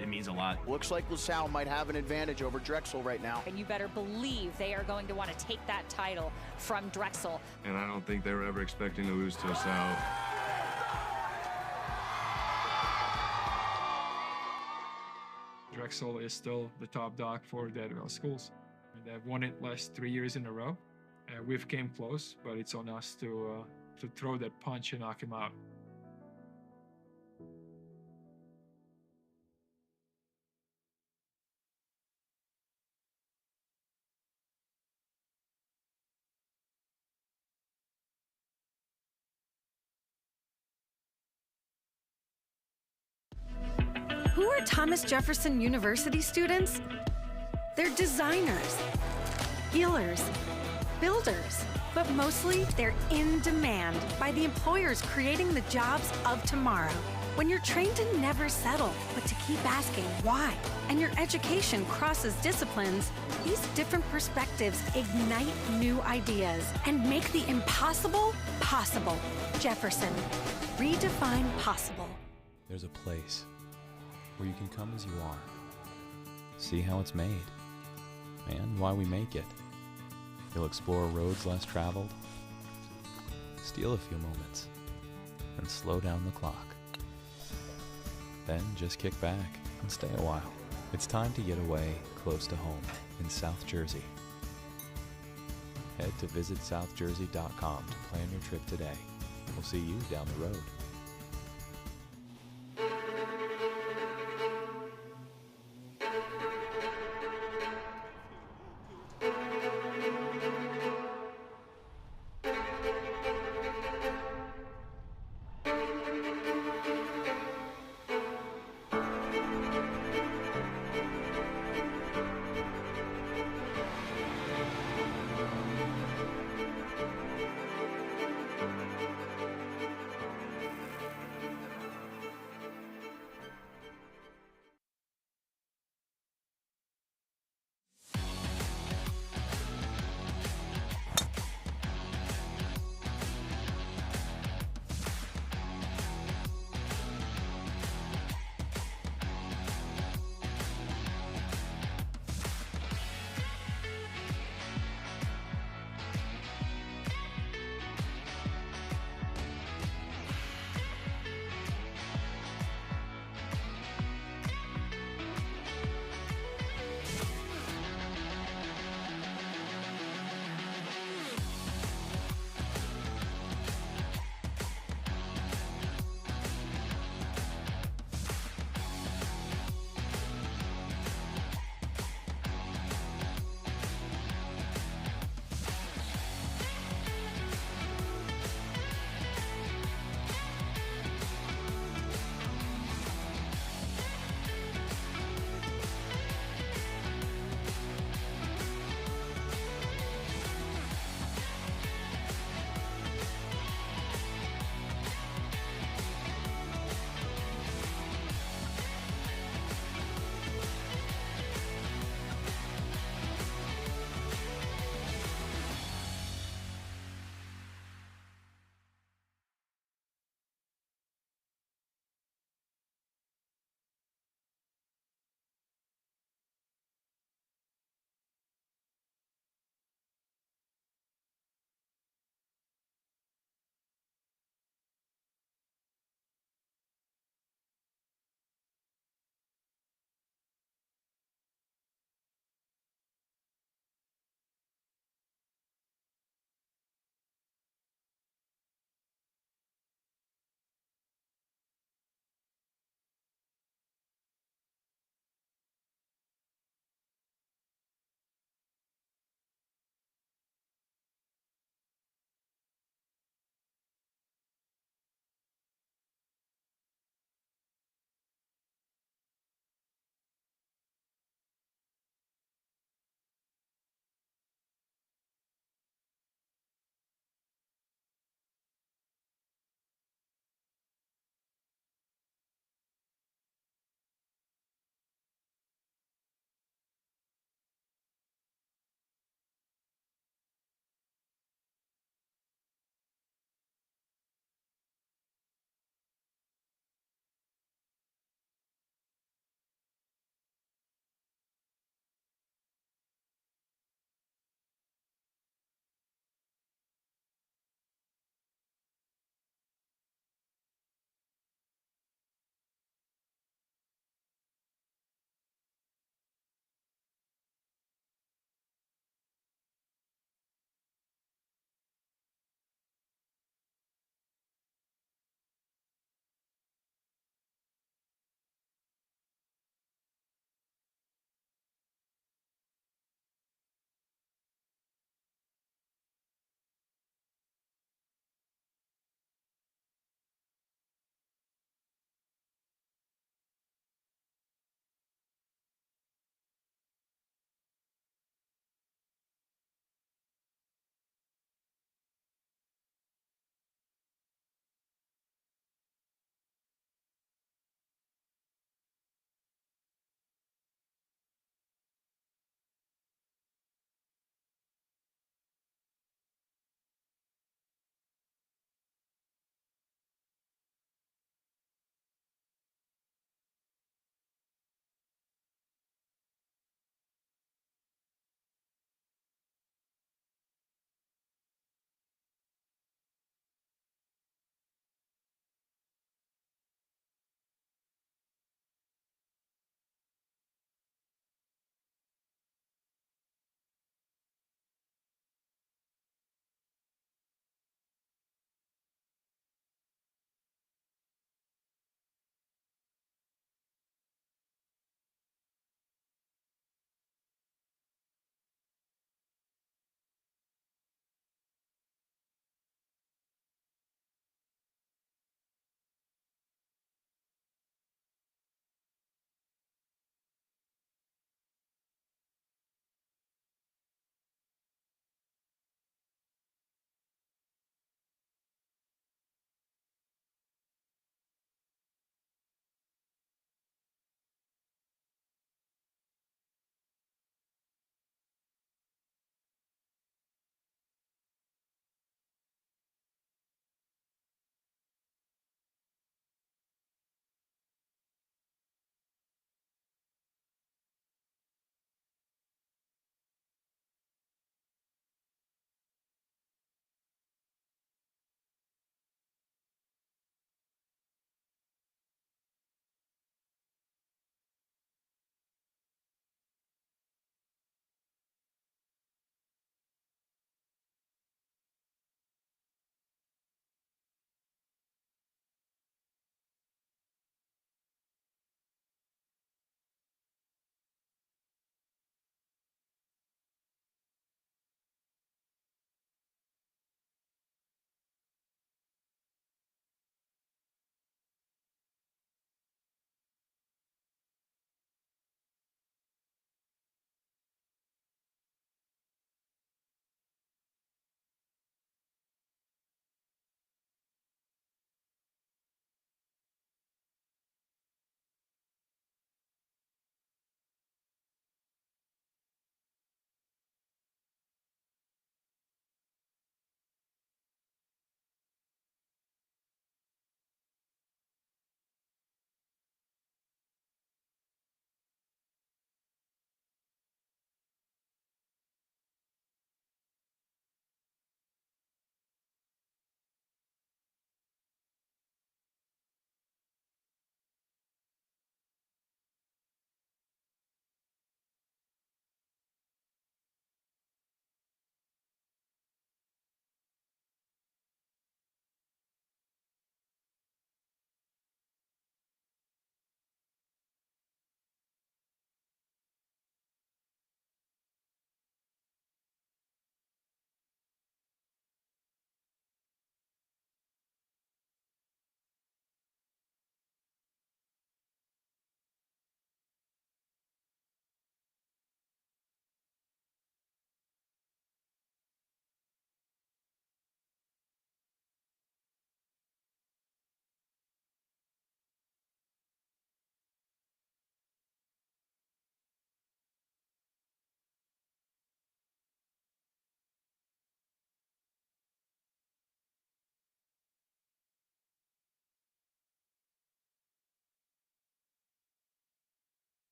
it means a lot. Looks like LaSalle might have an advantage over Drexel right now. And you better believe they are going to want to take that title from Drexel. And I don't think they were ever expecting to lose to LaSalle. Drexel is still the top dog for Dad Vail schools. They've won it last 3 years in a row. We've came close, but it's on us to throw that punch and knock him out. Who are Thomas Jefferson University students? They're designers, healers, builders, but mostly they're in demand by the employers creating the jobs of tomorrow. When you're trained to never settle, but to keep asking why, and your education crosses disciplines, these different perspectives ignite new ideas and make the impossible possible. Jefferson, redefine possible. There's a place where you can come as you are, see how it's made, and why we make it. You'll explore roads less traveled, steal a few moments, and slow down the clock. Then just kick back and stay a while. It's time to get away close to home in South Jersey. Head to visitsouthjersey.com to plan your trip today. We'll see you down the road.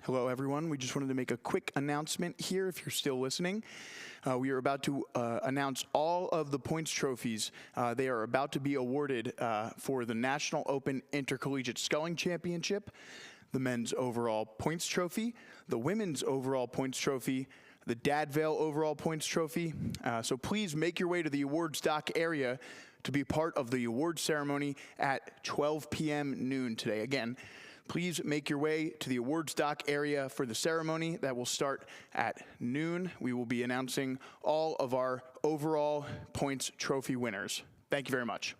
Hello, everyone. We just wanted to make a quick announcement here if you're still listening. We are about to announce all of the points trophies. They are about to be awarded for the National Open Intercollegiate Sculling Championship, the men's overall points trophy, the women's overall points trophy, the Dad Vail overall points trophy. So please make your way to the awards dock area to be part of the awards ceremony at 12 p.m. noon today. Again, please make your way to the awards dock area for the ceremony that will start at noon. We will be announcing all of our overall points trophy winners. Thank you very much.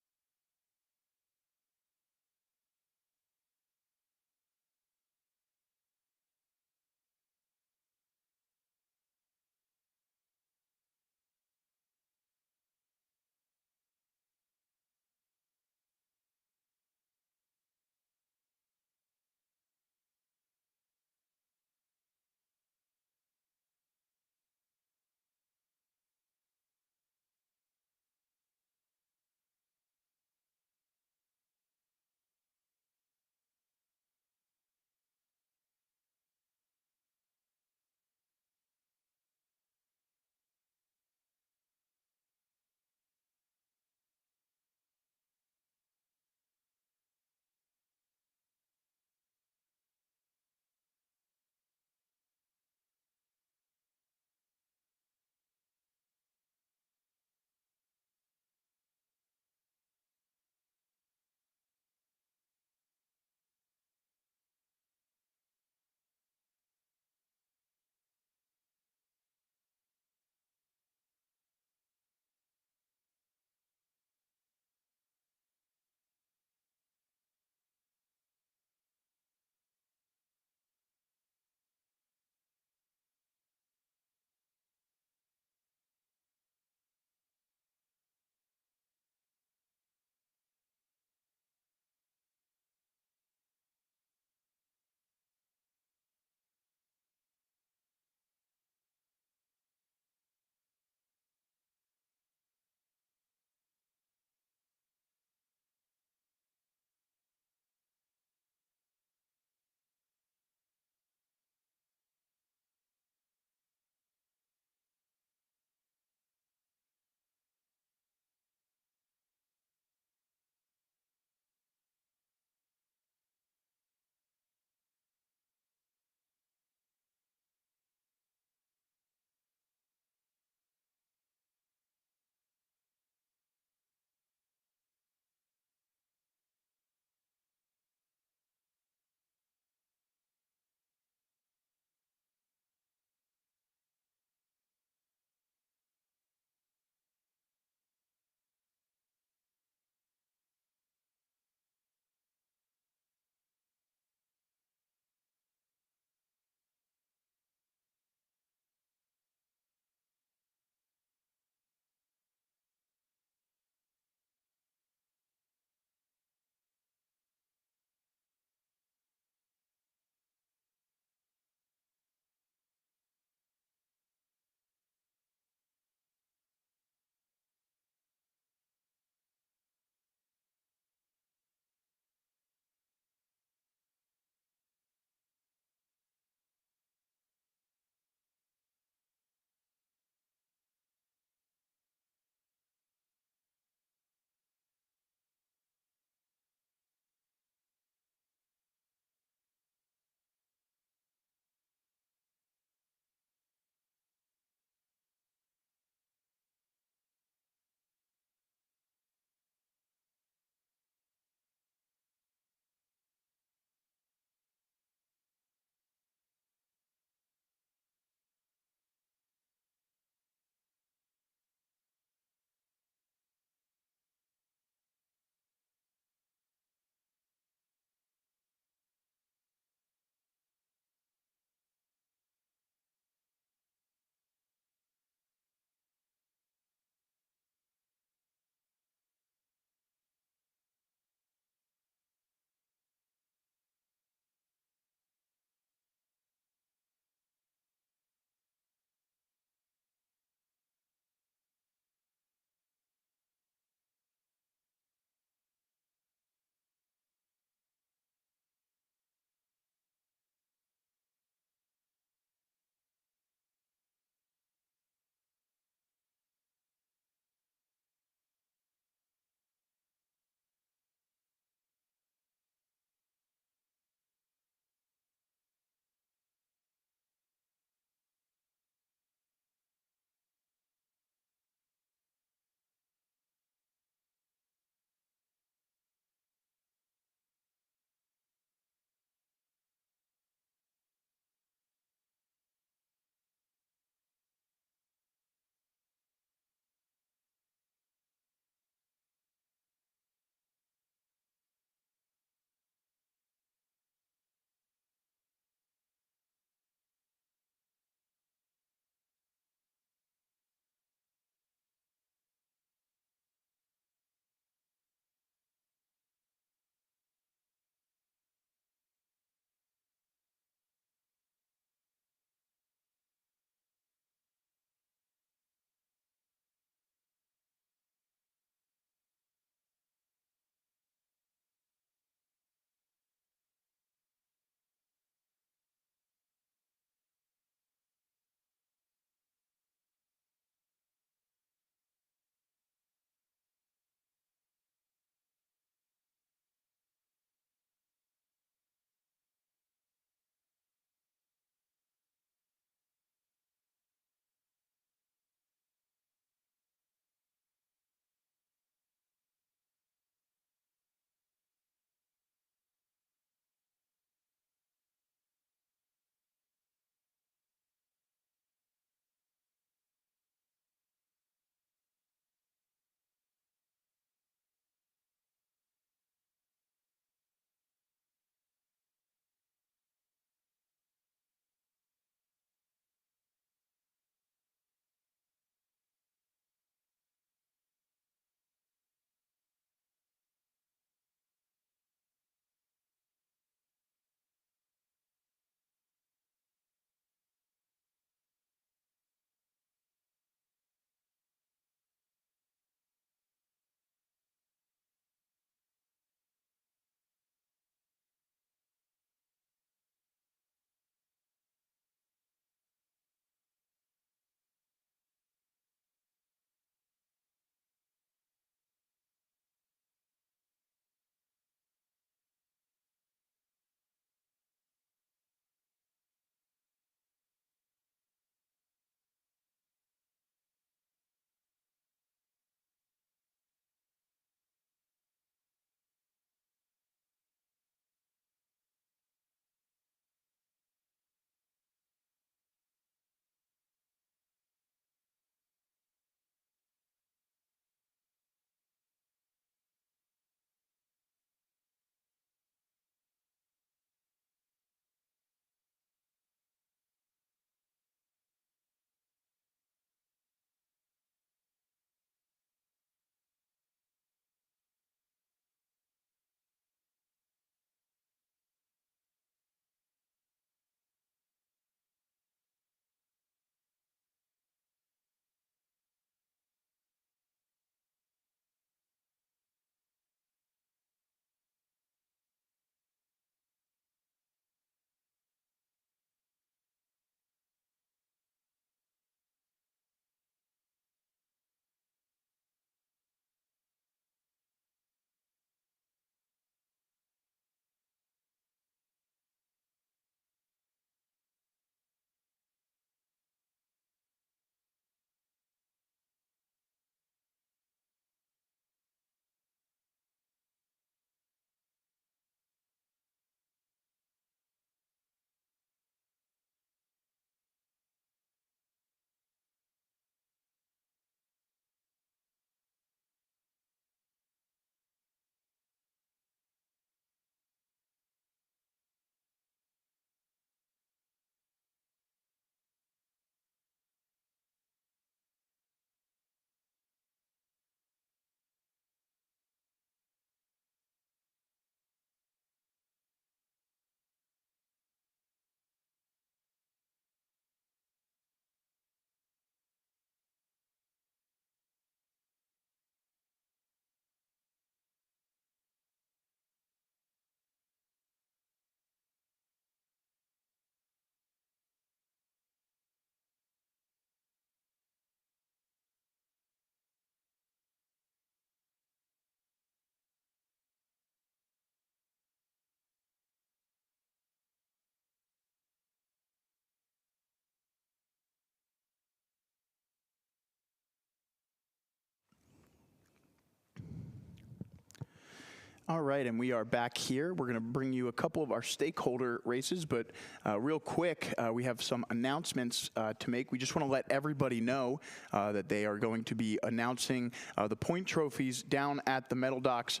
All right, and we are back here. We're going to bring you a couple of our stakeholder races, but real quick, we have some announcements to make. We just want to let everybody know that they are going to be announcing the point trophies down at the medal docks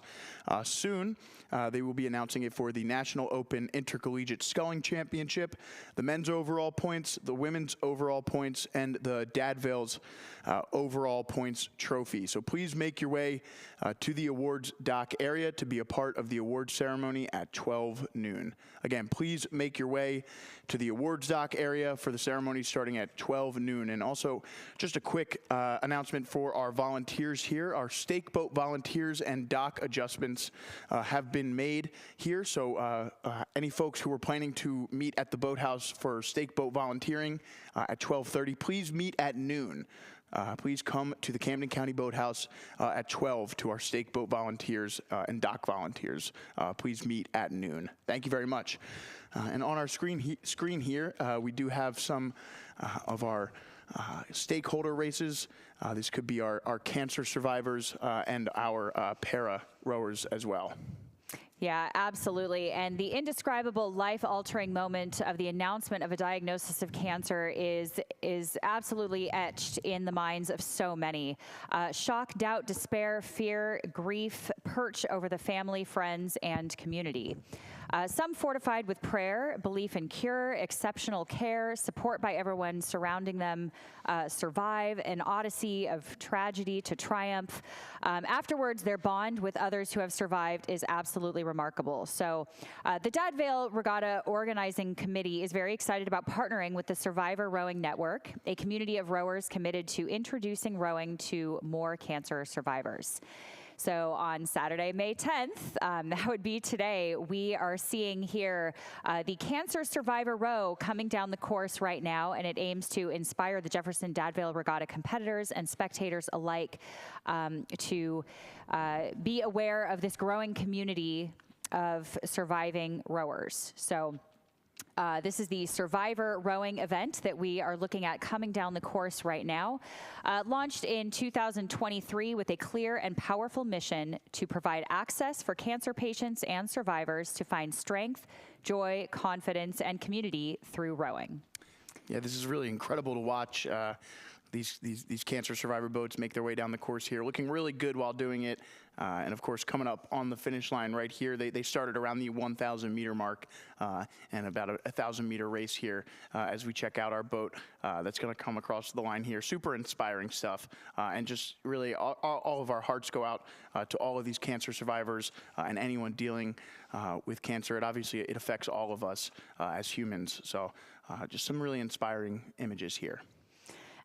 soon. They will be announcing it for the National Open Intercollegiate Sculling Championship, the men's overall points, the women's overall points, and the Dad Vail's overall points trophy. So please make your way to the awards dock area to be a part of the awards ceremony at 12 noon. Again, please make your way to the awards dock area for the ceremony starting at 12 noon. And also, just a quick announcement for our volunteers here. Our stake boat volunteers and dock adjustments have been made here. So any folks who are planning to meet at the boathouse for stake boat volunteering at 12:30, please meet at noon. Please come to the Camden County Boathouse at 12 to our stake boat volunteers and dock volunteers. Please meet at noon. Thank you very much. And on our screen here, we do have some of our stakeholder races. This could be our cancer survivors and our para rowers as well. Yeah, absolutely. And the indescribable life-altering moment of the announcement of a diagnosis of cancer is absolutely etched in the minds of so many. Shock, doubt, despair, fear, grief perch over the family, friends, and community. Some fortified with prayer, belief in cure, exceptional care, support by everyone surrounding them, survive an odyssey of tragedy to triumph. Afterwards, their bond with others who have survived is absolutely remarkable. So the Dad Vail Regatta Organizing Committee is very excited about partnering with the Survivor Rowing Network, a community of rowers committed to introducing rowing to more cancer survivors. So on Saturday, May 10th, that would be today, we are seeing here the Cancer Survivor Row coming down the course right now, and it aims to inspire the Jefferson Dad Vail Regatta competitors and spectators alike to be aware of this growing community of surviving rowers. So this is the Survivor Rowing event that we are looking at coming down the course right now. Launched in 2023 with a clear and powerful mission to provide access for cancer patients and survivors to find strength, joy, confidence, and community through rowing. Yeah, this is really incredible to watch. These cancer survivor boats make their way down the course here, looking really good while doing it. And of course, coming up on the finish line right here, they started around the 1,000 meter mark and about a 1,000 meter race here as we check out our boat that's going to come across the line here. Super inspiring stuff. And just really all of our hearts go out to all of these cancer survivors and anyone dealing with cancer. It affects all of us as humans. So just some really inspiring images here.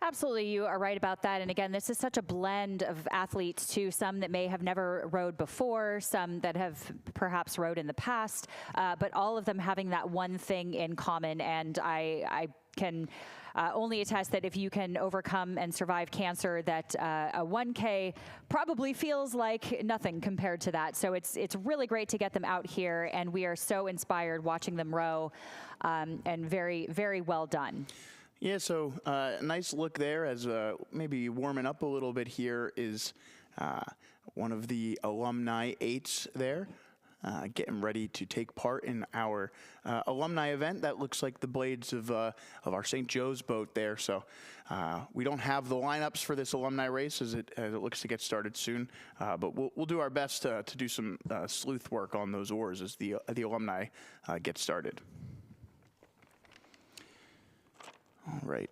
Absolutely, you are right about that. And again, this is such a blend of athletes too, some that may have never rowed before, some that have perhaps rowed in the past, but all of them having that one thing in common. And I can only attest that if you can overcome and survive cancer, that a 1K probably feels like nothing compared to that. So it's really great to get them out here, and we are so inspired watching them row, and very, very well done. Yeah, so a nice look there as maybe warming up a little bit here is one of the alumni eights there, getting ready to take part in our alumni event. That looks like the blades of our St. Joe's boat there. So we don't have the lineups for this alumni race as it looks to get started soon, but we'll do our best to do some sleuth work on those oars as the alumni get started. All right.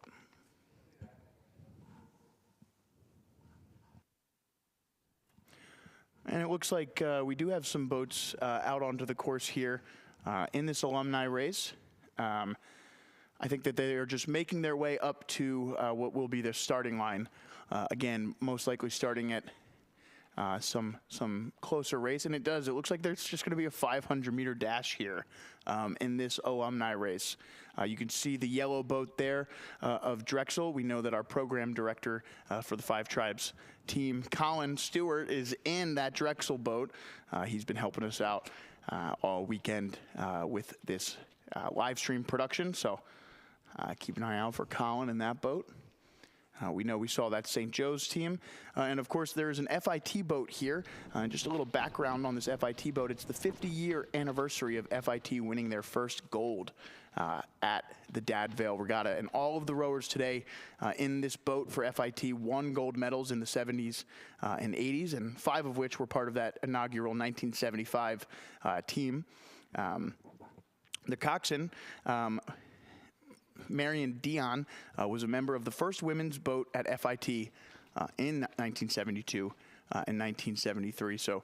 And it looks like we do have some boats out onto the course here in this alumni race. I think that they are just making their way up to what will be their starting line. Again, most likely starting at some closer race, and it looks like there's just going to be a 500-meter dash here in this alumni race. You can see the yellow boat there of Drexel. We know that our program director for the Five Tribes team, Colin Stewart, is in that Drexel boat. He's been helping us out all weekend with this live stream production, so keep an eye out for Colin in that boat. We know we saw that St. Joe's team. And of course, there's an FIT boat here. Just a little background on this FIT boat. It's the 50-year anniversary of FIT winning their first gold at the Dad Vail Regatta. And all of the rowers today in this boat for FIT won gold medals in the 70s and 80s, and 5 of which were part of that inaugural 1975 team. The coxswain, Marion Dion, was a member of the first women's boat at FIT in 1972 and 1973. So,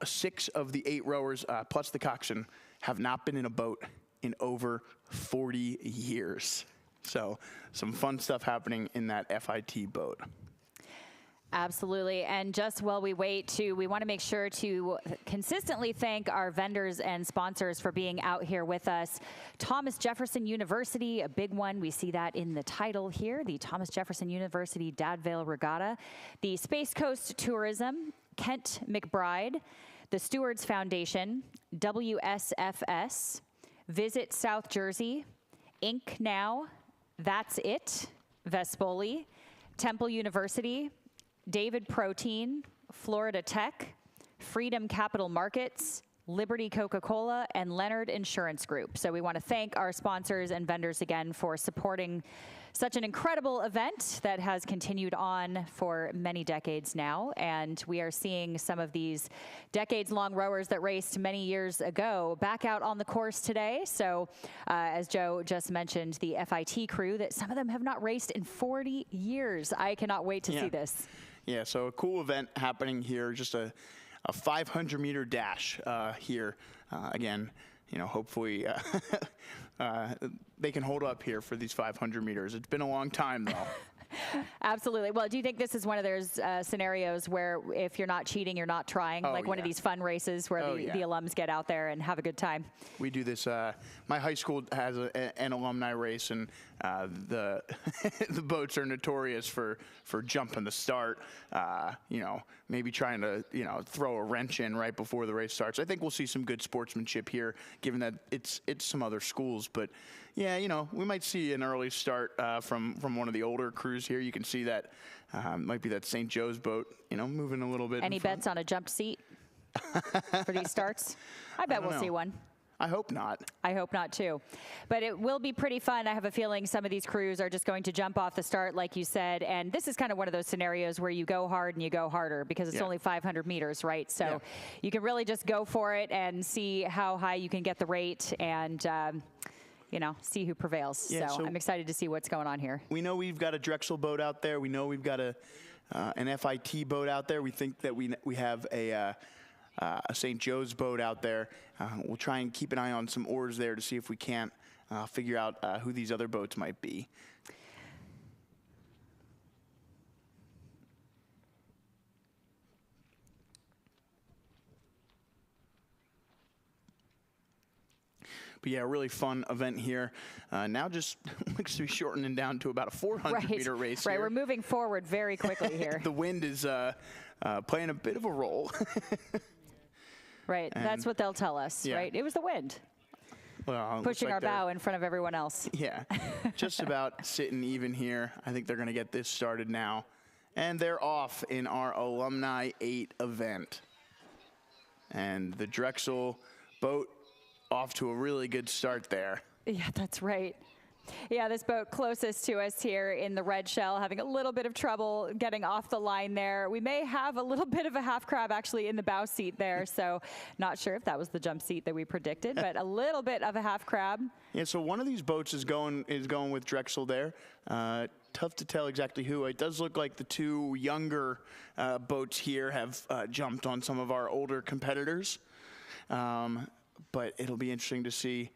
6 of the 8 rowers, plus the coxswain, have not been in a boat in over 40 years. So, some fun stuff happening in that FIT boat. Absolutely. And just while we wait, we want to make sure to consistently thank our vendors and sponsors for being out here with us. Thomas Jefferson University, a big one. We see that in the title here, the Thomas Jefferson University Dad Vail Regatta. The Space Coast Tourism, Kent McBride, the Stewards Foundation, WSFS, Visit South Jersey, Inc. Now, That's It, Vespoli, Temple University, David Protein, Florida Tech, Freedom Capital Markets, Liberty Coca-Cola, and Leonard Insurance Group. So we want to thank our sponsors and vendors again for supporting such an incredible event that has continued on for many decades now. And we are seeing some of these decades-long rowers that raced many years ago back out on the course today. So as Joe just mentioned, the FIT crew, that some of them have not raced in 40 years. I cannot wait to see this. Yeah, so a cool event happening here, just a 500-meter dash here. Again, hopefully they can hold up here for these 500 meters. It's been a long time, though. Absolutely. Well, do you think this is one of those scenarios where if you're not cheating, you're not trying? Like one of these fun races where the alums get out there and have a good time? We do this. My high school has an alumni race, and the the boats are notorious for jumping the start. Maybe trying to throw a wrench in right before the race starts. I think we'll see some good sportsmanship here, given that it's some other schools. But yeah, we might see an early start from one of the older crews here. You can see that might be that St. Joe's boat, moving a little bit. Any bets on a jump seat for these starts? I bet we'll see one. I hope not. I hope not, too. But it will be pretty fun. I have a feeling some of these crews are just going to jump off the start, like you said. And this is kind of one of those scenarios where you go hard and you go harder because it's only 500 meters, right? So you can really just go for it and see how high you can get the rate and see who prevails. Yeah, so I'm excited to see what's going on here. We know we've got a Drexel boat out there. We know we've got an FIT boat out there. We think that we have a St. Joe's boat out there. We'll try and keep an eye on some oars there to see if we can't figure out who these other boats might be. But yeah, a really fun event here. Now just looks to be shortening down to about a 400-meter race Right, here. we're moving forward very quickly here. The wind is playing a bit of a role. Right, and that's what they'll tell us, right? It was the wind. Well, pushing our bow in front of everyone else. Yeah, just about sitting even here. I think they're going to get this started now. And they're off in our Alumni 8 event. And the Drexel boat off to a really good start there. Yeah, that's right. Yeah, this boat closest to us here in the red shell, having a little bit of trouble getting off the line there. We may have a little bit of a half crab actually in the bow seat there, so not sure if that was the jump seat that we predicted, but a little bit of a half crab. Yeah, so one of these boats is going with Drexel there. Tough to tell exactly who. It does look like the 2 younger boats here have jumped on some of our older competitors, but it'll be interesting to see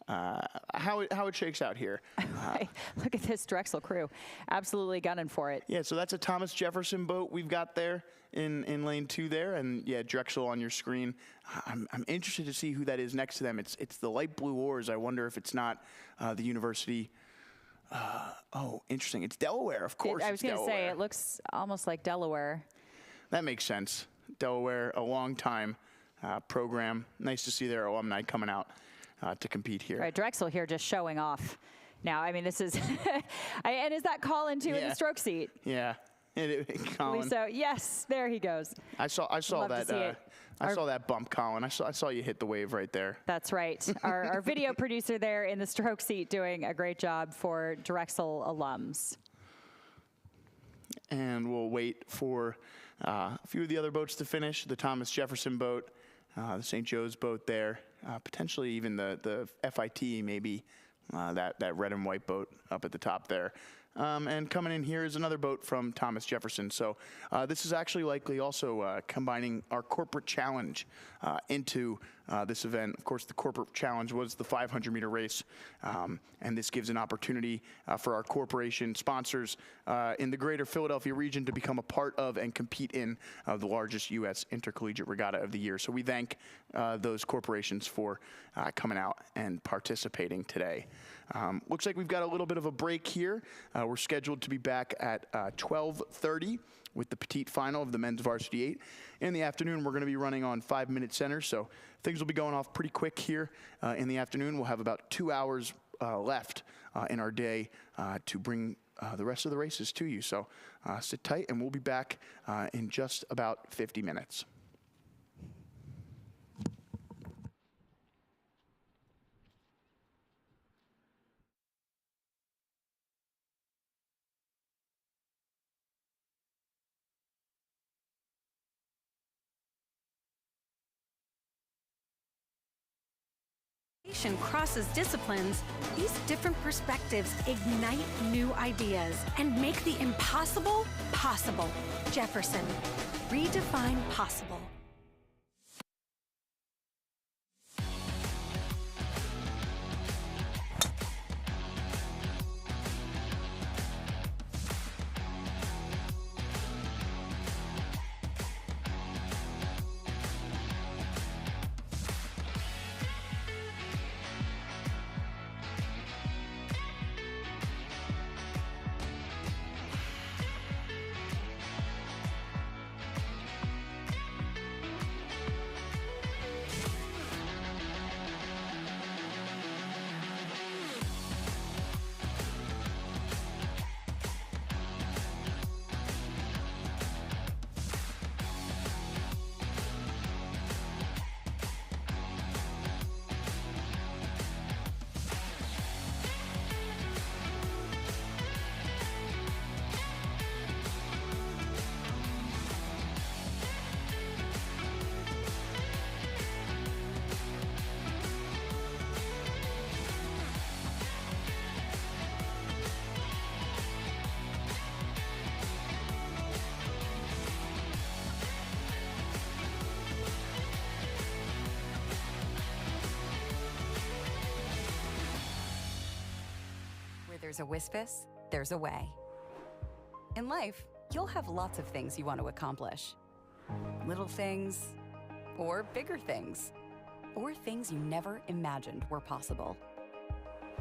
how it shakes out here. Right. Look at this Drexel crew, absolutely gunning for it. Yeah, so that's a Thomas Jefferson boat we've got there in lane 2 there, and yeah, Drexel on your screen. I'm interested to see who that is next to them. It's the light blue oars. I wonder if it's not the university. Oh, interesting. It's Delaware, of course. I was going to say it looks almost like Delaware. That makes sense. Delaware, a long time program. Nice to see their alumni coming out to compete here. Right, Drexel here just showing off now. I mean, this is, and is that Colin too in the stroke seat? Yeah. Colin. So yes, there he goes. I saw that. I saw that bump, Colin. I saw you hit the wave right there. That's right. Our video producer there in the stroke seat doing a great job for Drexel alums. And we'll wait for a few of the other boats to finish. The Thomas Jefferson boat, the St. Joe's boat there, potentially even the FIT, maybe that red and white boat up at the top there. And coming in here is another boat from Thomas Jefferson. So this is actually likely also combining our corporate challenge into this event. Of course, the corporate challenge was the 500-meter race, and this gives an opportunity for our corporation sponsors in the greater Philadelphia region to become a part of and compete in the largest U.S. intercollegiate regatta of the year. So we thank those corporations for coming out and participating today. Looks like we've got a little bit of a break here. We're scheduled to be back at 12:30 with the petite final of the men's varsity 8. In the afternoon, we're going to be running on 5-minute centers, so things will be going off pretty quick here in the afternoon. We'll have about 2 hours left in our day to bring the rest of the races to you. So sit tight, and we'll be back in just about 50 minutes. Crosses disciplines, these different perspectives ignite new ideas and make the impossible possible. Jefferson, redefine possible. There's a Wispus, there's a way. In life, you'll have lots of things you want to accomplish. Little things, or bigger things, or things you never imagined were possible.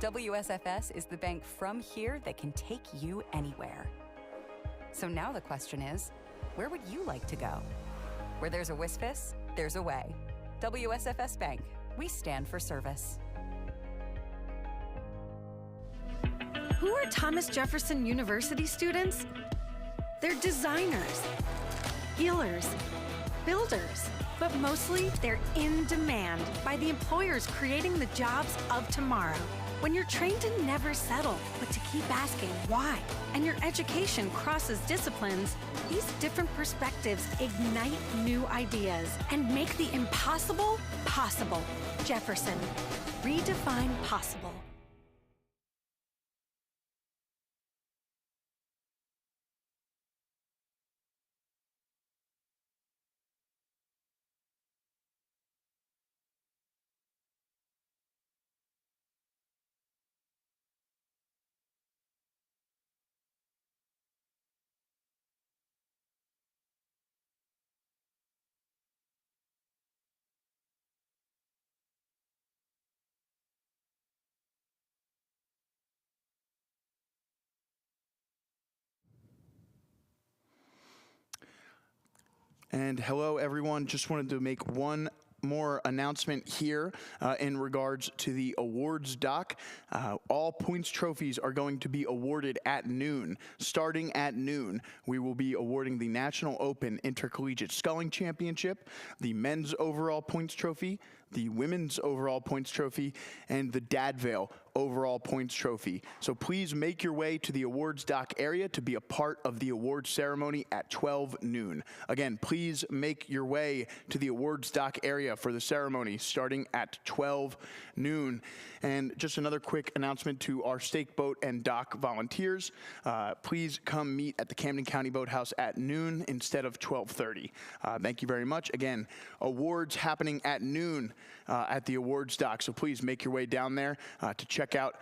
WSFS is the bank from here that can take you anywhere. So now the question is, where would you like to go? Where there's a Wispus, there's a way. WSFS Bank, we stand for service. Who are Thomas Jefferson University students? They're designers, healers, builders, but mostly they're in demand by the employers creating the jobs of tomorrow. When you're trained to never settle, but to keep asking why, and your education crosses disciplines, these different perspectives ignite new ideas and make the impossible possible. Jefferson, redefine possible. And hello, everyone. Just wanted to make one more announcement here in regards to the awards dock. All points trophies are going to be awarded at noon. Starting at noon, we will be awarding the National Open Intercollegiate Sculling Championship, the men's overall points trophy, the women's overall points trophy, and the Dad Vail overall points trophy. So please make your way to the awards dock area to be a part of the awards ceremony at 12 noon. Again, please make your way to the awards dock area for the ceremony starting at 12 noon. And just another quick announcement to our stake boat and dock volunteers. Please come meet at the Camden County Boathouse at noon instead of 12:30. Thank you very much. Again, awards happening at noon at the awards dock. So please make your way down there to check out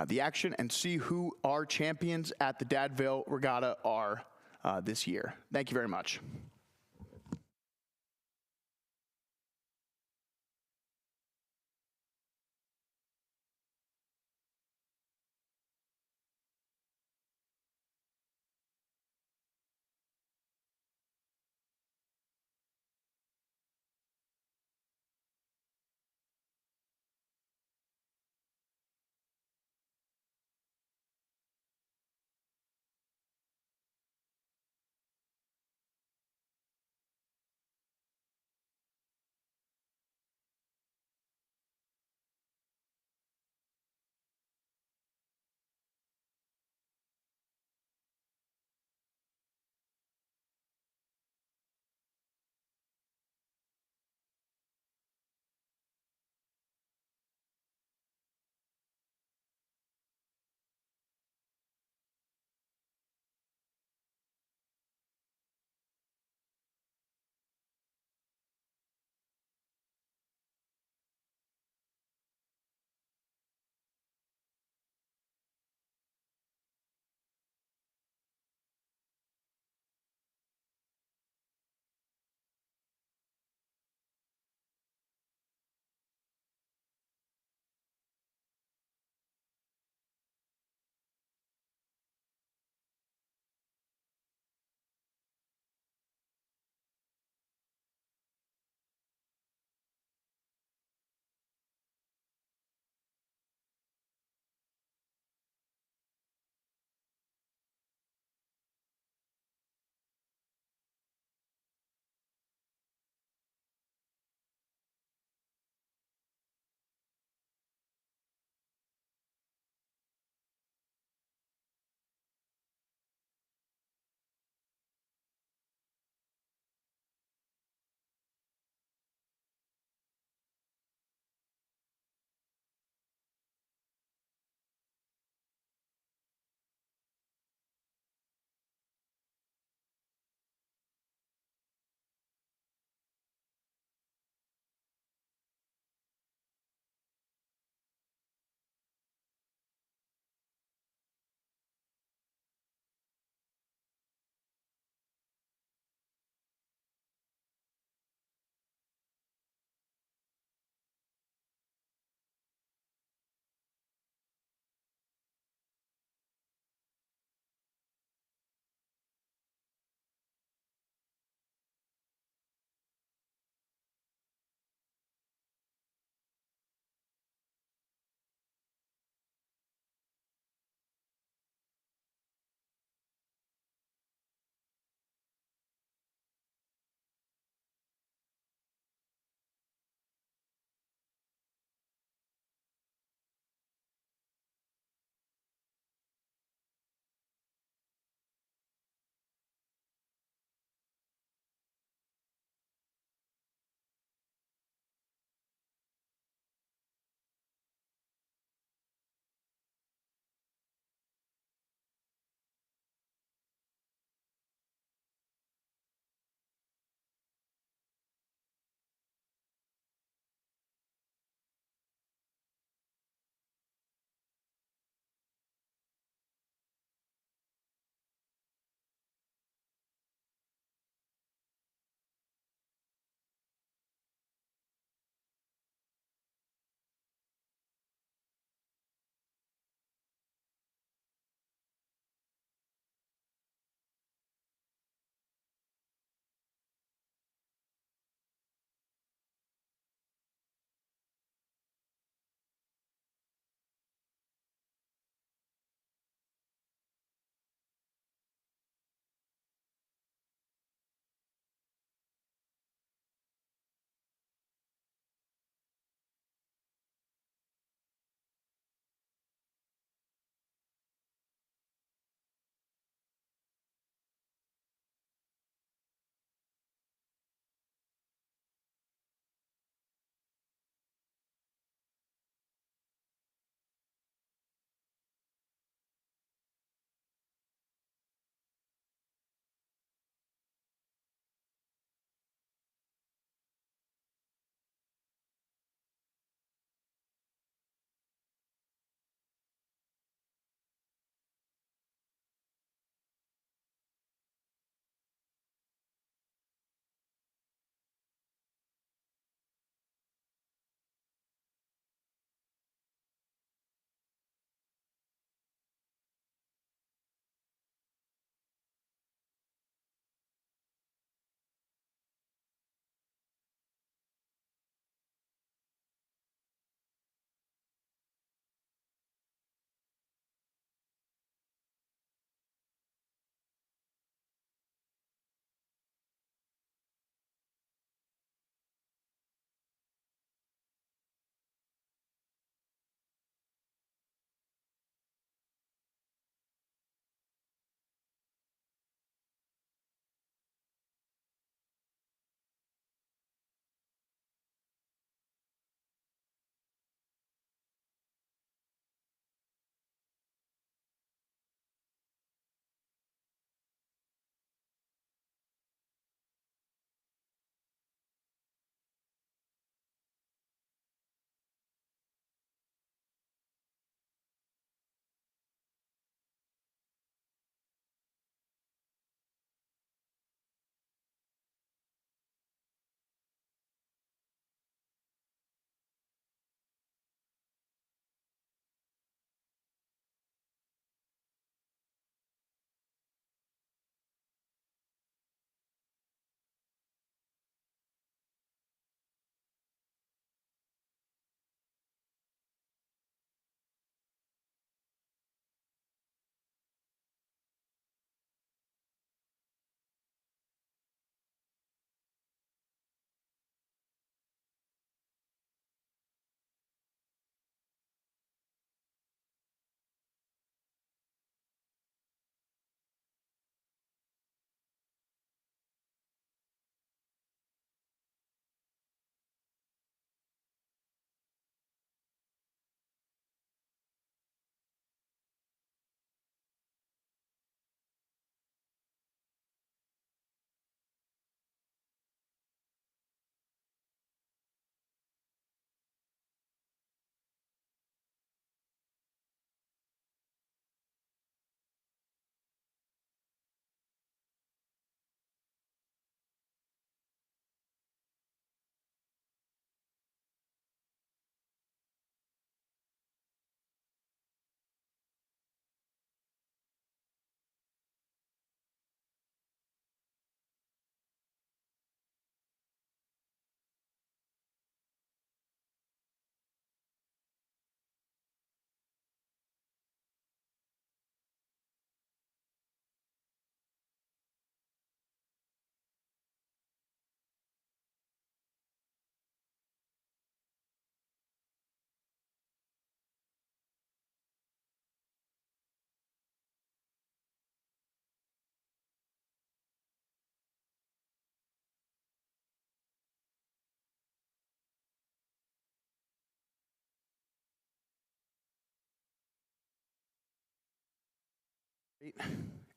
the action and see who our champions at the Dad Vail Regatta are this year. Thank you very much.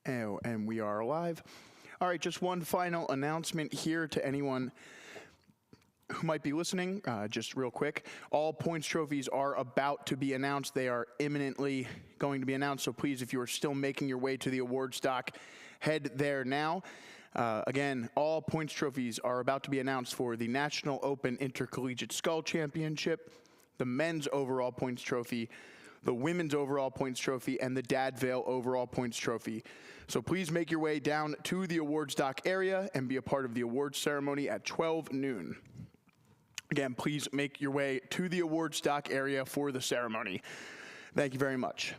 Oh, and we are live. All right, just one final announcement here to anyone who might be listening, just real quick. All points trophies are about to be announced. They are imminently going to be announced, so please, if you are still making your way to the awards dock, head there now. Again, all points trophies are about to be announced for the National Open Intercollegiate Skull Championship, the men's overall points trophy, the women's overall points trophy, and the Dad Vail overall points trophy. So please make your way down to the awards dock area and be a part of the awards ceremony at 12 noon. Again, please make your way to the awards dock area for the ceremony. Thank you very much.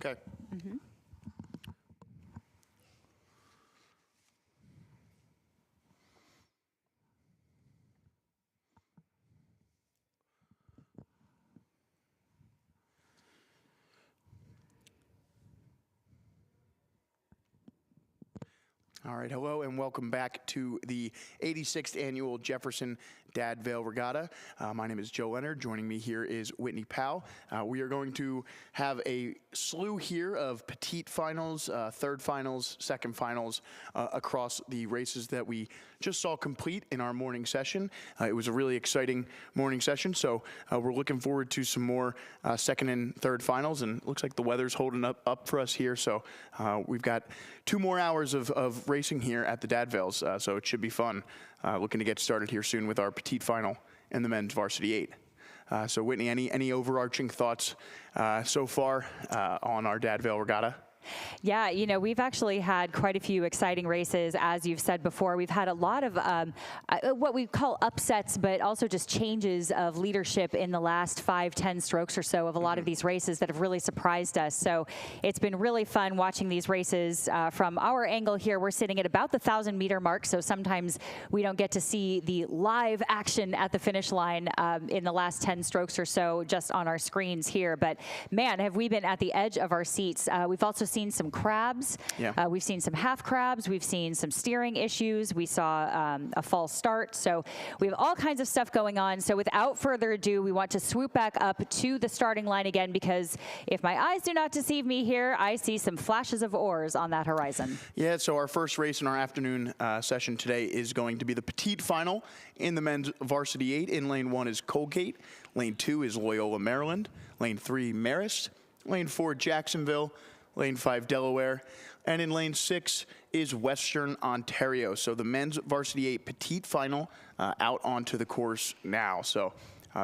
Okay. Mm-hmm. All right, hello and welcome back to the 86th Annual Jefferson Dad Vail Regatta. My name is Joe Leonard. Joining me here is Whitney Powell. We are going to have a slew here of petite finals, third finals, second finals across the races that we just saw complete in our morning session. It was a really exciting morning session, so we're looking forward to some more second and third finals, and it looks like the weather's holding up for us here, so we've got 2 more hours of racing here at the Dad Vails, so it should be fun. Looking to get started here soon with our petite final in the men's varsity 8. So Whitney, any overarching thoughts so far on our Dad Vail Regatta? Yeah, you know, we've actually had quite a few exciting races, as you've said before. We've had a lot of what we call upsets, but also just changes of leadership in the last 5-10 strokes or so of a lot of these races that have really surprised us. So it's been really fun watching these races from our angle here. We're sitting at about the 1,000-meter mark, so sometimes we don't get to see the live action at the finish line in the last 10 strokes or so just on our screens here. But man, have we been at the edge of our seats. We've also seen some crabs. Yeah. We've seen some half crabs. We've seen some steering issues. We saw a false start. So we have all kinds of stuff going on. So without further ado, we want to swoop back up to the starting line again, because if my eyes do not deceive me here, I see some flashes of oars on that horizon. Yeah, so our first race in our afternoon session today is going to be the petite final in the men's varsity 8. In lane 1 is Colgate. Lane 2 is Loyola, Maryland. Lane 3, Marist. Lane 4, Jacksonville. Lane 5, Delaware, and in lane 6 is Western Ontario. So the men's varsity 8 petite final out onto the course now. So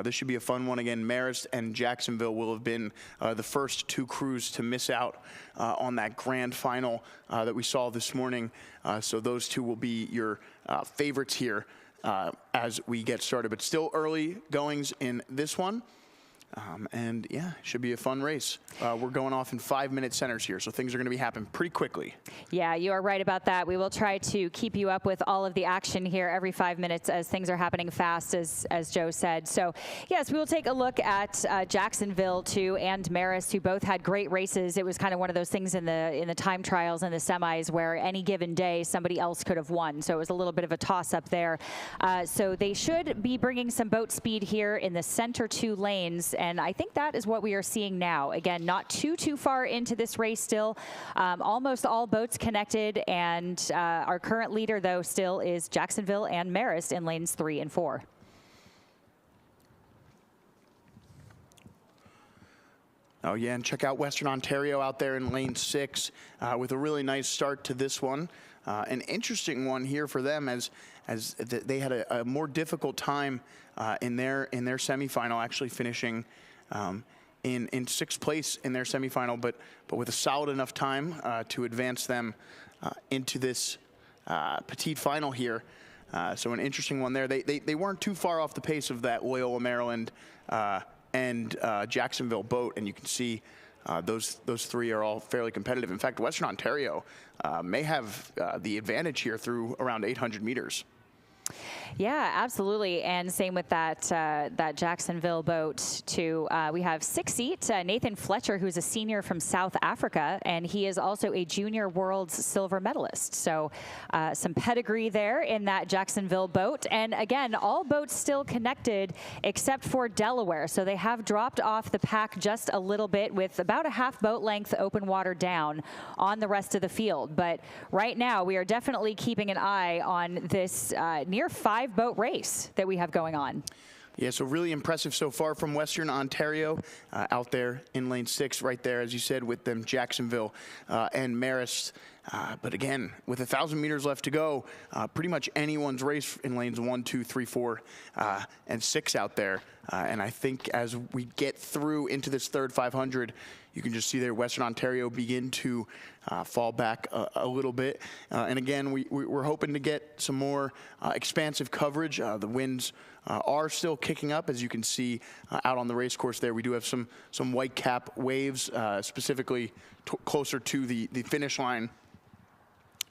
this should be a fun one. Again, Marist and Jacksonville will have been the first 2 crews to miss out on that grand final that we saw this morning. So those 2 will be your favorites here as we get started. But still early goings in this one. And yeah, should be a fun race. We're going off in 5-minute centers here, so things are going to be happening pretty quickly. Yeah, you are right about that. We will try to keep you up with all of the action here every 5 minutes as things are happening fast, as Joe said. So yes, we will take a look at Jacksonville too and Marist, who both had great races. It was kind of one of those things in the time trials and the semis where any given day somebody else could have won. So it was a little bit of a toss-up there. So they should be bringing some boat speed here in the center 2 lanes. And I think that is what we are seeing now. Again, not too far into this race still. Almost all boats connected, and our current leader, though, still is Jacksonville and Marist in lanes 3 and 4. Oh yeah, and check out Western Ontario out there in lane 6 with a really nice start to this one. An interesting one here for them as they had a more difficult time in their semifinal, actually finishing in 6th place in their semifinal, but with a solid enough time to advance them into this petite final here. So an interesting one there. They weren't too far off the pace of that Loyola, Maryland and Jacksonville boat, and you can see those 3 are all fairly competitive. In fact, Western Ontario may have the advantage here through around 800 meters. Yeah, absolutely. And same with that Jacksonville boat too. We have 6th seat, Nathan Fletcher, who's a senior from South Africa, and he is also a junior world's silver medalist. So some pedigree there in that Jacksonville boat. And again, all boats still connected except for Delaware. So they have dropped off the pack just a little bit with about a half boat length open water down on the rest of the field. But right now we are definitely keeping an eye on this near 5-boat race that we have going on. Yeah, so really impressive so far from Western Ontario out there in lane 6 right there, as you said, with them Jacksonville and Marist But again, with 1,000 meters left to go, pretty much anyone's race in lanes 1, 2, 3, 4, and 6 out there. And I think as we get through into this third 500, you can just see there Western Ontario begin to fall back a little bit. And again, we're hoping to get some more expansive coverage. The winds are still kicking up, as you can see out on the race course there. We do have some white cap waves, specifically closer to the finish line.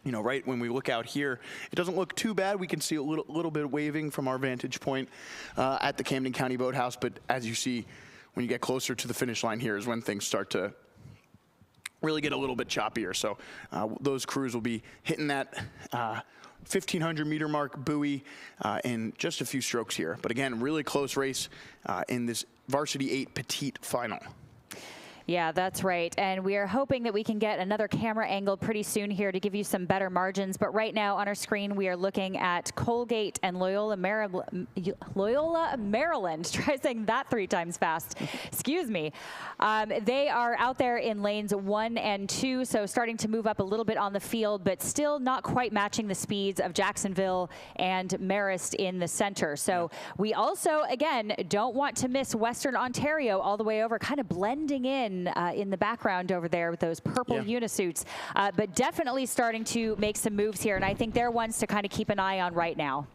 You know, right when we look out here, it doesn't look too bad. We can see a little bit of waving from our vantage point at the Camden County Boathouse. But as you see, when you get closer to the finish line here is when things start to really get a little bit choppier. So those crews will be hitting that 1,500 meter mark buoy in just a few strokes here. But again, really close race in this Varsity 8 Petite Final. Yeah, that's right. And we are hoping that we can get another camera angle pretty soon here to give you some better margins. But right now on our screen, we are looking at Colgate and Loyola, Maryland. Try saying that 3 times fast. Excuse me. They are out there in lanes 1 and 2, so starting to move up a little bit on the field, but still not quite matching the speeds of Jacksonville and Marist in the center. So we also, again, don't want to miss Western Ontario all the way over, kind of blending in the background over there with those purple unisuits, but definitely starting to make some moves here, and I think they're ones to kind of keep an eye on right now.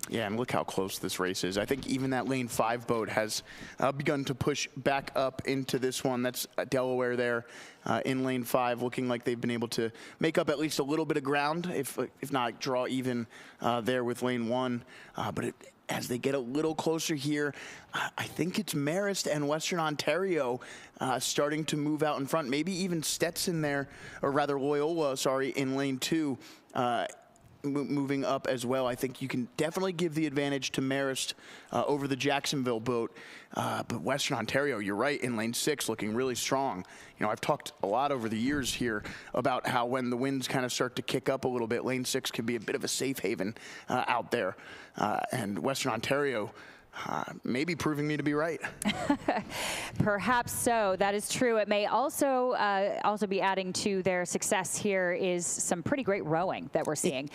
Yeah, and look how close this race is. I think even that lane 5 boat has begun to push back up into this one. That's Delaware there in lane 5, looking like they've been able to make up at least a little bit of ground, if not draw even there with lane 1. But as they get a little closer here, I think it's Marist and Western Ontario starting to move out in front. Maybe even Stetson there, or rather Loyola, sorry, in lane 2. Moving up as well. I think you can definitely give the advantage to Marist over the Jacksonville boat. But Western Ontario, you're right, in lane 6 looking really strong. You know, I've talked a lot over the years here about how when the winds kind of start to kick up a little bit, lane 6 can be a bit of a safe haven out there. And Western Ontario maybe proving me to be right. Perhaps so. That is true. It may also be adding to their success here is some pretty great rowing that we're seeing.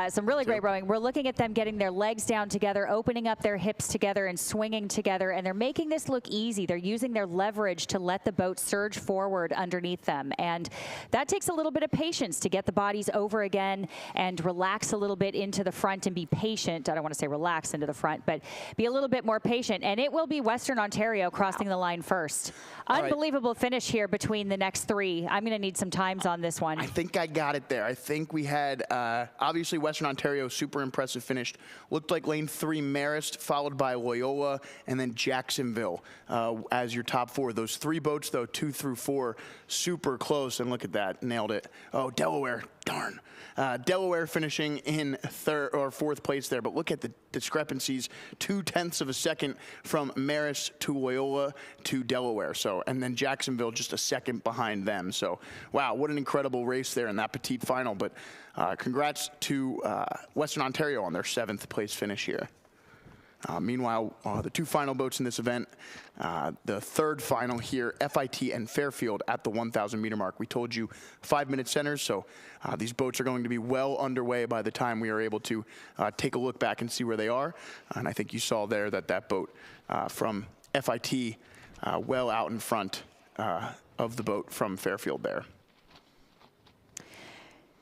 Some really great rowing. We're looking at them getting their legs down together, opening up their hips together and swinging together, and they're making this look easy. They're using their leverage to let the boat surge forward underneath them, and that takes a little bit of patience to get the bodies over again and relax a little bit into the front and be patient. I don't want to say relax into the front, but be a little bit more patient, and it will be Western Ontario crossing the line first. Unbelievable finish here between the next 3. I'm going to need some times on this one. I think I got it there. I think we had, obviously, Western Ontario, super impressive finish. Looked like lane 3 Marist, followed by Loyola, and then Jacksonville as your top 4. Those 3 boats, though, 2 through 4, super close, and look at that, nailed it. Oh, Delaware, darn. Delaware finishing in 3rd or 4th place there, but look at the discrepancies, 0.2 of a second from Marist to Loyola to Delaware. So, and then Jacksonville just a second behind them. So, wow, what an incredible race there in that petite final. But congrats to Western Ontario on their 7th place finish here. Meanwhile, the 2 final boats in this event, the 3rd final here, FIT and Fairfield at the 1,000 meter mark. We told you 5-minute centers, so these boats are going to be well underway by the time we are able to take a look back and see where they are. And I think you saw there that boat from FIT well out in front of the boat from Fairfield there.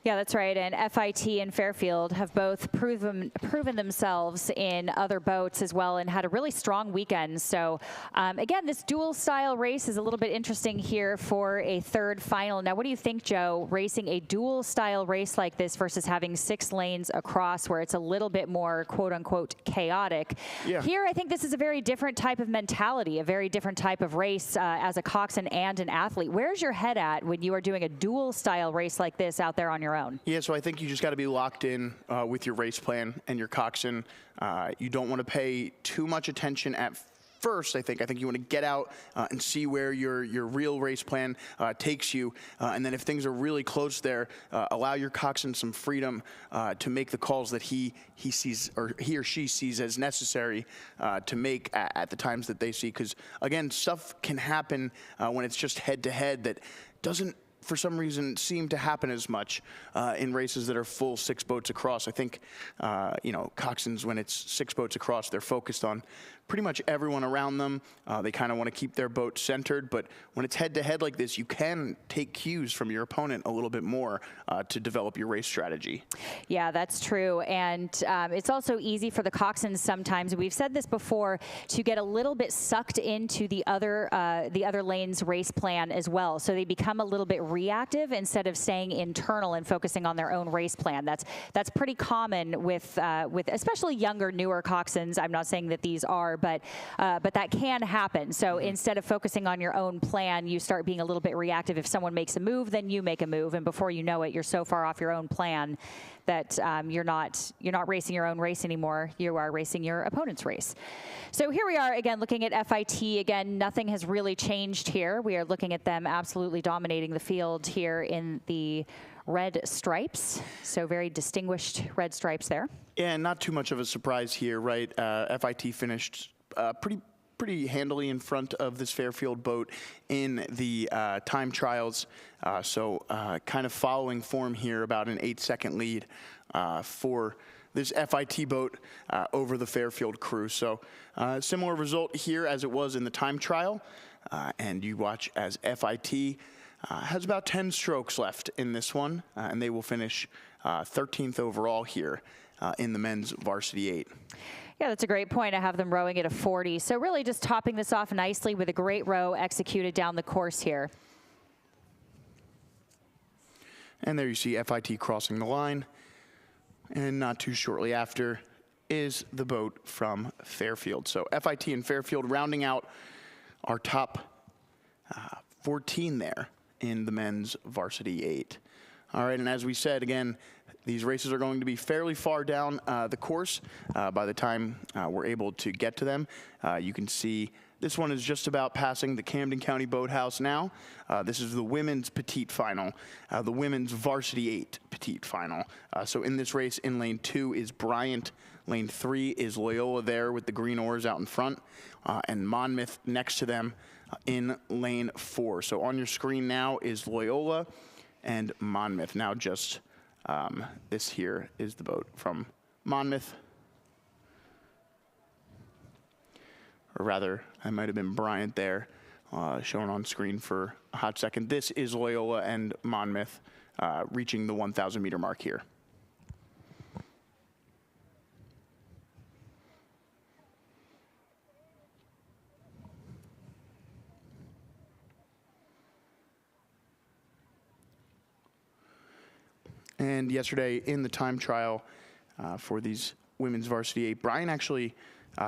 Yeah, that's right. And FIT and Fairfield have both proven themselves in other boats as well and had a really strong weekend. So, again, this dual style race is a little bit interesting here for a 3rd final. Now, what do you think, Joe, racing a dual style race like this versus having 6 lanes across where it's a little bit more, quote unquote, chaotic? Yeah. Here, I think this is a very different type of mentality, a very different type of race as a coxswain and an athlete. Where's your head at when you are doing a dual style race like this out there on your own? Yeah, so I think you just got to be locked in with your race plan and your coxswain. You don't want to pay too much attention at first. I think you want to get out and see where your real race plan takes you, and then if things are really close there, allow your coxswain some freedom to make the calls that he sees or he or she sees as necessary to make at the times that they see. Because again, stuff can happen when it's just head to head that doesn't for some reason, seem to happen as much in races that are full 6 boats across. I think, you know, coxswains, when it's 6 boats across, they're focused on pretty much everyone around them. They kind of want to keep their boat centered, but when it's head-to-head like this, you can take cues from your opponent a little bit more to develop your race strategy. Yeah, that's true, and it's also easy for the coxswains sometimes. We've said this before, to get a little bit sucked into the other lane's race plan as well. So they become a little bit reactive instead of staying internal and focusing on their own race plan. That's pretty common with especially younger, newer coxswains. I'm not saying that these are, but that can happen. So instead of focusing on your own plan, you start being a little bit reactive. If someone makes a move, then you make a move, and before you know it, you're so far off your own plan that you're not racing your own race anymore. You are racing your opponent's race. So here we are again looking at FIT. Again, nothing has really changed here. We are looking at them absolutely dominating the field here in the red stripes. So very distinguished red stripes there. Yeah, not too much of a surprise here, right? FIT finished pretty handily in front of this Fairfield boat in the time trials. So kind of following form here, about an 8-second lead for this FIT boat over the Fairfield crew. So similar result here as it was in the time trial. And you watch as FIT has about 10 strokes left in this one, and they will finish 13th overall here in the men's varsity 8. Yeah, that's a great point. I have them rowing at a 40. So really just topping this off nicely with a great row executed down the course here. And there you see FIT crossing the line. And not too shortly after is the boat from Fairfield. So FIT and Fairfield rounding out our top 14 there in the men's varsity 8. All right, and as we said, again, these races are going to be fairly far down the course by the time we're able to get to them. You can see this one is just about passing the Camden County Boathouse now. This is the women's petite final, the women's varsity 8 petite final. So in this race, in lane 2 is Bryant. Lane 3 is Loyola there with the green oars out in front, and Monmouth next to them in lane 4. So on your screen now is Loyola and Monmouth. Now just this here is the boat from Monmouth. Or rather, I might have been Bryant there, shown on screen for a hot second. This is Loyola and Monmouth reaching the 1,000 meter mark here. And yesterday in the time trial for these women's varsity 8, Brian actually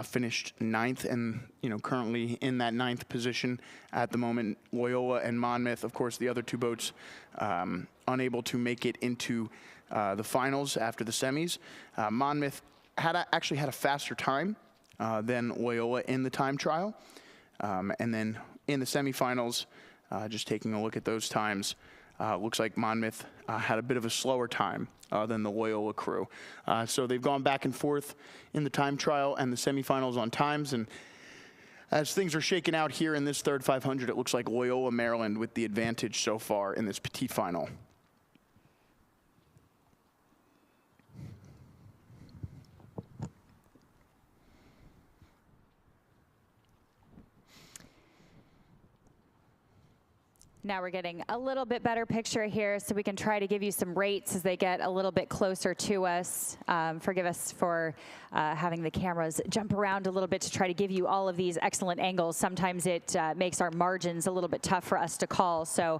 finished 9th and, currently in that 9th position at the moment. Loyola and Monmouth, of course, the other 2 boats unable to make it into the finals after the semis. Monmouth actually had a faster time than Loyola in the time trial. And then in the semifinals, just taking a look at those times, looks like Monmouth had a bit of a slower time than the Loyola crew. So they've gone back and forth in the time trial and the semifinals on times. And as things are shaken out here in this third 500, it looks like Loyola Maryland with the advantage so far in this petite final. Now we're getting a little bit better picture here, so we can try to give you some rates as they get a little bit closer to us. Forgive us for having the cameras jump around a little bit to try to give you all of these excellent angles. Sometimes it makes our margins a little bit tough for us to call. So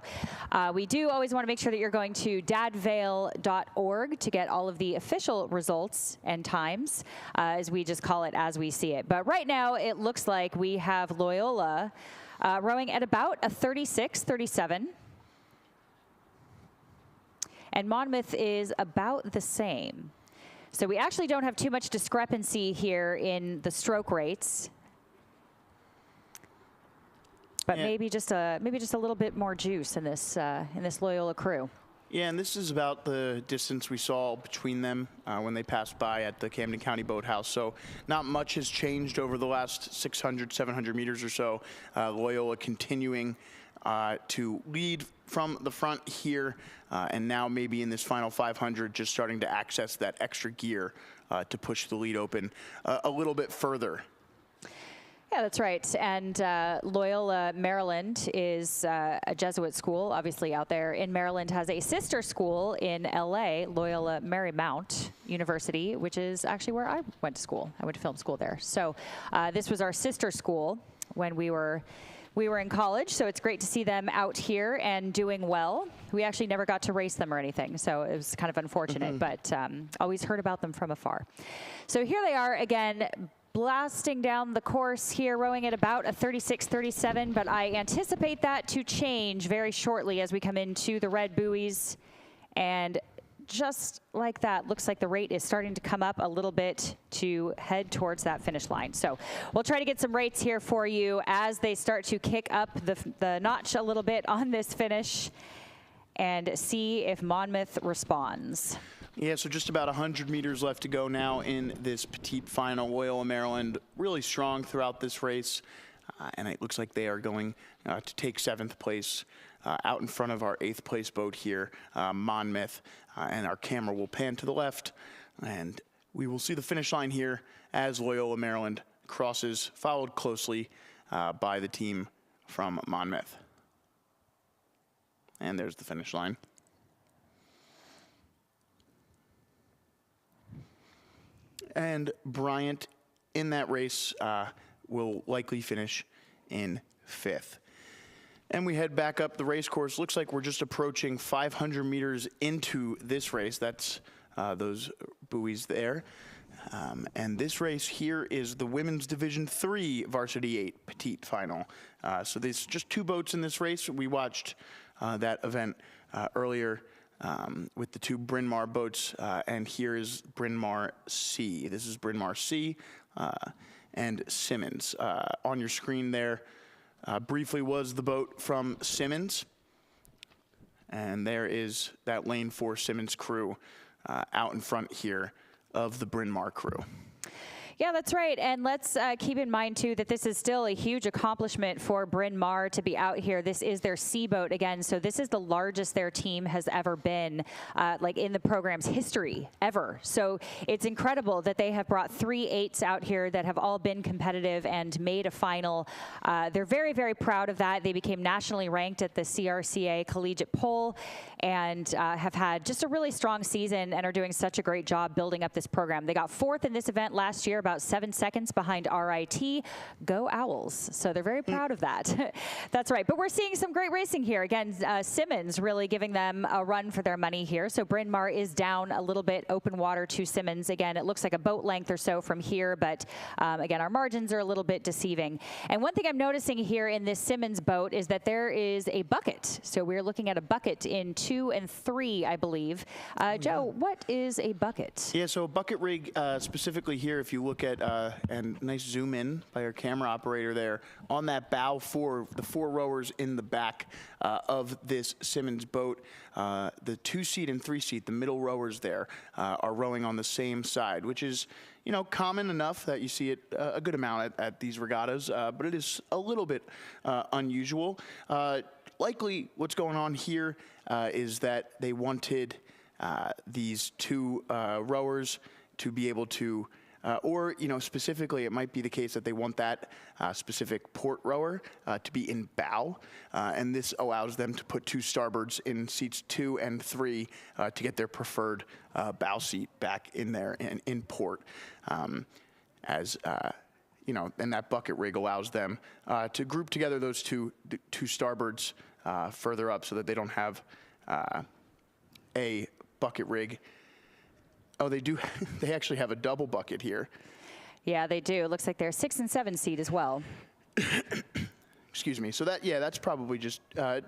we do always want to make sure that you're going to dadvail.org to get all of the official results and times, as we just call it as we see it. But right now it looks like we have Loyola rowing at about a 36, 37. And Monmouth is about the same. So we actually don't have too much discrepancy here in the stroke rates. But yeah, maybe just a little bit more juice in this Loyola crew. Yeah, and this is about the distance we saw between them when they passed by at the Camden County Boathouse. So not much has changed over the last 600, 700 meters or so. Loyola continuing to lead from the front here, and now maybe in this final 500 just starting to access that extra gear to push the lead open a little bit further. Yeah, that's right. And Loyola, Maryland is a Jesuit school, obviously out there in Maryland, has a sister school in LA, Loyola Marymount University, which is actually where I went to school. I went to film school there. So this was our sister school when we were in college, so it's great to see them out here and doing well. We actually never got to race them or anything, so it was kind of unfortunate, but always heard about them from afar. So here they are again, blasting down the course here, rowing at about a 36-37, but I anticipate that to change very shortly as we come into the red buoys. And just like that, looks like the rate is starting to come up a little bit to head towards that finish line. So we'll try to get some rates here for you as they start to kick up the notch a little bit on this finish and see if Monmouth responds. Yeah, so just about 100 meters left to go now in this petite final. Loyola Maryland really strong throughout this race, and it looks like they are going to take 7th place out in front of our 8th place boat here, Monmouth, and our camera will pan to the left, and we will see the finish line here as Loyola Maryland crosses, followed closely by the team from Monmouth. And there's the finish line. And Bryant in that race will likely finish in 5th. And we head back up the race course. Looks like we're just approaching 500 meters into this race. That's those buoys there. And this race here is the Women's Division III Varsity 8 Petite Final. So there's just 2 boats in this race. We watched that event earlier with the 2 Bryn Mawr boats, and here is Bryn Mawr C. This is Bryn Mawr C and Simmons. On your screen there briefly was the boat from Simmons, and there is that lane 4 Simmons crew out in front here of the Bryn Mawr crew. Yeah, that's right. And let's keep in mind, too, that this is still a huge accomplishment for Bryn Mawr to be out here. This is their C boat again. So this is the largest their team has ever been, like in the program's history ever. So it's incredible that they have brought 3 8s out here that have all been competitive and made a final. They're very, very proud of that. They became nationally ranked at the CRCA Collegiate Poll and have had just a really strong season and are doing such a great job building up this program. They got 4th in this event last year, about 7 seconds behind RIT. Go Owls. So they're very proud of that. That's right. But we're seeing some great racing here. Again, Simmons really giving them a run for their money here. So Bryn Mawr is down a little bit, open water to Simmons. Again, it looks like a boat length or so from here, but again, our margins are a little bit deceiving. And one thing I'm noticing here in this Simmons boat is that there is a bucket. So we're looking at a bucket in 2 and 3, I believe. Joe, what is a bucket? Yeah, so a bucket rig specifically here, if you look at, and nice zoom in by our camera operator there, on that bow for the 4 rowers in the back of this Simmons boat. The 2-seat and 3-seat, the middle rowers there, are rowing on the same side, which is, you know, common enough that you see it a good amount at these regattas, but it is a little bit unusual. Likely what's going on here is that they wanted these 2 rowers to be able to, or, you know, specifically it might be the case that they want that specific port rower to be in bow, and this allows them to put 2 starboards in seats 2 and 3 to get their preferred bow seat back in there in port, as you know, and that bucket rig allows them to group together those two starboards further up so that they don't have a bucket rig. Oh, they do. They actually have a double bucket here. Yeah, they do. It looks like they're 6 and 7 seat as well. Excuse me. So that, yeah, that's probably just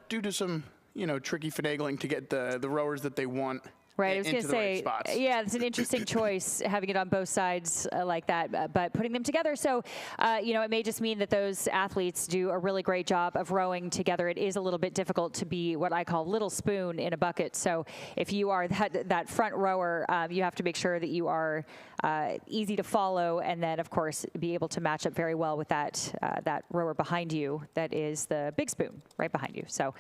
due to some, you know, tricky finagling to get the rowers that they want Right, I was going to say, yeah, it's an interesting choice having it on both sides like that, but putting them together. So, you know, it may just mean that those athletes do a really great job of rowing together. It is a little bit difficult to be what I call little spoon in a bucket. So if you are that front rower, you have to make sure that you are easy to follow, and then, of course, be able to match up very well with that rower behind you that is the big spoon right behind you. So.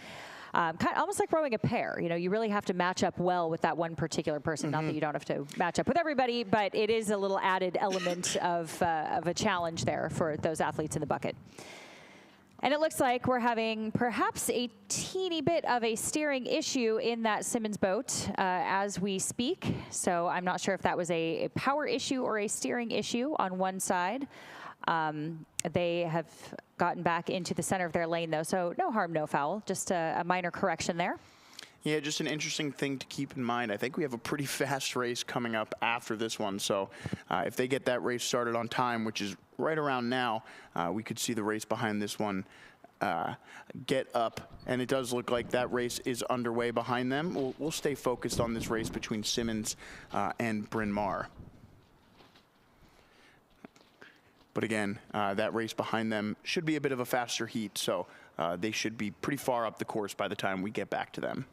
Kind of almost like rowing a pair. You know, you really have to match up well with that one particular person. Not that you don't have to match up with everybody, but it is a little added element of a challenge there for those athletes in the bucket. And it looks like we're having perhaps a teeny bit of a steering issue in that Simmons boat as we speak. So I'm not sure if that was a power issue or a steering issue on one side. They have gotten back into the center of their lane, though, so no harm, no foul. Just a minor correction there. Yeah, just an interesting thing to keep in mind. I think we have a pretty fast race coming up after this one, so if they get that race started on time, which is right around now, we could see the race behind this one get up, and it does look like that race is underway behind them. We'll stay focused on this race between Simmons and Bryn Mawr. But again, that race behind them should be a bit of a faster heat, so they should be pretty far up the course by the time we get back to them.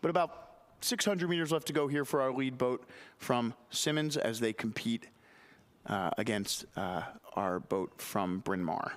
But about 600 meters left to go here for our lead boat from Simmons as they compete against our boat from Bryn Mawr.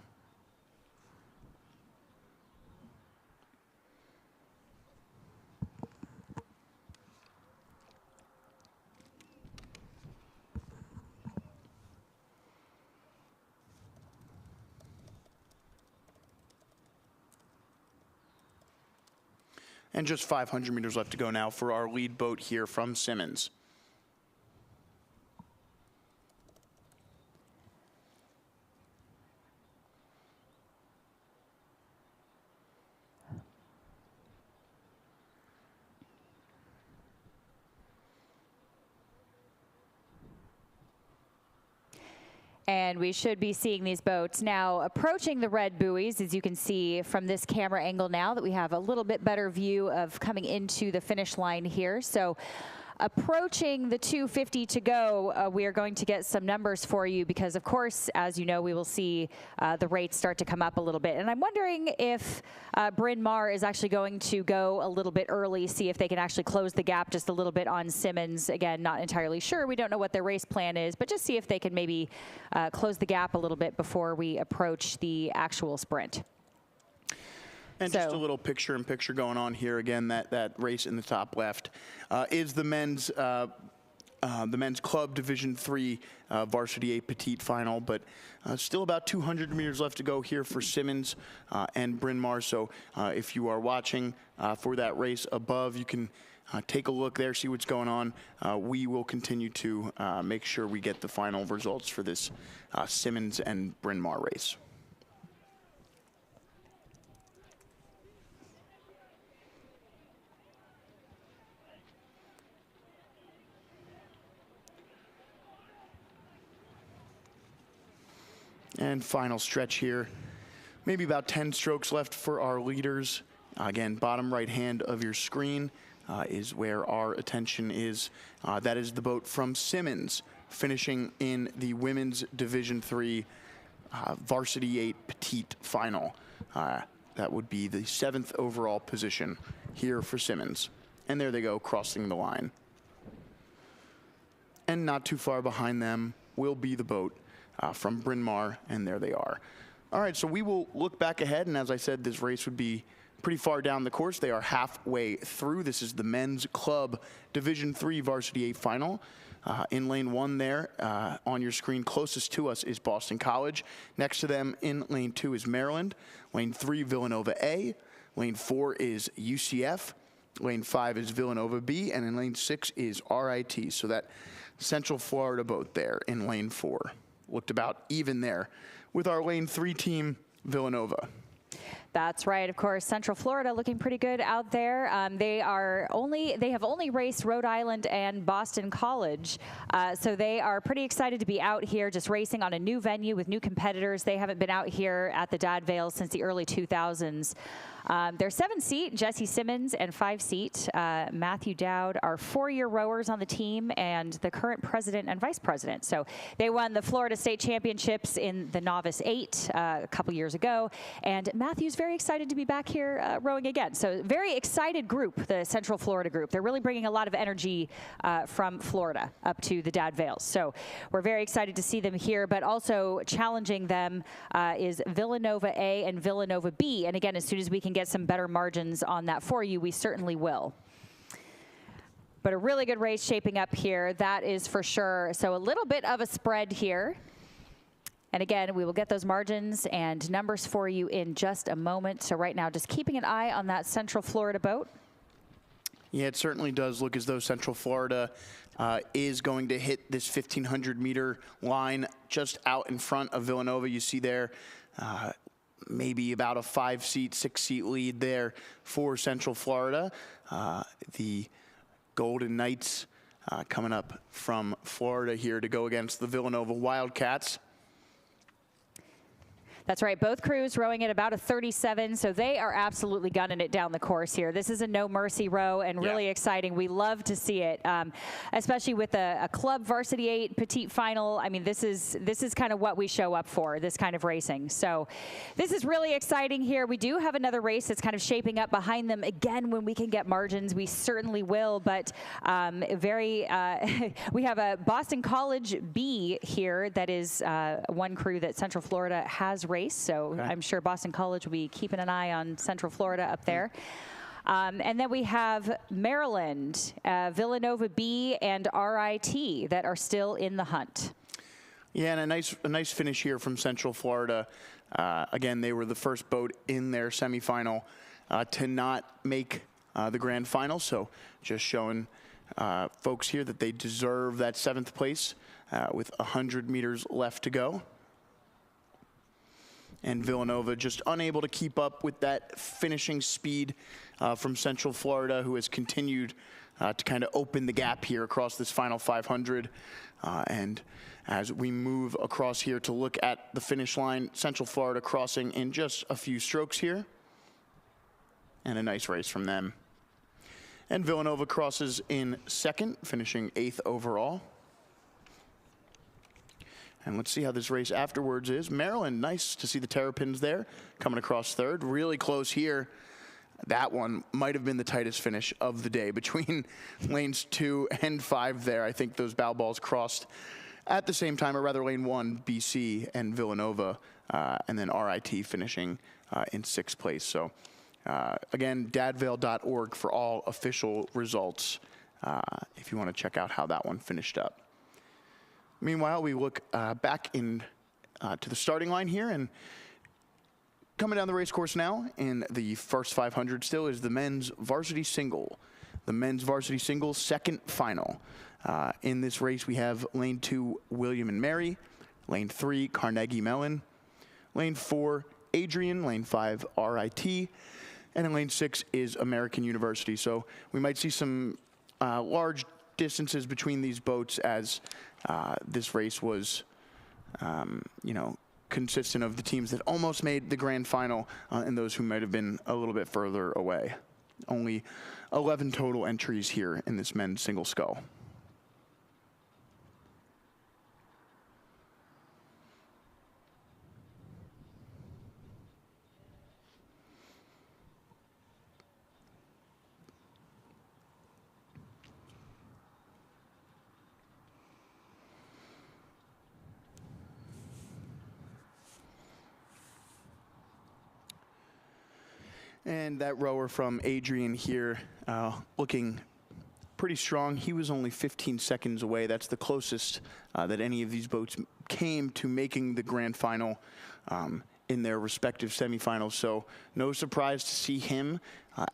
And just 500 meters left to go now for our lead boat here from Simmons. And we should be seeing these boats now approaching the red buoys, as you can see from this camera angle now that we have a little bit better view of coming into the finish line here. So approaching the 2:50 to go, we are going to get some numbers for you because, of course, as you know, we will see the rates start to come up a little bit. And I'm wondering if Bryn Mawr is actually going to go a little bit early, see if they can actually close the gap just a little bit on Simmons. Again, not entirely sure. We don't know what their race plan is, but just see if they can maybe close the gap a little bit before we approach the actual sprint. And just a little picture-in-picture going on here. Again, that race in the top left is the men's club Division III Varsity A Petite final, but still about 200 meters left to go here for Simmons and Bryn Mawr. So if you are watching for that race above, you can take a look there, see what's going on. We will continue to make sure we get the final results for this Simmons and Bryn Mawr race. And final stretch here. Maybe about 10 strokes left for our leaders. Again, bottom right hand of your screen is where our attention is. That is the boat from Simmons, finishing in the Women's Division III Varsity 8 Petite final. That would be the 7th overall position here for Simmons. And there they go, crossing the line. And not too far behind them will be the boat from Bryn Mawr, and there they are. All right, so we will look back ahead, and as I said, this race would be pretty far down the course. They are halfway through. This is the men's club Division III Varsity 8 final. In lane 1 there, on your screen closest to us is Boston College. Next to them in lane 2 is Maryland. Lane 3, Villanova A. Lane 4 is UCF. Lane 5 is Villanova B. And in lane 6 is RIT. So that Central Florida boat there in lane 4. Looked about even there with our lane 3 team, Villanova. That's right. Of course, Central Florida looking pretty good out there. They have only raced Rhode Island and Boston College, so they are pretty excited to be out here, just racing on a new venue with new competitors. They haven't been out here at the Dad Vail since the early 2000s. Their 7-seat, Jesse Simmons, and 5-seat, Matthew Dowd, are 4-year rowers on the team and the current president and vice president. So they won the Florida State Championships in the Novice 8 a couple years ago, and Matthew's very excited to be back here rowing again. So very excited group, the Central Florida group. They're really bringing a lot of energy from Florida up to the Dad Vails. So we're very excited to see them here, but also challenging them is Villanova A and Villanova B. And again, as soon as we can get some better margins on that for you, we certainly will. But a really good race shaping up here, that is for sure. So a little bit of a spread here. And again, we will get those margins and numbers for you in just a moment. So right now, just keeping an eye on that Central Florida boat. Yeah, it certainly does look as though Central Florida is going to hit this 1,500-meter line just out in front of Villanova. You see there maybe about a 5-seat, 6-seat lead there for Central Florida. The Golden Knights coming up from Florida here to go against the Villanova Wildcats. That's right, both crews rowing at about a 37, so they are absolutely gunning it down the course here. This is a no mercy row and really exciting. We love to see it, especially with a club varsity 8 petite final. I mean, this is kind of what we show up for, this kind of racing. So this is really exciting here. We do have another race that's kind of shaping up behind them. Again, when we can get margins, we certainly will, but we have a Boston College B here that is one crew that Central Florida has raced. So I'm sure Boston College will be keeping an eye on Central Florida up there. And then we have Maryland, Villanova B, and RIT that are still in the hunt. Yeah, and a nice finish here from Central Florida. Again, they were the first boat in their semifinal to not make the grand final. So just showing folks here that they deserve that 7th place with 100 meters left to go. And Villanova just unable to keep up with that finishing speed from Central Florida, who has continued to kind of open the gap here across this final 500. And as we move across here to look at the finish line, Central Florida crossing in just a few strokes here. And a nice race from them. And Villanova crosses in 2nd, finishing 8th overall. And let's see how this race afterwards is. Maryland, nice to see the Terrapins there, coming across 3rd. Really close here. That one might have been the tightest finish of the day between lanes 2 and 5 there. I think those bow balls crossed at the same time, or rather lane 1, BC and Villanova, and then RIT finishing in 6th place. So again, dadvail.org for all official results if you want to check out how that one finished up. Meanwhile, we look back to the starting line here, and coming down the race course now in the first 500 still is the men's varsity single. The men's varsity single 2nd final. In this race, we have lane 2, William and Mary, lane 3, Carnegie Mellon, lane 4, Adrian, lane 5, RIT, and in lane 6 is American University. So we might see some large distances between these boats as this race was, consistent of the teams that almost made the grand final and those who might have been a little bit further away. Only 11 total entries here in this men's single scull. And that rower from Adrian here looking pretty strong. He was only 15 seconds away. That's the closest that any of these boats came to making the grand final in their respective semifinals. So no surprise to see him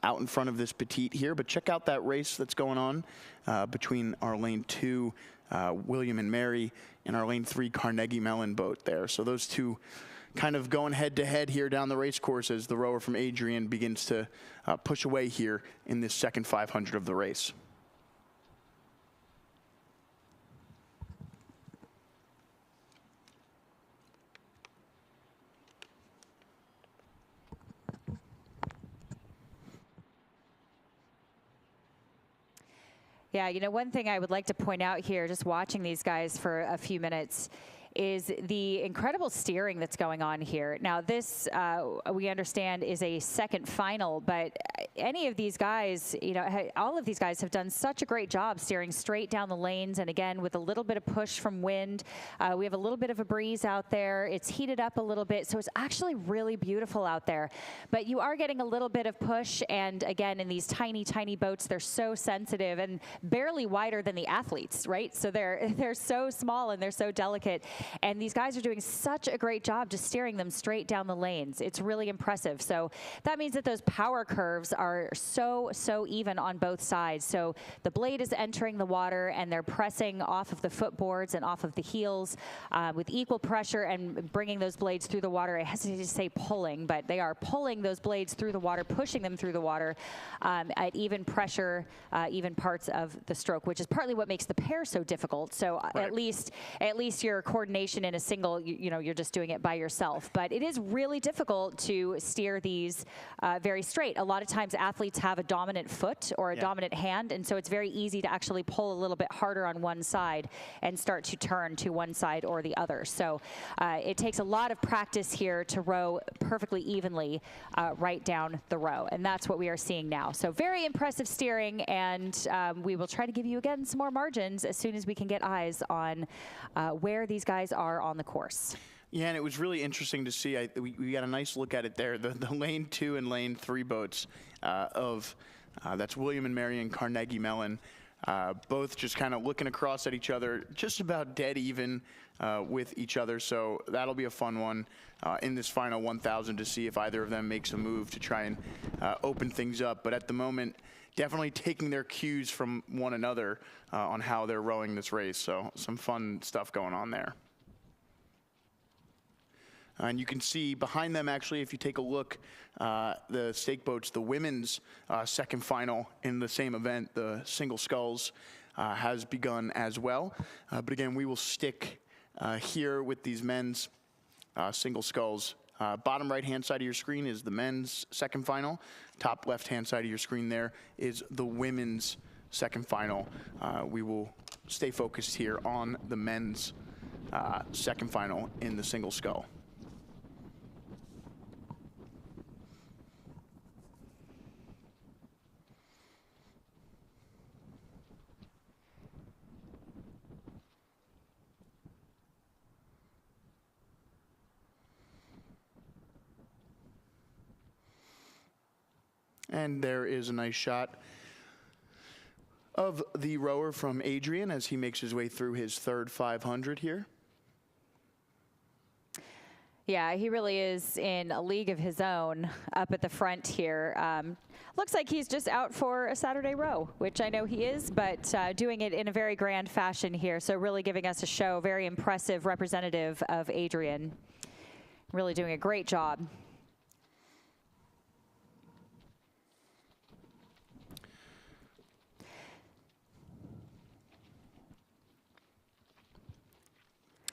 out in front of this petite here. But check out that race that's going on between our lane 2, William and Mary, and our lane 3, Carnegie Mellon boat there. So those two kind of going head-to-head here down the race course as the rower from Adrian begins to push away here in this second 500 of the race. Yeah, you know, one thing I would like to point out here, just watching these guys for a few minutes, is the incredible steering that's going on here. Now this, we understand, is a second final, but any of these guys, you know, all of these guys have done such a great job steering straight down the lanes, and again, with a little bit of push from wind. We have a little bit of a breeze out there. It's heated up a little bit, so it's actually really beautiful out there. But you are getting a little bit of push, and again, in these tiny, tiny boats, they're so sensitive and barely wider than the athletes, right? So they're so small and they're so delicate. And these guys are doing such a great job just steering them straight down the lanes. It's really impressive. So that means that those power curves are so even on both sides. So the blade is entering the water and they're pressing off of the footboards and off of the heels with equal pressure and bringing those blades through the water. I hesitate to say pulling, but they are pulling those blades through the water, pushing them through the water at even pressure, even parts of the stroke, which is partly what makes the pair so difficult. So Right. at least your coordination in a single, you know, you're just doing it by yourself. But it is really difficult to steer these very straight. A lot of times athletes have a dominant foot or a dominant hand, and so it's very easy to actually pull a little bit harder on one side and start to turn to one side or the other. So it takes a lot of practice here to row perfectly evenly right down the row, and that's what we are seeing now. So very impressive steering, and we will try to give you again some more margins as soon as we can get eyes on where these guys are on the course. Yeah, and it was really interesting to see. We got a nice look at it there. The lane 2 and lane 3 boats that's William and Marion Carnegie Mellon, both just kind of looking across at each other, just about dead even with each other. So that'll be a fun one in this final 1,000 to see if either of them makes a move to try and open things up. But at the moment, definitely taking their cues from one another on how they're rowing this race. So some fun stuff going on there. And you can see behind them, actually, if you take a look, the stake boats, the women's second final in the same event, the single sculls, has begun as well. But again, we will stick here with these men's single sculls. Bottom right-hand side of your screen is the men's second final. Top left-hand side of your screen there is the women's second final. We will stay focused here on the men's second final in the single scull. And there is a nice shot of the rower from Adrian as he makes his way through his third 500 here. Yeah, he really is in a league of his own up at the front here. Looks like he's just out for a Saturday row, which I know he is, but doing it in a very grand fashion here. So really giving us a show, very impressive representative of Adrian. Really doing a great job.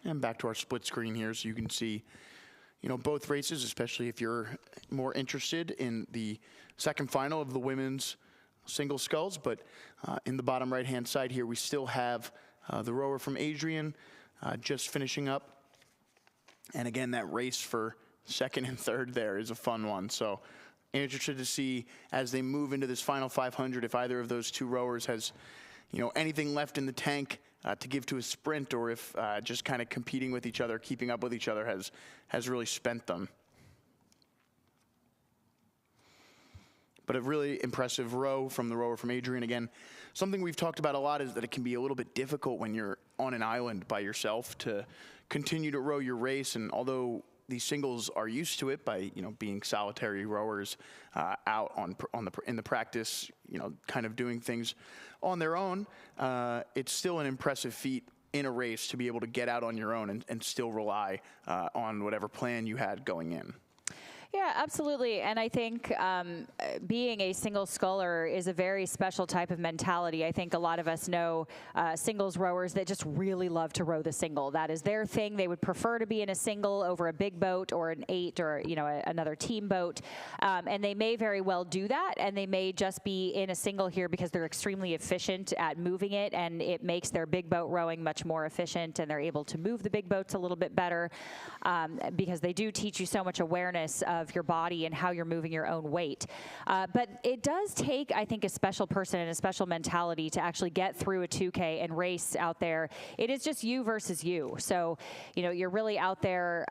And back to our split screen here, so you can see, you know, both races, especially if you're more interested in the second final of the women's single sculls. But in the bottom right-hand side here, we still have the rower from Adrian just finishing up. And again, that race for second and third there is a fun one. So interested to see as they move into this final 500 if either of those two rowers has, you know, anything left in the tank to give to a sprint, or if just kind of competing with each other, keeping up with each other has really spent them. But a really impressive row from the rower from Adrian. Again, something we've talked about a lot is that it can be a little bit difficult when you're on an island by yourself to continue to row your race. And although these singles are used to it by, you know, being solitary rowers out in the practice, you know, kind of doing things on their own, it's still an impressive feat in a race to be able to get out on your own and still rely on whatever plan you had going in. Yeah, absolutely. And I think being a single sculler is a very special type of mentality. I think a lot of us know singles rowers that just really love to row the single. That is their thing. They would prefer to be in a single over a big boat or an 8 or another team boat. And they may very well do that. And they may just be in a single here because they're extremely efficient at moving it, and it makes their big boat rowing much more efficient, and they're able to move the big boats a little bit better because they do teach you so much awareness of your body and how you're moving your own weight. But it does take, I think, a special person and a special mentality to actually get through a 2K and race out there. It is just you versus you. So, you're really out there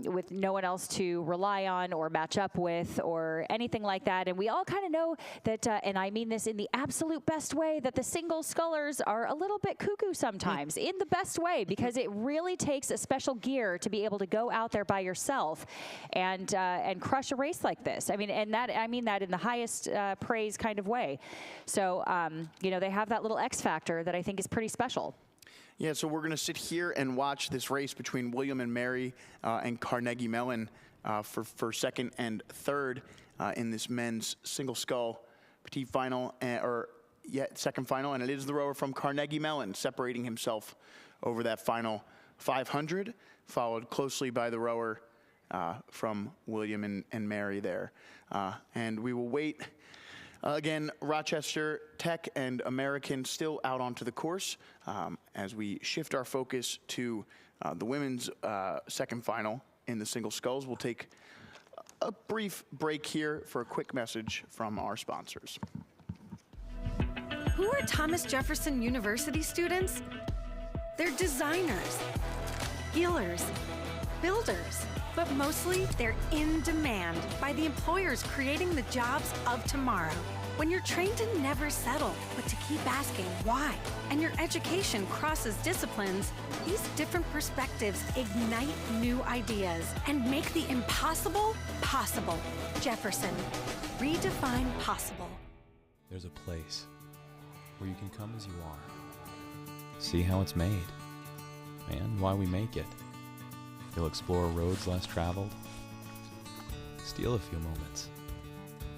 with no one else to rely on or match up with or anything like that. And we all kind of know that, and I mean this in the absolute best way, that the single scullers are a little bit cuckoo sometimes, in the best way, because it really takes a special gear to be able to go out there by yourself and crush a race like this. I mean, and I mean that in the highest praise kind of way. So, they have that little X factor that I think is pretty special. Yeah, so we're going to sit here and watch this race between William and Mary and Carnegie Mellon for second and third in this men's single scull petite final, second final, and it is the rower from Carnegie Mellon separating himself over that final 500, followed closely by the rower from William and Mary there. And we will wait. Again, Rochester Tech and American still out onto the course as we shift our focus to the women's second final in the single sculls. We'll take a brief break here for a quick message from our sponsors. Who are Thomas Jefferson University students? They're designers, healers, builders, but mostly they're in demand by the employers creating the jobs of tomorrow. When you're trained to never settle, but to keep asking why, and your education crosses disciplines, these different perspectives ignite new ideas and make the impossible possible. Jefferson, redefine possible. There's a place where you can come as you are, see how it's made, and why we make it. You'll explore roads less traveled, steal a few moments,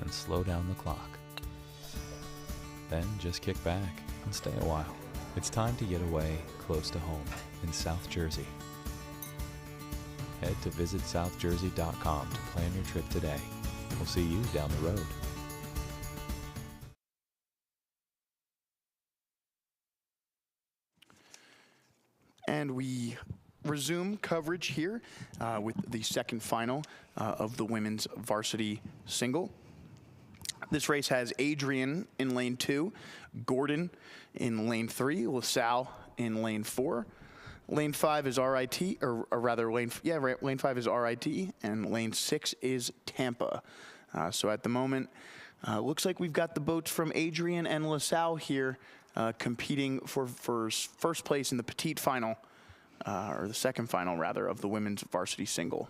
and slow down the clock. Then just kick back and stay a while. It's time to get away close to home in South Jersey. Head to visitsouthjersey.com to plan your trip today. We'll see you down the road. And we resume coverage here with the second final of the women's varsity single. This race has Adrian in lane 2, Gordon in lane 3, LaSalle in lane 4. Lane 5 is RIT, or rather lane 5 is RIT, and lane 6 is Tampa. So at the moment, looks like we've got the boats from Adrian and LaSalle here competing for first place in the petite final, or the second final rather, of the women's varsity single.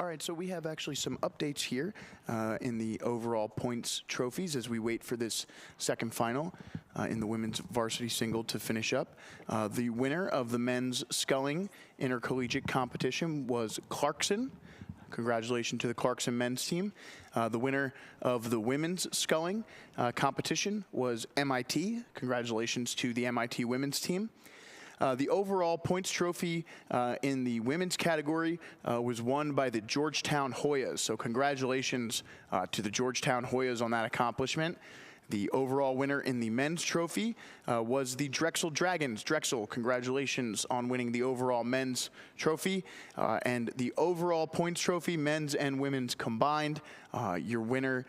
All right, so we have actually some updates here in the overall points trophies as we wait for this second final in the women's varsity single to finish up. The winner of the men's sculling intercollegiate competition was Clarkson. Congratulations to the Clarkson men's team. The winner of the women's sculling competition was MIT. Congratulations to the MIT women's team. The overall points trophy in the women's category was won by the Georgetown Hoyas. So congratulations to the Georgetown Hoyas on that accomplishment. The overall winner in the men's trophy was the Drexel Dragons. Drexel, congratulations on winning the overall men's trophy. And the overall points trophy, men's and women's combined, your winner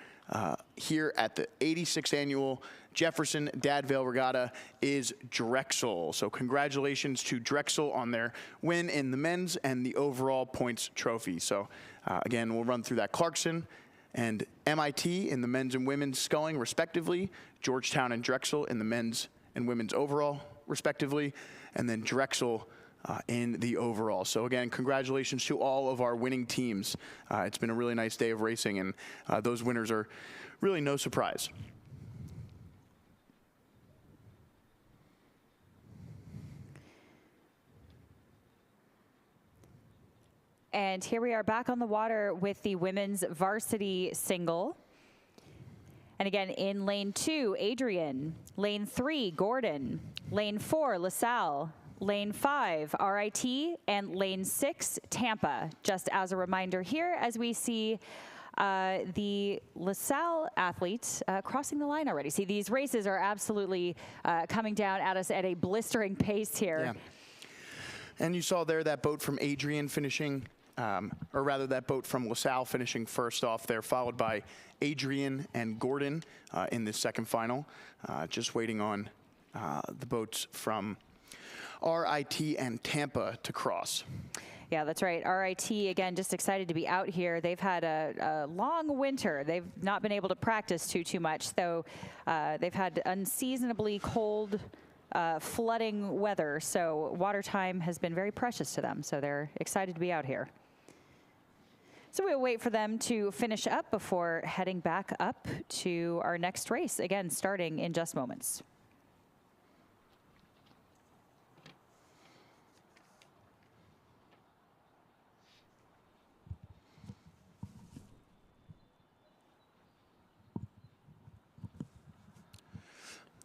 here at the 86th annual Jefferson Dad Vail Regatta is Drexel. So congratulations to Drexel on their win in the men's and the overall points trophy. So again, we'll run through that. Clarkson and MIT in the men's and women's sculling, respectively. Georgetown and Drexel in the men's and women's overall, respectively. And then Drexel in the overall. So again, congratulations to all of our winning teams. It's been a really nice day of racing, and those winners are really no surprise. And here we are back on the water with the women's varsity single. And again, in lane 2, Adrian. Lane 3, Gordon. Lane 4, LaSalle. Lane 5, RIT. And lane 6, Tampa. Just as a reminder here, as we see the LaSalle athletes crossing the line already. See, these races are absolutely coming down at us at a blistering pace here. Yeah. And you saw there that boat from Adrian finishing, or rather that boat from LaSalle finishing first off there, followed by Adrian and Gordon in this second final. Just waiting on the boats from RIT and Tampa to cross. Yeah, that's right. RIT, again, just excited to be out here. They've had a long winter. They've not been able to practice too much, though they've had unseasonably cold flooding weather, so water time has been very precious to them, so they're excited to be out here. So we'll wait for them to finish up before heading back up to our next race, again, starting in just moments.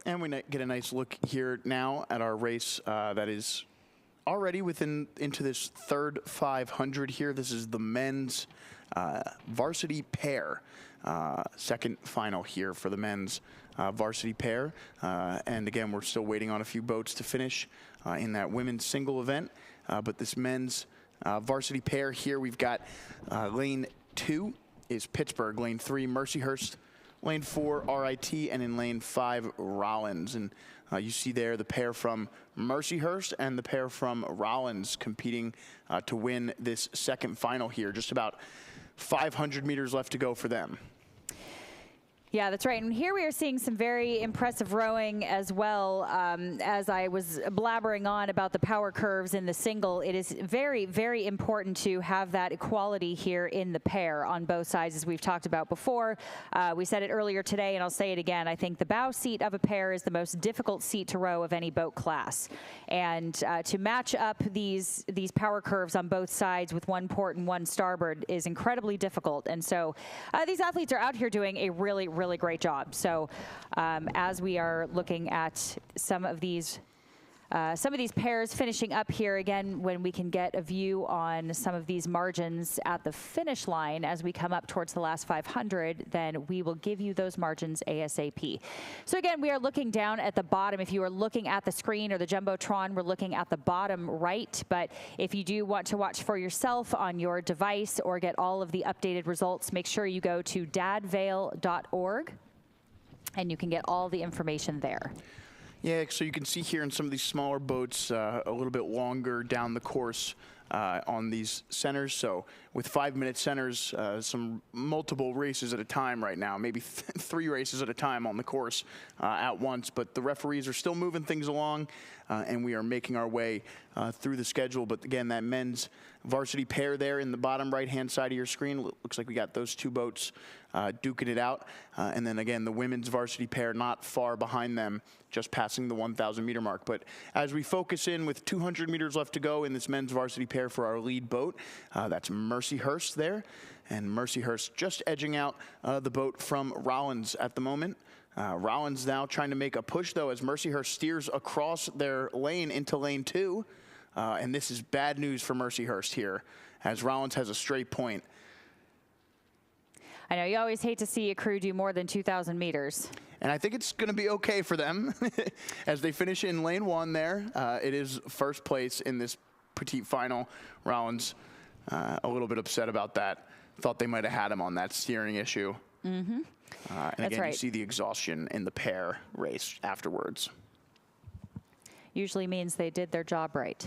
And we get a nice look here now at our race that is already into this third 500 here. This is the men's varsity pair. Second final here for the men's varsity pair. And again, we're still waiting on a few boats to finish in that women's single event. But this men's varsity pair here, we've got lane 2 is Pittsburgh, lane 3 Mercyhurst, lane 4 RIT, and in lane 5 Rollins. And you see there the pair from Mercyhurst and the pair from Rollins competing to win this second final here. Just about 500 meters left to go for them. Yeah, that's right. And here we are seeing some very impressive rowing as well. As I was blabbering on about the power curves in the single, it is very, very important to have that equality here in the pair on both sides, as we've talked about before. We said it earlier today, and I'll say it again. I think the bow seat of a pair is the most difficult seat to row of any boat class. And to match up these power curves on both sides with one port and one starboard is incredibly difficult. And so these athletes are out here doing a really, really great job. So as we are looking at some of these pairs finishing up here, again, when we can get a view on some of these margins at the finish line as we come up towards the last 500, then we will give you those margins ASAP. So again, we are looking down at the bottom. If you are looking at the screen or the Jumbotron, we're looking at the bottom right. But if you do want to watch for yourself on your device or get all of the updated results, make sure you go to dadvail.org and you can get all the information there. Yeah, so you can see here in some of these smaller boats a little bit longer down the course on these centers. So with 5-minute centers, some multiple races at a time right now, maybe 3 races at a time on the course at once. But the referees are still moving things along, and we are making our way through the schedule. But again, that men's varsity pair there in the bottom right-hand side of your screen, looks like we got those 2 boats duking it out. And then again, the women's varsity pair not far behind them, just passing the 1,000 meter mark. But as we focus in with 200 meters left to go in this men's varsity pair for our lead boat, that's Mercyhurst there. and Mercyhurst just edging out the boat from Rollins at the moment. Rollins now trying to make a push, though, as Mercyhurst steers across their lane into lane 2. And this is bad news for Mercyhurst here, as Rollins has a straight point. I know you always hate to see a crew do more than 2,000 meters. And I think it's going to be okay for them as they finish in lane 1 there. It is first place in this petite final. Rollins a little bit upset about that. Thought they might have had him on that steering issue. Mm-hmm. And again, you see the exhaustion in the pair race afterwards. Usually means they did their job right.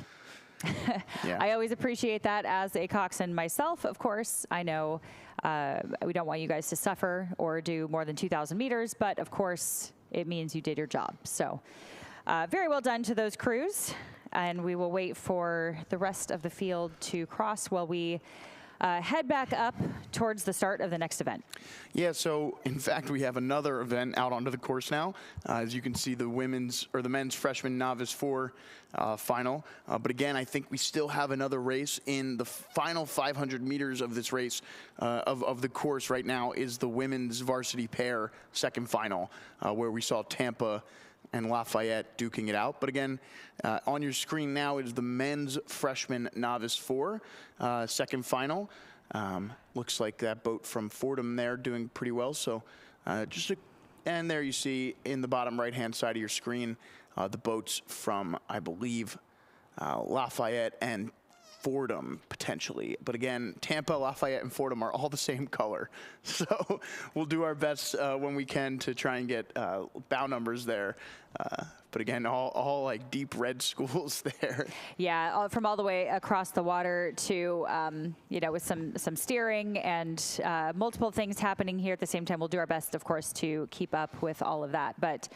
Yeah. I always appreciate that as a coxswain myself, of course. I know we don't want you guys to suffer or do more than 2,000 meters, but of course it means you did your job. So very well done to those crews, and we will wait for the rest of the field to cross while we head back up towards the start of the next event. Yeah, so in fact, we have another event out onto the course now. As you can see, the men's freshman novice 4 final. But again, I think we still have another race in the final 500 meters of this race of the course right now is the women's varsity pair second final, where we saw Tampa and Lafayette duking it out. But again, on your screen now is the men's freshman novice 4 second final. Looks like that boat from Fordham there doing pretty well. So and there you see in the bottom right-hand side of your screen the boats from, I believe, Lafayette and Fordham potentially. But again, Tampa, Lafayette, and Fordham are all the same color. So we'll do our best when we can to try and get bow numbers there. But again, all like deep red schools there. Yeah, from all the way across the water to, with some steering and multiple things happening here at the same time. We'll do our best, of course, to keep up with all of that. But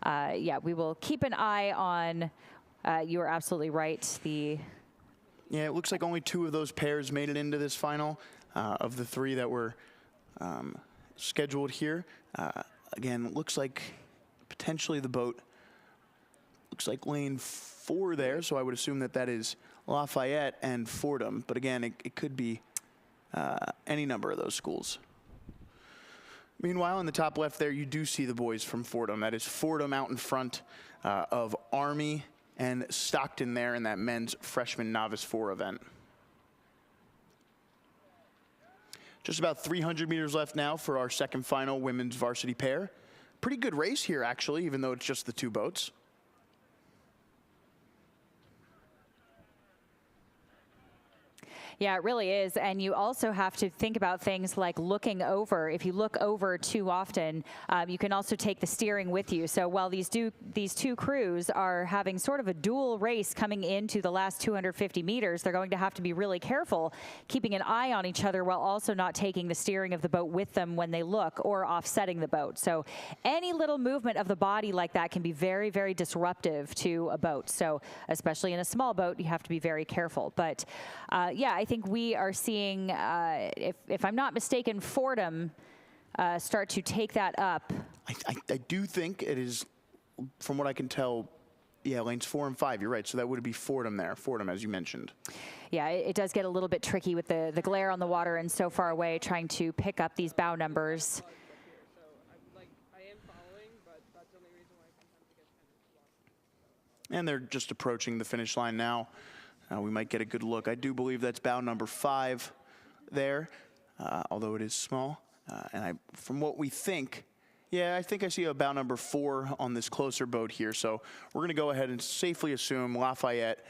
yeah, we will keep an eye on, you are absolutely right, Yeah, it looks like only 2 of those pairs made it into this final of the 3 that were scheduled here. Again, looks like potentially the boat looks like lane 4 there, so I would assume that is Lafayette and Fordham. But again, it could be any number of those schools. Meanwhile, in the top left there, you do see the boys from Fordham. That is Fordham out in front of Army and Stockton there in that men's freshman novice 4 event. Just about 300 meters left now for our second final women's varsity pair. Pretty good race here, actually, even though it's just the 2 boats. Yeah, it really is. And you also have to think about things like looking over. If you look over too often, you can also take the steering with you. So while these 2 crews are having sort of a dual race coming into the last 250 meters, they're going to have to be really careful, keeping an eye on each other while also not taking the steering of the boat with them when they look or offsetting the boat. So any little movement of the body like that can be very, very disruptive to a boat. So especially in a small boat, you have to be very careful. But yeah, I think we are seeing, if I'm not mistaken, Fordham start to take that up. I do think it is, from what I can tell, yeah, lanes 4 and 5. You're right. So that would be Fordham there. Fordham, as you mentioned. Yeah, it does get a little bit tricky with the glare on the water and so far away, trying to pick up these bow numbers. And they're just approaching the finish line now. We might get a good look. I do believe that's bow number 5 there, although it is small. And from what we think, yeah, I think I see a bow number 4 on this closer boat here. So we're going to go ahead and safely assume Lafayette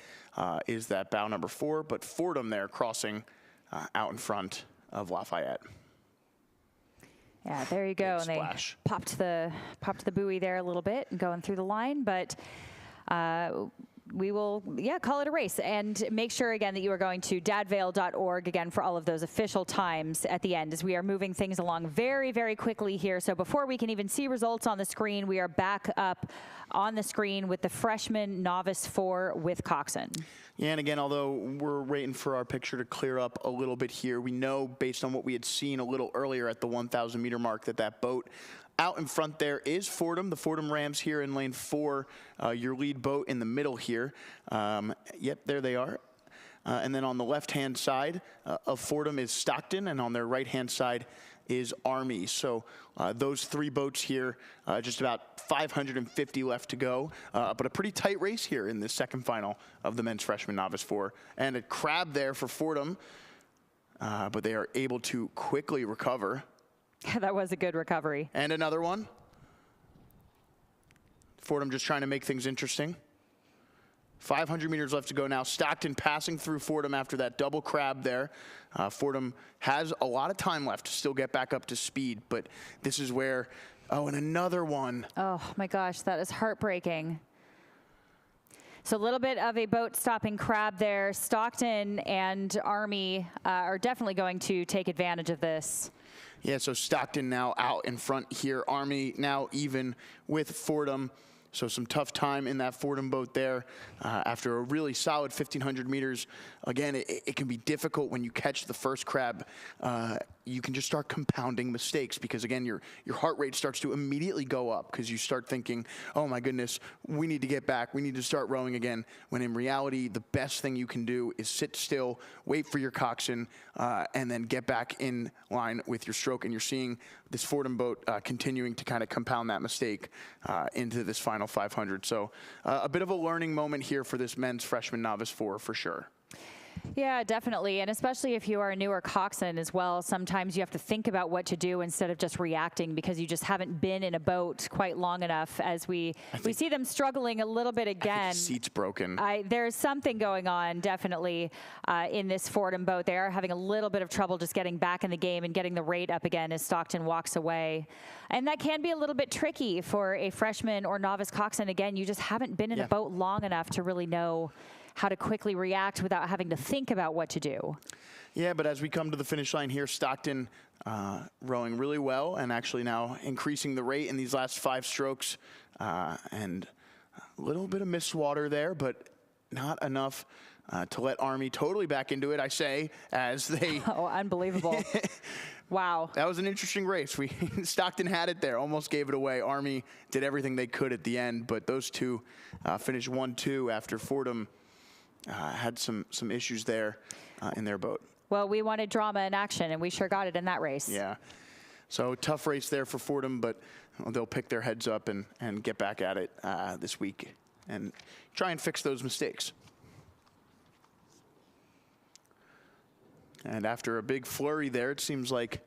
is that bow number 4, but Fordham there crossing out in front of Lafayette. Yeah, there you go. Big and splash. They popped the buoy there a little bit and going through the line, but we will, call it a race. And make sure, again, that you are going to dadvail.org, again, for all of those official times at the end, as we are moving things along very, very quickly here. So before we can even see results on the screen, we are back up on the screen with the freshman novice 4 with coxswain. Yeah, and again, although we're waiting for our picture to clear up a little bit here, we know, based on what we had seen a little earlier at the 1,000 meter mark, that boat out in front there is Fordham, the Fordham Rams here in lane 4, your lead boat in the middle here. Yep, there they are. And then on the left-hand side of Fordham is Stockton, and on their right-hand side is Army. So those three boats here, just about 550 left to go, but a pretty tight race here in this second final of the men's freshman novice 4. And a crab there for Fordham, but they are able to quickly recover. That was a good recovery. And another one. Fordham just trying to make things interesting. 500 meters left to go now. Stockton passing through Fordham after that double crab there. Fordham has a lot of time left to still get back up to speed, but this is where, oh, and another one. Oh my gosh, that is heartbreaking. So a little bit of a boat stopping crab there. Stockton and Army are definitely going to take advantage of this. Yeah, so Stockton now out in front here. Army now even with Fordham. So some tough time in that Fordham boat there after a really solid 1,500 meters. Again, it can be difficult when you catch the first crab. You can just start compounding mistakes because, again, your heart rate starts to immediately go up because you start thinking, oh, my goodness, we need to get back. We need to start rowing again. When in reality, the best thing you can do is sit still, wait for your coxswain, and then get back in line with your stroke. And you're seeing this Fordham boat continuing to kind of compound that mistake into this final 500. So a bit of a learning moment here for this men's freshman novice 4 for sure. Yeah, definitely. And especially if you are a newer coxswain as well, sometimes you have to think about what to do instead of just reacting because you just haven't been in a boat quite long enough as we see them struggling a little bit again. I think the seat's broken. There's something going on definitely in this Fordham boat. They are having a little bit of trouble just getting back in the game and getting the rate up again as Stockton walks away. And that can be a little bit tricky for a freshman or novice coxswain. Again, you just haven't been in a boat long enough to really know how to quickly react without having to think about what to do. Yeah, but as we come to the finish line here, Stockton rowing really well and actually now increasing the rate in these last 5 strokes. And a little bit of missed water there, but not enough to let Army totally back into it, I say, as they... Oh, unbelievable. Wow. That was an interesting race. Stockton had it there, almost gave it away. Army did everything they could at the end, but those two finished 1-2 after Fordham had some issues there in their boat. Well, we wanted drama and action, and we sure got it in that race. Yeah. So tough race there for Fordham, but they'll pick their heads up and get back at it this week and try and fix those mistakes. And after a big flurry there, it seems like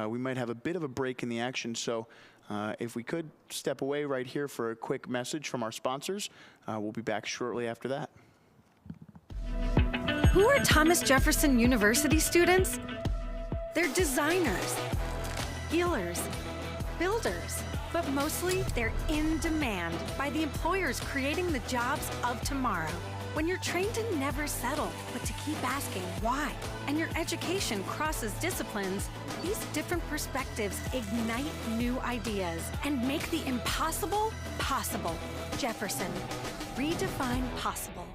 we might have a bit of a break in the action. So if we could step away right here for a quick message from our sponsors, we'll be back shortly after that. Who are Thomas Jefferson University students? They're designers, healers, builders, but mostly they're in demand by the employers creating the jobs of tomorrow. When you're trained to never settle, but to keep asking why, and your education crosses disciplines, these different perspectives ignite new ideas and make the impossible possible. Jefferson, redefine possible.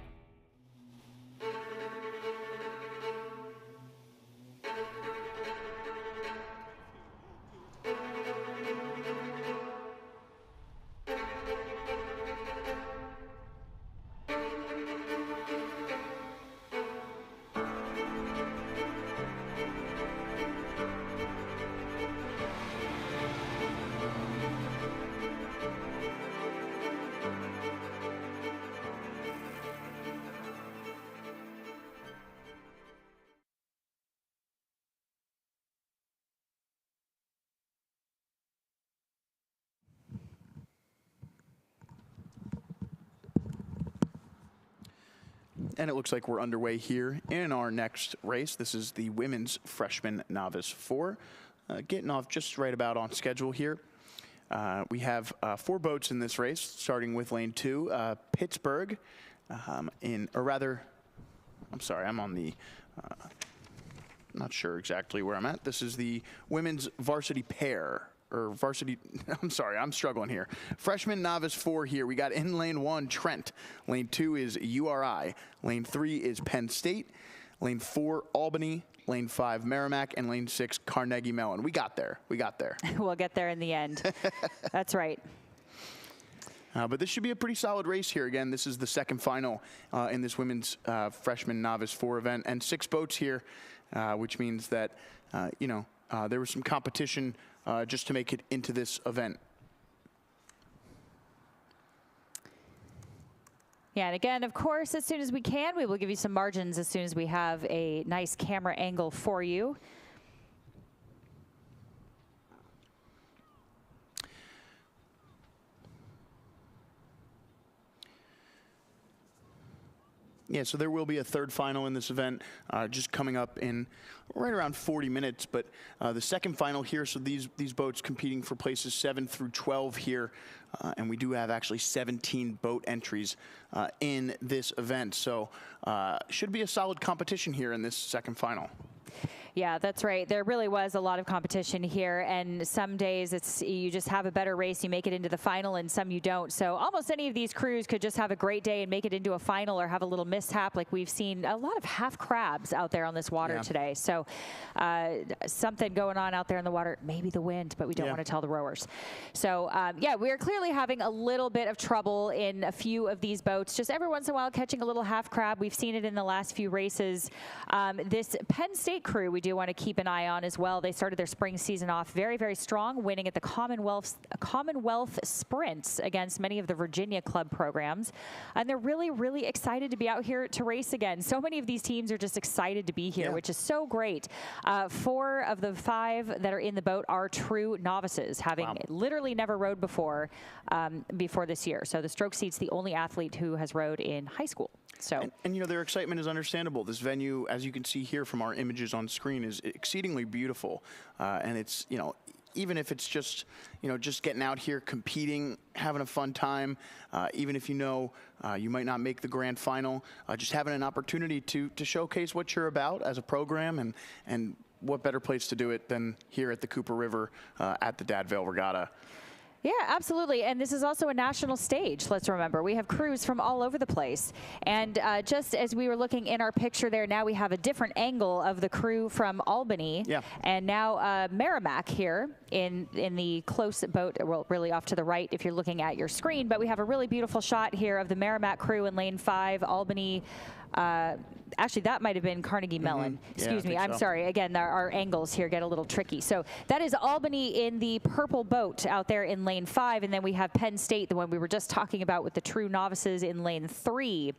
And it looks like we're underway here in our next race. This is the women's freshman novice 4. Getting off just right about on schedule here. We have 4 boats in this race, starting with lane 2, Pittsburgh, I'm sorry, I'm on the, not sure exactly where I'm at. This is the women's varsity pair. Or varsity, I'm sorry, I'm struggling here. Freshman novice 4 here. We got in lane 1, Trent. Lane 2 is URI. Lane 3 is Penn State. Lane 4, Albany. Lane 5, Merrimack. And lane 6, Carnegie Mellon. We got there. We got there. We'll get there in the end. That's right. But this should be a pretty solid race here. Again, this is the second final in this women's freshman novice 4 event, and 6 boats here, which means that, there was some competition just to make it into this event. Yeah, and again, of course, as soon as we can, we will give you some margins as soon as we have a nice camera angle for you. Yeah, so there will be a third final in this event, just coming up in right around 40 minutes. But the second final here, so these boats competing for places 7 through 12 here, and we do have actually 17 boat entries in this event. So should be a solid competition here in this second final. Yeah, that's right. There really was a lot of competition here, and some days you just have a better race, you make it into the final, and some you don't. So almost any of these crews could just have a great day and make it into a final or have a little mishap. Like we've seen a lot of half crabs out there on this water today. So something going on out there in the water, maybe the wind, but we don't want to tell the rowers. So yeah, we're clearly having a little bit of trouble in a few of these boats. Just every once in a while catching a little half crab. We've seen it in the last few races. This Penn State crew, we do want to keep an eye on as well. They started their spring season off very, very strong, winning at the Commonwealth Sprints against many of the Virginia club programs. And they're really, really excited to be out here to race again. So many of these teams are just excited to be here, which is so great. 4 of the 5 that are in the boat are true novices, having literally never rowed before this year. So the stroke seat's the only athlete who has rowed in high school. So, and their excitement is understandable. This venue, as you can see here from our images on screen, is exceedingly beautiful. And it's, even if it's just, just getting out here, competing, having a fun time, even if you might not make the grand final, just having an opportunity to showcase what you're about as a program, and what better place to do it than here at the Cooper River at the Dad Vail Regatta. Yeah, absolutely. And this is also a national stage, let's remember. We have crews from all over the place. And just as we were looking in our picture there, now we have a different angle of the crew from Albany. Yeah. And now Merrimack here in the close boat, well, really off to the right if you're looking at your screen. But we have a really beautiful shot here of the Merrimack crew in lane 5, Albany. Actually, that might have been Carnegie Mellon. Excuse me. I'm sorry. Again, our angles here get a little tricky. So that is Albany in the purple boat out there in lane 5. And then we have Penn State, the one we were just talking about with the true novices, in lane 3.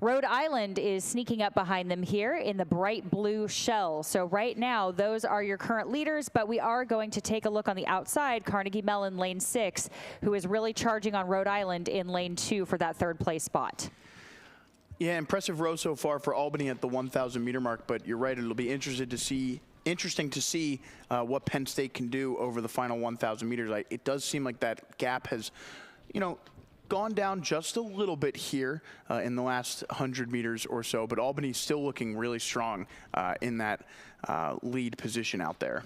Rhode Island is sneaking up behind them here in the bright blue shell. So right now, those are your current leaders. But we are going to take a look on the outside. Carnegie Mellon, lane 6, who is really charging on Rhode Island in lane 2 for that 3rd place spot. Yeah, impressive row so far for Albany at the 1,000 meter mark, but you're right, it'll be interesting to see what Penn State can do over the final 1,000 meters. It does seem like that gap has, gone down just a little bit here in the last 100 meters or so, but Albany's still looking really strong in that lead position out there.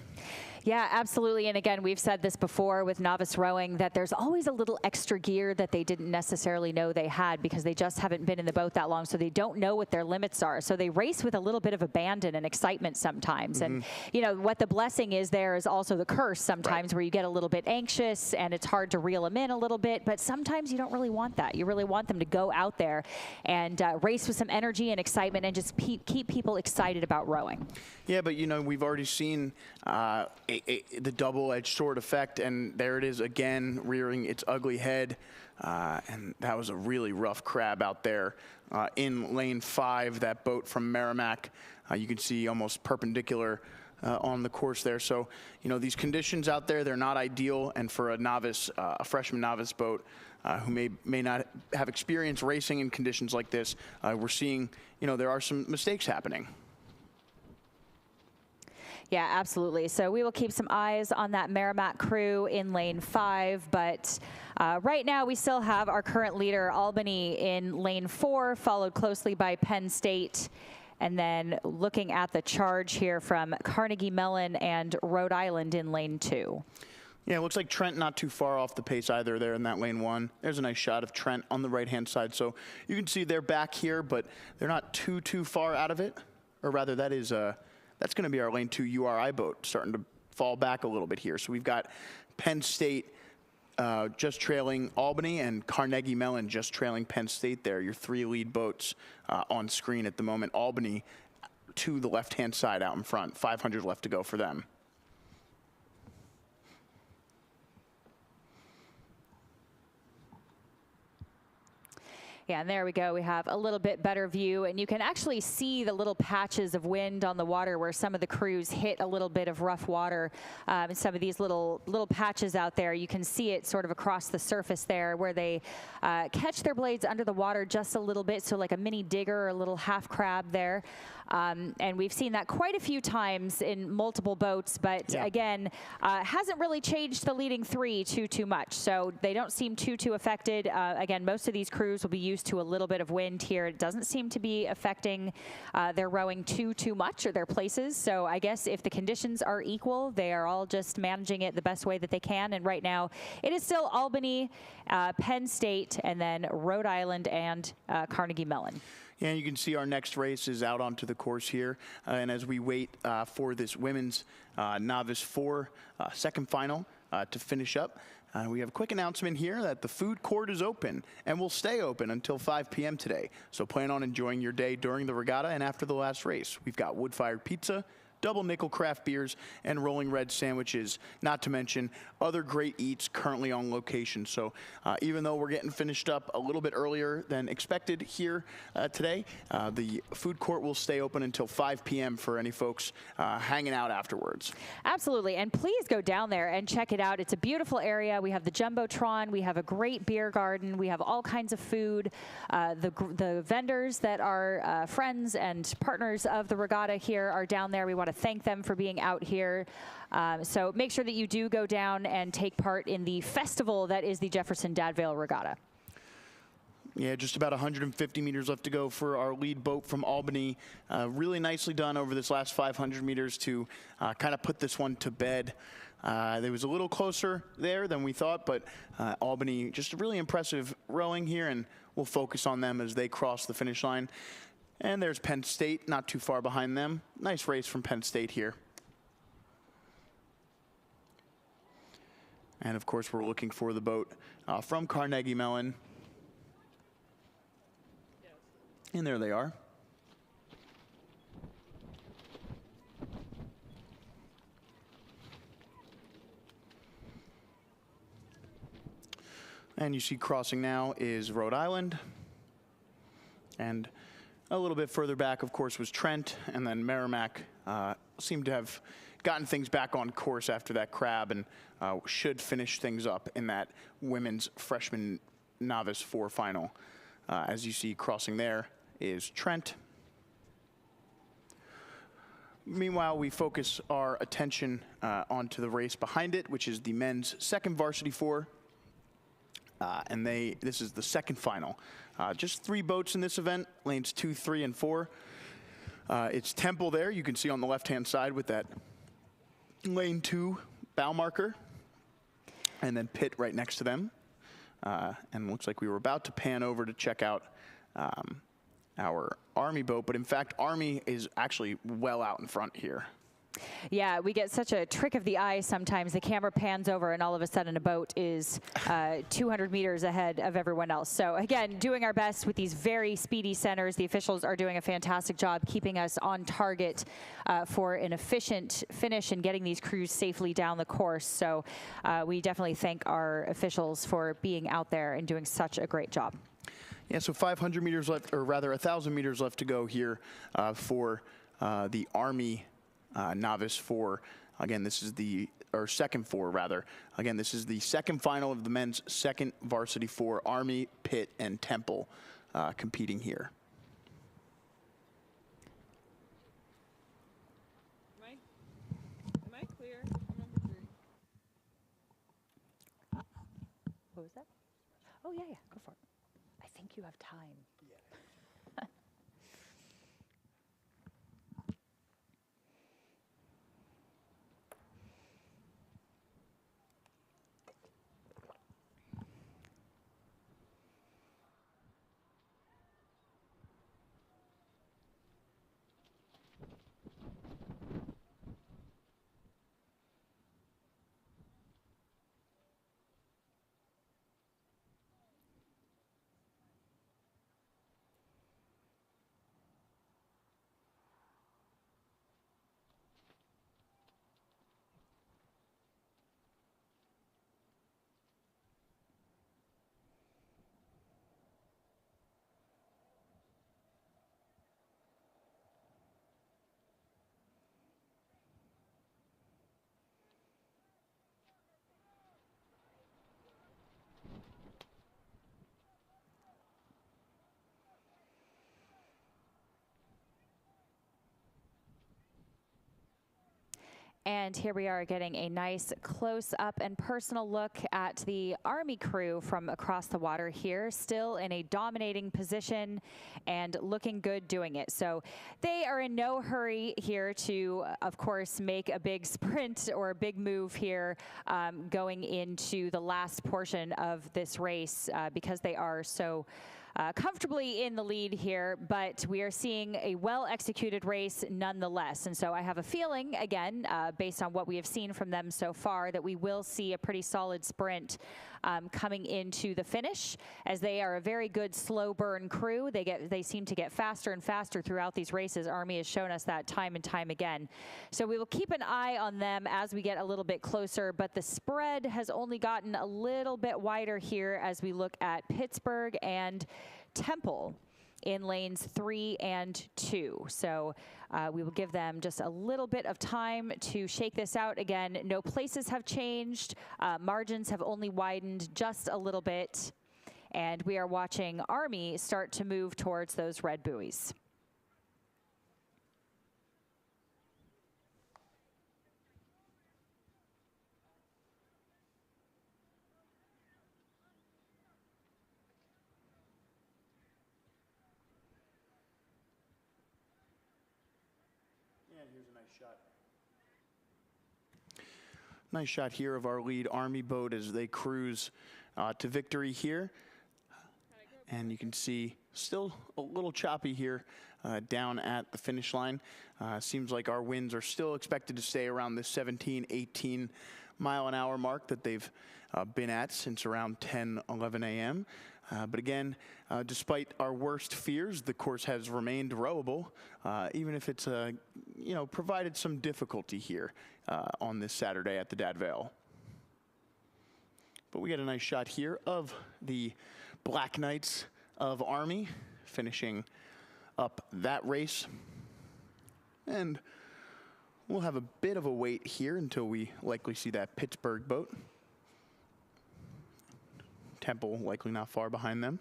Yeah, absolutely. And again, we've said this before with novice rowing, that there's always a little extra gear that they didn't necessarily know they had because they just haven't been in the boat that long, so they don't know what their limits are. So they race with a little bit of abandon and excitement sometimes. And, what the blessing is there is also the curse sometimes, where you get a little bit anxious and it's hard to reel them in a little bit. But sometimes you don't really want that. You really want them to go out there and race with some energy and excitement and just keep people excited about rowing. Yeah, but, we've already seen the double-edged sword effect, and there it is again, rearing its ugly head. And that was a really rough crab out there in lane 5, that boat from Merrimack. You can see almost perpendicular on the course there. So, these conditions out there, they're not ideal. And for a novice, a freshman novice boat who may not have experience racing in conditions like this, we're seeing, there are some mistakes happening. Yeah, absolutely. So we will keep some eyes on that Merrimack crew in lane 5. But right now we still have our current leader, Albany, in lane 4, followed closely by Penn State. And then looking at the charge here from Carnegie Mellon and Rhode Island in lane 2. Yeah, it looks like Trent not too far off the pace either there in that lane 1. There's a nice shot of Trent on the right-hand side. So you can see they're back here, but they're not too far out of it. Or rather, that's going to be our lane 2 URI boat starting to fall back a little bit here. So we've got Penn State just trailing Albany, and Carnegie Mellon just trailing Penn State there. Your 3 lead boats on screen at the moment. Albany to the left-hand side out in front. 500 left to go for them. Yeah, and there we go. We have a little bit better view, and you can actually see the little patches of wind on the water where some of the crews hit a little bit of rough water. And some of these little patches out there, you can see it sort of across the surface there where they catch their blades under the water just a little bit, so like a mini digger or a little half crab there. And we've seen that quite a few times in multiple boats, but again, hasn't really changed the leading 3 too much. So they don't seem too affected. Again, most of these crews will be used to a little bit of wind here. It doesn't seem to be affecting their rowing too much or their places. So I guess if the conditions are equal, they are all just managing it the best way that they can. And right now, it is still Albany, Penn State, and then Rhode Island and Carnegie Mellon. Yeah, you can see our next race is out onto the course here. And as we wait for this women's Novice 4 second final to finish up, we have a quick announcement here that the food court is open and will stay open until 5 p.m. today. So plan on enjoying your day during the regatta and after the last race. We've got wood-fired pizza, double nickel craft beers, and rolling red sandwiches, not to mention other great eats currently on location. So even though we're getting finished up a little bit earlier than expected here today, the food court will stay open until 5 p.m. for any folks hanging out afterwards. Absolutely, and please go down there and check it out. It's a beautiful area. We have the Jumbotron, we have a great beer garden, we have all kinds of food. The vendors that are friends and partners of the regatta here are down there. We want to thank them for being out here. So make sure that you do go down and take part in the festival that is the Jefferson Dad Vail Regatta. Yeah, just about 150 meters left to go for our lead boat from Albany. Really nicely done over this last 500 meters to kind of put this one to bed. It was a little closer there than we thought, but Albany, just a really impressive rowing here, and we'll focus on them as they cross the finish line. And there's Penn State, not too far behind them. Nice race from Penn State here. And of course, we're looking for the boat from Carnegie Mellon. And there they are. And you see crossing now is Rhode Island. And a little bit further back, of course, was Trent, and then Merrimack seemed to have gotten things back on course after that crab and should finish things up in that women's freshman Novice 4 final. As you see crossing there is Trent. Meanwhile, we focus our attention onto the race behind it, which is the men's second varsity 4. And this is the second final. Just 3 boats in this event, lanes 2, 3, and 4. It's Temple there, you can see on the left-hand side with that lane 2 bow marker. And then Pitt right next to them. And looks like we were about to pan over to check out our Army boat, but in fact, Army is actually well out in front here. Yeah, we get such a trick of the eye sometimes. The camera pans over and all of a sudden a boat is 200 meters ahead of everyone else. So again, doing our best with these very speedy centers. The officials are doing a fantastic job keeping us on target for an efficient finish and getting these crews safely down the course. So we definitely thank our officials for being out there and doing such a great job. Yeah, so 500 meters left, or rather 1,000 meters left to go here for the Army Novice 4. Again, this is or second 4 rather. Again, this is the second final of the men's second varsity 4. Army, Pitt, and Temple competing here. Am I clear? I'm number 3. What was that? Oh, yeah, go for it. I think you have time. And here we are getting a nice close-up and personal look at the Army crew from across the water here, still in a dominating position and looking good doing it. So they are in no hurry here to, of course, make a big sprint or a big move here going into the last portion of this race because they are so comfortably in the lead here, but we are seeing a well-executed race nonetheless. And so I have a feeling, again, based on what we have seen from them so far, that we will see a pretty solid sprint coming into the finish, as they are a very good slow burn crew. They seem to get faster and faster throughout these races. Army has shown us that time and time again. So we will keep an eye on them as we get a little bit closer, but the spread has only gotten a little bit wider here as we look at Pittsburgh and Temple in lanes 3 and 2. So we will give them just a little bit of time to shake this out. Again, no places have changed. Margins have only widened just a little bit. And we are watching Army start to move towards those red buoys. Here's a nice shot. Nice shot here of our lead Army boat as they cruise to victory here. And you can see still a little choppy here down at the finish line. Seems like our winds are still expected to stay around the 17, 18 mile an hour mark that they've been at since around 10, 11 a.m. But again, despite our worst fears, the course has remained rowable, even if it's provided some difficulty here on this Saturday at the Dad Vail. But we get a nice shot here of the Black Knights of Army finishing up that race. And we'll have a bit of a wait here until we likely see that Pittsburgh boat. Temple likely not far behind them.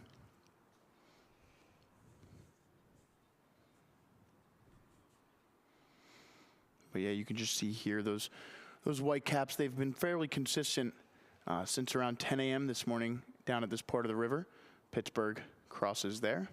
But yeah, you can just see here those white caps. They've been fairly consistent since around 10 a.m. this morning down at this part of the river. Pittsburgh crosses there.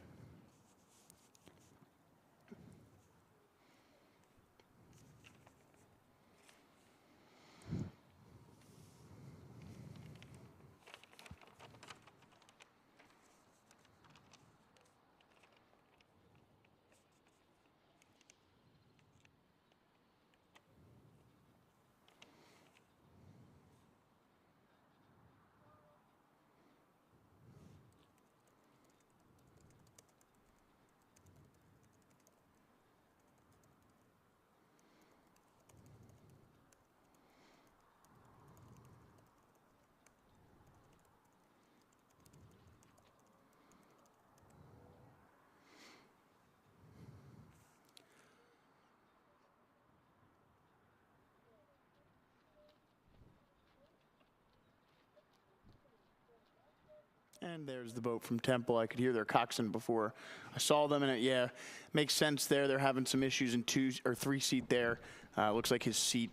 And there's the boat from Temple. I could hear their coxswain before I saw them, and it makes sense there. They're having some issues in 2 or 3 seat there. Looks like his seat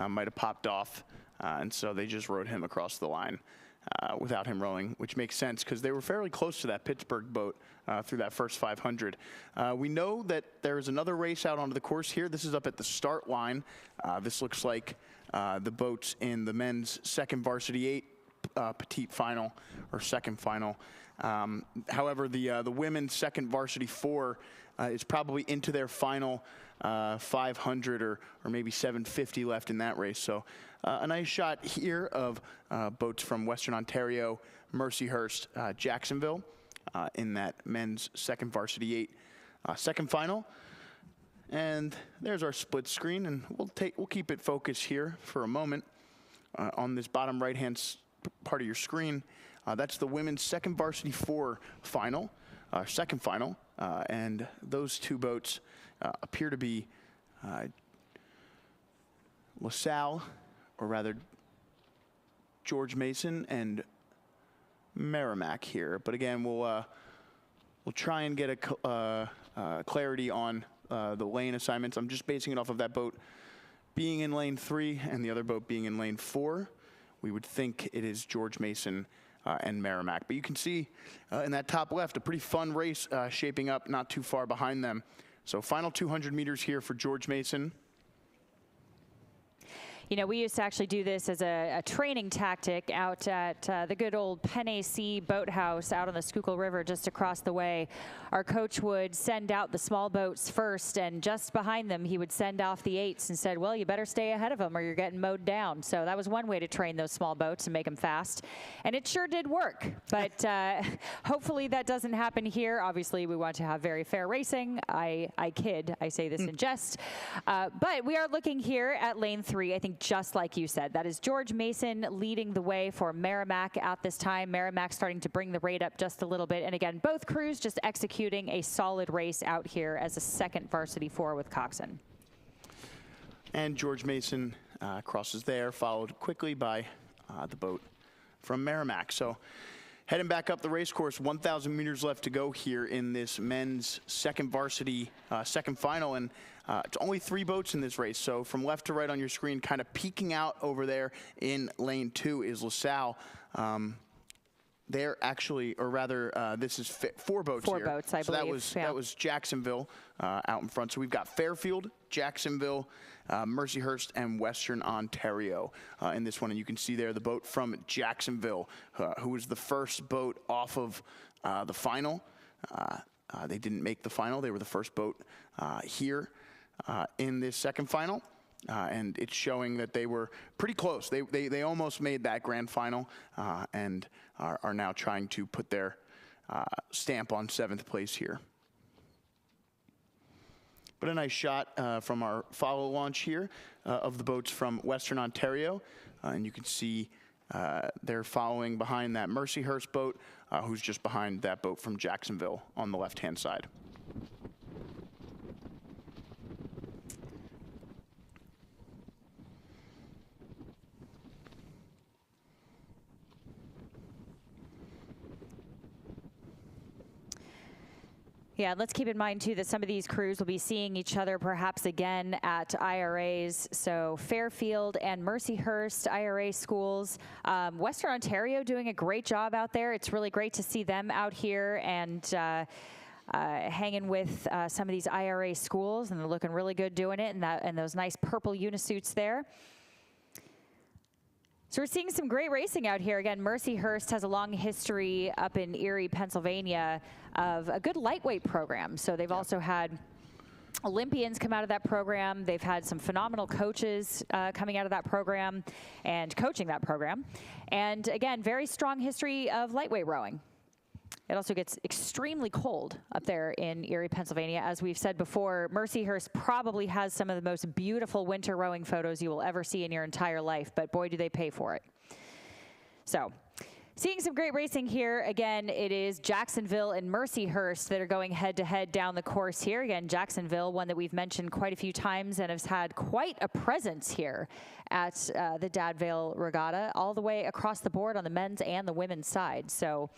might have popped off, and so they just rode him across the line without him rowing, which makes sense because they were fairly close to that Pittsburgh boat through that first 500. We know that there is another race out onto the course here. This is up at the start line. This looks like the boats in the men's second varsity 8 petite final or second final. However, the women's second varsity 4 is probably into their final 500 or maybe 750 left in that race. So a nice shot here of boats from Western Ontario, Mercyhurst, Jacksonville in that men's second varsity 8 second final. And there's our split screen, and we'll keep it focused here for a moment on this bottom right-hand part of your screen. That's the women's second varsity 4 final, second final, and those 2 boats appear to be LaSalle, or rather George Mason and Merrimack here. But again, we'll try and get a clarity on the lane assignments. I'm just basing it off of that boat being in lane 3 and the other boat being in lane 4, we would think it is George Mason and Merrimack. But you can see in that top left, a pretty fun race shaping up not too far behind them. So final 200 meters here for George Mason. You know, we used to actually do this as a training tactic out at the good old Penn-AC boathouse out on the Schuylkill River just across the way. Our coach would send out the small boats first, and just behind them he would send off the 8s and said, well, you better stay ahead of them or you're getting mowed down. So that was one way to train those small boats and make them fast. And it sure did work. But hopefully that doesn't happen here. Obviously, we want to have very fair racing. I kid. I say this in jest. But we are looking here at lane 3. I think just like you said, that is George Mason leading the way for Merrimack at this time. Merrimack starting to bring the rate up just a little bit. And again, both crews just executing a solid race out here as a second varsity 4 with Coxon. And George Mason crosses there, followed quickly by the boat from Merrimack. So heading back up the race course, 1,000 meters left to go here in this men's second varsity second final. And it's only 3 boats in this race. So from left to right on your screen, kind of peeking out over there in lane 2 is LaSalle. They're actually, or rather, this is 4 boats here. 4 boats, I believe. That was Jacksonville out in front. So we've got Fairfield, Jacksonville, Mercyhurst, and Western Ontario in this one. And you can see there the boat from Jacksonville, who was the first boat off of the final. They didn't make the final. They were the first boat here in this second final. And it's showing that they were pretty close. They almost made that grand final and are now trying to put their stamp on 7th place here. But a nice shot from our follow launch here of the boats from Western Ontario. And you can see they're following behind that Mercyhurst boat, who's just behind that boat from Jacksonville on the left-hand side. Yeah, let's keep in mind, too, that some of these crews will be seeing each other perhaps again at IRAs. So Fairfield and Mercyhurst IRA schools. Western Ontario doing a great job out there. It's really great to see them out here and hanging with some of these IRA schools, and they're looking really good doing it, and those nice purple unisuits there. So we're seeing some great racing out here. Again, Mercyhurst has a long history up in Erie, Pennsylvania of a good lightweight program. So they've also had Olympians come out of that program. They've had some phenomenal coaches coming out of that program and coaching that program. And again, very strong history of lightweight rowing. It also gets extremely cold up there in Erie, Pennsylvania. As we've said before, Mercyhurst probably has some of the most beautiful winter rowing photos you will ever see in your entire life, but boy, do they pay for it. So, seeing some great racing here. Again, it is Jacksonville and Mercyhurst that are going head-to-head down the course here. Again, Jacksonville, one that we've mentioned quite a few times and has had quite a presence here at the Dad Vail Regatta, all the way across the board on the men's and the women's side. So,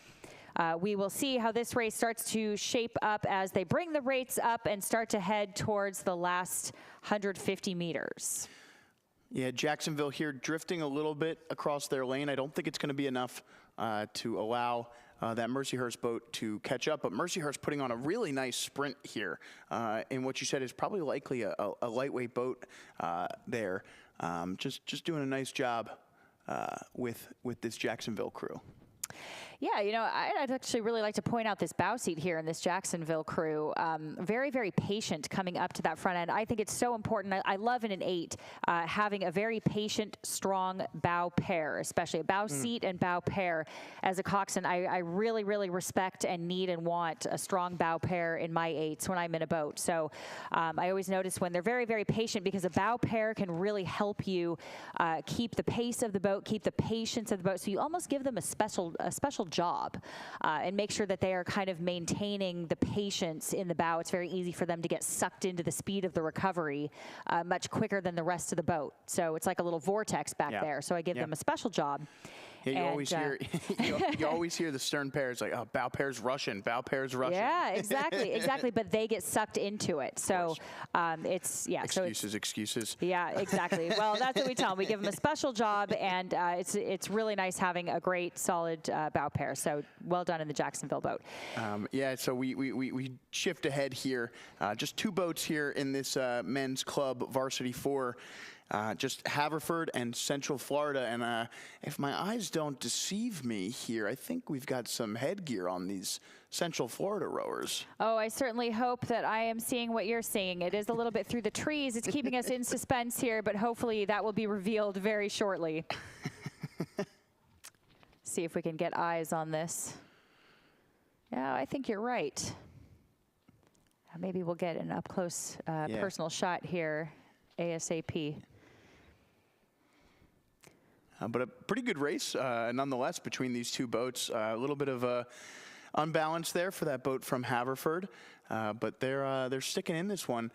we will see how this race starts to shape up as they bring the rates up and start to head towards the last 150 meters. Yeah, Jacksonville here drifting a little bit across their lane. I don't think it's going to be enough to allow that Mercyhurst boat to catch up. But Mercyhurst putting on a really nice sprint here in what you said is probably likely a lightweight boat there. Just doing a nice job with this Jacksonville crew. Yeah, you know, I'd actually really like to point out this bow seat here in this Jacksonville crew. Very, very patient coming up to that front end. I think it's so important. I love in an 8 having a very patient, strong bow pair, especially a bow seat and bow pair. As a coxswain, I really, really respect and need and want a strong bow pair in my 8s when I'm in a boat. So I always notice when they're very, very patient, because a bow pair can really help you keep the pace of the boat, keep the patience of the boat. So you almost give them a special job and make sure that they are kind of maintaining the patience in the bow. It's very easy for them to get sucked into the speed of the recovery much quicker than the rest of the boat. So it's like a little vortex back there. So I give them a special job. Yeah, you always hear you always hear the stern pairs like, oh, bow pair's Russian, bow pair's Russian. Yeah, exactly. But they get sucked into it. So it's Excuses. Yeah, exactly. Well, that's what we tell them. We give them a special job, and it's really nice having a great, solid bow pair. So well done in the Jacksonville boat. Yeah, so we shift ahead here. Just 2 boats here in this men's club varsity 4. Just Haverford and Central Florida. And if my eyes don't deceive me here, I think we've got some headgear on these Central Florida rowers. Oh, I certainly hope that I am seeing what you're seeing. It is a little bit through the trees. It's keeping us in suspense here, but hopefully that will be revealed very shortly. See if we can get eyes on this. Yeah, I think you're right. Maybe we'll get an up-close personal shot here ASAP. But a pretty good race, nonetheless, between these 2 boats. A little bit of unbalance there for that boat from Haverford, but they're sticking in this one.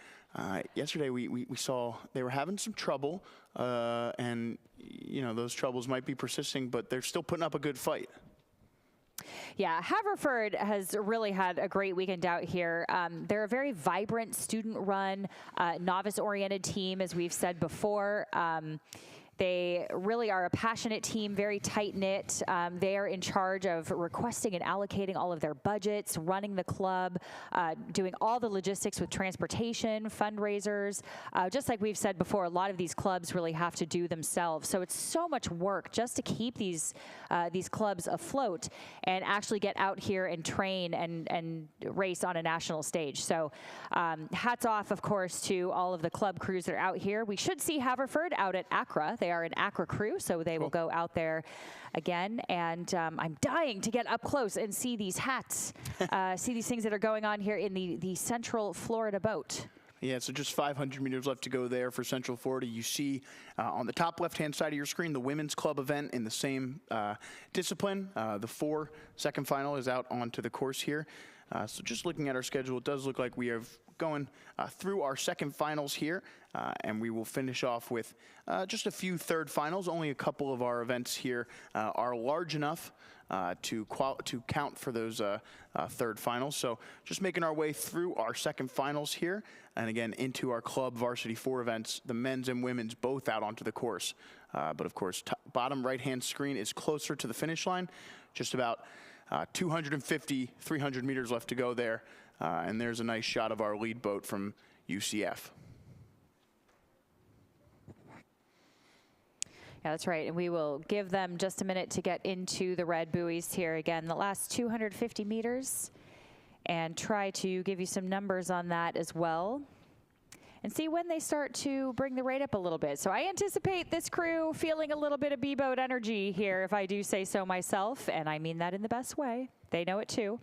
Yesterday we saw they were having some trouble, and those troubles might be persisting, but they're still putting up a good fight. Yeah, Haverford has really had a great weekend out here. They're a very vibrant, student-run, novice-oriented team, as we've said before. They really are a passionate team, very tight-knit. They are in charge of requesting and allocating all of their budgets, running the club, doing all the logistics with transportation, fundraisers. Just like we've said before, a lot of these clubs really have to do themselves. So it's so much work just to keep these clubs afloat and actually get out here and train and race on a national stage. So hats off, of course, to all of the club crews that are out here. We should see Haverford out at Accra. They are an Accra crew, so they will go out there again. And I'm dying to get up close and see these hats, see these things that are going on here in the Central Florida boat. Yeah, so just 500 meters left to go there for Central Florida. You see on the top left-hand side of your screen the women's club event in the same discipline. The 4 second final is out onto the course here. So just looking at our schedule, it does look like we are going through our second finals here, and we will finish off with just a few third finals. Only a couple of our events here are large enough to count for those third finals. So just making our way through our second finals here, and again into our club varsity 4 events, the men's and women's both out onto the course. But of course, bottom right-hand screen is closer to the finish line, just about 250, 300 meters left to go there. And there's a nice shot of our lead boat from UCF. Yeah, that's right. And we will give them just a minute to get into the red buoys here again, the last 250 meters, and try to give you some numbers on that as well, and see when they start to bring the rate up a little bit. So I anticipate this crew feeling a little bit of B-boat energy here, if I do say so myself, and I mean that in the best way. They know it too.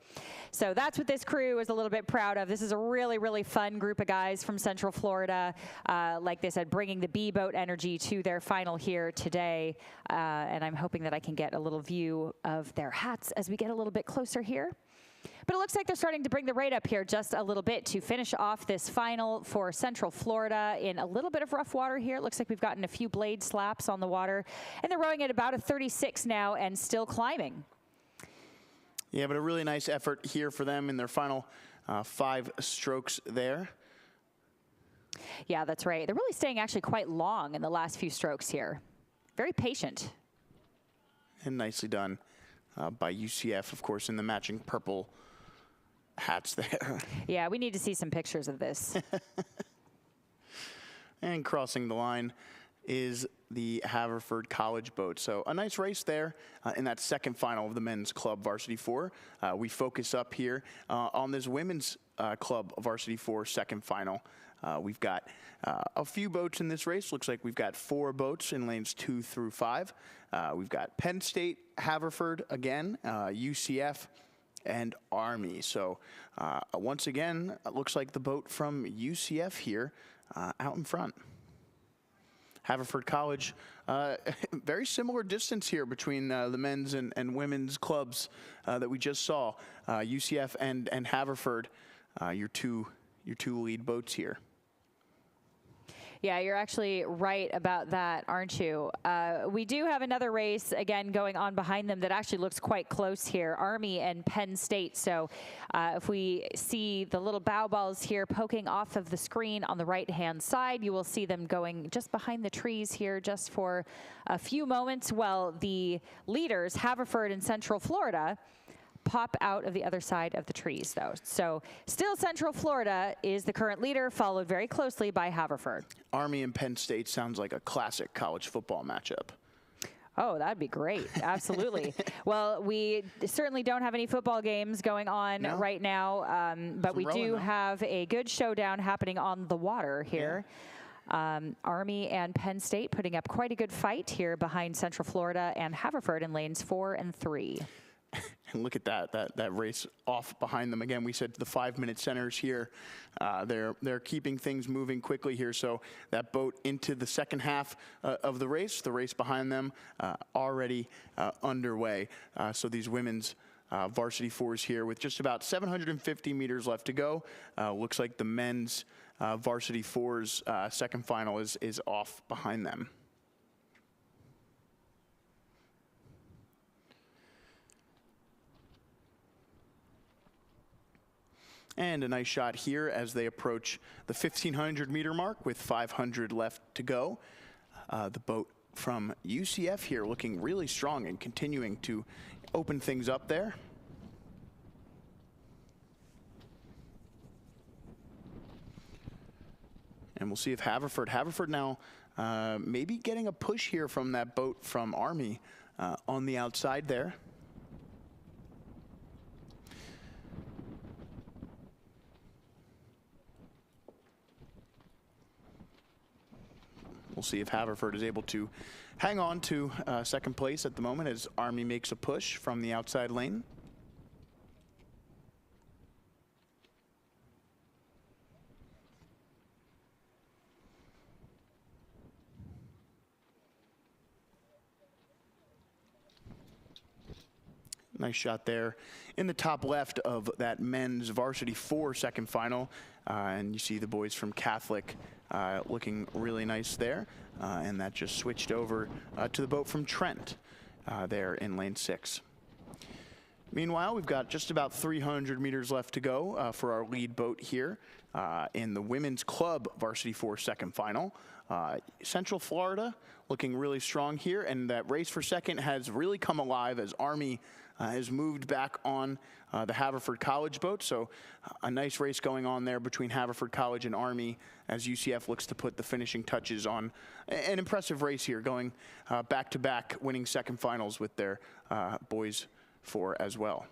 So that's what this crew is a little bit proud of. This is a really, really fun group of guys from Central Florida. Like they said, bringing the B-boat energy to their final here today. And I'm hoping that I can get a little view of their hats as we get a little bit closer here. But it looks like they're starting to bring the rate up here just a little bit to finish off this final for Central Florida in a little bit of rough water here. It looks like we've gotten a few blade slaps on the water. And they're rowing at about a 36 now and still climbing. Yeah, but a really nice effort here for them in their final 5 strokes there. Yeah, that's right. They're really staying actually quite long in the last few strokes here. Very patient. And nicely done by UCF, of course, in the matching purple hats there. Yeah, we need to see some pictures of this. And crossing the line is the Haverford College boat. So a nice race there in that second final of the men's club varsity 4. We focus up here on this women's club varsity 4 second final. We've got a few boats in this race. Looks like we've got 4 boats in lanes 2 through 5. We've got Penn State, Haverford again, UCF, and Army. So once again, it looks like the boat from UCF here out in front. Haverford College, very similar distance here between the men's and women's clubs that we just saw. UCF and Haverford, your two lead boats here. Yeah, you're actually right about that, aren't you? We do have another race, again, going on behind them that actually looks quite close here, Army and Penn State. So if we see the little bow balls here poking off of the screen on the right-hand side, you will see them going just behind the trees here just for a few moments while the leaders, Haverford and Central Florida, pop out of the other side of the trees, though. So still Central Florida is the current leader, followed very closely by Haverford. Army and Penn State sounds like a classic college football matchup. Oh, that'd be great. Absolutely. Well, we certainly don't have any football games going on right now, but we do have a good showdown happening on the water here. Yeah. Army and Penn State putting up quite a good fight here behind Central Florida and Haverford in lanes 4 and 3. And look at that race off behind them. Again, we said the 5-minute centers here. They're keeping things moving quickly here. So that boat into the second half of the race behind them already underway. So these women's varsity fours here with just about 750 meters left to go. Looks like the men's varsity fours second final is off behind them. And a nice shot here as they approach the 1,500 meter mark with 500 left to go. The boat from UCF here looking really strong and continuing to open things up there. And we'll see if Haverford now maybe getting a push here from that boat from Army on the outside there. We'll see if Haverford is able to hang on to second place at the moment as Army makes a push from the outside lane. Nice shot there in the top left of that men's varsity 4 second final. And you see the boys from Catholic looking really nice there. And that just switched over to the boat from Trent there in lane 6. Meanwhile, we've got just about 300 meters left to go for our lead boat here in the women's club varsity 4 second final. Central Florida looking really strong here, and that race for second has really come alive as Army has moved back on the Haverford College boat. So a nice race going on there between Haverford College and Army as UCF looks to put the finishing touches on an impressive race here, going back-to-back, winning second finals with their boys 4 as well.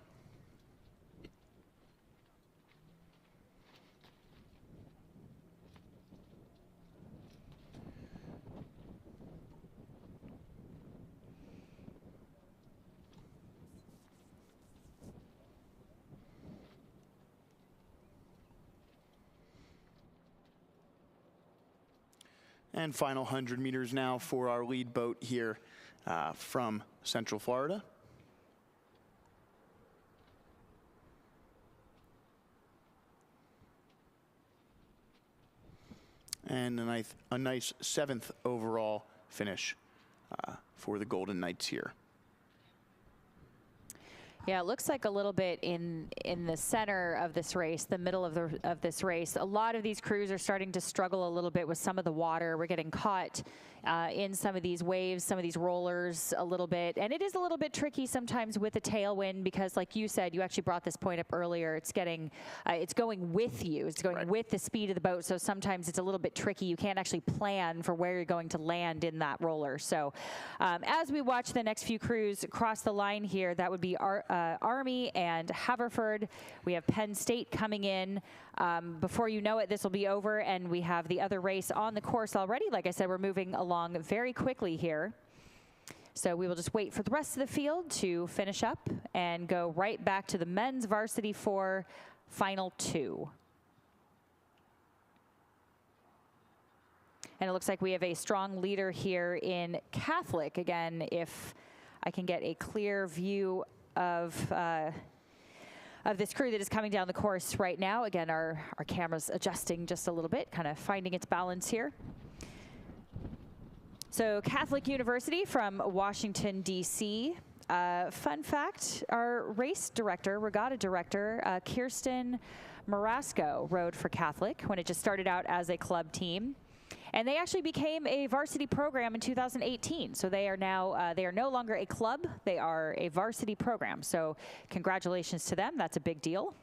And final 100 meters now for our lead boat here from Central Florida. And a nice 7th overall finish for the Golden Knights here. Yeah, it looks like a little bit in the center of this race, the middle of this race. A lot of these crews are starting to struggle a little bit with some of the water. We're getting caught in some of these waves, some of these rollers a little bit. And it is a little bit tricky sometimes with a tailwind because, like you said, you actually brought this point up earlier. It's getting, it's going with you. It's going with the speed of the boat. So sometimes it's a little bit tricky. You can't actually plan for where you're going to land in that roller. So as we watch the next few crews cross the line here, that would be Army and Haverford. We have Penn State coming in. Before you know it, this will be over, and we have the other race on the course already. Like I said, we're moving along very quickly here. So we will just wait for the rest of the field to finish up and go right back to the men's varsity 4 final 2. And it looks like we have a strong leader here in Catholic. Again, if I can get a clear view of this crew that is coming down the course right now. Again, our camera's adjusting just a little bit, kind of finding its balance here. So Catholic University from Washington, D.C. Fun fact, our race director, regatta director, Kirsten Marasco, rode for Catholic when it just started out as a club team. And they actually became a varsity program in 2018. So they are now, they are no longer a club, they are a varsity program. So congratulations to them, that's a big deal.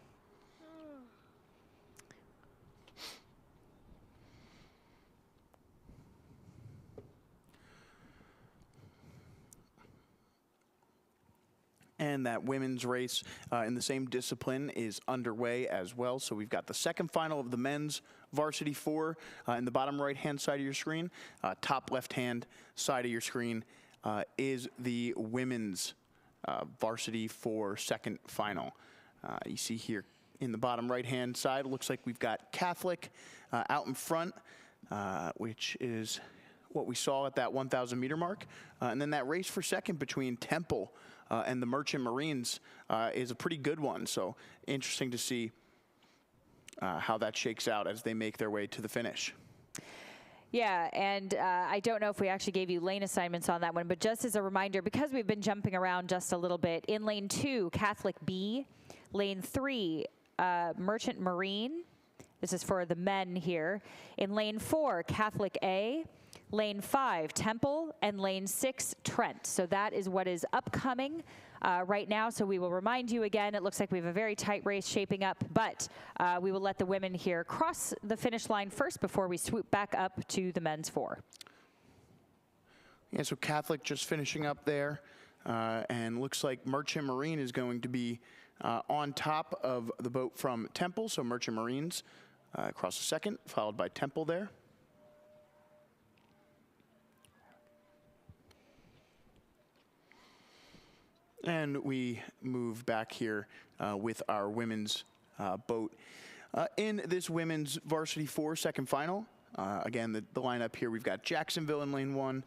And that women's race in the same discipline is underway as well. So we've got the second final of the men's varsity 4 in the bottom right-hand side of your screen. Top left-hand side of your screen is the women's varsity 4 second final. You see here in the bottom right-hand side, looks like we've got Catholic out in front, which is what we saw at that 1,000 meter mark. And then that race for second between Temple and the Merchant Marines is a pretty good one. So interesting to see how that shakes out as they make their way to the finish. Yeah, and I don't know if we actually gave you lane assignments on that one, but just as a reminder, because we've been jumping around just a little bit, in lane 2, Catholic B, lane 3, Merchant Marine. This is for the men here. In lane 4, Catholic A. Lane 5, Temple, and lane 6, Trent. So that is what is upcoming right now. So we will remind you again, it looks like we have a very tight race shaping up, but we will let the women here cross the finish line first before we swoop back up to the men's 4. Yeah, so Catholic just finishing up there, and looks like Merchant Marine is going to be on top of the boat from Temple. So Merchant Marines across the second, followed by Temple there. And we move back here with our women's boat. In this women's varsity 4 second final, again, the lineup here, we've got Jacksonville in lane 1,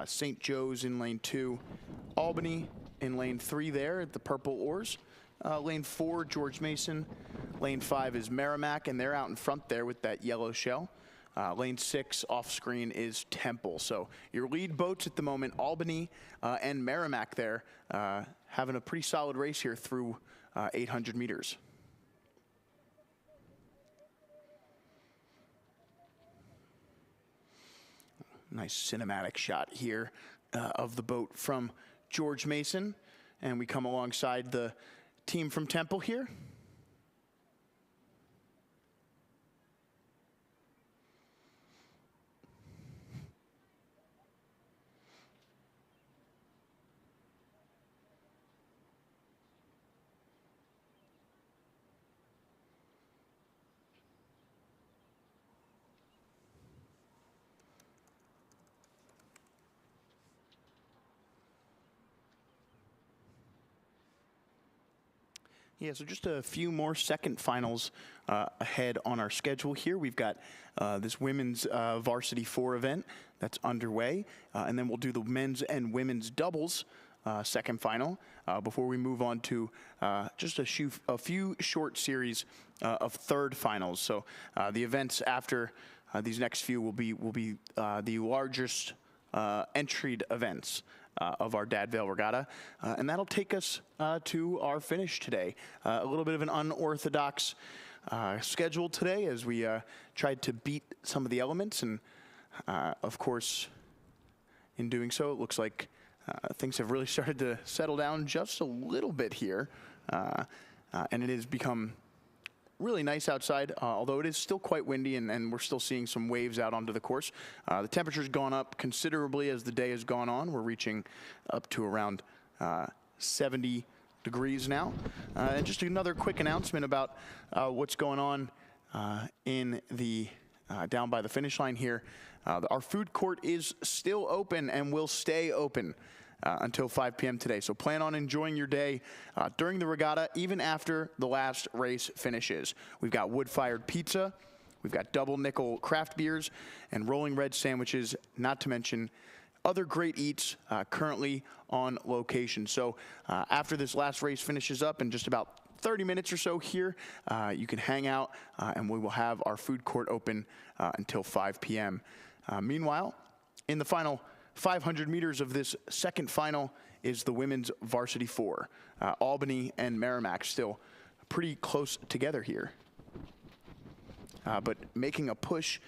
St. Joe's in lane 2, Albany in lane 3 there at the purple oars. Lane 4, George Mason. Lane 5 is Merrimack, and they're out in front there with that yellow shell. Lane 6 off screen is Temple. So your lead boats at the moment, Albany and Merrimack there, having a pretty solid race here through 800 meters. Nice cinematic shot here of the boat from George Mason. And we come alongside the team from Temple here. Yeah, so just a few more second finals ahead on our schedule here. We've got this women's varsity 4 event that's underway, and then we'll do the men's and women's doubles second final before we move on to just a few short series of third finals. So the events after these next few will be the largest entried events of our Dad Vail Regatta, and that'll take us to our finish today. A little bit of an unorthodox schedule today as we tried to beat some of the elements, and of course, in doing so, it looks like things have really started to settle down just a little bit here, and it has become really nice outside, although it is still quite windy, and we're still seeing some waves out onto the course. The temperature's gone up considerably as the day has gone on. We're reaching up to around 70 degrees now. And just another quick announcement about what's going on in the down by the finish line here. Our food court is still open and will stay open until 5 p.m. today. So plan on enjoying your day during the regatta, even after the last race finishes. We've got wood-fired pizza, we've got double nickel craft beers, and rolling red sandwiches, not to mention other great eats currently on location. So after this last race finishes up in just about 30 minutes or so here, you can hang out, and we will have our food court open until 5 p.m. Meanwhile, in the final 500 meters of this second final is the women's varsity 4. Albany and Merrimack still pretty close together here. But making a push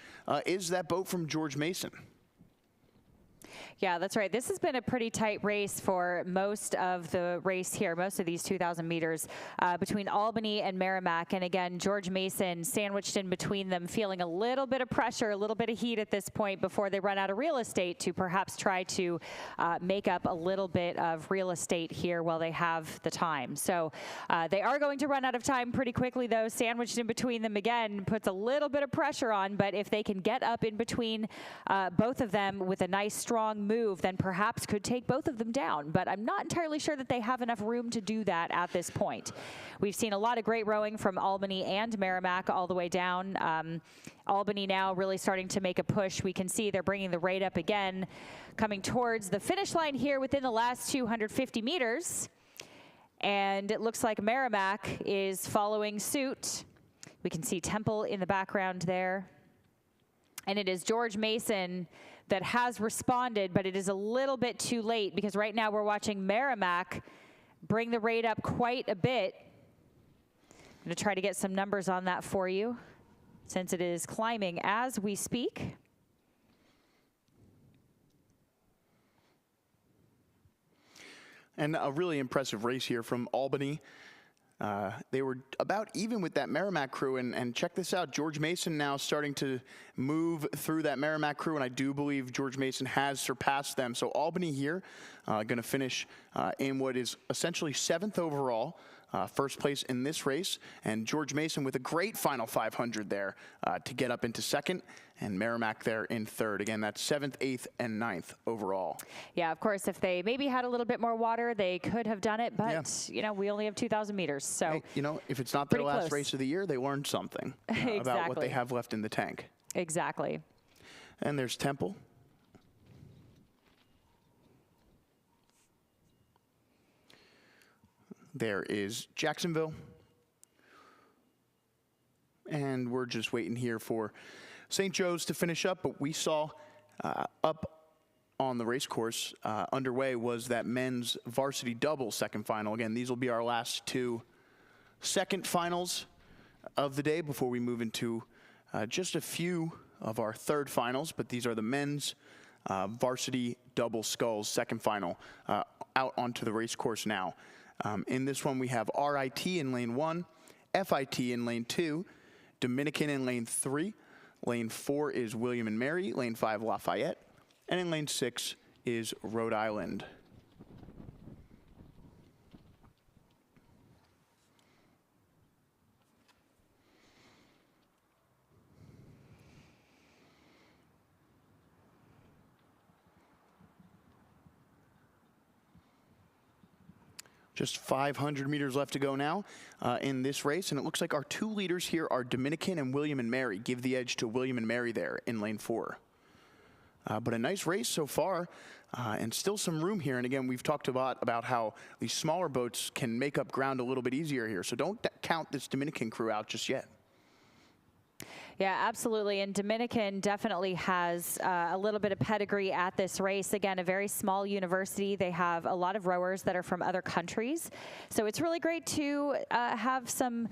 is that boat from George Mason. Yeah, that's right. This has been a pretty tight race for most of the race here, most of these 2,000 meters between Albany and Merrimack. And again, George Mason sandwiched in between them, feeling a little bit of pressure, a little bit of heat at this point before they run out of real estate to perhaps try to make up a little bit of real estate here while they have the time. So they are going to run out of time pretty quickly, though. Sandwiched in between them again puts a little bit of pressure on, but if they can get up in between both of them with a nice strong move, then perhaps could take both of them down. But I'm not entirely sure that they have enough room to do that at this point. We've seen a lot of great rowing from Albany and Merrimack all the way down. Albany now really starting to make a push. We can see they're bringing the rate up again, coming towards the finish line here within the last 250 meters. And it looks like Merrimack is following suit. We can see Temple in the background there. And it is George Mason that has responded, but it is a little bit too late because right now we're watching Merrimack bring the rate up quite a bit. I'm going to try to get some numbers on that for you since it is climbing as we speak. And a really impressive race here from Albany. They were about even with that Merrimack crew, and check this out, George Mason now starting to move through that Merrimack crew, and I do believe George Mason has surpassed them. So Albany here going to finish in what is essentially 7th overall, first place in this race, and George Mason with a great final 500 there to get up into 2nd, and Merrimack there in 3rd. Again, that's 7th, 8th, and 9th overall. Yeah, of course, if they maybe had a little bit more water, they could have done it, but, you know, we only have 2,000 meters, so. Hey, you know, if it's not their last race of the year, they learned something Exactly. about what they have left in the tank. Exactly. And there's Temple. There is Jacksonville. And we're just waiting here for St. Joe's to finish up, but we saw up on the race course underway was that men's varsity double second final. Again, these will be our last 2 second finals of the day before we move into just a few of our third finals, but these are the men's varsity double sculls second final out onto the race course now. In this one, we have RIT in lane 1, FIT in lane 2, Dominican in lane 3, lane 4 is William and Mary, lane 5 Lafayette, and in lane 6 is Rhode Island. Just 500 meters left to go now in this race, and it looks like our 2 leaders here are Dominican and William and Mary. Give the edge to William and Mary there in lane 4. But a nice race so far, and still some room here. And again, we've talked a lot about how these smaller boats can make up ground a little bit easier here. So don't count this Dominican crew out just yet. Yeah, absolutely. And Dominican definitely has a little bit of pedigree at this race. Again, a very small university. They have a lot of rowers that are from other countries. So it's really great to have some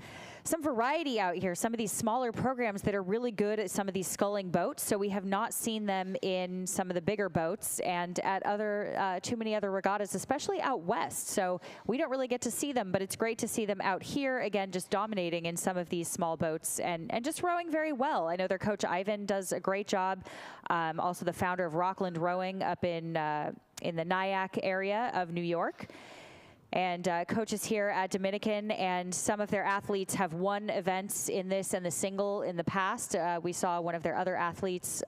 variety out here. Some of these smaller programs that are really good at some of these sculling boats. So we have not seen them in some of the bigger boats and at other too many other regattas, especially out west. So we don't really get to see them, but it's great to see them out here, again, just dominating in some of these small boats and just rowing very well. I know their coach Ivan does a great job. Also the founder of Rockland Rowing up in the Nyack area of New York. And coaches here at Dominican, and some of their athletes have won events in this and the single in the past. We saw one of their other athletes,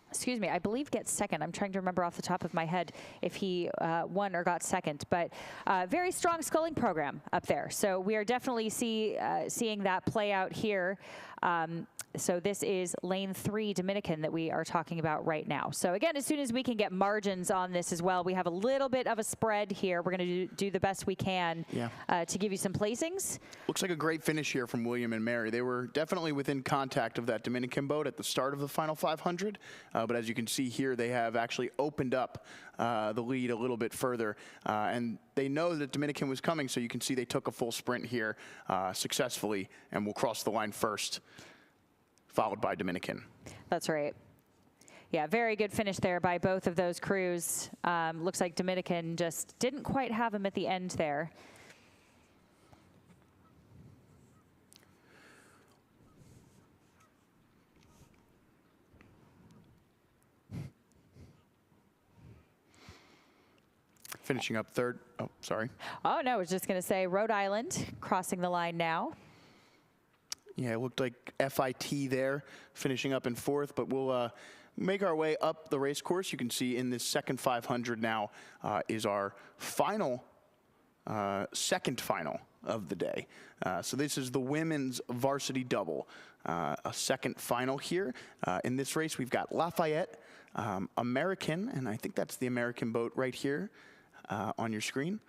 excuse me, I believe get second. I'm trying to remember off the top of my head if he won or got second, but very strong sculling program up there. So we are definitely seeing that play out here. So this is lane 3 Dominican that we are talking about right now. So again, as soon as we can get margins on this as well, we have a little bit of a spread here. We're going to do the best we can to give you some placings. Looks like a great finish here from William and Mary. They were definitely within contact of that Dominican boat at the start of the final 500, but as you can see here, they have actually opened up the lead a little bit further, and they know that Dominican was coming, so you can see they took a full sprint here successfully and will cross the line first, followed by Dominican. That's right. Yeah, very good finish there by both of those crews. Looks like Dominican just didn't quite have him at the end there. Finishing up third. Oh, sorry. Oh, no, I was just going to say Rhode Island crossing the line now. Yeah, it looked like FIT there, finishing up in fourth, but we'll make our way up the race course. You can see in this second 500 now is our final, second final of the day. So this is the women's varsity double, a second final here. In this race, we've got Lafayette, American, and I think that's the American boat right here on your screen,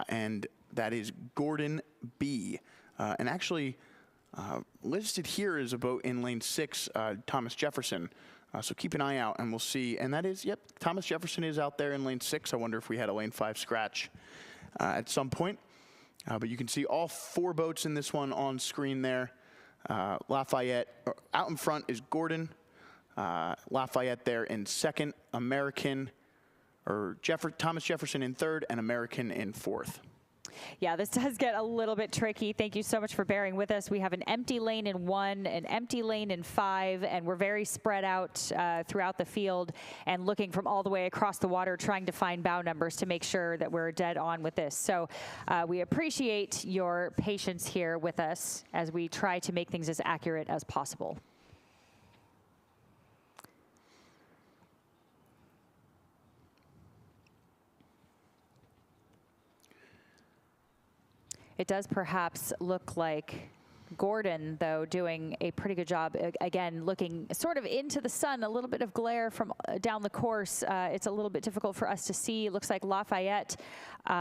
and that is Gordon B. And actually, listed here is a boat in lane 6, Thomas Jefferson. So keep an eye out and we'll see. And that is, yep, Thomas Jefferson is out there in lane 6. I wonder if we had a lane 5 scratch at some point. But you can see all 4 boats in this one on screen there. Lafayette, out in front is Gordon. Lafayette there in second, American, or Thomas Jefferson in third, and American in fourth. Yeah, this does get a little bit tricky. Thank you so much for bearing with us. We have an empty lane in 1, an empty lane in 5, and we're very spread out throughout the field and looking from all the way across the water, trying to find bow numbers to make sure that we're dead on with this. So we appreciate your patience here with us as we try to make things as accurate as possible. It does perhaps look like Gordon, though, doing a pretty good job. Again, looking sort of into the sun, a little bit of glare from down the course. It's a little bit difficult for us to see. It looks like Lafayette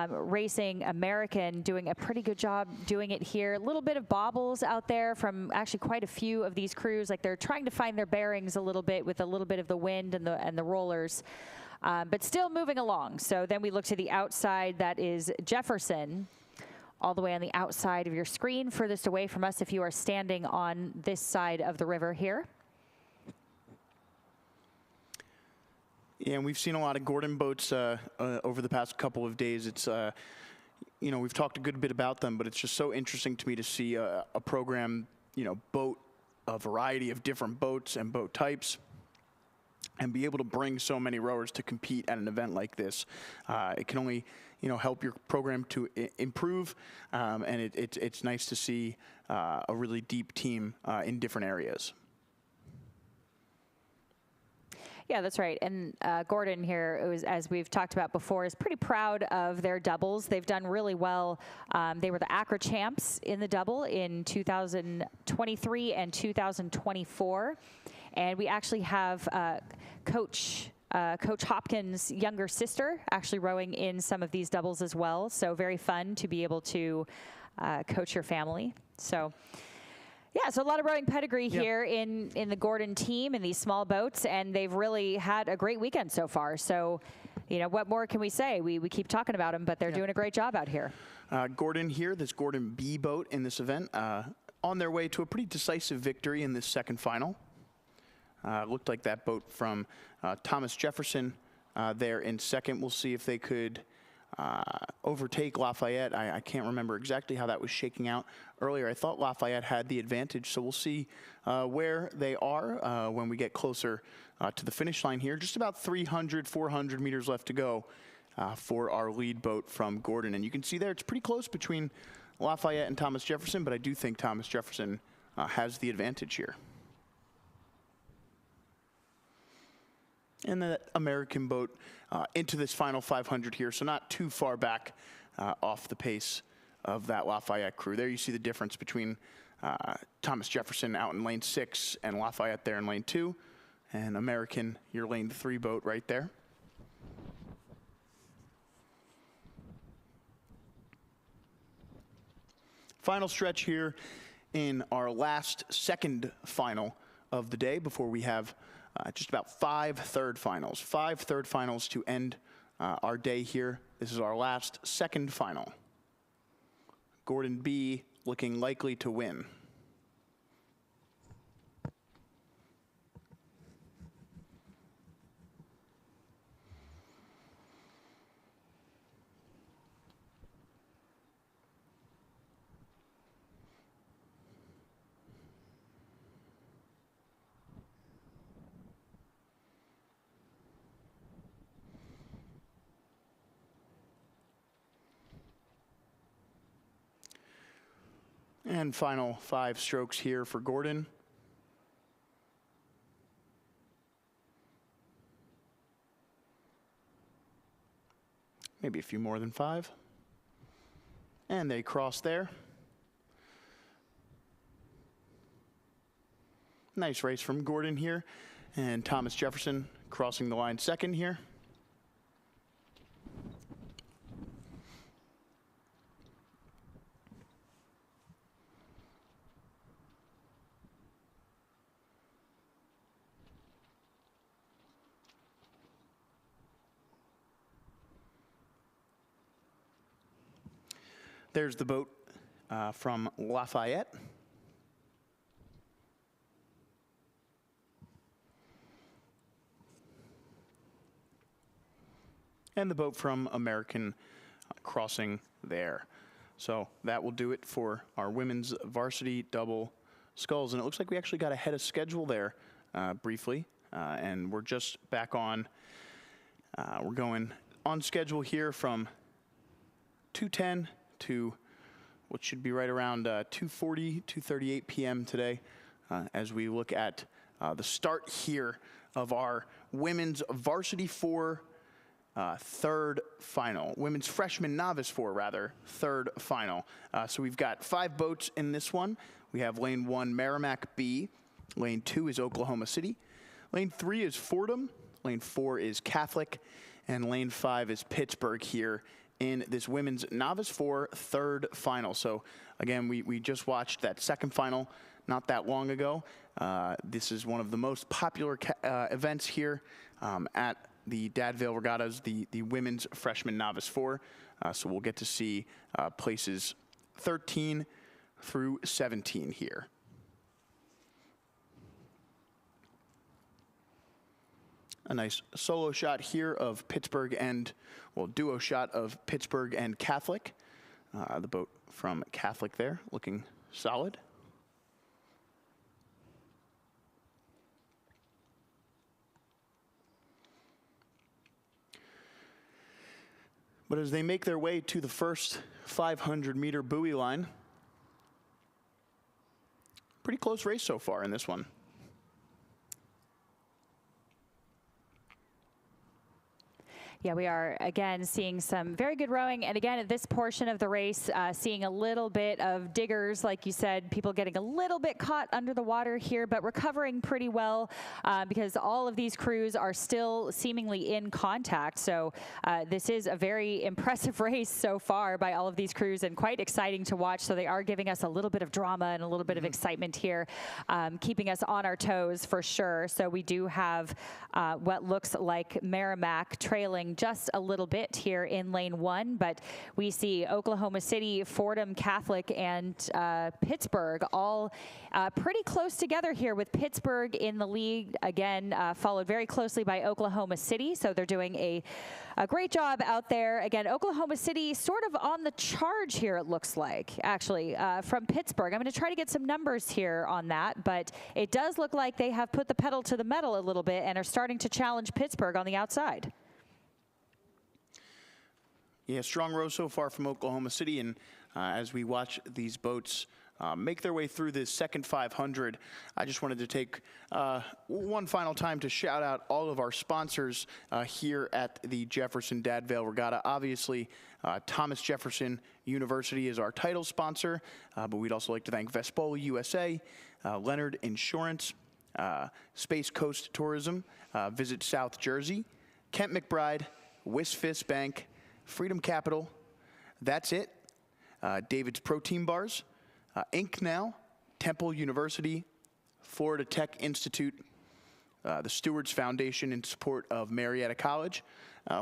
racing American doing a pretty good job doing it here. A little bit of bobbles out there from actually quite a few of these crews. Like they're trying to find their bearings a little bit with a little bit of the wind and the rollers. But still moving along. So then we look to the outside. That is Jefferson, all the way on the outside of your screen, furthest away from us if you are standing on this side of the river here. Yeah, and we've seen a lot of Gordon boats over the past couple of days. It's, you know, we've talked a good bit about them, but it's just so interesting to me to see a program, you know, boat a variety of different boats and boat types, and be able to bring so many rowers to compete at an event like this. It can only, you know, help your program to improve, and it's nice to see a really deep team in different areas. Yeah, that's right. And Gordon here, as we've talked about before, is pretty proud of their doubles. They've done really well. They were the ACRA champs in the double in 2023 and 2024. And we actually have Coach Hopkins' younger sister actually rowing in some of these doubles as well. So very fun to be able to coach your family. So yeah, so a lot of rowing pedigree here in the Gordon team in these small boats, and they've really had a great weekend so far. So, you know, what more can we say? We keep talking about them, but they're doing a great job out here. Gordon here, this Gordon B boat in this event, on their way to a pretty decisive victory in this second final. Looked like that boat from Thomas Jefferson there in second. We'll see if they could overtake Lafayette. I can't remember exactly how that was shaking out earlier. I thought Lafayette had the advantage, so we'll see where they are when we get closer to the finish line here. Just about 300, 400 meters left to go for our lead boat from Gordon. And you can see there it's pretty close between Lafayette and Thomas Jefferson, but I do think Thomas Jefferson has the advantage here. And the American boat into this final 500 here, so not too far back off the pace of that Lafayette crew. There you see the difference between Thomas Jefferson out in lane 6 and Lafayette there in lane 2. And American, your lane 3 boat right there. Final stretch here in our last second final of the day before we have just about 5 third finals. 5 third finals to end our day here. This is our last second final. Gordon B looking likely to win. And final 5 strokes here for Gordon. Maybe a few more than 5. And they cross there. Nice race from Gordon here. And Thomas Jefferson crossing the line second here. There's the boat from Lafayette. And the boat from American crossing there. So that will do it for our women's varsity double sculls. And it looks like we actually got ahead of schedule there briefly. And we're just back on. We're going on schedule here from 2:10 to what should be right around 2:40, 2:38 p.m. today as we look at the start here of our women's varsity 4 third final, women's freshman novice 4 rather, third final. So we've got 5 boats in this one. We have lane 1 Merrimack B, lane 2 is Oklahoma City, lane 3 is Fordham, lane 4 is Catholic, and lane 5 is Pittsburgh here in this women's novice 4 third final. So again, we just watched that second final not that long ago. This is one of the most popular events here at the Dad Vail Regattas, the women's freshman novice 4. So we'll get to see places 13 through 17 here. A nice solo shot here of Pittsburgh and, well, duo shot of Pittsburgh and Catholic. The boat from Catholic there, looking solid. But as they make their way to the first 500-meter buoy line, pretty close race so far in this one. Yeah, we are, again, seeing some very good rowing. And again, at this portion of the race, seeing a little bit of diggers, like you said, people getting a little bit caught under the water here, but recovering pretty well because all of these crews are still seemingly in contact. So this is a very impressive race so far by all of these crews and quite exciting to watch. So they are giving us a little bit of drama and a little bit of excitement here, keeping us on our toes for sure. So we do have what looks like Merrimack trailing just a little bit here in lane 1, but we see Oklahoma City, Fordham, Catholic, and Pittsburgh all pretty close together here, with Pittsburgh in the lead, again, followed very closely by Oklahoma City. So they're doing a great job out there. Again, Oklahoma City sort of on the charge here, it looks like, actually, from Pittsburgh. I'm going to try to get some numbers here on that, but it does look like they have put the pedal to the metal a little bit and are starting to challenge Pittsburgh on the outside. Yeah, strong row so far from Oklahoma City, and as we watch these boats make their way through this second 500, I just wanted to take one final time to shout out all of our sponsors here at the Jefferson Dad Vail Regatta. Obviously, Thomas Jefferson University is our title sponsor, but we'd also like to thank Vespoli USA, Leonard Insurance, Space Coast Tourism, Visit South Jersey, Kent McBride, Wisfis Bank, Freedom Capital, That's It, David's Protein Bars, Inc. Now, Temple University, Florida Tech Institute, the Stewards Foundation in support of Marietta College.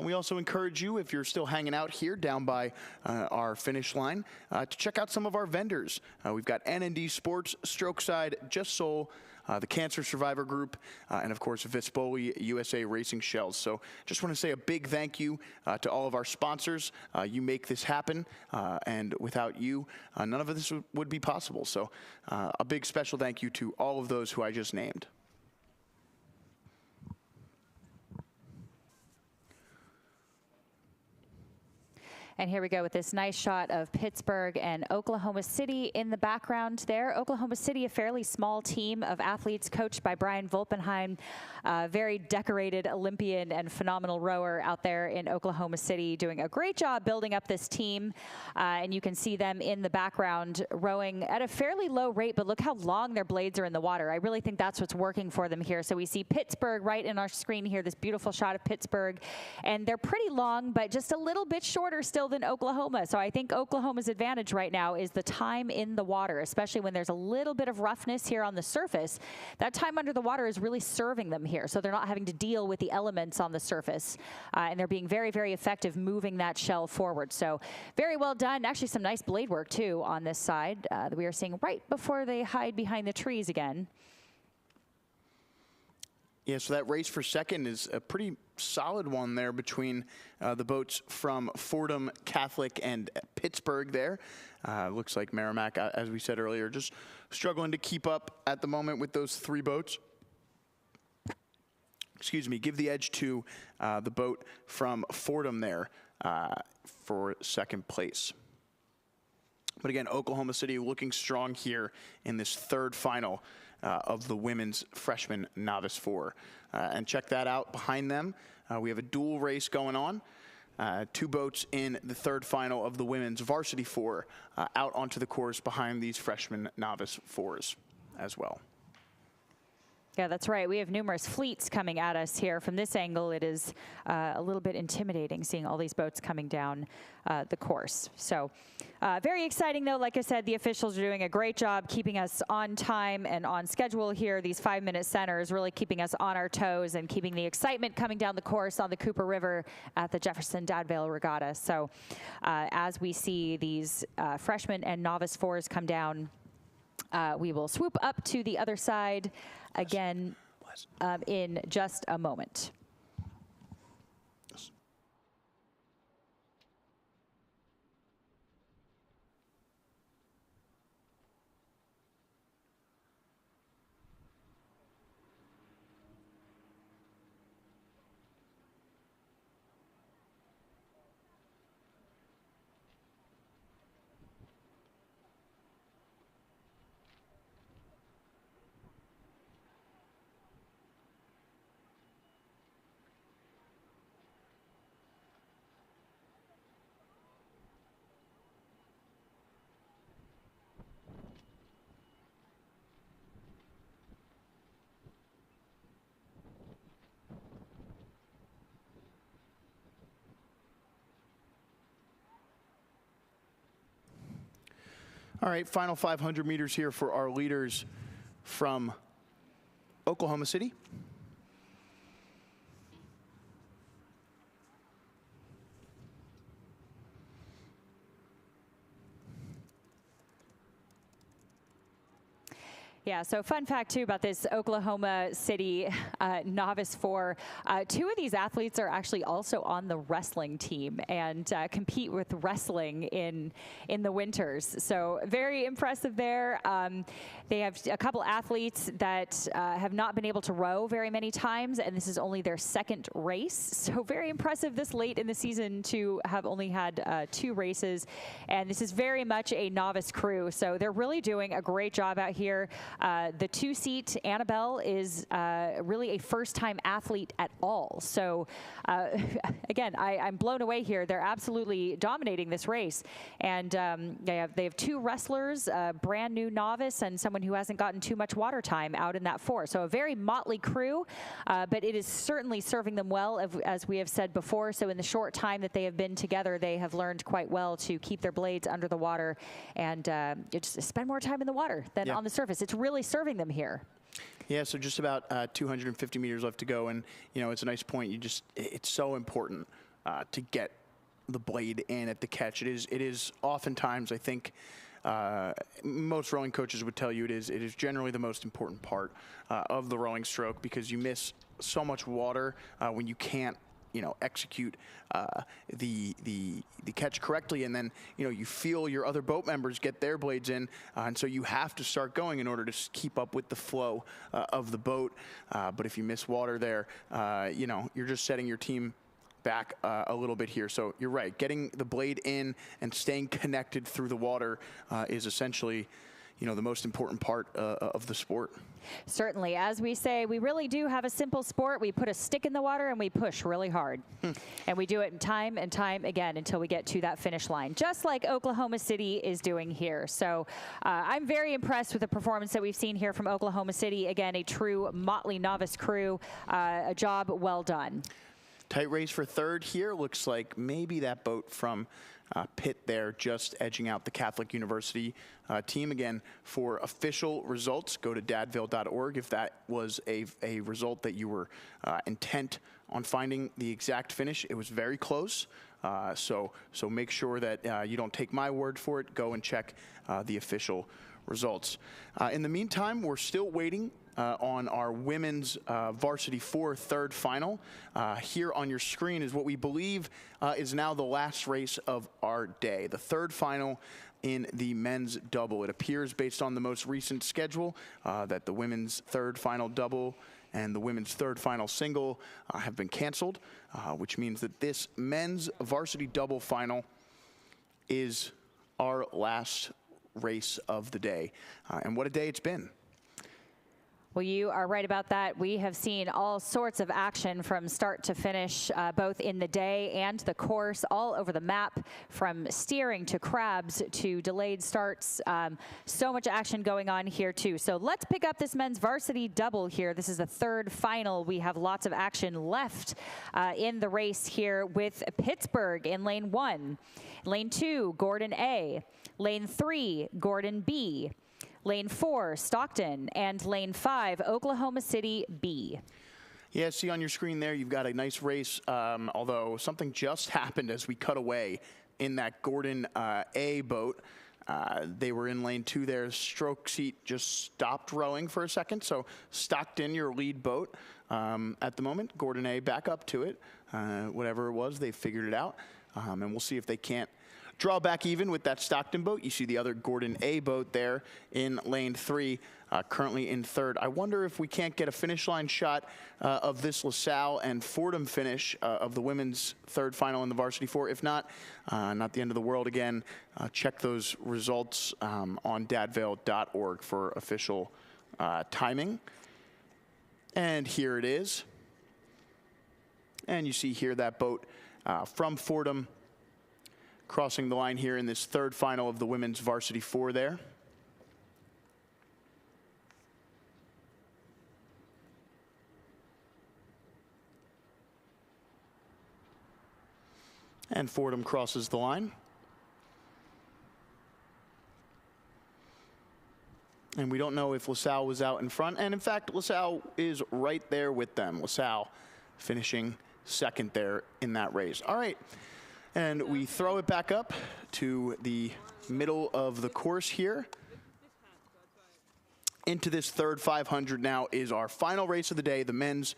We also encourage you, if you're still hanging out here down by our finish line, to check out some of our vendors. We've got NND Sports, Strokeside, Just Soul, the Cancer Survivor Group, and of course Vespoli USA Racing Shells. So just want to say a big thank you to all of our sponsors. You make this happen, and without you, none of this would be possible. So a big special thank you to all of those who I just named. And here we go with this nice shot of Pittsburgh and Oklahoma City in the background there. Oklahoma City, a fairly small team of athletes coached by Brian Volpenheim, very decorated Olympian and phenomenal rower out there in Oklahoma City, doing a great job building up this team. And you can see them in the background rowing at a fairly low rate, but look how long their blades are in the water. I really think that's what's working for them here. So we see Pittsburgh right in our screen here, this beautiful shot of Pittsburgh. And they're pretty long, but just a little bit shorter still than Oklahoma. So I think Oklahoma's advantage right now is the time in the water, especially when there's a little bit of roughness here on the surface. That time under the water is really serving them here, so they're not having to deal with the elements on the surface, and they're being very, very effective moving that shell forward. So very well done. Actually, some nice blade work too on this side that we are seeing right before they hide behind the trees again. Yeah, so that race for second is a pretty solid one there between the boats from Fordham, Catholic, and Pittsburgh there. Looks like Merrimack, as we said earlier, just struggling to keep up at the moment with those three boats. Excuse me, give the edge to the boat from Fordham there for second place. But again, Oklahoma City looking strong here in this third final of the women's freshman novice four. And check that out behind them. We have a dual race going on. Two boats in the third final of the women's varsity four out onto the course behind these freshman novice fours as well. Yeah, that's right. We have numerous fleets coming at us here. From this angle, it is a little bit intimidating seeing all these boats coming down the course. So very exciting, though. Like I said, the officials are doing a great job keeping us on time and on schedule here. These 5-minute centers really keeping us on our toes and keeping the excitement coming down the course on the Cooper River at the Jefferson Dad Vail Regatta. So as we see these freshmen and novice fours come down, we will swoop up to the other side again in just a moment. All right, final 500 meters here for our leaders from Oklahoma City. Yeah, so fun fact too about this Oklahoma City Novice 4, 2 of these athletes are actually also on the wrestling team and compete with wrestling in the winters. So very impressive there. They have a couple athletes that have not been able to row very many times, and this is only their second race. So very impressive this late in the season to have only had 2 races. And this is very much a novice crew. So they're really doing a great job out here. The 2-seat Annabelle is really a first-time athlete at all. So again, I'm blown away here. They're absolutely dominating this race. And they have 2 wrestlers, a brand new novice, and someone who hasn't gotten too much water time out in that 4. So a very motley crew, but it is certainly serving them well, as we have said before. So in the short time that they have been together, they have learned quite well to keep their blades under the water and just spend more time in the water than on the surface. It's really serving them here. Yeah, so just about 250 meters left to go, and it's a nice point. It's so important to get the blade in at the catch. It is oftentimes, I think, most rowing coaches would tell you it is generally the most important part of the rowing stroke, because you miss so much water when you can't execute the catch correctly, and then you feel your other boat members get their blades in, and so you have to start going in order to keep up with the flow of the boat. But if you miss water there, you're just setting your team back a little bit here. So you're right, getting the blade in and staying connected through the water is essentially the most important part of the sport. Certainly. As we say, we really do have a simple sport. We put a stick in the water and we push really hard. And we do it time and time again until we get to that finish line, just like Oklahoma City is doing here. So I'm very impressed with the performance that we've seen here from Oklahoma City. Again, a true motley novice crew. A job well done. Tight race for third here. Looks like maybe that boat from Pitt there just edging out the Catholic University team. Again, for official results, go to dadvail.org if that was a result that you were intent on finding the exact finish. It was very close. So make sure that you don't take my word for it. Go and check the official results. In the meantime, we're still waiting on our women's varsity 4 third final. Here on your screen is what we believe is now the last race of our day, the third final in the men's double. It appears, based on the most recent schedule, that the women's third final double and the women's third final single have been canceled, which means that this men's varsity double final is our last race of the day. And what a day it's been. Well, you are right about that. We have seen all sorts of action from start to finish, both in the day and the course, all over the map, from steering to crabs to delayed starts. So much action going on here, too. So let's pick up this men's varsity double here. This is the third final. We have lots of action left in the race here with Pittsburgh in lane 1. Lane 2, Gordon A. Lane 3, Gordon B. Lane 4, Stockton, and lane 5, Oklahoma City B. Yeah, see on your screen there, you've got a nice race, although something just happened as we cut away in that Gordon A boat. They were in lane 2 there. Stroke seat just stopped rowing for a second, so Stockton, your lead boat at the moment. Gordon A back up to it. Whatever it was, they figured it out, and we'll see if they can't draw back even with that Stockton boat. You see the other Gordon A boat there in lane 3, currently in third. I wonder if we can't get a finish line shot of this LaSalle and Fordham finish of the women's third final in the varsity 4. If not, not the end of the world. Again, check those results on dadvail.org for official timing. And here it is. And you see here that boat from Fordham crossing the line here in this third final of the women's varsity 4 there. And Fordham crosses the line. And we don't know if LaSalle was out in front. And in fact, LaSalle is right there with them. LaSalle finishing second there in that race. All right. And we throw it back up to the middle of the course here. into this third 500 now is our final race of the day, the men's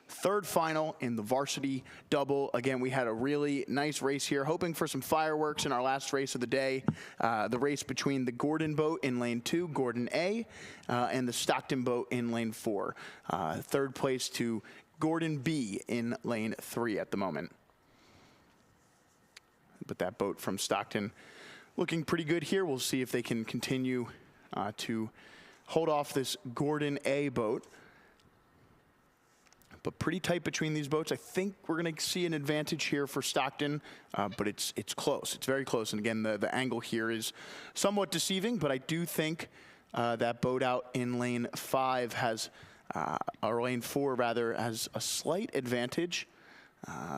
third final in the varsity double. Again, we had a really nice race here, hoping for some fireworks in our last race of the day. The race between the Gordon boat in lane 2, Gordon A, and the Stockton boat in lane 4. Third place to Gordon B in lane 3 at the moment. But that boat from Stockton looking pretty good here. We'll see if they can continue to hold off this Gordon A boat. But pretty tight between these boats. I think we're going to see an advantage here for Stockton, but it's close. It's very close. And again, the angle here is somewhat deceiving, but I do think that boat out in lane 5 has, or lane 4 rather, has a slight advantage.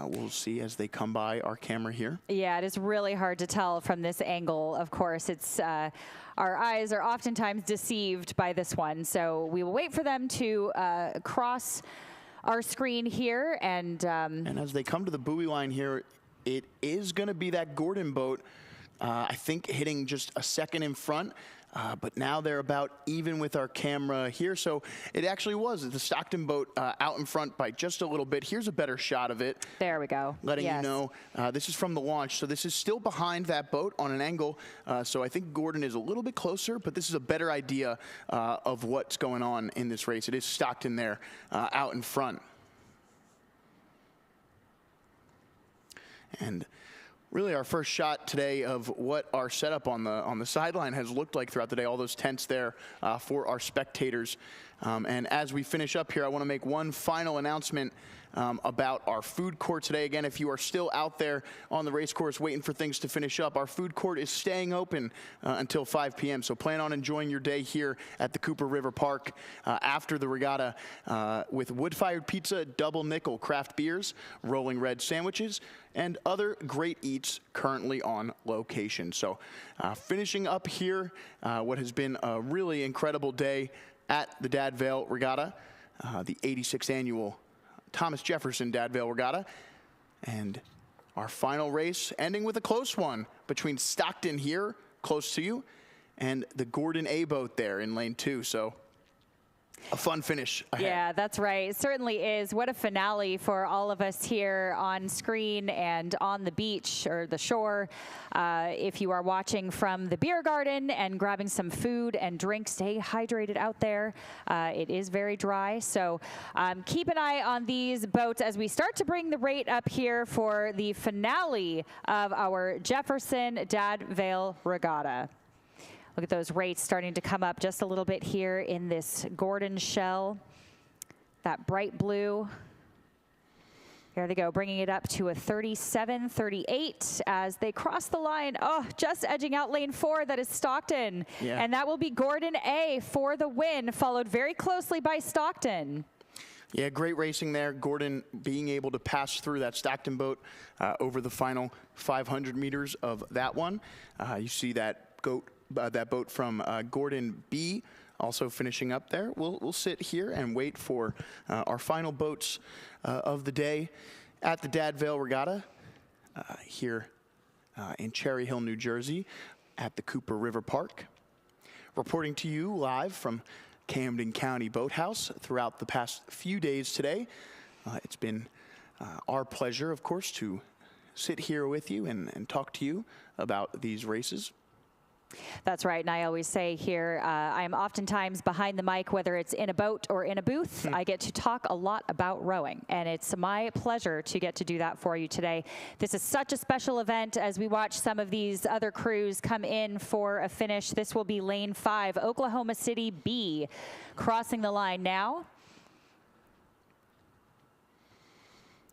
We'll see as they come by our camera here. Yeah, it is really hard to tell from this angle. Of course, it's our eyes are oftentimes deceived by this one. So we will wait for them to cross our screen here, and as they come to the buoy line here, it is going to be that Gordon boat, I think hitting just a second in front, but now they're about even with our camera here. So it actually was the Stockton boat out in front by just a little bit. Here's a better shot of it. There we go. Letting you know, this is from the launch, so this is still behind that boat on an angle. So I think Gordon is a little bit closer, but this is a better idea of what's going on in this race. It is Stockton there out in front. And really our first shot today of what our setup on the sideline has looked like throughout the day, all those tents there for our spectators. And as we finish up here, I want to make one final announcement about our food court today. Again, if you are still out there on the race course waiting for things to finish up, our food court is staying open until 5 p.m. So plan on enjoying your day here at the Cooper River Park after the regatta with wood-fired pizza, double nickel craft beers, rolling red sandwiches, and other great eats currently on location. So finishing up here, what has been a really incredible day at the Dad Vail Regatta, the 86th annual Thomas Jefferson Dad Vail Regatta, and our final race ending with a close one between Stockton here, close to you, and the Gordon A boat there in lane 2. So a fun finish ahead. Yeah, that's right. It certainly is. What a finale for all of us here on screen and on the beach or the shore. If you are watching from the beer garden and grabbing some food and drink, stay hydrated out there. It is very dry, so keep an eye on these boats as we start to bring the rate up here for the finale of our Jefferson Dad Vail Regatta. Look at those rates starting to come up just a little bit here in this Gordon shell. That bright blue. There they go, bringing it up to a 37-38 as they cross the line. Oh, just edging out lane 4, that is Stockton. Yeah. And that will be Gordon A for the win, followed very closely by Stockton. Yeah, great racing there. Gordon being able to pass through that Stockton boat over the final 500 meters of that one. You see that boat from Gordon B also finishing up there. We'll sit here and wait for our final boats of the day at the Dad Vail Regatta here in Cherry Hill, New Jersey at the Cooper River Park. Reporting to you live from Camden County Boathouse throughout the past few days today. It's been our pleasure, of course, to sit here with you and talk to you about these races. That's right, and I always say here, I am oftentimes behind the mic, whether it's in a boat or in a booth. I get to talk a lot about rowing, and it's my pleasure to get to do that for you today. This is such a special event as we watch some of these other crews come in for a finish. This will be lane 5, Oklahoma City B, crossing the line now.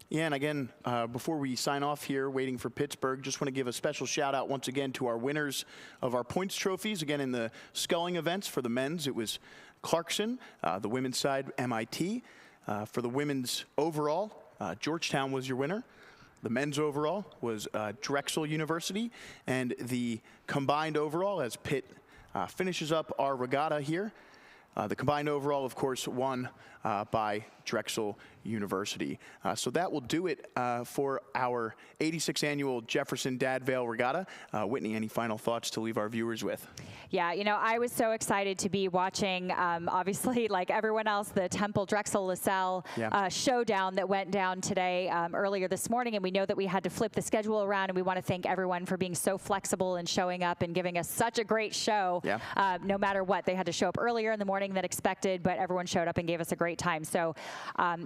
Yeah, and again, before we sign off here, waiting for Pittsburgh, just want to give a special shout out once again to our winners of our points trophies. Again, in the sculling events for the men's, it was Clarkson, the women's side, MIT. For the women's overall, Georgetown was your winner. The men's overall was Drexel University, and the combined overall, as Pitt finishes up our regatta here, the combined overall, of course, won by Drexel University. So that will do it for our 86th annual Jefferson Dad Vail Regatta. Whitney, any final thoughts to leave our viewers with? Yeah, you know, I was so excited to be watching, obviously, like everyone else, the Temple Drexel LaSalle showdown that went down today, earlier this morning. And we know that we had to flip the schedule around, and we want to thank everyone for being so flexible and showing up and giving us such a great show. No matter what, they had to show up earlier in the morning than expected, but everyone showed up and gave us a great time. So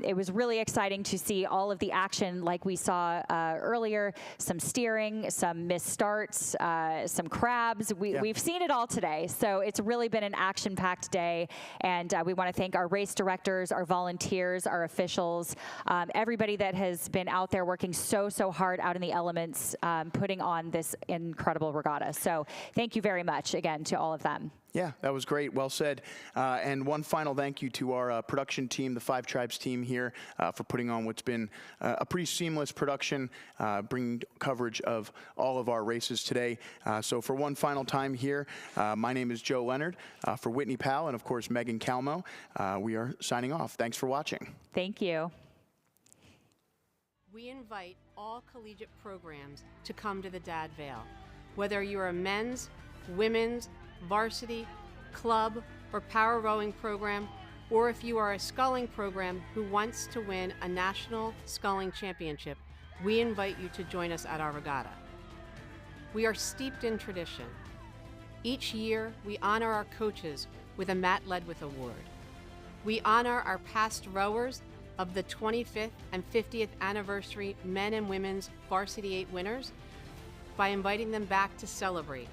it was really exciting to see all of the action like we saw earlier, some steering, some missed starts, some crabs. We've seen it all today. So it's really been an action-packed day, and we want to thank our race directors, our volunteers, our officials, everybody that has been out there working so hard out in the elements, putting on this incredible regatta. So thank you very much again to all of them. Yeah, that was great. Well said. And one final thank you to our production team, the Five Tribes team here, for putting on what's been a pretty seamless production, bringing coverage of all of our races today. So for one final time here, my name is Joe Leonard. For Whitney Powell and, of course, Megan Calmo, we are signing off. Thanks for watching. Thank you. We invite all collegiate programs to come to the Dad Vail. Whether you're a men's, women's, varsity, club, or power rowing program, or if you are a sculling program who wants to win a national sculling championship, we invite you to join us at our regatta. We are steeped in tradition. Each year, we honor our coaches with a Matt Ledwith Award. We honor our past rowers of the 25th and 50th anniversary men and women's Varsity 8 winners by inviting them back to celebrate.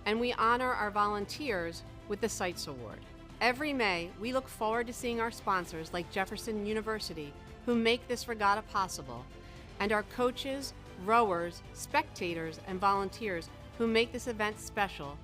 And we honor our volunteers with the Sites Award. Every May, we look forward to seeing our sponsors like Jefferson University, who make this regatta possible, and our coaches, rowers, spectators, and volunteers who make this event special